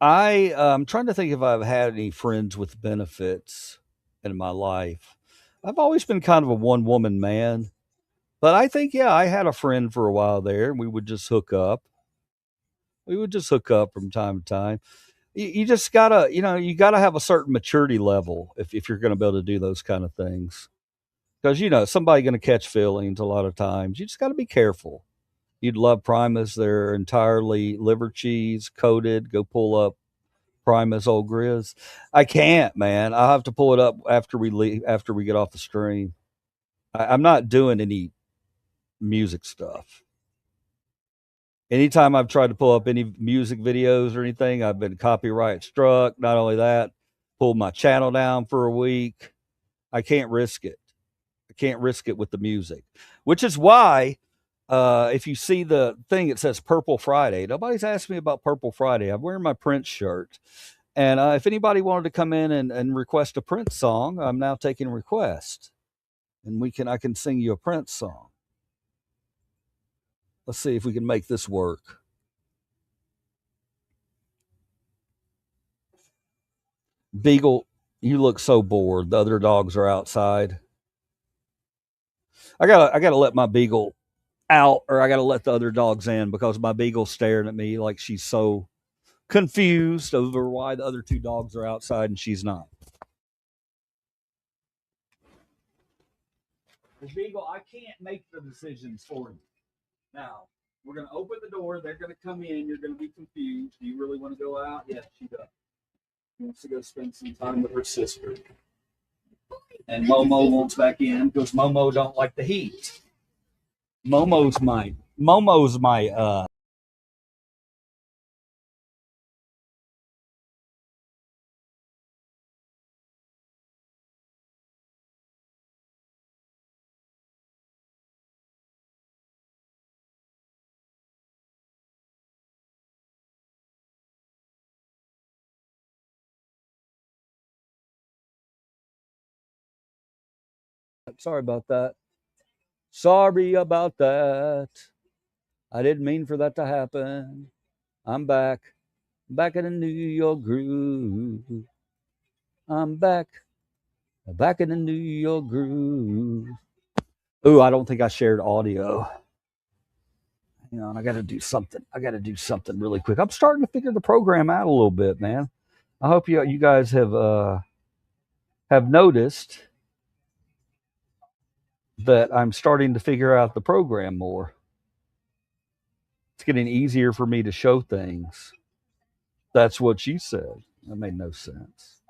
S1: I'm trying to think if I've had any friends with benefits in my life. I've always been kind of a one woman man, but I think, yeah, I had a friend for a while there. And we would just hook up. We would just hook up from time to time. You just gotta, you gotta have a certain maturity level if you're going to be able to do those kind of things. Because somebody going to catch feelings a lot of times. You just got to be careful. You'd love Primus; they're entirely liver cheese coated. Go pull up Primus Old Grizz. I can't, man. I'll have to pull it up after we leave, after we get off the stream. I'm not doing any music stuff. Anytime I've tried to pull up any music videos or anything, I've been copyright struck. Not only that, pulled my channel down for a week. I can't risk it. I can't risk it with the music, which is why if you see the thing, it says Purple Friday. Nobody's asked me about Purple Friday. I'm wearing my Prince shirt. And if anybody wanted to come in and request a Prince song, I'm now taking requests. And I can sing you a Prince song. Let's see if we can make this work. Beagle, you look so bored. The other dogs are outside. I gotta let my Beagle out, or I gotta let the other dogs in because my Beagle's staring at me like she's so confused over why the other two dogs are outside and she's not. Beagle, I can't make the decisions for you. Now, we're going to open the door. They're going to come in. You're going to be confused. Do you really want to go out? Yes, she does. She wants to go spend some time with her sister. And Momo wants back in because Momo don't like the heat. Momo's my sorry about that. Sorry about that. I didn't mean for that to happen. I'm back. Back in the New York groove. I'm back. Back in the New York groove. Ooh, I don't think I shared audio. Hang on, I got to do something. I got to do something really quick. I'm starting to figure the program out a little bit, man. I hope you guys have noticed that I'm starting to figure out the program more. It's getting easier for me to show things. That's what she said. That made no sense.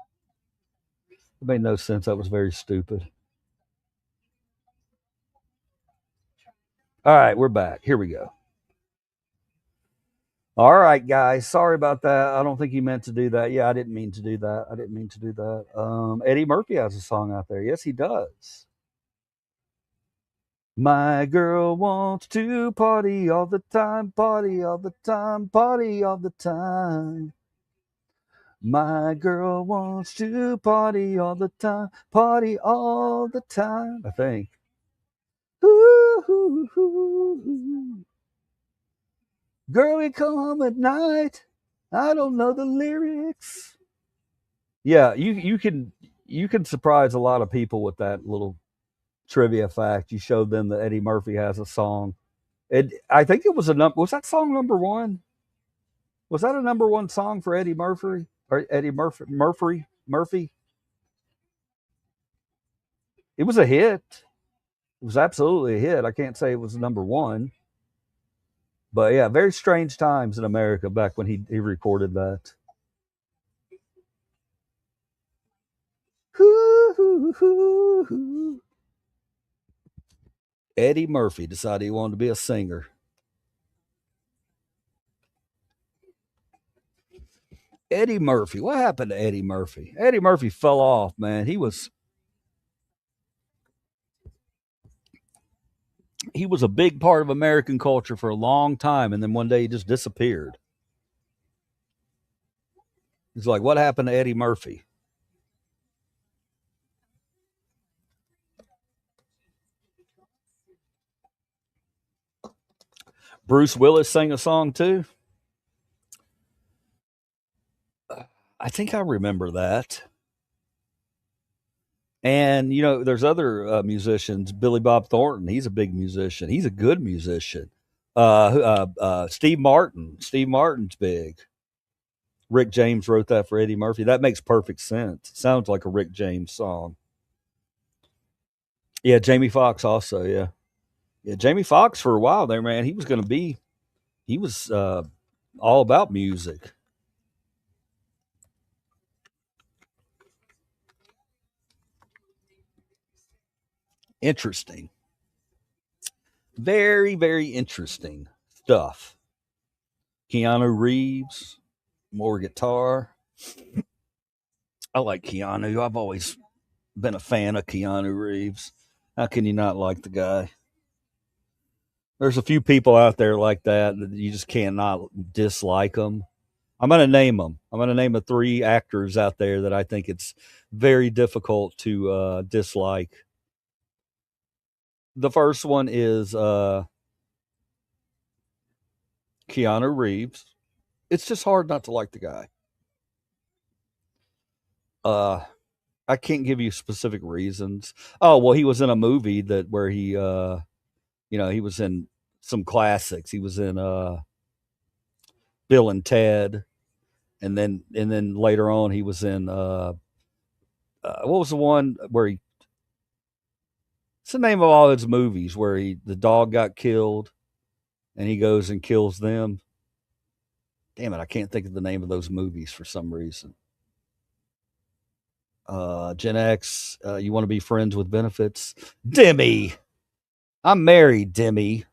S1: It made no sense. That was very stupid. All right, we're back. Here we go. All right, guys. Sorry about that. I don't think you meant to do that. Yeah, I didn't mean to do that. I didn't mean to do that. Eddie Murphy has a song out there. Yes, he does. My girl wants to party all the time, party all the time, party all the time. My girl wants to party all the time, party all the time, I think. Ooh, ooh, ooh, ooh. Girl, we come home at night. I don't know the lyrics. Yeah, you can surprise a lot of people with that little trivia fact. You showed them that Eddie Murphy has a song. I think it was was that song number one? Was that a number one song for Eddie Murphy? Or Eddie Murphy? It was a hit. It was absolutely a hit. I can't say it was number one. But yeah, very strange times in America back when he recorded that. Eddie Murphy decided he wanted to be a singer. Eddie Murphy. What happened to Eddie Murphy? Eddie Murphy fell off, man. He was a big part of American culture for a long time, and then one day he just disappeared. He's like, what happened to Eddie Murphy? Bruce Willis sang a song too. I think I remember that. And there's other musicians. Billy Bob Thornton. He's a big musician. He's a good musician. Steve Martin. Steve Martin's big. Rick James wrote that for Eddie Murphy. That makes perfect sense. Sounds like a Rick James song. Yeah, Jamie Foxx also. Yeah, yeah. Jamie Foxx for a while there, man. He was going to be. He was all about music. Interesting. Very, very interesting stuff. Keanu Reeves, more guitar. I like Keanu. I've always been a fan of Keanu Reeves. How can you not like the guy? There's a few people out there like that you just cannot dislike them. I'm going to name them. I'm going to name the three actors out there that I think it's very difficult to dislike. The first one is Keanu Reeves. It's just hard not to like the guy. I can't give you specific reasons. Oh, well, he was in a movie where he he was in some classics. He was in Bill and Ted, and then later on he was in what was the one where he? What's the name of all his movies where the dog got killed, and he goes and kills them? Damn it, I can't think of the name of those movies for some reason. Gen X, you want to be friends with benefits? Demi. I'm married, Demi.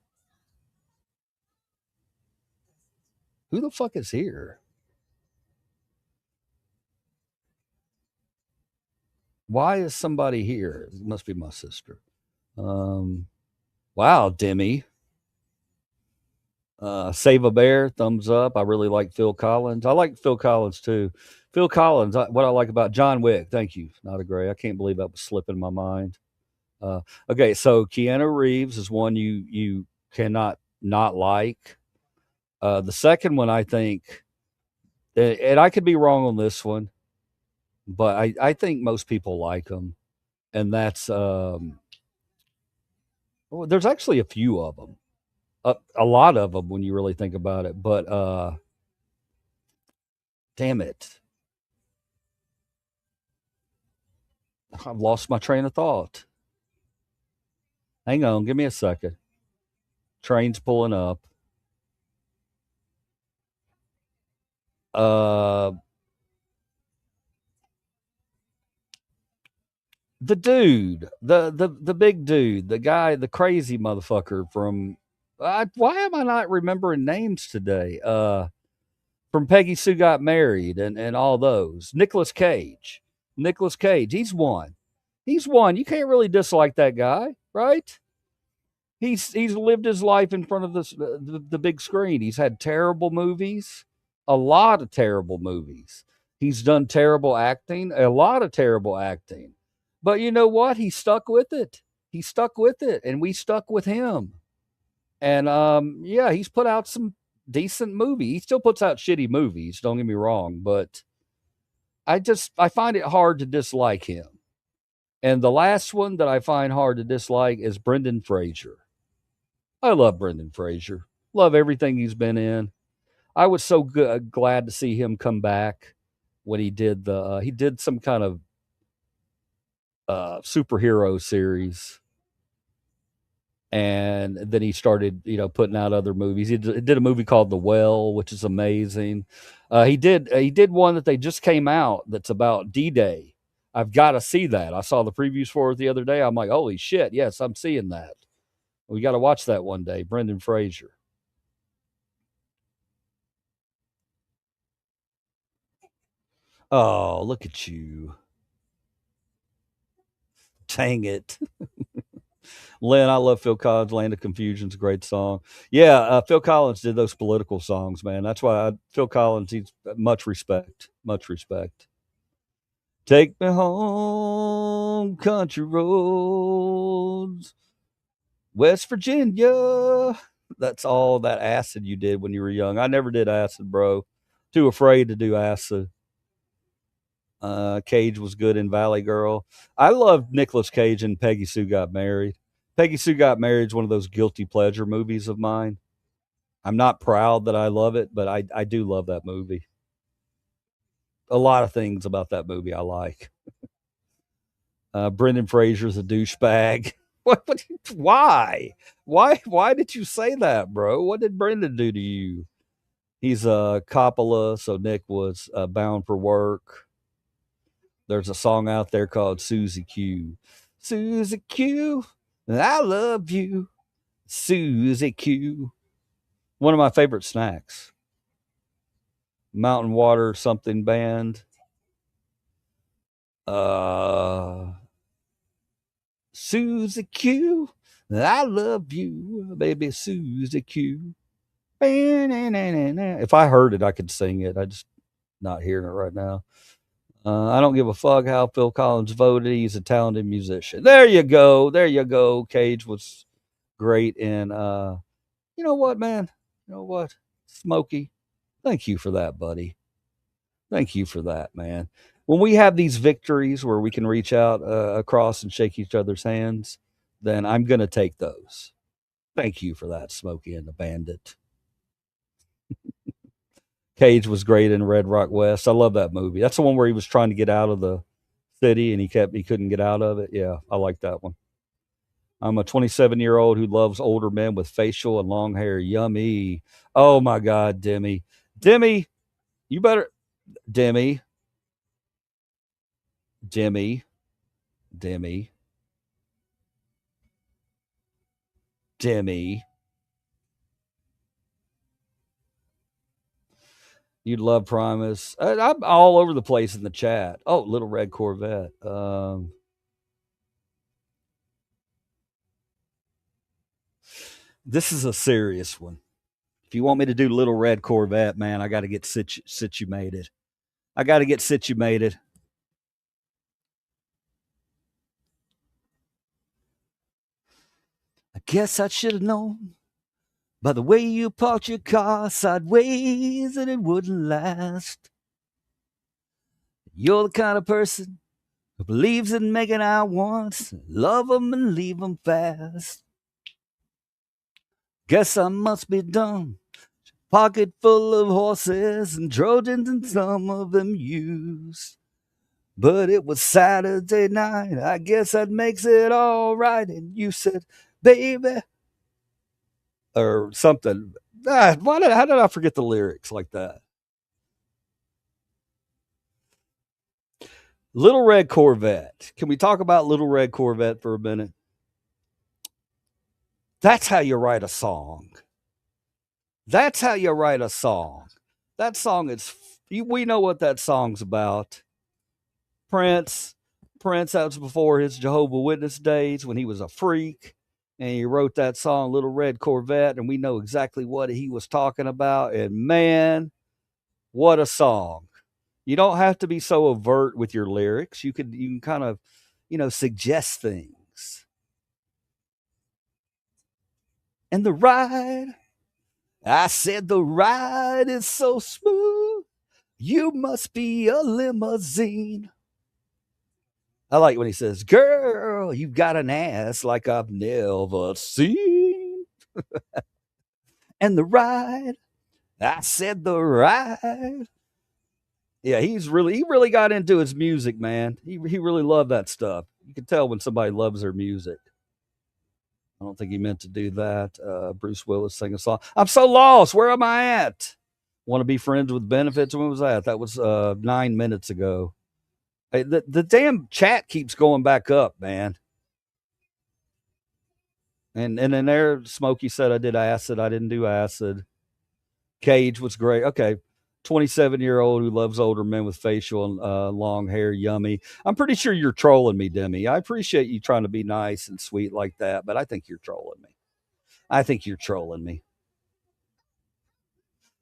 S1: Who the fuck is here? Why is somebody here? It must be my sister. Wow, Demi. Save a Bear, thumbs up. I really like Phil Collins. I like Phil Collins too. Phil Collins, what I like about John Wick. Thank you, not a gray. I can't believe that was slipping my mind. Okay, so Keanu Reeves is one you cannot not like. The second one, I think, and I could be wrong on this one, but I think most people like him, and that's well, there's actually a few of them, a lot of them when you really think about it. But damn it, I've lost my train of thought. Hang on, give me a second. Train's pulling up. Uh, the dude, the big dude, the guy, the crazy motherfucker from. Why am I not remembering names today? From Peggy Sue Got Married and all those. Nicolas Cage. Nicolas Cage. He's one. He's one. You can't really dislike that guy, right? He's lived his life in front of the big screen. He's had terrible movies, a lot of terrible movies. He's done terrible acting, a lot of terrible acting. But you know what? He stuck with it. He stuck with it, and we stuck with him. And yeah, he's put out some decent movie. He still puts out shitty movies, don't get me wrong, but I find it hard to dislike him. And the last one that I find hard to dislike is Brendan Fraser. I love Brendan Fraser. Love everything he's been in. I was so glad to see him come back when he did he did some kind of superhero series, and then he started putting out other movies. He did a movie called The Well, which is amazing. He did one that they just came out that's about D-Day. I've got to see that. I saw the previews for it the other day. I'm like, holy shit, yes, I'm seeing that. We got to watch that one day. Brendan Fraser. Oh, look at you. Dang it. Lynn, I love Phil Collins. Land of Confusion's a great song. Yeah, Phil Collins did those political songs, man. That's why Phil Collins, he's much respect. Much respect. Take me home, country roads, West Virginia. That's all that acid you did when you were young. I never did acid, bro. Too afraid to do acid. Cage was good in Valley Girl. I loved Nicolas Cage and Peggy Sue Got Married. Peggy Sue Got Married is one of those guilty pleasure movies of mine. I'm not proud that I love it, but I do love that movie. A lot of things about that movie I like. Brendan Fraser's a douchebag. Why? Why did you say that, bro? What did Brendan do to you? He's a Coppola, so Nick was bound for work. There's a song out there called Susie Q. Susie Q, I love you. Susie Q. One of my favorite snacks. Mountain Water something band. Susie Q, I love you, baby Susie Q. If I heard it, I could sing it. I just not hearing it right now. I don't give a fuck how Phil Collins voted. He's a talented musician. There you go. There you go. Cage was great. And you know what, man? You know what? Smokey, thank you for that, buddy. Thank you for that, man. When we have these victories where we can reach out across and shake each other's hands, then I'm going to take those. Thank you for that, Smokey and the Bandit. Cage was great in Red Rock West. I love that movie. That's the one where he was trying to get out of the city and he couldn't get out of it. Yeah, I like that one. I'm a 27-year-old who loves older men with facial and long hair. Yummy. Oh my God, Demi. Demi, you better Demi. Demi. Demi. Demi. You'd love Primus. I'm all over the place in the chat. Oh, Little Red Corvette. This is a serious one. If you want me to do Little Red Corvette, man, I got to get situated. I got to get situated. I guess I should have known by the way you parked your car sideways that it wouldn't last. You're the kind of person who believes in making out once, love them and leave them fast. Guess I must be dumb. Pocket full of horses and Trojans and some of them used. But it was Saturday night. I guess that makes it all right. And you said, baby, or something. How did I forget the lyrics like that? Little Red Corvette. Can we talk about Little Red Corvette for a minute? That's how you write a song. That's how you write a song. That song is, we know what that song's about. Prince, that was before his Jehovah's Witness days when he was a freak. And he wrote that song, Little Red Corvette, and we know exactly what he was talking about. And man, what a song. You don't have to be so overt with your lyrics. You can kind of, suggest things. And the ride, I said the ride is so smooth. You must be a limousine. I like when he says, girl, you got an ass like I've never seen. And the ride, I said the ride. Yeah, he really got into his music, man. He really loved that stuff. You can tell when somebody loves their music. I don't think he meant to do that. Bruce Willis sing a song. I'm so lost. Where am I at? Want to be friends with benefits? When was that? That was 9 minutes ago. Hey, the damn chat keeps going back up, man. And then there, Smokey said I did acid. I didn't do acid. Cage was great. Okay. 27-year-old who loves older men with facial and long hair. Yummy. I'm pretty sure you're trolling me, Demi. I appreciate you trying to be nice and sweet like that, but I think you're trolling me.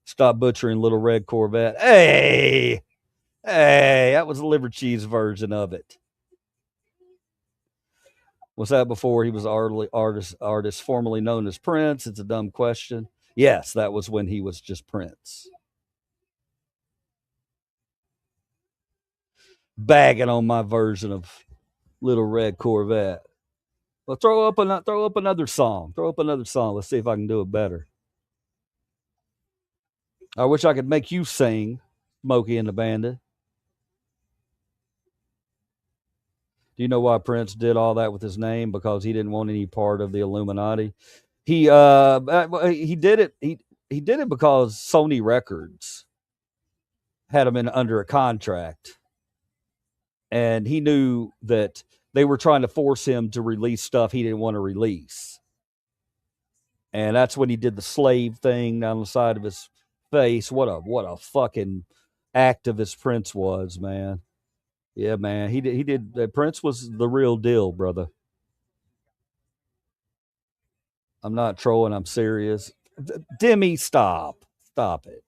S1: Stop butchering Little Red Corvette. Hey, that was the Livercheese version of it. Was that before he was artist formerly known as Prince? It's a dumb question. Yes, that was when he was just Prince. bagging on my version of Little Red Corvette. Well, throw up another song. Throw up another song. Let's see if I can do it better. I wish I could make you sing, Smokey and the Bandit. Do you know why Prince did all that with his name? Because he didn't want any part of the Illuminati. He did it. He did it because Sony Records had him in under a contract, and he knew that they were trying to force him to release stuff he didn't want to release. And that's when he did the slave thing down the side of his face. What a fucking activist Prince was, man. Yeah, man. He did. Prince was the real deal, brother. I'm not trolling. I'm serious. Demi, stop. Stop it.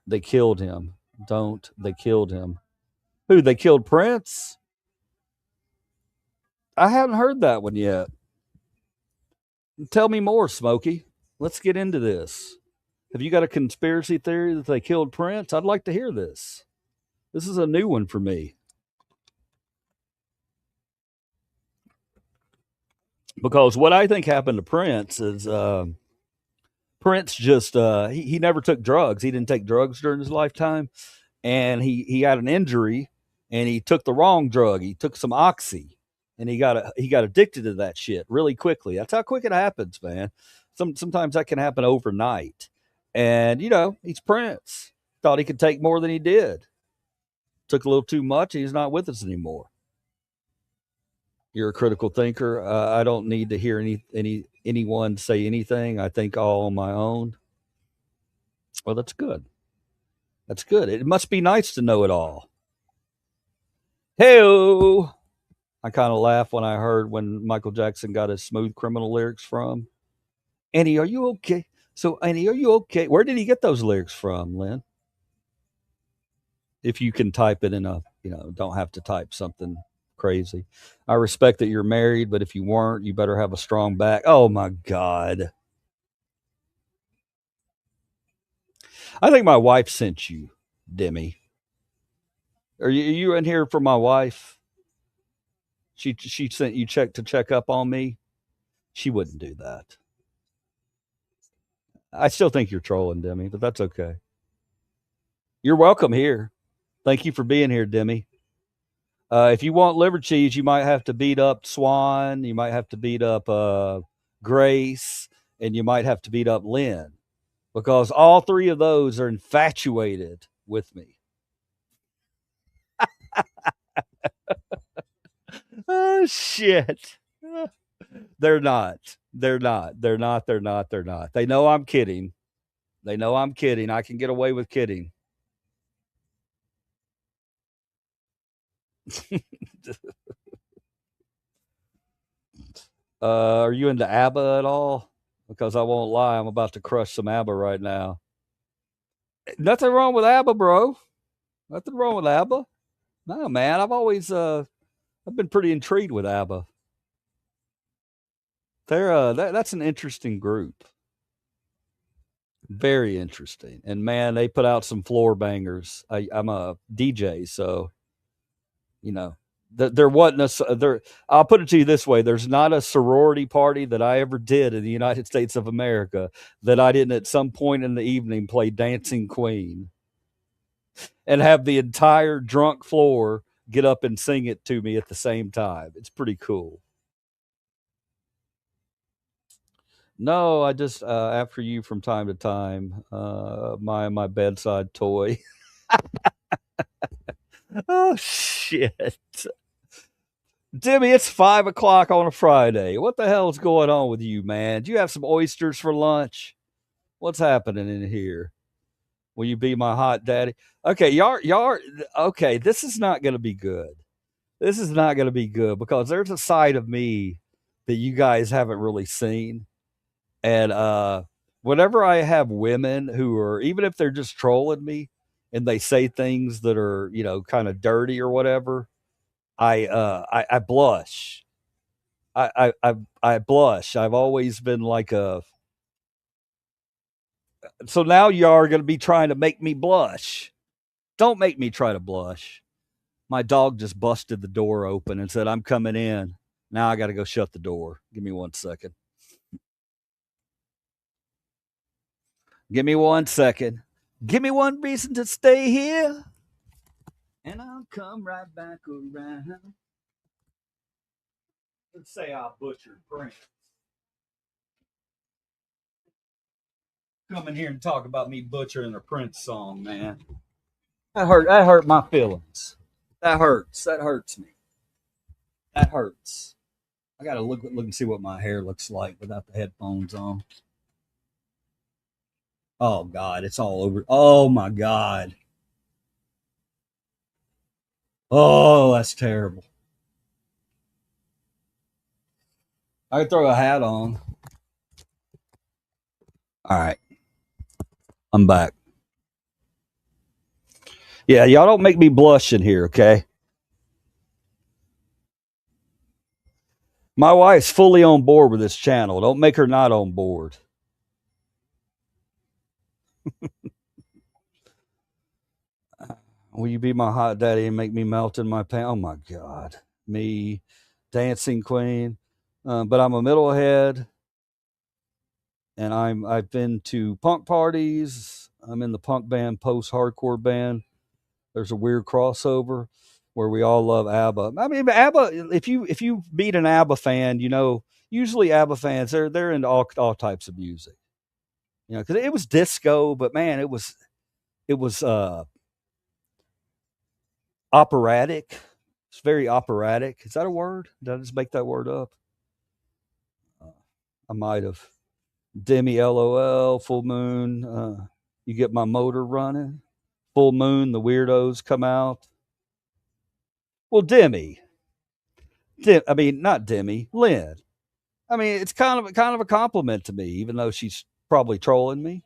S1: They killed him. Don't. They killed him. Who? They killed Prince? I haven't heard that one yet. Tell me more, Smokey. Let's get into this. Have you got a conspiracy theory that they killed Prince? I'd like to hear this. This is a new one for me. Because what I think happened to Prince is Prince just he never took drugs. He didn't take drugs during his lifetime, and he had an injury, and he took the wrong drug. He took some oxy, and he got addicted to that shit really quickly. That's how quick it happens, man. Sometimes that can happen overnight, and he's Prince. Thought he could take more than he did. Took a little too much. He's not with us anymore. You're a critical thinker. I don't need to hear anyone say anything. I think all on my own. Well, that's good. That's good. It must be nice to know it all. Hey, I kind of laughed when I heard when Michael Jackson got his Smooth Criminal lyrics from. Annie, are you okay? So, Annie, are you okay? Where did he get those lyrics from, Lynn? If you can type it in don't have to type something crazy. I respect that you're married, but if you weren't, you better have a strong back. Oh my God. I think my wife sent you, Demi. Are you in here for my wife? She sent you check up on me. She wouldn't do that. I still think you're trolling, Demi, but that's okay. You're welcome here. Thank you for being here, Demi. If you want Livercheese, you might have to beat up Swan. You might have to beat up Grace, and you might have to beat up Lynn, because all three of those are infatuated with me. Oh shit. They're not. They're not. They're not. They're not. They're not. They know I'm kidding. They know I'm kidding. I can get away with kidding. Are you into ABBA at all? Because I won't lie, I'm about to crush some ABBA right now. Nothing wrong with ABBA, bro. Nothing wrong with ABBA. No, man. I've been pretty intrigued with ABBA. That's an interesting group. Very interesting. And man, they put out some floor bangers. I'm a DJ, so there wasn't there. I'll put it to you this way: there's not a sorority party that I ever did in the United States of America that I didn't at some point in the evening play Dancing Queen and have the entire drunk floor get up and sing it to me at the same time. It's pretty cool. No, I just after you from time to time, my bedside toy. Oh shit. Timmy, it's 5 o'clock on a Friday. What the hell's going on with you, man? Do you have some oysters for lunch? What's happening in here? Will you be my hot daddy? Okay, y'all. Okay, this is not going to be good. This is not going to be good because there's a side of me that you guys haven't really seen, and whenever I have women who are, even if they're just trolling me, and they say things that are kind of dirty or whatever, I blush. I blush. I've always been like a. So now you are going to be trying to make me blush. Don't make me try to blush. My dog just busted the door open and said, I'm coming in. Now I got to go shut the door. Give me 1 second. Give me 1 second. Give me one reason to stay here, and I'll come right back around. Let's say I butchered Prince. Come in here and talk about me butchering a Prince song, man. That hurt my feelings. That hurts me. That hurts. I gotta look and see what my hair looks like without the headphones on. Oh God, it's all over. Oh my God. Oh, that's terrible. I could throw a hat on. All right. I'm back. Yeah, y'all don't make me blush in here, okay? My wife's fully on board with this channel. Don't make her not on board. Will you be my hot daddy and make me melt in my pants? Oh my God. Me, dancing queen. But I'm a middlehead, and I've been to punk parties. I'm in the punk band, post-hardcore band. There's a weird crossover where we all love ABBA. I mean, ABBA. If you meet an ABBA fan, you know usually ABBA fans they're into all types of music. You know, because it was disco, but man, it was operatic. It's very operatic. Is that a word? Did I just make that word up? I might have. Demi, LOL, full moon. You get my motor running. Full moon, the weirdos come out. Well, I mean, not Demi, Lynn. I mean, it's kind of a compliment to me, even though she's probably trolling me.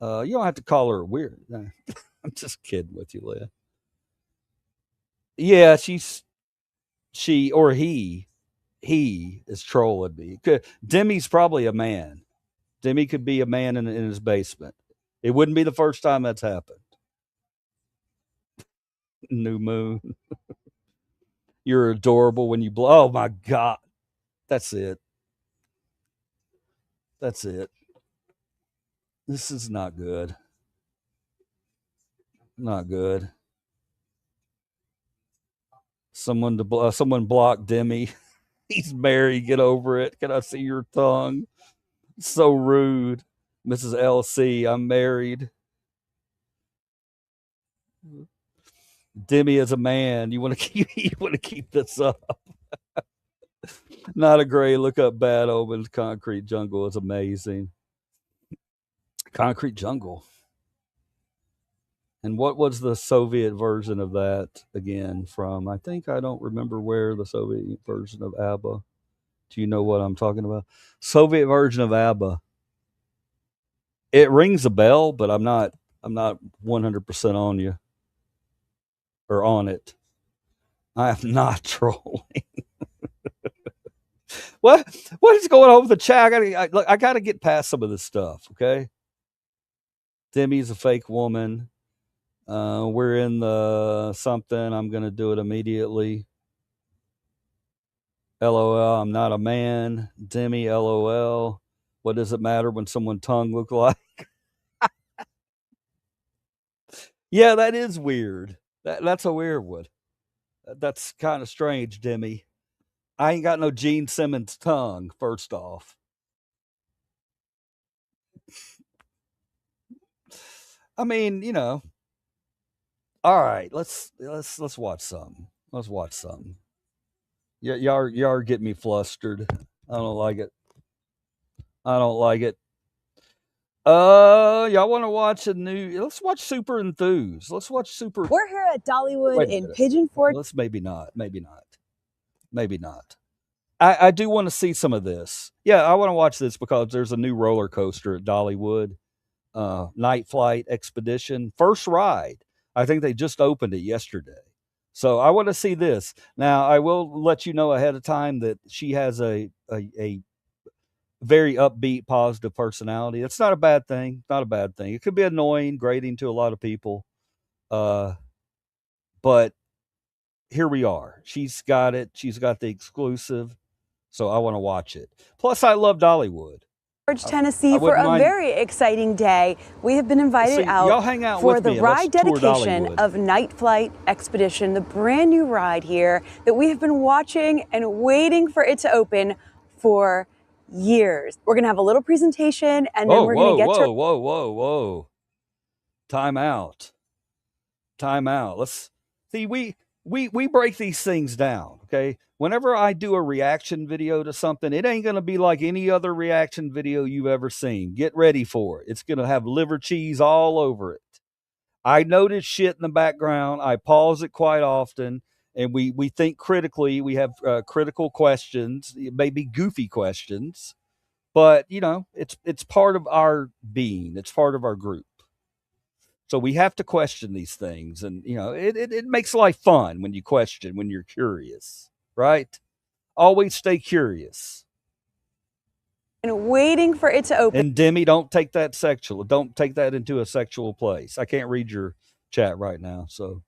S1: You don't have to call her weird. I'm just kidding with you, Lynn. Yeah, she or he is trolling me. Demi's probably a man. Demi could be a man in his basement. It wouldn't be the first time that's happened. New moon. You're adorable when you blow. Oh my God. That's it. That's it. This is not good. Not good. Someone blocked Demi. He's married. Get over it. Can I see your tongue? So rude. Mrs. LC, I'm married. Demi is a man. You want to keep this up. Not a gray. Look up Bad Omens. Concrete Jungle is amazing. Concrete Jungle. And what was the Soviet version of that again from? I think I don't remember where the Soviet version of ABBA. Do you know what I'm talking about? Soviet version of ABBA. It rings a bell, but I'm not 100% on you or on it. I am not trolling. What is going on with the chat? I gotta get past some of this stuff, okay? Demi's a fake woman. We're in the something. I'm gonna do it immediately. LOL. I'm not a man. Demi. LOL. What does it matter when someone tongue look like? Yeah, that is weird. That's a weird one. That's kind of strange, Demi. I ain't got no Gene Simmons tongue. First off, I mean, you know. All right, let's watch something. Let's watch something. Yeah, y'all are getting me flustered. I don't like it. I don't like it. Y'all want to watch a new? Let's watch Super Enthused. Let's watch Super.
S3: We're here at Dollywood
S1: Wait a
S3: in
S1: minute.
S3: Pigeon Forge.
S1: Let's maybe not. I do want to see some of this. Yeah, I want to watch this because there's a new roller coaster at Dollywood. Night Flight Expedition. First ride. I think they just opened it yesterday. So I want to see this. Now, I will let you know ahead of time that she has a very upbeat, positive personality. It's not a bad thing. Not a bad thing. It could be annoying, grating to a lot of people. But here we are. She's got it. She's got the exclusive. So I want to watch it. Plus, I love Dollywood.
S3: Tennessee for a very exciting day. We have been invited
S1: y'all hang out
S3: for
S1: with
S3: the
S1: me and let's
S3: ride
S1: tour
S3: dedication
S1: Dollywood.
S3: of Night Flight Expedition, the brand new ride here that we have been watching and waiting for it to open for years. We're going to have a little presentation and then we're going to get to
S1: Whoa. Time out. Let's see, we break these things down, okay? Whenever I do a reaction video to something, it ain't gonna be like any other reaction video you've ever seen. Get ready for it. It's gonna have liver cheese all over it. I notice shit in the background. I pause it quite often, and we think critically. We have critical questions, maybe goofy questions, but it's part of our being. It's part of our group. So we have to question these things, and it makes life fun when you question, when you're curious, right? Always stay curious.
S3: and waiting for it to open.
S1: And Demi, don't take that sexual. Don't take that into a sexual place. I can't read your chat right now, so.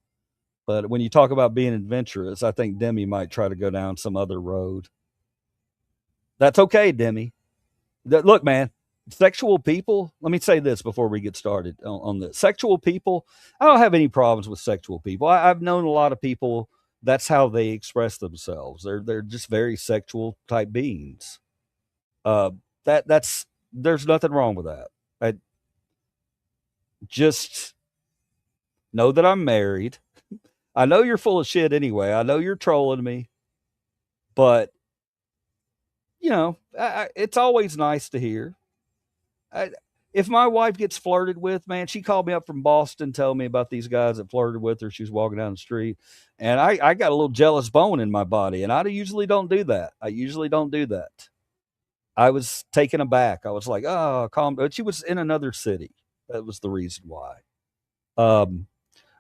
S1: But when you talk about being adventurous, I think Demi might try to go down some other road. That's okay, Demi. Look, man, sexual people, let me say this before we get started on this. Sexual people, I don't have any problems with sexual people. I've known a lot of people, that's how they express themselves. They're just very sexual type beings. There's nothing wrong with that. I just know that I'm married. I know you're full of shit anyway. I know you're trolling me. But, it's always nice to hear. If my wife gets flirted with, man, she called me up from Boston, telling me about these guys that flirted with her. She was walking down the street, and I got a little jealous bone in my body, and I usually don't do that. I was taken aback. I was like, oh, calm. But she was in another city. That was the reason why.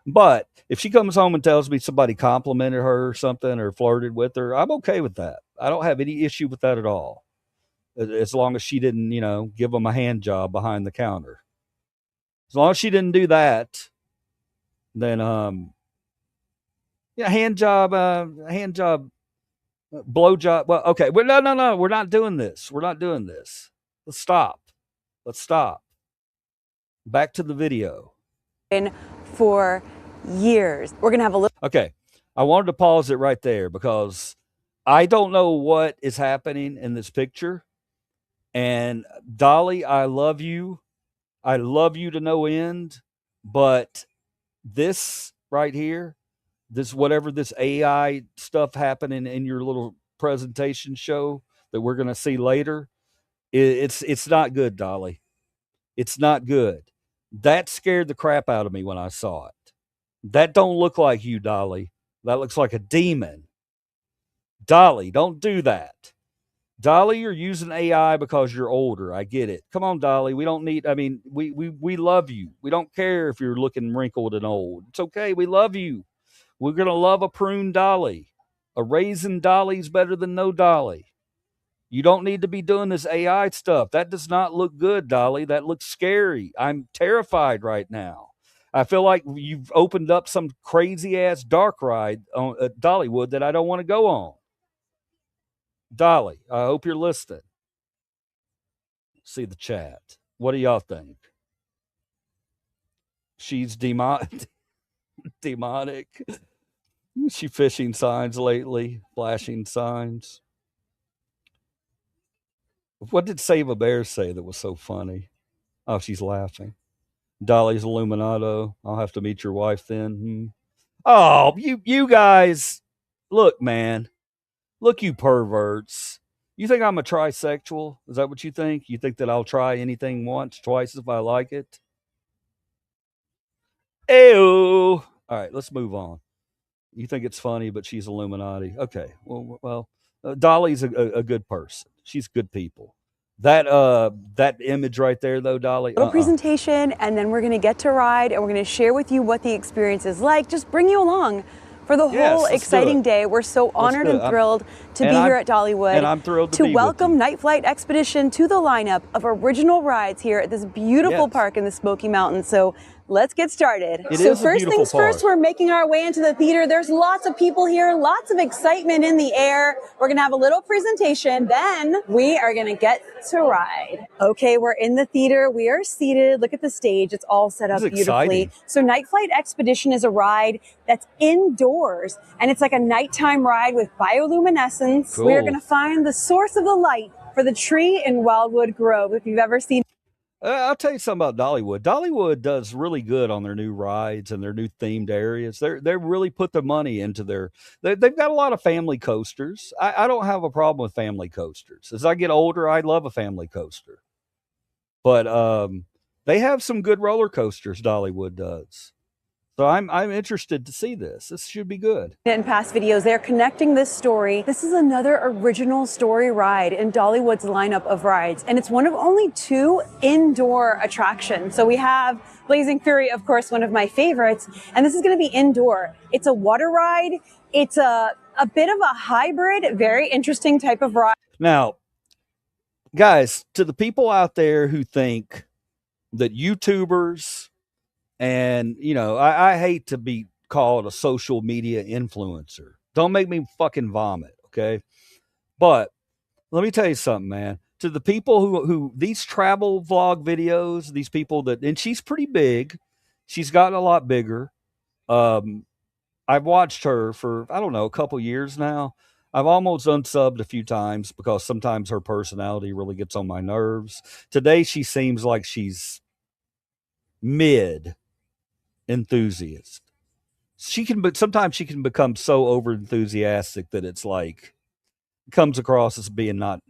S1: But if she comes home and tells me somebody complimented her or something or flirted with her, I'm okay with that. I don't have any issue with that at all. As long as she didn't, give them a hand job behind the counter. As long as she didn't do that, then, hand job, blow job. Well, okay. Well, no. We're not doing this. Let's stop. Back to the video.
S3: For years. We're going to have a little.
S1: Okay. I wanted to pause it right there because I don't know what is happening in this picture. And Dolly, I love you. I love you to no end. But this right here, whatever this AI stuff happening in your little presentation show that we're going to see later, it's not good, Dolly. It's not good. That scared the crap out of me when I saw it. That don't look like you, Dolly. That looks like a demon. Dolly, don't do that. Dolly, you're using AI because you're older. I get it. Come on, Dolly. We don't need, we love you. We don't care if you're looking wrinkled and old. It's okay. We love you. We're going to love a prune Dolly. A raisin Dolly's better than no Dolly. You don't need to be doing this AI stuff. That does not look good, Dolly. That looks scary. I'm terrified right now. I feel like you've opened up some crazy ass dark ride at Dollywood that I don't want to go on. Dolly, I hope you're listening. See the chat. What do y'all think? She's demonic. She fishing signs lately, flashing signs. What did Save a Bear say that was so funny? Oh, she's laughing. Dolly's Illuminato. I'll have to meet your wife then. Oh, you guys. Look, man. Look, you perverts. You think I'm a trisexual? Is that what you think? You think that I'll try anything once, twice if I like it? Ew. All right, let's move on. You think it's funny, but she's Illuminati. Okay. Well, Dolly's a good person. She's good people. That image right there, though, Dolly.
S3: Little presentation, and then we're going to get to ride, and we're going to share with you what the experience is like. Just bring you along for the whole exciting day. We're so honored and thrilled to be here at Dollywood.
S1: And I'm thrilled
S3: to welcome Night Flight Expedition to the lineup of original rides here at this beautiful park in the Smoky Mountains. So let's get started.
S1: It
S3: So
S1: is a
S3: first
S1: beautiful
S3: things first,
S1: park.
S3: we're making our way into the theater. There's lots of people here, lots of excitement in the air. We're gonna have a little presentation, then we are gonna get to ride. Okay, we're in the theater. We are seated. Look at the stage. It's all set up
S1: This is
S3: beautifully.
S1: exciting.
S3: So Night Flight Expedition is a ride that's indoors, and it's like a nighttime ride with bioluminescence. We are
S1: Cool.
S3: gonna find the source of the light for the tree in Wildwood Grove. If you've ever seen
S1: I'll tell you something about Dollywood. Dollywood does really good on their new rides and their new themed areas. They really put their money into their. They've got a lot of family coasters. I don't have a problem with family coasters. As I get older, I love a family coaster. But they have some good roller coasters. Dollywood does. So I'm interested to see this. This should be good.
S3: in past videos, they're connecting this story. This is another original story ride in Dollywood's lineup of rides, and it's one of only 2 indoor attractions. So we have Blazing Fury, of course, one of my favorites, and this is going to be indoor. It's a water ride. It's a bit of a hybrid, very interesting type of ride.
S1: Now, guys, to the people out there who think that YouTubers and, I hate to be called a social media influencer. Don't make me fucking vomit, okay? But let me tell you something, man. To the people who these travel vlog videos, these people that, and she's pretty big. She's gotten a lot bigger. I've watched her for, I don't know, a couple years now. I've almost unsubbed a few times because sometimes her personality really gets on my nerves. Today, she seems like she's mid enthusiast. But sometimes she can become so over enthusiastic that it's like comes across as being not,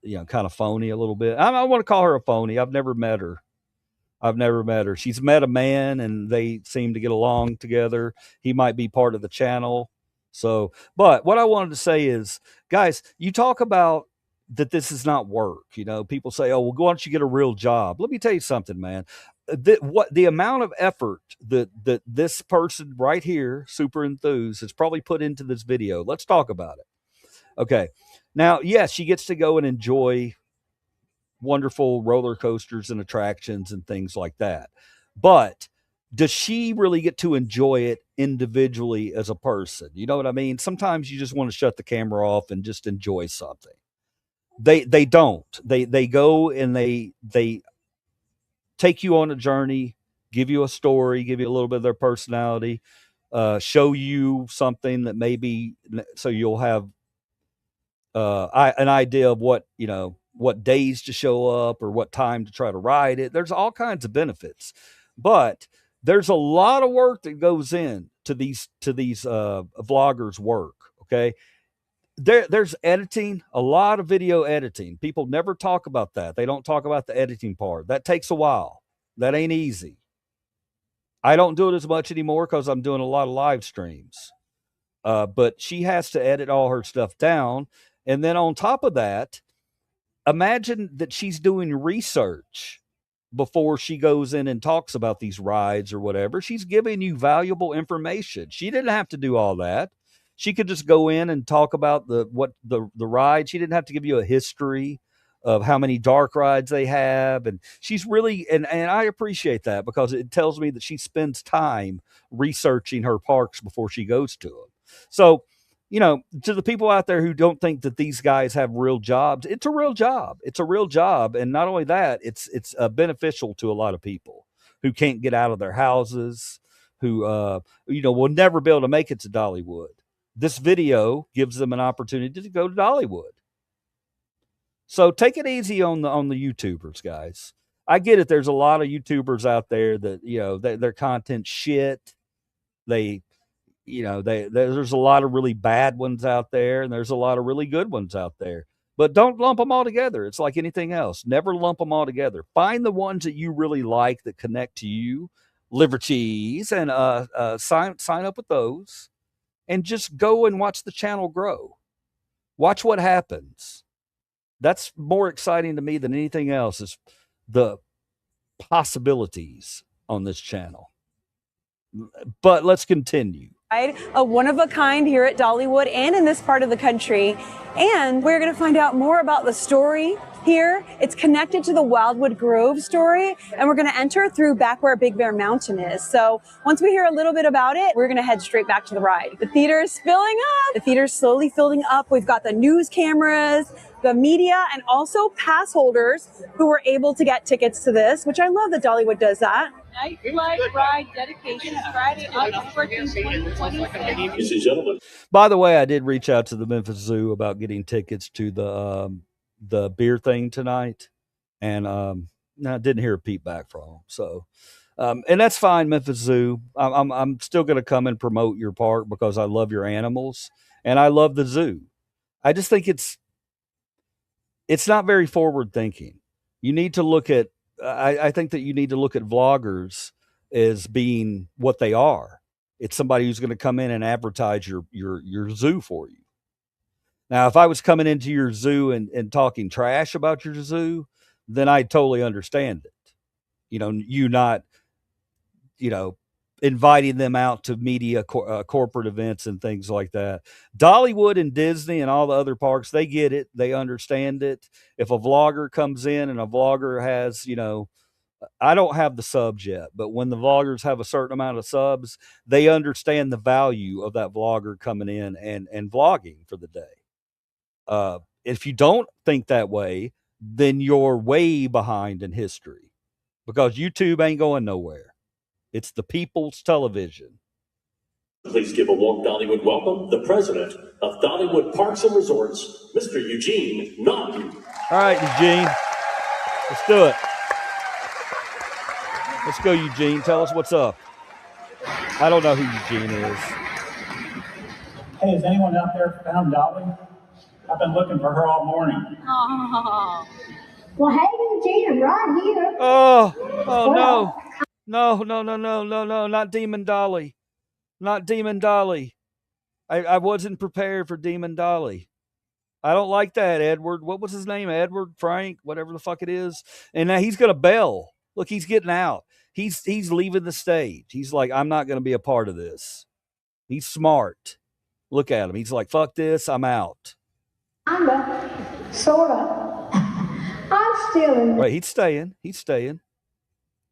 S1: kind of phony a little bit. I want to call her a phony. I've never met her. She's met a man and they seem to get along together. He might be part of the channel. So, but what I wanted to say is, guys, you talk about that this is not work. People say, oh, well, why don't you get a real job? Let me tell you something, man. The amount of effort that this person right here, super enthused, has probably put into this video. Let's talk about it. Okay. Now, yes, she gets to go and enjoy wonderful roller coasters and attractions and things like that. But does she really get to enjoy it individually as a person? You know what I mean? Sometimes you just want to shut the camera off and just enjoy something. They don't. They go and they take you on a journey, give you a story, give you a little bit of their personality, show you something that maybe so you'll have an idea of what days to show up or what time to try to ride it. There's all kinds of benefits, but there's a lot of work that goes in to these vloggers' work. Okay, there's editing, a lot of video editing. People never talk about that. They don't talk about the editing part. That takes a while. That ain't easy. I don't do it as much anymore because I'm doing a lot of live streams. But she has to edit all her stuff down. And then on top of that, imagine that she's doing research before she goes in and talks about these rides or whatever. She's giving you valuable information. She didn't have to do all that. She could just go in and talk about the ride. She didn't have to give you a history of how many dark rides they have. And she's really, and I appreciate that because it tells me that she spends time researching her parks before she goes to them. So, to the people out there who don't think that these guys have real jobs, it's a real job. It's a real job. And not only that, it's beneficial to a lot of people who can't get out of their houses, who, will never be able to make it to Dollywood. This video gives them an opportunity to go to Dollywood. So take it easy on the YouTubers, guys. I get it. There's a lot of YouTubers out there that, their content shit. There's a lot of really bad ones out there and there's a lot of really good ones out there, but don't lump them all together. It's like anything else. Never lump them all together. Find the ones that you really like that connect to you, Livercheese, and sign up with those and just go and watch the channel grow. Watch what happens. That's more exciting to me than anything else is the possibilities on this channel. But let's continue.
S3: A one-of-a-kind here at Dollywood and in this part of the country. And we're going to find out more about the story here. It's connected to the Wildwood Grove story, and we're going to enter through back where Big Bear Mountain is. So once we hear a little bit about it, we're going to head straight back to the ride. The theater is filling up. The theater's slowly filling up. We've got the news cameras, the media, and also pass holders who were able to get tickets to this, which I love that Dollywood does that.
S6: Night Flight Ride dedication is Friday, August 14th, 2026.
S1: By the way, I did reach out to the Memphis Zoo about getting tickets to the beer thing tonight, and no, I didn't hear a peep back from them. So, and that's fine, Memphis Zoo. I'm still going to come and promote your park because I love your animals and I love the zoo. I just think it's not very forward thinking. You need to look at. I think that you need to look at vloggers as being what they are. It's somebody who's going to come in and advertise your zoo for you. Now, if I was coming into your zoo and talking trash about your zoo, then I totally understand it. You not, inviting them out to media corporate events and things like that. Dollywood and Disney and all the other parks, they get it. They understand it. If a vlogger comes in and a vlogger has, I don't have the subs yet, but when the vloggers have a certain amount of subs, they understand the value of that vlogger coming in and vlogging for the day. If you don't think that way, then you're way behind in history because YouTube ain't going nowhere. It's the people's television.
S22: Please give a warm Dollywood welcome, the president of Dollywood Parks and Resorts, Mr. Eugene Naughton.
S1: All right, Eugene, let's do it. Let's go, Eugene. Tell us what's up. I don't know who Eugene is.
S23: Hey, has anyone out there found Dolly? I've been looking for her all morning.
S6: Oh. Well, hey, Eugene, I'm right here.
S1: Oh no, not Demon Dolly. Not Demon Dolly. I wasn't prepared for Demon Dolly. I don't like that, Edward. What was his name? Edward, Frank, whatever the fuck it is. And now he's going to bail. Look, he's getting out. He's leaving the stage. He's like, I'm not going to be a part of this. He's smart. Look at him. He's like, fuck this. I'm out.
S6: Kinda, sorta. I'm still in
S1: Wait, he's staying. He's staying.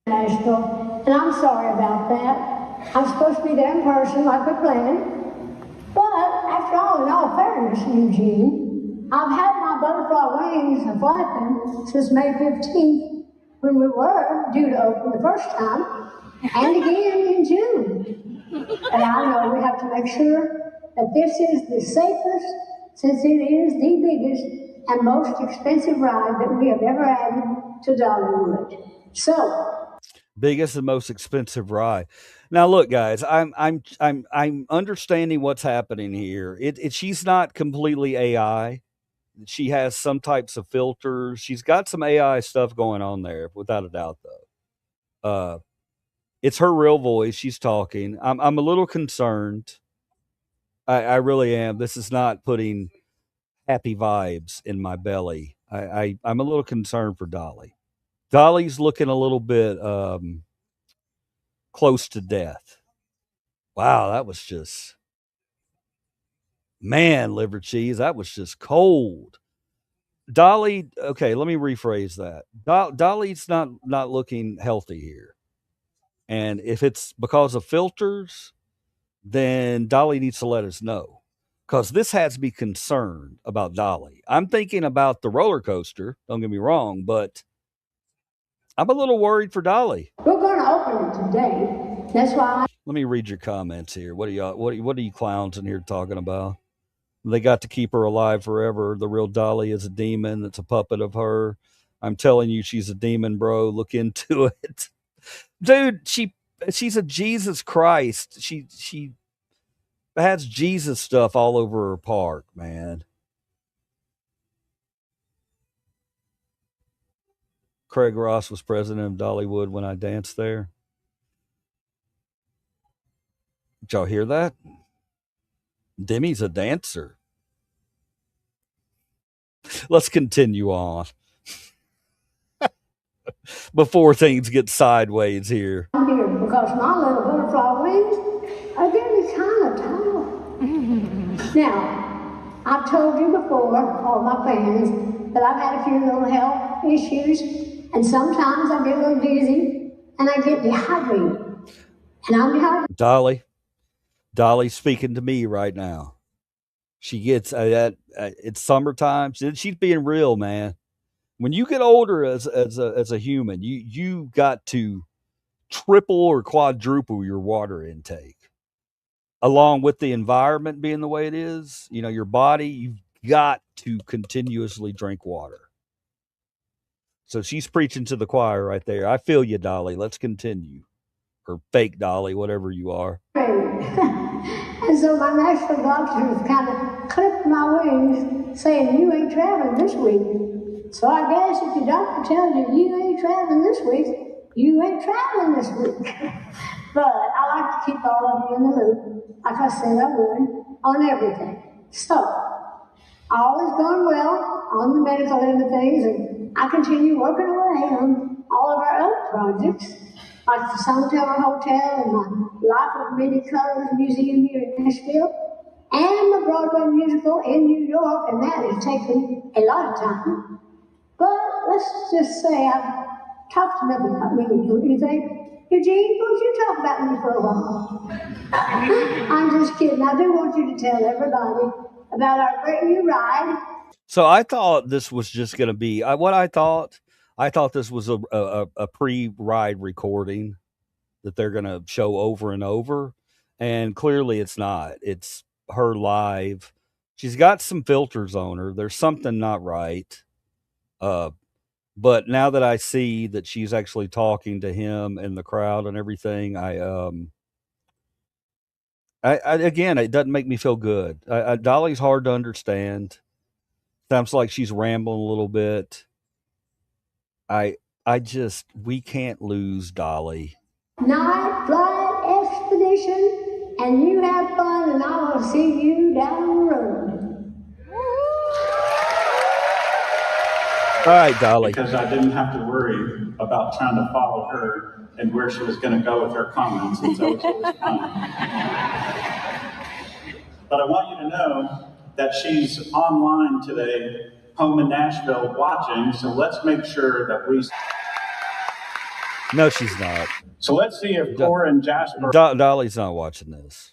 S6: Nashville, and I'm sorry about that. I'm supposed to be there in person like we planned. But after all, in all fairness, Eugene, I've had my butterfly wings flapping since May 15th, when we were due to open the first time, and again in June. And I know we have to make sure that this is the safest, since it is the biggest and most expensive ride that we have ever added to Dollywood. So,
S1: biggest and most expensive ride. Now, look, guys, I'm understanding what's happening here. She's not completely AI. She has some types of filters. She's got some AI stuff going on there, without a doubt, though. It's her real voice. She's talking. I'm a little concerned. I really am. This is not putting happy vibes in my belly. I'm a little concerned for Dolly. Dolly's looking a little bit close to death. Wow, that was just, man, Livercheese, that was just cold. Dolly, okay, let me rephrase that. Dolly's not looking healthy here. And if it's because of filters, then Dolly needs to let us know. Because this has me concerned about Dolly. I'm thinking about the roller coaster, don't get me wrong, but I'm a little worried for Dolly.
S6: we're going to open it today. That's why
S1: Let me read your comments here. What are you clowns in here talking about? They got to keep her alive forever. The real Dolly is a demon. It's a puppet of her. I'm telling you, she's a demon, bro. Look into it. Dude, she's a Jesus Christ. She has Jesus stuff all over her park, man. Craig Ross was president of Dollywood when I danced there. Did y'all hear that? Demi's a dancer. Let's continue on before things get sideways here.
S6: I'm here because my little butterfly wings are getting kind of Now, I've told you before, all my fans, that I've had a few little health issues, and sometimes I get a little dizzy, and I get dehydrated. And I'm dehydrated.
S1: Dolly's speaking to me right now. She gets it's summertime. She's being real, man. When you get older as a human, you got to triple or quadruple your water intake, along with the environment being the way it is. You know, your body, you've got to continuously drink water. So she's preaching to the choir right there. I feel you, Dolly. Let's continue. Or fake Dolly, whatever you are.
S6: And so my national doctors kind of clipped my wings, saying, you ain't traveling this week. So I guess if your doctor tells you you ain't traveling this week, you ain't traveling this week. But I like to keep all of you in the loop, like I said I would, on everything. So, all is going well on the medical end of things, and I continue working away on all of our other projects, like the Suntower Hotel and my Life of Many Colors Museum here in Nashville, and the Broadway musical in New York, and that has taken a lot of time. But let's just say I've talked enough about me, don't you think? Eugene, won't you talk about me for a while? I'm just kidding. I do want you to tell everybody about our great new ride.
S1: So I thought this was just going to be what I thought. I thought this was a pre-ride recording that they're going to show over and over, and clearly it's not. It's her live. She's got some filters on her. There's something not right. But now that I see that she's actually talking to him and the crowd and everything, I again, it doesn't make me feel good. Dolly's hard to understand. Sounds like she's rambling a little bit. We can't lose Dolly.
S6: Night flight expedition, and you have fun, and I will see you down the road.
S1: All right, Dolly.
S23: Because I didn't have to worry about trying to follow her and where she was going to go with her comments, and so it was fun. But I want you to know that she's online today, home in Nashville, watching, so let's make sure that we...
S1: No, she's not.
S23: So let's see if Cora and Jasper...
S1: Dolly's not watching this.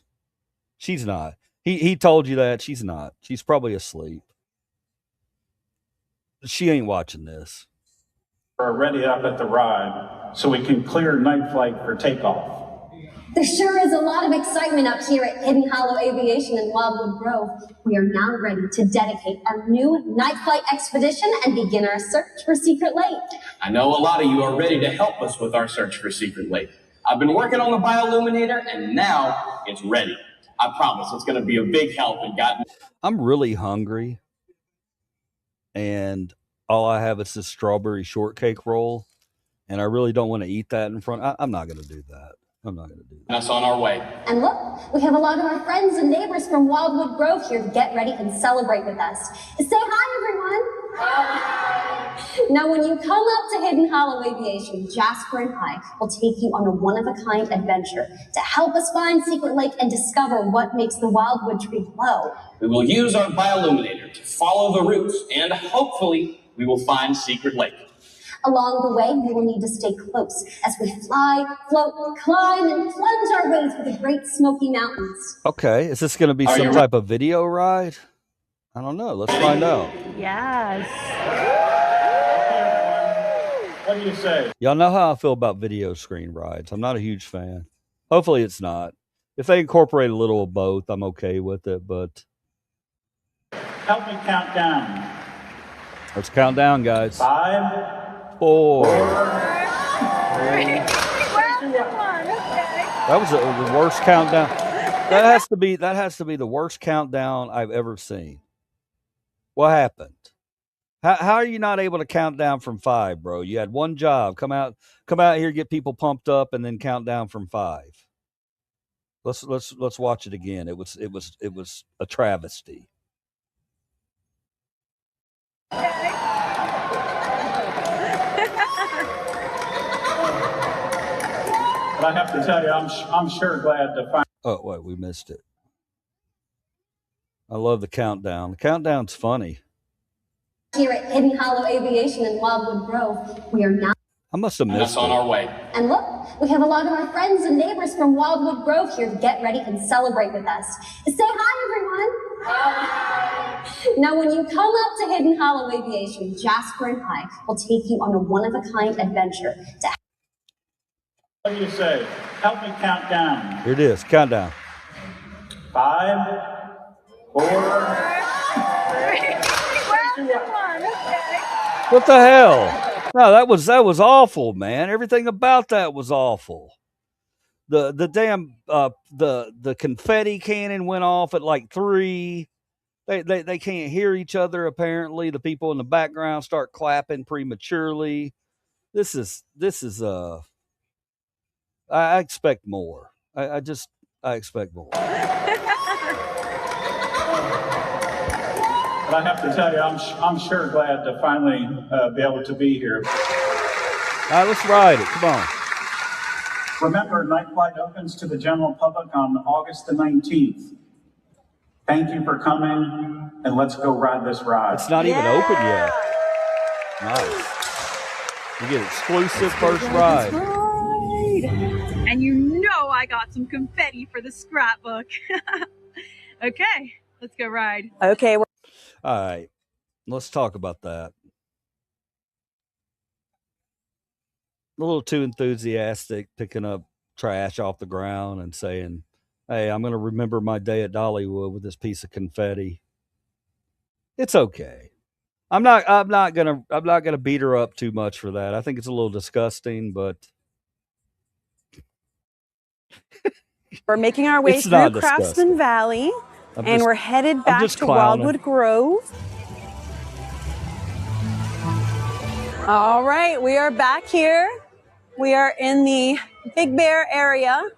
S1: She's not. He told you that. She's not. She's probably asleep. She ain't watching this.
S23: ...are ready up at the ride, so we can clear night flight for takeoff.
S5: There sure is a lot of excitement up here at Hidden Hollow Aviation in Wildwood Grove. We are now ready to dedicate our new night flight expedition and begin our search for Secret Lake.
S7: I know a lot of you are ready to help us with our search for Secret Lake. I've been working on the bioluminator, and now it's ready. I promise it's going to be a big help in guiding.
S1: I'm really hungry, and all I have is this strawberry shortcake roll, and I really don't want to eat that in front. I'm not going to do that. I'm not going to do that.
S7: Us on our way.
S5: And look, we have a lot of our friends and neighbors from Wildwood Grove here to get ready and celebrate with us. Say hi, everyone. Hi. Now, when you come up to Hidden Hollow Aviation, Jasper and I will take you on a one-of-a-kind adventure to help us find Secret Lake and discover what makes the Wildwood tree glow.
S7: We will use our bioluminator to follow the routes, and hopefully we will find Secret Lake.
S5: Along the way, we will need to stay close as we fly, float, climb, and plunge our way through the Great Smoky Mountains.
S1: Okay, is this going to be some type of video ride? I don't know. Let's find out.
S5: Yes.
S23: What do you say?
S1: Y'all know how I feel about video screen rides. I'm not a huge fan. Hopefully it's not. If they incorporate a little of both, I'm okay with it, but...
S23: Help me count down.
S1: Let's count down, guys.
S23: 5,
S1: 4.
S23: 3.
S1: That was the worst countdown. That has to be the worst countdown I've ever seen. What happened? How are you not able to count down from 5, bro? You had one job. Come out here, get people pumped up, and then count down from 5. Let's watch it again. It was a travesty.
S23: But I have to tell you, I'm sure glad to find...
S1: Oh, wait, we missed it. I love the countdown. The countdown's funny.
S5: Here at Hidden Hollow Aviation in Wildwood Grove, we are now.
S1: I must have
S7: And that's
S1: missed
S7: on
S1: it.
S7: our way.
S5: And look, we have a lot of our friends and neighbors from Wildwood Grove here to get ready and celebrate with us. Say hi, everyone. Hi. Now, when you come up to Hidden Hollow Aviation, Jasper and I will take you on a one-of-a-kind adventure to.
S23: What do you say? Help me count down.
S1: Here it is. Countdown.
S23: 5, 4.
S1: What the hell? No, that was awful, man. Everything about that was awful. The damn the confetti cannon went off at like 3. They can't hear each other apparently. The people in the background start clapping prematurely. This is I expect more. I expect more.
S23: But I have to tell you, I'm sure glad to finally be able to be here.
S1: All right, let's ride it. Come on.
S23: Remember, night flight opens to the general public on August the 19th. Thank you for coming, and let's go ride this ride.
S1: It's not even open yet. Nice. You get exclusive first ride.
S3: And you know I got some confetti for the scrapbook. Okay, let's go ride. Okay,
S1: All right, let's talk about that. A little too enthusiastic, picking up trash off the ground and saying, "Hey, I'm going to remember my day at Dollywood with this piece of confetti." It's okay. I'm not gonna beat her up too much for that. I think it's a little disgusting, but
S3: we're making our way
S1: it's
S3: through
S1: not
S3: Craftsman
S1: disgusting.
S3: Valley,
S1: I'm
S3: and
S1: just-
S3: we're headed
S1: I'm
S3: back
S1: just
S3: to
S1: clowning.
S3: Wildwood Grove. All right, we are back here. We are in the Big Bear area,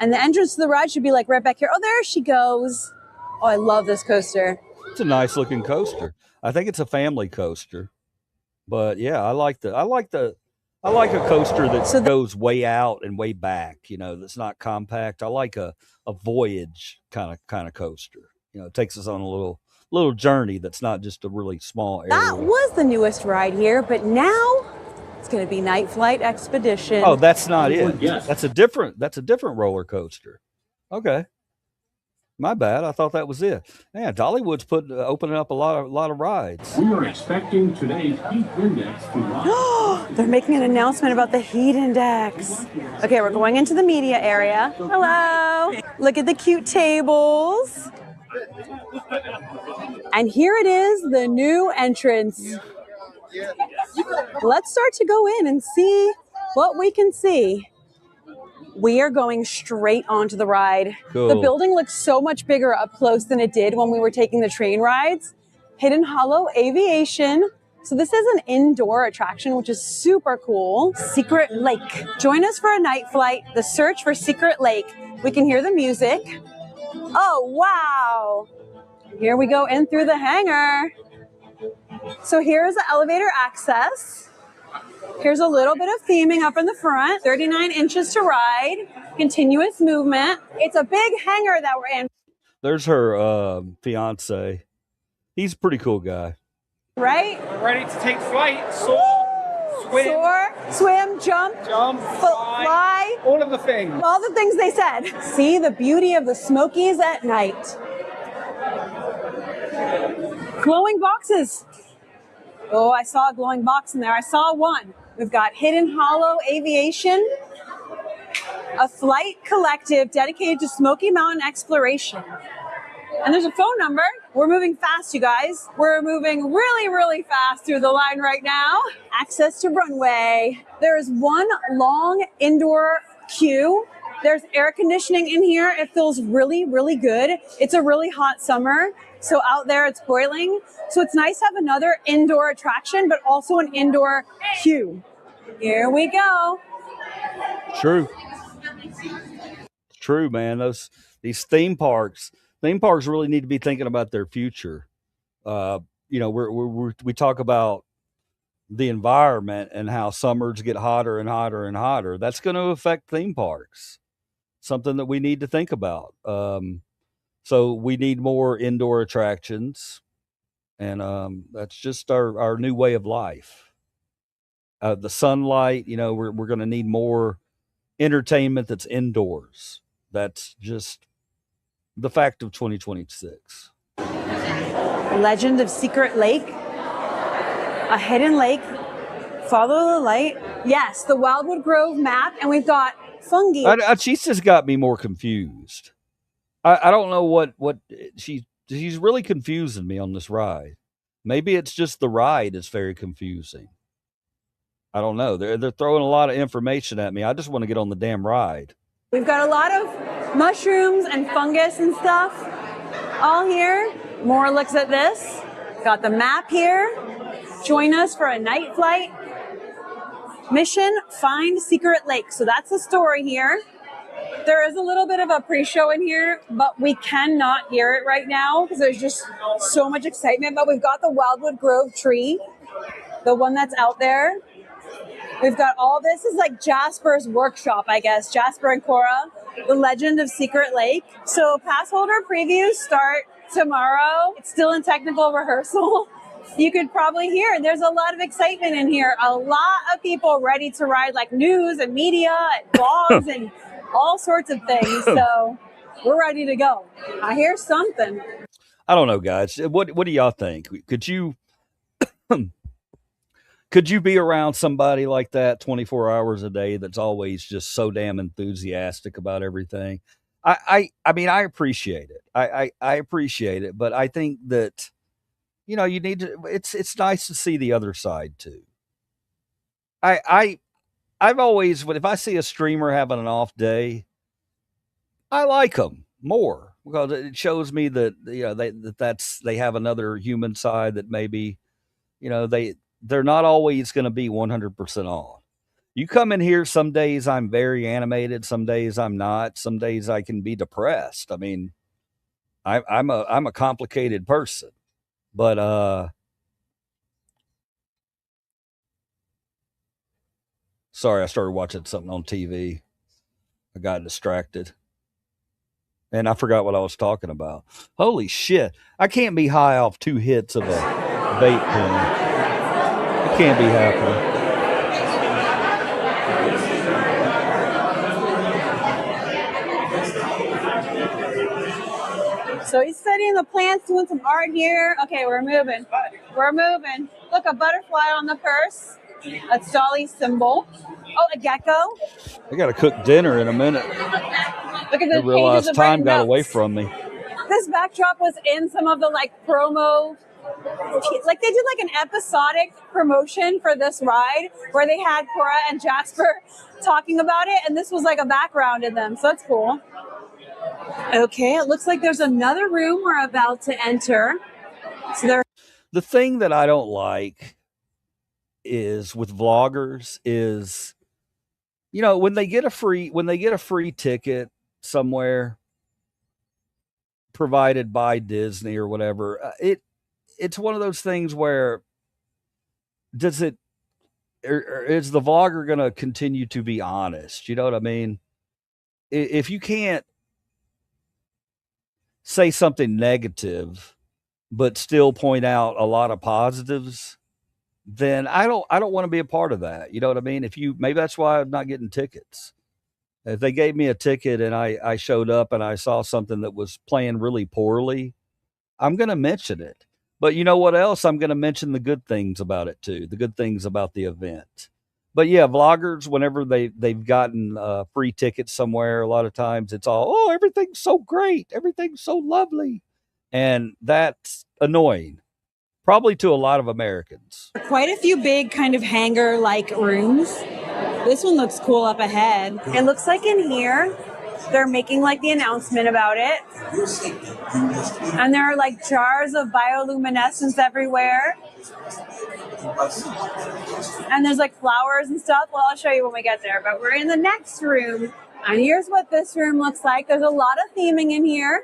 S3: and the entrance to the ride should be like right back here. Oh, there she goes. Oh, I love this coaster.
S1: It's a nice looking coaster. I think it's a family coaster, but yeah, I like a coaster that goes way out and way back. You know, that's not compact. I like a voyage kind of coaster. You know, it takes us on a little journey that's not just a really small area.
S3: That was the newest ride here, but now it's going to be Night Flight Expedition.
S1: Oh, that's not it.
S23: Yes.
S1: That's a different roller coaster. Okay. My bad. I thought that was it. Man, Dollywood's opening up a lot of rides.
S22: We are expecting today's heat index to rise.
S3: They're making an announcement about the heat index. Okay, we're going into the media area. Hello. Look at the cute tables. And here it is, the new entrance. Let's start to go in and see what we can see. We are going straight onto the ride.
S1: Cool.
S3: The building looks so much bigger up close than it did when we were taking the train rides. Hidden Hollow Aviation. So this is an indoor attraction, which is super cool. Secret Lake. Join us for a night flight, the search for Secret Lake. We can hear the music. Oh, wow. Here we go in through the hangar. So here's the elevator access. Here's a little bit of theming up in the front. 39 inches to ride. Continuous movement. It's a big hangar that we're in.
S1: There's her fiance. He's a pretty cool guy.
S3: Right?
S8: Ready to take flight, soar, swim.
S3: Soar, swim, jump, fly.
S8: All of the things.
S3: All the things they said. See the beauty of the Smokies at night. Glowing boxes. Oh, I saw a glowing box in there. I saw one. We've got Hidden Hollow Aviation, a flight collective dedicated to Smoky Mountain exploration. And there's a phone number. We're moving fast, you guys. We're moving really, really fast through the line right now. Access to runway. There is one long indoor queue. There's air conditioning in here. It feels really, really good. It's a really hot summer. So out there it's boiling. So it's nice to have another indoor attraction, but also an indoor queue. Here we go.
S1: True. True, man. These theme parks really need to be thinking about their future. You know, we talk about the environment and how summers get hotter and hotter and hotter. That's going to affect theme parks. Something that we need to think about. So we need more indoor attractions, and that's just our new way of life. The sunlight, we're going to need more entertainment that's indoors. That's just the fact of 2026.
S3: Legend of Secret Lake, a hidden lake. Follow the light. Yes, the Wildwood Grove map, and we've got fungi.
S1: She's just got me more confused. I don't know what she's really confusing me on this ride. Maybe it's just the ride is very confusing. I don't know. They're throwing a lot of information at me. I just want to get on the damn ride.
S3: We've got a lot of mushrooms and fungus and stuff all here. More looks at this. Got the map here. Join us for a night flight. Mission, find Secret Lake. So that's the story here. There is a little bit of a pre-show in here, but we cannot hear it right now because there's just so much excitement. But we've got the Wildwood Grove tree, the one that's out there. We've got all this is like Jasper's workshop, I guess. Jasper and Cora, the Legend of Secret Lake. So pass holder previews start tomorrow. It's still in technical rehearsal. You could probably hear there's a lot of excitement in here. A lot of people ready to ride, like news and media and blogs and all sorts of things. So we're ready to go. I hear something.
S1: I don't know, guys. What do y'all think? Could you be around somebody like that 24 hours a day that's always just so damn enthusiastic about everything? I mean, I appreciate it. I appreciate it, but I think that you need to. It's nice to see the other side too. I've always, if I see a streamer having an off day, I like them more because it shows me that they have another human side that maybe they're not always going to be 100% on. You come in here, some days I'm very animated, some days I'm not, some days I can be depressed. I mean, I'm a complicated person, but sorry, I started watching something on TV. I got distracted. And I forgot what I was talking about. Holy shit. I can't be high off 2 hits of a vape pen. It can't be happening.
S3: So he's studying the plants, doing some art here. Okay, we're moving. We're moving. Look, a butterfly on the purse. That's Dolly's symbol. Oh, a gecko.
S1: I got to cook dinner in a minute.
S3: Look at the
S1: I
S3: pages
S1: realized
S3: of
S1: time
S3: written
S1: got
S3: notes.
S1: away from me.
S3: This backdrop was in some of the promo. Like they did an episodic promotion for this ride where they had Cora and Jasper talking about it, and this was like a background in them. So that's cool. Okay, it looks like there's another room we're about to enter. So
S1: the thing that I don't like is with vloggers is, when they get a free ticket somewhere provided by Disney or whatever, it's one of those things where is the vlogger going to continue to be honest? You know what I mean? If you can't say something negative but still point out a lot of positives, then I don't want to be a part of that. You know what I mean? Maybe that's why I'm not getting tickets. If they gave me a ticket and I showed up and I saw something that was playing really poorly, I'm going to mention it. But you know what else? I'm going to mention the good things about it too, the good things about the event. But yeah, vloggers, whenever they've gotten free tickets somewhere, a lot of times it's all, oh, everything's so great, everything's so lovely, and that's annoying, probably to a lot of Americans.
S3: quite a few big kind of hangar-like rooms. This one looks cool up ahead. It looks like in here they're making the announcement about it. And there are jars of bioluminescence everywhere. And there's flowers and stuff. Well, I'll show you when we get there. But we're in the next room. And here's what this room looks like. There's a lot of theming in here.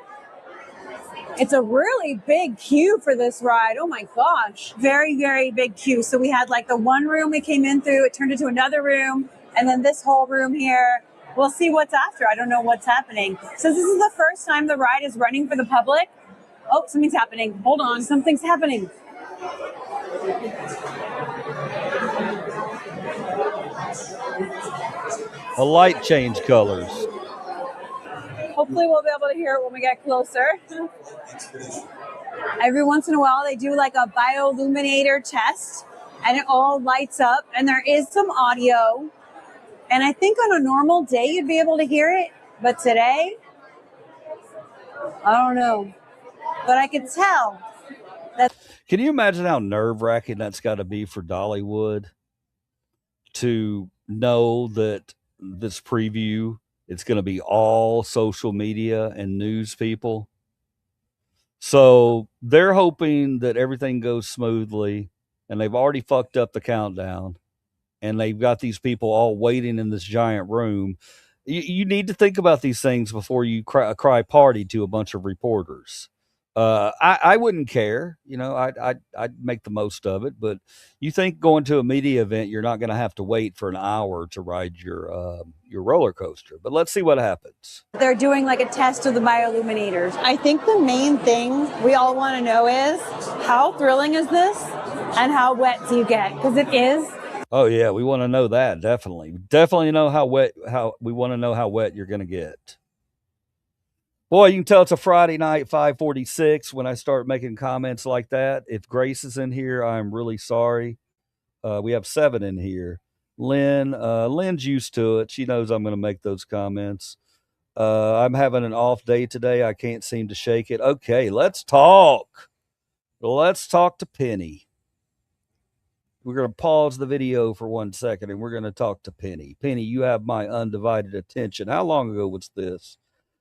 S3: It's a really big queue for this ride. Oh my gosh. Very, very big queue. So we had the one room we came in through. It turned into another room. And then this whole room here we'll see what's after. I don't know what's happening. Since this is the first time the ride is running for the public, oh, something's happening. Hold on, something's happening.
S1: A light changed colors.
S3: Hopefully we'll be able to hear it when we get closer. Every once in a while, they do like a bioluminator test, and it all lights up, and there is some audio. And I think on a normal day, you'd be able to hear it. But today, I don't know. But I could tell that.
S1: Can you imagine how nerve-wracking that's got to be for Dollywood to know that this preview, it's going to be all social media and news people? So they're hoping that everything goes smoothly, and they've already fucked up the countdown, and they've got these people all waiting in this giant room. You need to think about these things before you cry party to a bunch of reporters. I wouldn't care, I'd make the most of it. But you think going to a media event, you're not going to have to wait for an hour to ride your roller coaster. But let's see what happens.
S3: They're doing like a test of the bioluminators. I think the main thing we all want to know is how thrilling is this, and how wet do you get? Because it is.
S1: Oh yeah, we want to know that. Definitely know how wet. We want to know how wet you're going to get. Boy, you can tell it's a Friday night, 5:46, when I start making comments like that. If Grace is in here, I'm really sorry. We have 7 in here. Lynn's used to it. She knows I'm going to make those comments. I'm having an off day today. I can't seem to shake it. Okay, let's talk. Let's talk to Penny. We're going to pause the video for 1 second, and we're going to talk to Penny. Penny, you have my undivided attention. How long ago was this?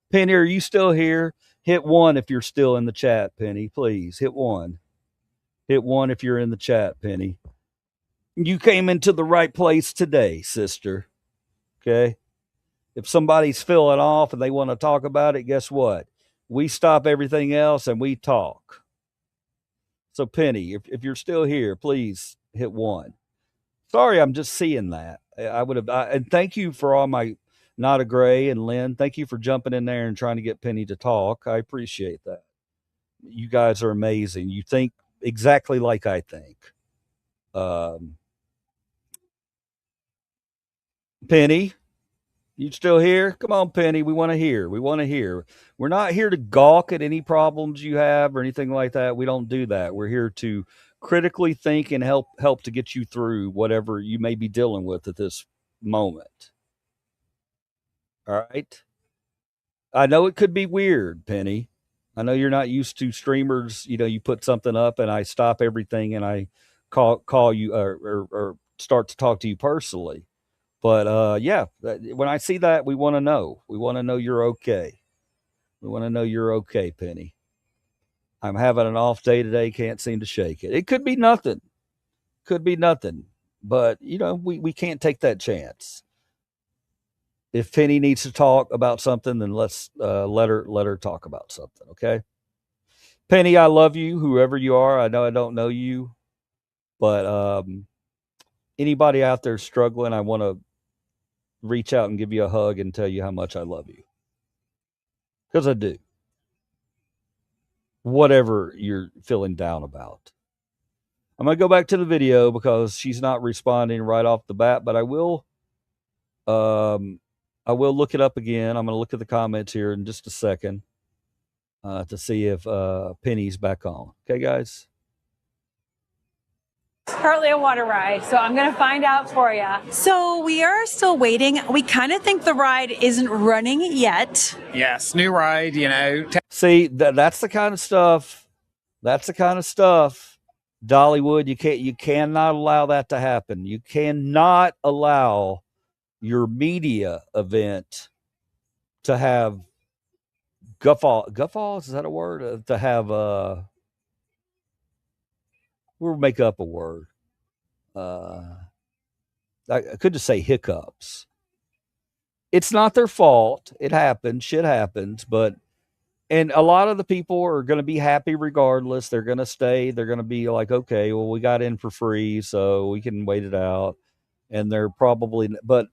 S1: Penny, are you still here? Hit 1 if you're still in the chat, Penny. Please, hit 1. Hit 1 if you're in the chat, Penny. You came into the right place today, sister. Okay? If somebody's filling off and they want to talk about it, guess what? We stop everything else and we talk. So, Penny, if you're still here, please hit 1. Sorry, I'm just seeing that. I would have, and thank you for all my Not a Gray and Lynn. Thank you for jumping in there and trying to get Penny to talk. I appreciate that. You guys are amazing. You think exactly like I think. Penny, you still here? Come on, Penny. We want to hear. We want to hear. We're not here to gawk at any problems you have or anything like that. We don't do that. We're here to critically think and help to get you through whatever you may be dealing with at this moment. All right. I know it could be weird, Penny. I know you're not used to streamers. You put something up and I stop everything and I call you or start to talk to you personally. But yeah, when I see that, we want to know. We want to know you're okay. We want to know you're okay, Penny. I'm having an off day today. Can't seem to shake it. It could be nothing. Could be nothing. But, we can't take that chance. If Penny needs to talk about something, then let's let her talk about something, okay? Penny, I love you, whoever you are. I know I don't know you, but anybody out there struggling, I want to reach out and give you a hug and tell you how much I love you. Because I do. Whatever you're feeling down about. I'm going to go back to the video because she's not responding right off the bat, but I will look it up again. I'm going to look at the comments here in just a second to see if Penny's back on. Okay, guys?
S3: Currently a water ride, so I'm going to find out for you. So we are still waiting. We kind of think the ride isn't running yet.
S8: Yes, new ride,
S1: See, that's the kind of stuff. That's the kind of stuff, Dollywood. You cannot allow that to happen. You cannot allow your media event to have guffaws. Is that a word? To have we'll make up a word. I could just say hiccups. It's not their fault. It happens. Shit happens. And a lot of the people are going to be happy regardless. They're going to stay. They're going to be like, okay, well, we got in for free, so we can wait it out. and they're probably, but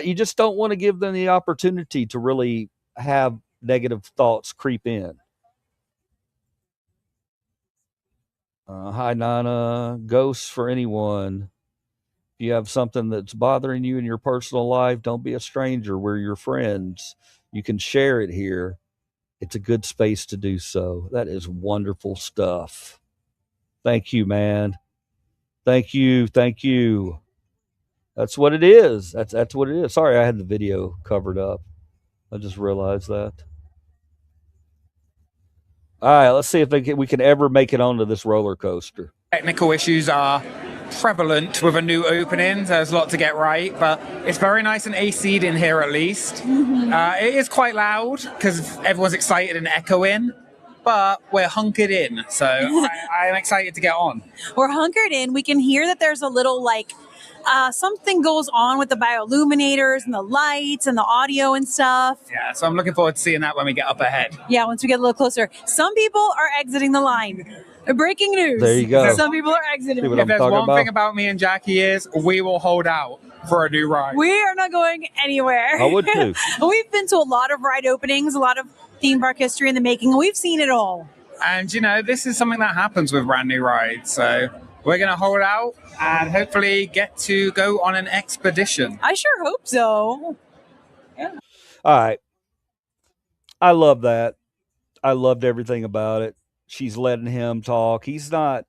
S1: you just don't want to give them the opportunity to really have negative thoughts creep in. Hi, Nana. Ghosts for anyone. If you have something that's bothering you in your personal life, don't be a stranger. We're your friends. You can share it here. It's a good space to do so. That is wonderful stuff. Thank you, man. Thank you. Thank you. That's what it is. That's what it is. Sorry, I had the video covered up. I just realized that. All right, let's see if we can ever make it onto this roller coaster.
S8: Technical issues are prevalent with a new opening. There's a lot to get right, but it's very nice and AC'd in here at least. It is quite loud because everyone's excited and echoing, but we're hunkered in, so I'm excited to get on.
S3: We're hunkered in. We can hear that there's a little something goes on with the bioluminators and the lights and the audio and stuff.
S8: Yeah, so I'm looking forward to seeing that when we get up ahead.
S3: Yeah, once we get a little closer. Some people are exiting the line. Breaking news.
S1: There you go.
S3: Some people are exiting.
S8: If there's one thing about me and Jackie is we will hold out for a new ride.
S3: We are not going anywhere.
S1: I would too.
S3: We've been to a lot of ride openings, a lot of theme park history in the making, and we've seen it all.
S8: And, this is something that happens with brand new rides. So we're going to hold out and hopefully get to go on an expedition.
S3: I sure hope so.
S1: Yeah. All right. I love that. I loved everything about it. She's letting him talk. He's not,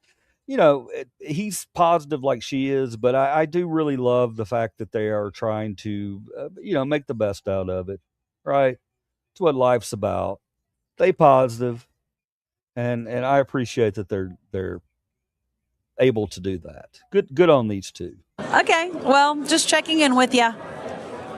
S1: he's positive like she is, but I do really love the fact that they are trying to, make the best out of it. Right. It's what life's about. Stay positive. And I appreciate that they're able to do that. Good on these two.
S3: Okay, well, just checking in with you.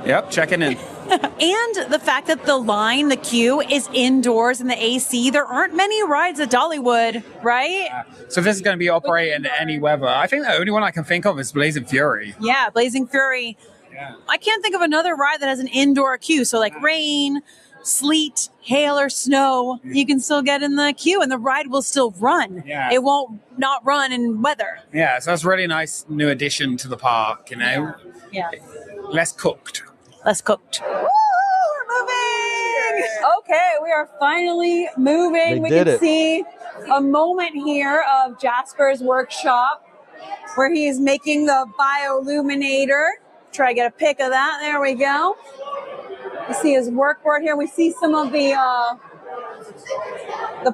S8: Yep, checking in.
S3: And the fact that the queue is indoors in the AC. There aren't many rides at Dollywood, right?
S8: So this is going to be operating in any weather. I think the only one I can think of is Blazing Fury.
S3: Yeah, Blazing Fury.
S8: Yeah.
S3: I can't think of another ride that has an indoor queue. So like rain, sleet, hail, or snow, you can still get in the queue and the ride will still run.
S8: Yeah.
S3: It won't not run in weather.
S8: Yeah, so that's a really nice new addition to the park,
S3: Yeah.
S8: Less cooked.
S3: Less cooked. Woo, we're moving! Okay, we are finally moving. We can see a moment here of Jasper's workshop where he's making the bioluminator. Try to get a pic of that. There we go. We see his work board here. We see some of the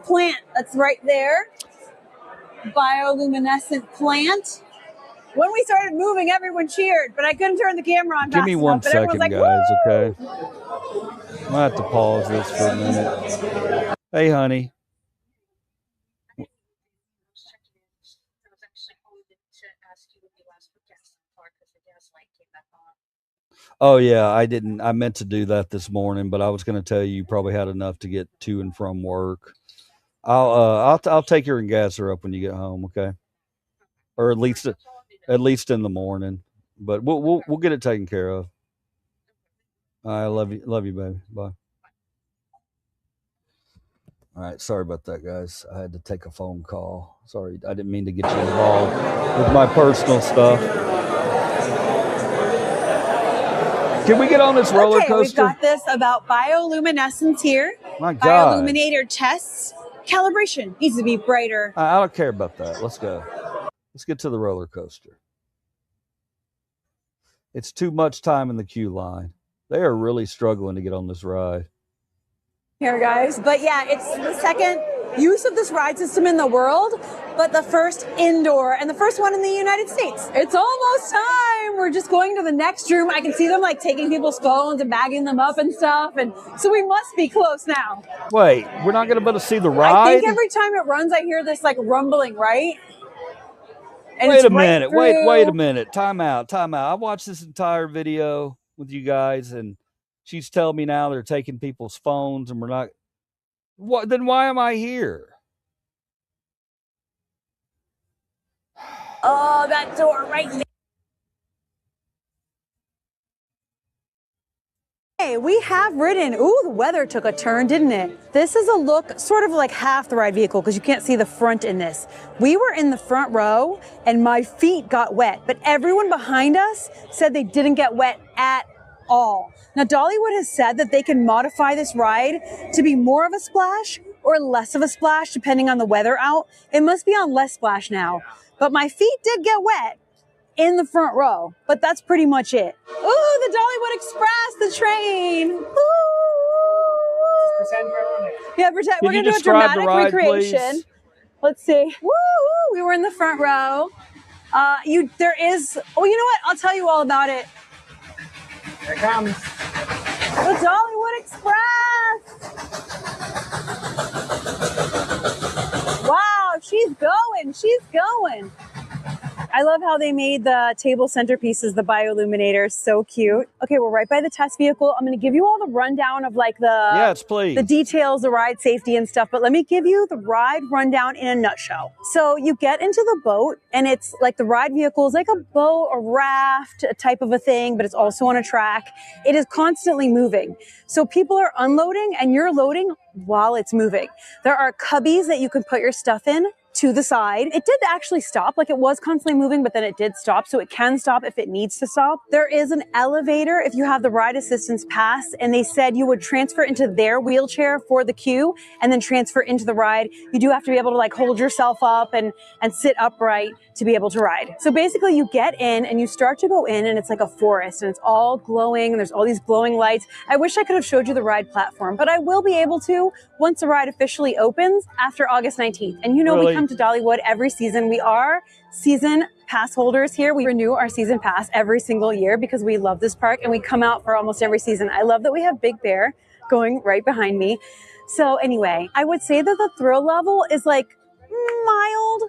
S3: plant that's right there. Bioluminescent plant. When we started moving, everyone cheered, but I couldn't turn the camera on.
S1: Give me 1 second,
S3: like,
S1: guys,
S3: woo!
S1: okay? I'm gonna have to pause this for a minute. Hey, honey. Oh yeah, I meant to do that this morning, but I was going to tell you probably had enough to get to and from work. I'll take her and gas her up when you get home, okay? Or at least in the morning. But we'll get it taken care of. I love you, baby. Bye. All right, sorry about that, guys. I had to take a phone call. Sorry, I didn't mean to get you involved with my personal stuff. Can we get on this roller coaster?
S3: We've got this about bioluminescence here.
S1: My God.
S3: Bioluminator tests. Calibration needs to be brighter.
S1: I don't care about that. Let's go. Let's get to the roller coaster. It's too much time in the queue line. They are really struggling to get on this ride.
S3: Here, guys. But yeah, it's the second use of this ride system in the world, but the first indoor and the first one in the United States. It's almost time. We're just going to the next room. I can see them like taking people's phones and bagging them up and stuff. And so we must be close now.
S1: Wait, we're not going to be able to see the ride?
S3: I think every time it runs, I hear this like rumbling, right? And
S1: wait a minute. Wait a minute. Time out. I watched this entire video with you guys and she's telling me now they're taking people's phones and we're not. What? Then why am I here?
S3: Oh, that door right there. Hey, we have ridden. Ooh, the weather took a turn, didn't it? This is a look sort of like half the ride vehicle because you can't see the front in this. We were in the front row and my feet got wet, but everyone behind us said they didn't get wet at all. Now, Dollywood has said that they can modify this ride to be more of a splash or less of a splash depending on the weather out. It must be on less splash now, but my feet did get wet in the front row, but that's pretty much it. Ooh, the Dollywood Express, the train. Ooh.
S10: Pretend we're on it.
S3: Yeah, pretend.
S1: Can
S3: We're
S1: you
S3: gonna do a
S1: describe the
S3: dramatic
S1: ride,
S3: recreation.
S1: please?
S3: Let's see. Woo! We were in the front row. There is. Oh, you know what? I'll tell you all about it.
S10: Here it comes.
S3: The Dollywood Express. Wow, she's going. She's going. I love how they made the table centerpieces, the bioluminators, so cute. Okay, we're right by the test vehicle. I'm going to give you all the rundown of like
S1: Yes, please.
S3: the details, the ride safety and stuff, but let me give you the ride rundown in a nutshell. So you get into the boat and it's like the ride vehicle is like a boat, a raft, a type of a thing, but it's also on a track. It is constantly moving. So people are unloading and you're loading while it's moving. There are cubbies that you can put your stuff in to the side. It did actually stop, like it was constantly moving, but then it did stop. So it can stop if it needs to stop. There is an elevator if you have the ride assistance pass, and they said you would transfer into their wheelchair for the queue and then transfer into the ride. You do have to be able to like hold yourself up and sit upright to be able to ride. So basically you get in and you start to go in and it's like a forest and it's all glowing and there's all these glowing lights. I wish I could have showed you the ride platform, but I will be able to once the ride officially opens after August 19th. And you know, we come to Dollywood every season. We are season pass holders here. We renew our season pass every single year because we love this park and we come out for almost every season. I love that we have Big Bear going right behind me. So anyway, I would say that the thrill level is like mild.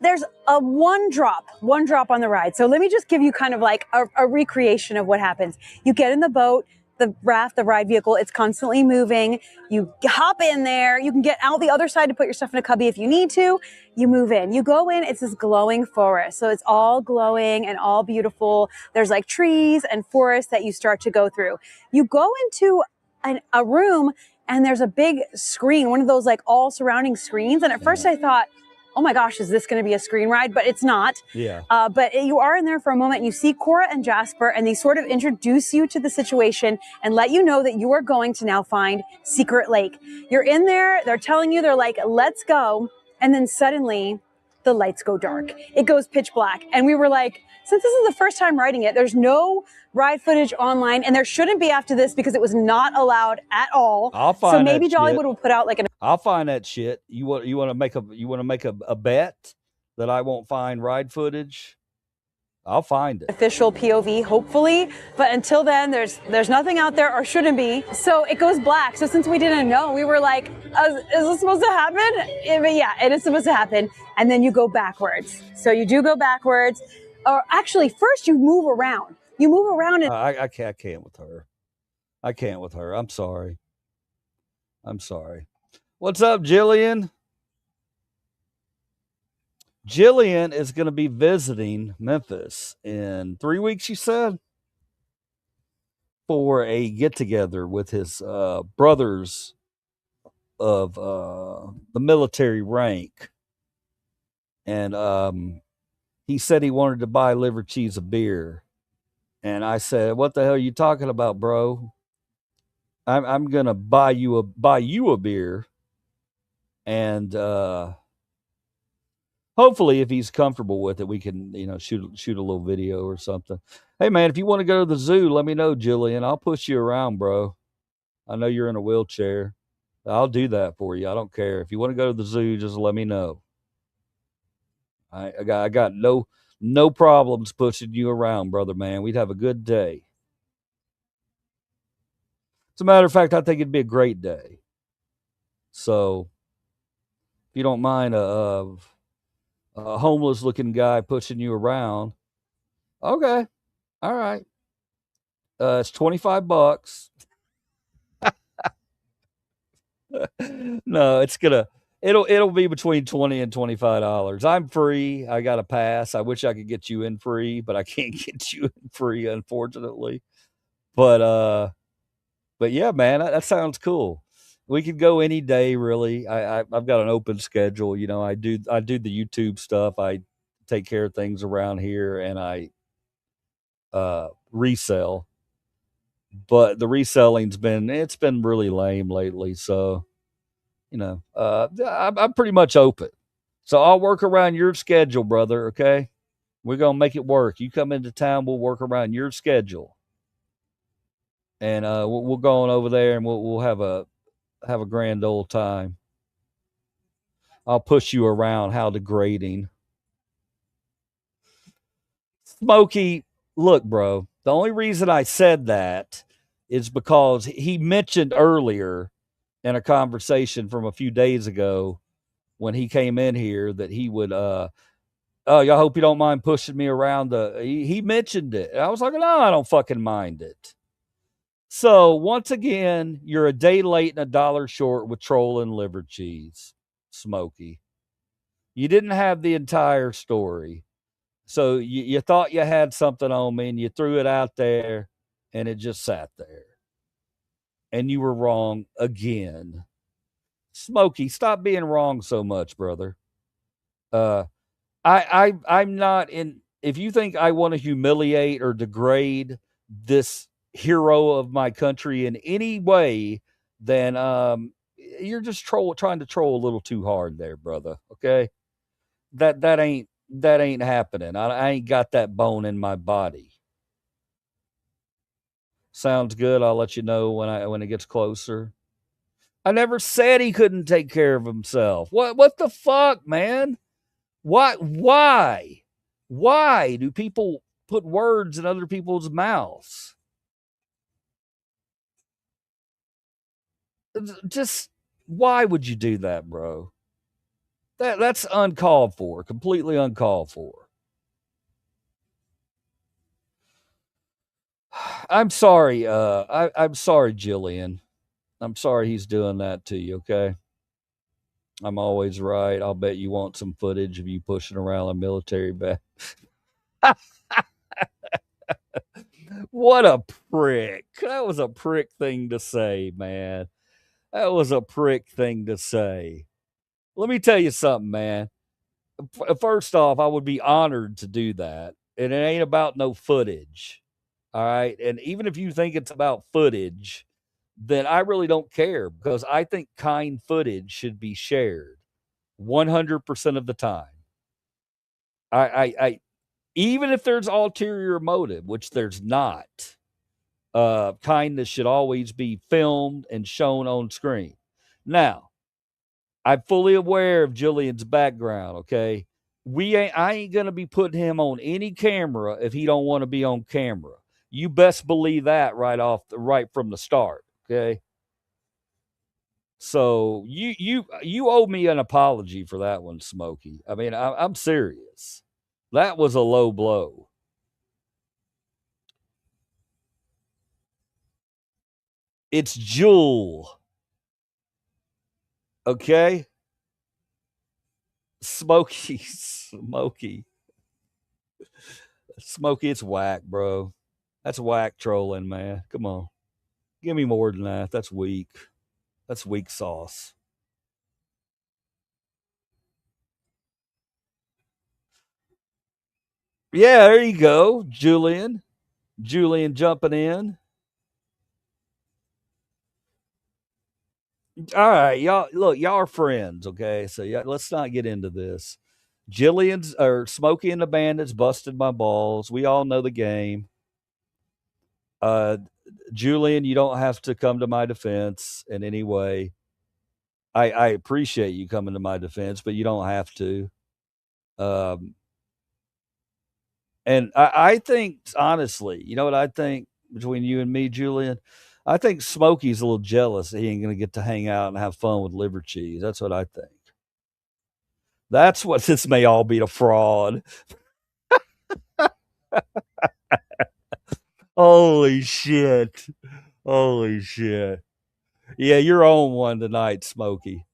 S3: There's one drop on the ride. So let me just give you kind of like a recreation of what happens. You get in the boat, the raft, the ride vehicle, it's constantly moving. You hop in there. You can get out the other side to put your stuff in a cubby if you need to. You move in. You go in. It's this glowing forest. So it's all glowing and all beautiful. There's like trees and forests that you start to go through. You go into a room and there's a big screen, one of those like all surrounding screens. And at first I thought, oh my gosh, is this going to be a screen ride? But it's not.
S1: Yeah.
S3: But you are in there for a moment and you see Cora and Jasper and they sort of introduce you to the situation and let you know that you are going to now find Secret Lake. You're in there. They're telling you, they're like, let's go. And then suddenly the lights go dark. It goes pitch black. And we were like, since this is the first time riding it, there's no ride footage online and there shouldn't be after this because it was not allowed at all.
S1: I'll find
S3: so maybe
S1: that
S3: Dollywood
S1: shit.
S3: will put out like an
S1: I'll find that shit. You want to make a bet that I won't find ride footage? I'll find it.
S3: official POV, hopefully. But until then, there's nothing out there or shouldn't be. So it goes black. So since we didn't know, we were like, is this supposed to happen? But yeah, it is supposed to happen. And then you go backwards. So you do go backwards. Or actually, first you move around. You move around and
S1: I can't with her. I can't with her. I'm sorry. What's up, Jillian? Jillian is going to be visiting Memphis in 3 weeks, she said, for a get-together with his brothers of the military rank. And he said he wanted to buy Livercheese a beer. And I said, what the hell are you talking about, bro? I'm going to buy you a beer. And hopefully, if he's comfortable with it, we can, shoot a little video or something. Hey, man, if you want to go to the zoo, let me know, Jillian. I'll push you around, bro. I know you're in a wheelchair. I'll do that for you. I don't care. If you want to go to the zoo, just let me know. I got no problems pushing you around, brother, man. We'd have a good day. As a matter of fact, I think it'd be a great day. So, if you don't mind a homeless looking guy pushing you around, okay, all right. It's $25. No, it'll be between $20 and $25. I'm free. I got a pass. I wish I could get you in free, but I can't get you in free, unfortunately. But But yeah, man, that sounds cool. We could go any day, really. I've got an open schedule. You know, I do the YouTube stuff. I take care of things around here, and I resell. But the reselling's been really lame lately. So I'm pretty much open. So I'll work around your schedule, brother. Okay, we're gonna make it work. You come into town, we'll work around your schedule, and we'll go on over there, and we'll have a grand old time. I'll push you around how degrading. Smokey, look, bro, the only reason I said that is because he mentioned earlier in a conversation from a few days ago when he came in here that he would oh, y'all hope you don't mind pushing me around he mentioned it. I was like, no, I don't fucking mind it. So once again, you're a day late and a dollar short with trolling liver cheese, Smokey. You didn't have the entire story. So you thought you had something on me and you threw it out there and it just sat there. And you were wrong again. Smokey, stop being wrong so much, brother. I'm not in. If you think I want to humiliate or degrade this hero of my country in any way, then you're just trying to troll a little too hard there, brother. Okay, that ain't happening. I ain't got that bone in my body. Sounds good. I'll let you know when it gets closer. I never said he couldn't take care of himself. What the fuck, man? Why? Why do people put words in other people's mouths? Just why would you do that, bro? That's uncalled for, completely uncalled for. I'm sorry, I'm sorry, Jillian. I'm sorry he's doing that to you, okay? I'm always right. I'll bet you want some footage of you pushing around a military bag. What a prick. That was a prick thing to say, man. That was a prick thing to say. Let me tell you something, man. First off, I would be honored to do that. And it ain't about no footage. All right. And even if you think it's about footage, then I really don't care because I think kind footage should be shared 100% of the time. I even if there's ulterior motive, which there's not, kindness should always be filmed and shown on screen. Now, I'm fully aware of Julian's background, okay? I ain't gonna be putting him on any camera if he don't want to be on camera. You best believe that right from the start, okay? So you owe me an apology for that one, Smokey. I mean, I'm serious. That was a low blow. It's Jewel. Okay? Smokey. Smokey, it's whack, bro. That's whack trolling, man. Come on. Give me more than that. That's weak. That's weak sauce. Yeah, there you go. Julian. Julian jumping in. All right, y'all. Look, y'all are friends, okay? So let's not get into this. Jillian's or Smokey and the Bandits busted my balls. We all know the game. Uh, Julian, you don't have to come to my defense in any way. I appreciate you coming to my defense, but you don't have to. Um, and I think honestly, you know what I think between you and me, Julian? I think Smokey's a little jealous that he ain't gonna get to hang out and have fun with Livercheese. That's what I think. That's what this may all be a fraud. Holy shit. Holy shit. Yeah, you're on one tonight, Smokey.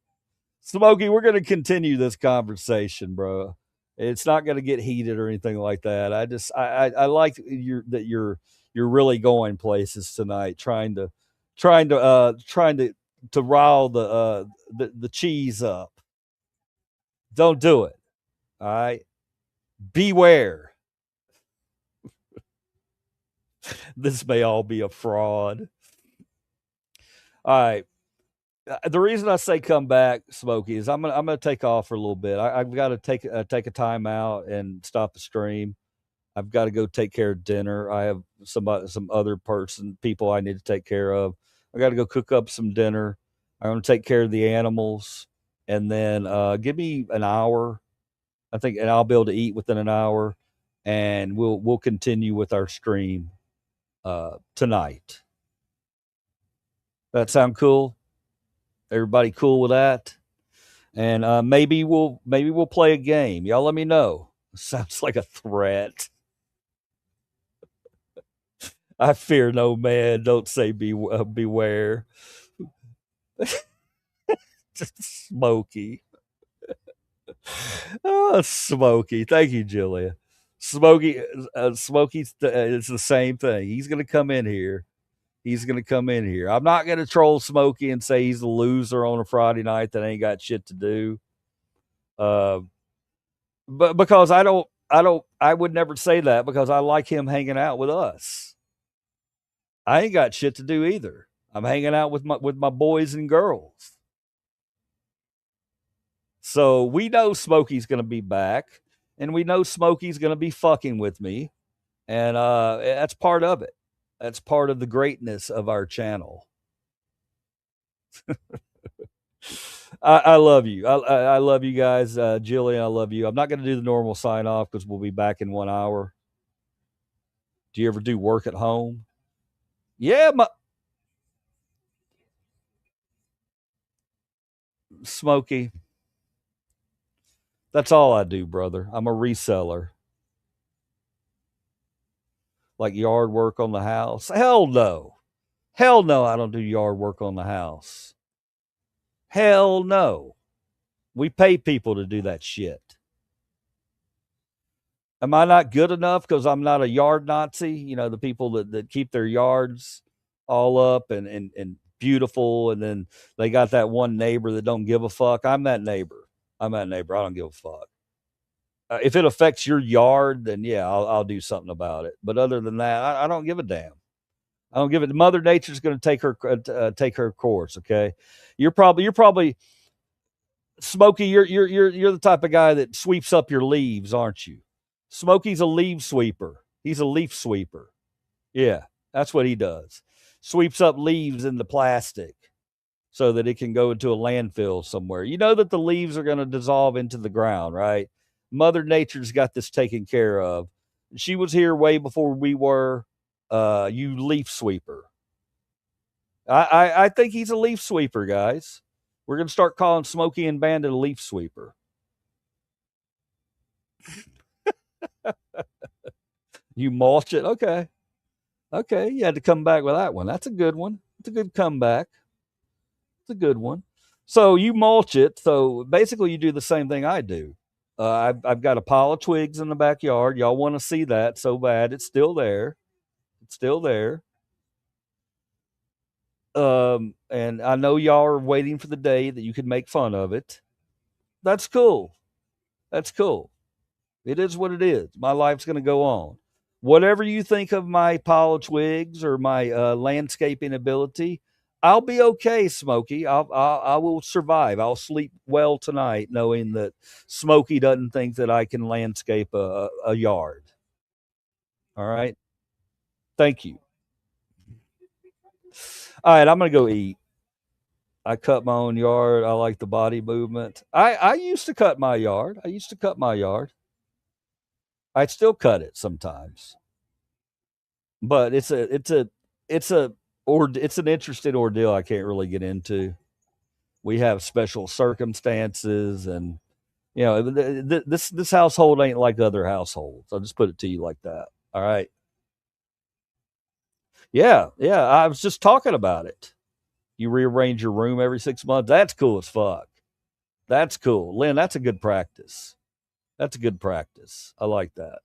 S1: Smokey, we're going to continue this conversation, bro. It's not going to get heated or anything like that. I like that you're really going places tonight, trying trying to rile the cheese up. Don't do it. All right. Beware. This may all be a fraud. All right. The reason I say come back, Smokey, is I'm gonna take off for a little bit. I've got to take a time out and stop the stream. I've got to go take care of dinner. I have some other people I need to take care of. I got to go cook up some dinner. I'm going to take care of the animals, and then give me an hour, I think, and I'll be able to eat within an hour, and we'll continue with our stream tonight. That sound cool? Everybody cool with that? And maybe we'll play a game. Y'all let me know. Sounds like a threat. I fear no man. Don't say beware. Smokey. Oh, Smokey. Thank you, Julia. Smokey. Smokey's it's the same thing. He's gonna come in here. I'm not gonna troll Smokey and say he's a loser on a Friday night that ain't got shit to do. But because I would never say that because I like him hanging out with us. I ain't got shit to do either. I'm hanging out with my boys and girls. So we know Smokey's going to be back, and we know Smokey's going to be fucking with me, and that's part of it. That's part of the greatness of our channel. I love you. I love you guys. Jillian, I love you. I'm not going to do the normal sign off because we'll be back in 1 hour. Do you ever do work at home? Yeah, Smokey. That's all I do, brother. I'm a reseller. Like yard work on the house? Hell no. Hell no, I don't do yard work on the house. Hell no. We pay people to do that shit. Am I not good enough because I'm not a yard Nazi? You know, the people that keep their yards all up and beautiful, and then they got that one neighbor that don't give a fuck. I'm that neighbor. I don't give a fuck. If it affects your yard, then yeah, I'll do something about it. But other than that, I don't give a damn. I don't give it. Mother Nature's going to take her course. Okay, you're probably Smokey. You're the type of guy that sweeps up your leaves, aren't you? Smokey's a leaf sweeper. He's a leaf sweeper. Yeah, that's what he does. Sweeps up leaves into plastic so that it can go into a landfill somewhere. You know that the leaves are going to dissolve into the ground, right? Mother Nature's got this taken care of. She was here way before we were. You leaf sweeper. I think he's a leaf sweeper, guys. We're going to start calling Smokey and Bandit a leaf sweeper. You mulch it? Okay. Okay, you had to come back with that one. That's a good one. It's a good comeback. It's a good one. So you mulch it. So basically, you do the same thing I do. I've got a pile of twigs in the backyard. Y'all want to see that so bad. It's still there. It's still there. And I know y'all are waiting for the day that you can make fun of it. That's cool. That's cool. It is what it is. My life's going to go on. Whatever you think of my pile of twigs or my landscaping ability, I'll be okay, Smokey. I will survive. I'll sleep well tonight knowing that Smokey doesn't think that I can landscape a yard. All right. Thank you. All right, I'm going to go eat. I cut my own yard. I like the body movement. I used to cut my yard. I still cut it sometimes. But it's an interesting ordeal I can't really get into. We have special circumstances, and you know, this household ain't like other households. I'll just put it to you like that. All right. Yeah, yeah. I was just talking about it. You rearrange your room every 6 months. That's cool as fuck. That's cool. Lynn, that's a good practice. That's a good practice. I like that.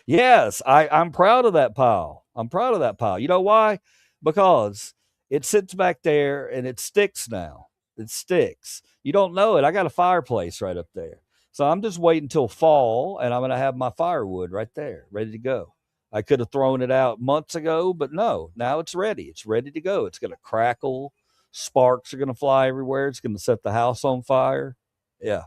S1: Yes, I'm proud of that pile. I'm proud of that pile. You know why? because it sits back there and it sticks now. It sticks. You don't know it. I got a fireplace right up there. So I'm just waiting until fall and I'm going to have my firewood right there, ready to go. I could have thrown it out months ago, but no, now it's ready. It's ready to go. It's going to crackle. Sparks are going to fly everywhere. It's going to set the house on fire. Yeah.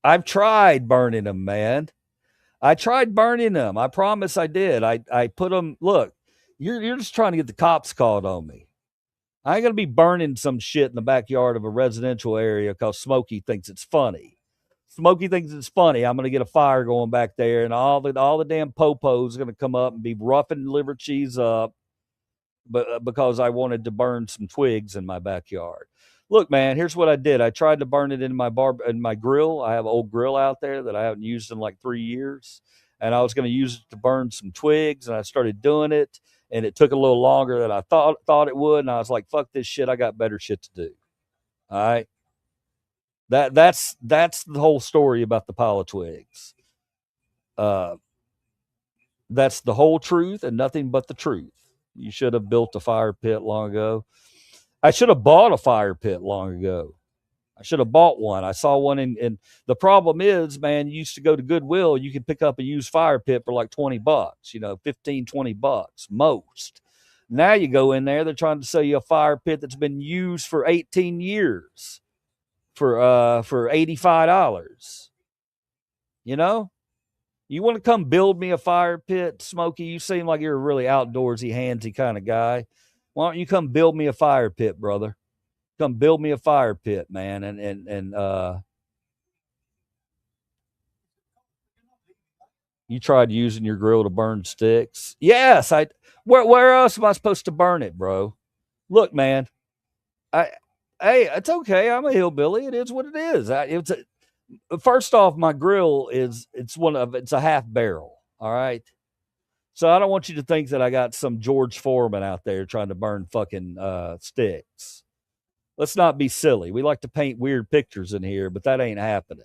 S1: I've tried burning them, man. I tried burning them. I promise I did. I put them. Look, you're just trying to get the cops called on me. I ain't gonna be burning some shit in the backyard of a residential area because Smokey thinks it's funny. Smokey thinks it's funny. I'm gonna get a fire going back there, and all the damn popos are gonna come up and be roughing Livercheese up, but because I wanted to burn some twigs in my backyard. Look, man, here's what I did. I tried to burn it in my grill. I have an old grill out there that I haven't used in like 3 years, and I was going to use it to burn some twigs, and I started doing it, and it took a little longer than I thought it would, and I was like, "Fuck this shit! I got better shit to do." All right, that's the whole story about the pile of twigs. That's the whole truth and nothing but the truth. You should have built a fire pit long ago. I should have bought a fire pit long ago. I should have bought one. I saw one in the problem is, man, you used to go to Goodwill, you could pick up a used fire pit for like $20, 15, $20 most. Now you go in there, they're trying to sell you a fire pit that's been used for 18 years for $85. You know? You want to come build me a fire pit, Smokey? You seem like you're a really outdoorsy, handsy kind of guy. Why don't you come build me a fire pit, brother? Come build me a fire pit, man. And you tried using your grill to burn sticks. Yes, where else am I supposed to burn it, bro? Look, man. Hey, it's okay. I'm a hillbilly. It is what it is. First off, my grill it's a half barrel. All right. So I don't want you to think that I got some George Foreman out there trying to burn fucking sticks. Let's not be silly. We like to paint weird pictures in here, but that ain't happening.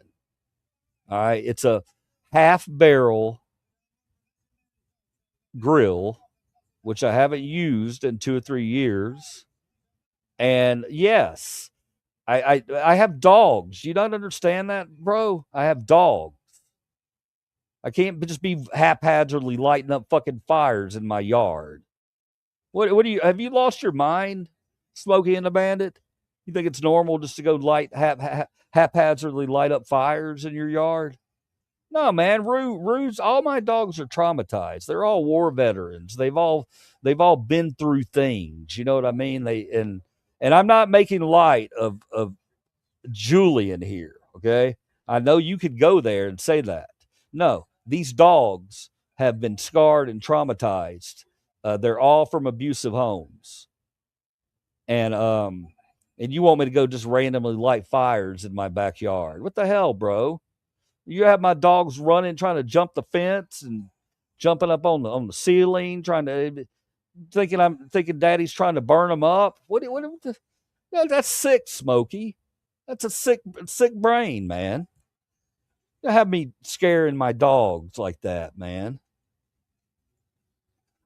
S1: All right. It's a half barrel grill, which I haven't used in 2 or 3 years. And yes, I have dogs. You don't understand that, bro? I have dogs. I can't just be haphazardly lighting up fucking fires in my yard. What do you have you lost your mind, Smokey and the Bandit? You think it's normal just to go haphazardly light up fires in your yard? No, man. Rue's all my dogs are traumatized. They're all war veterans. They've all been through things. You know what I mean? And I'm not making light of Julian here. Okay, I know you could go there and say that. No, these dogs have been scarred and traumatized. They're all from abusive homes, and you want me to go just randomly light fires in my backyard? What the hell, bro? You have my dogs running, trying to jump the fence and jumping up on the ceiling, thinking Daddy's trying to burn them up. That's sick, Smokey. That's a sick brain, man. You have me scaring my dogs like that, man.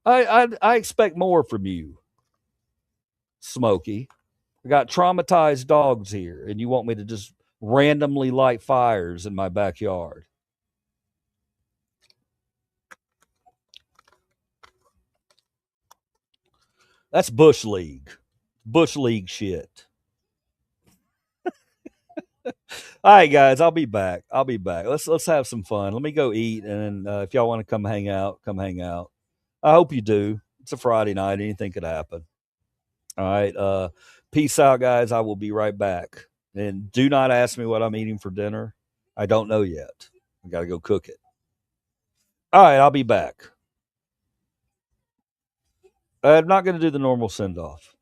S1: I expect more from you, Smokey. I got traumatized dogs here, and you want me to just randomly light fires in my backyard? That's Bush League. Bush League shit. All right, guys, I'll be back. Let's have some fun. Let me go eat, and then if y'all want to come hang out, come hang out. I hope you do. It's a Friday night. Anything could happen. All right. Peace out, guys. I will be right back. And do not ask me what I'm eating for dinner. I don't know yet. I got to go cook it. All right, I'll be back. I'm not going to do the normal send off.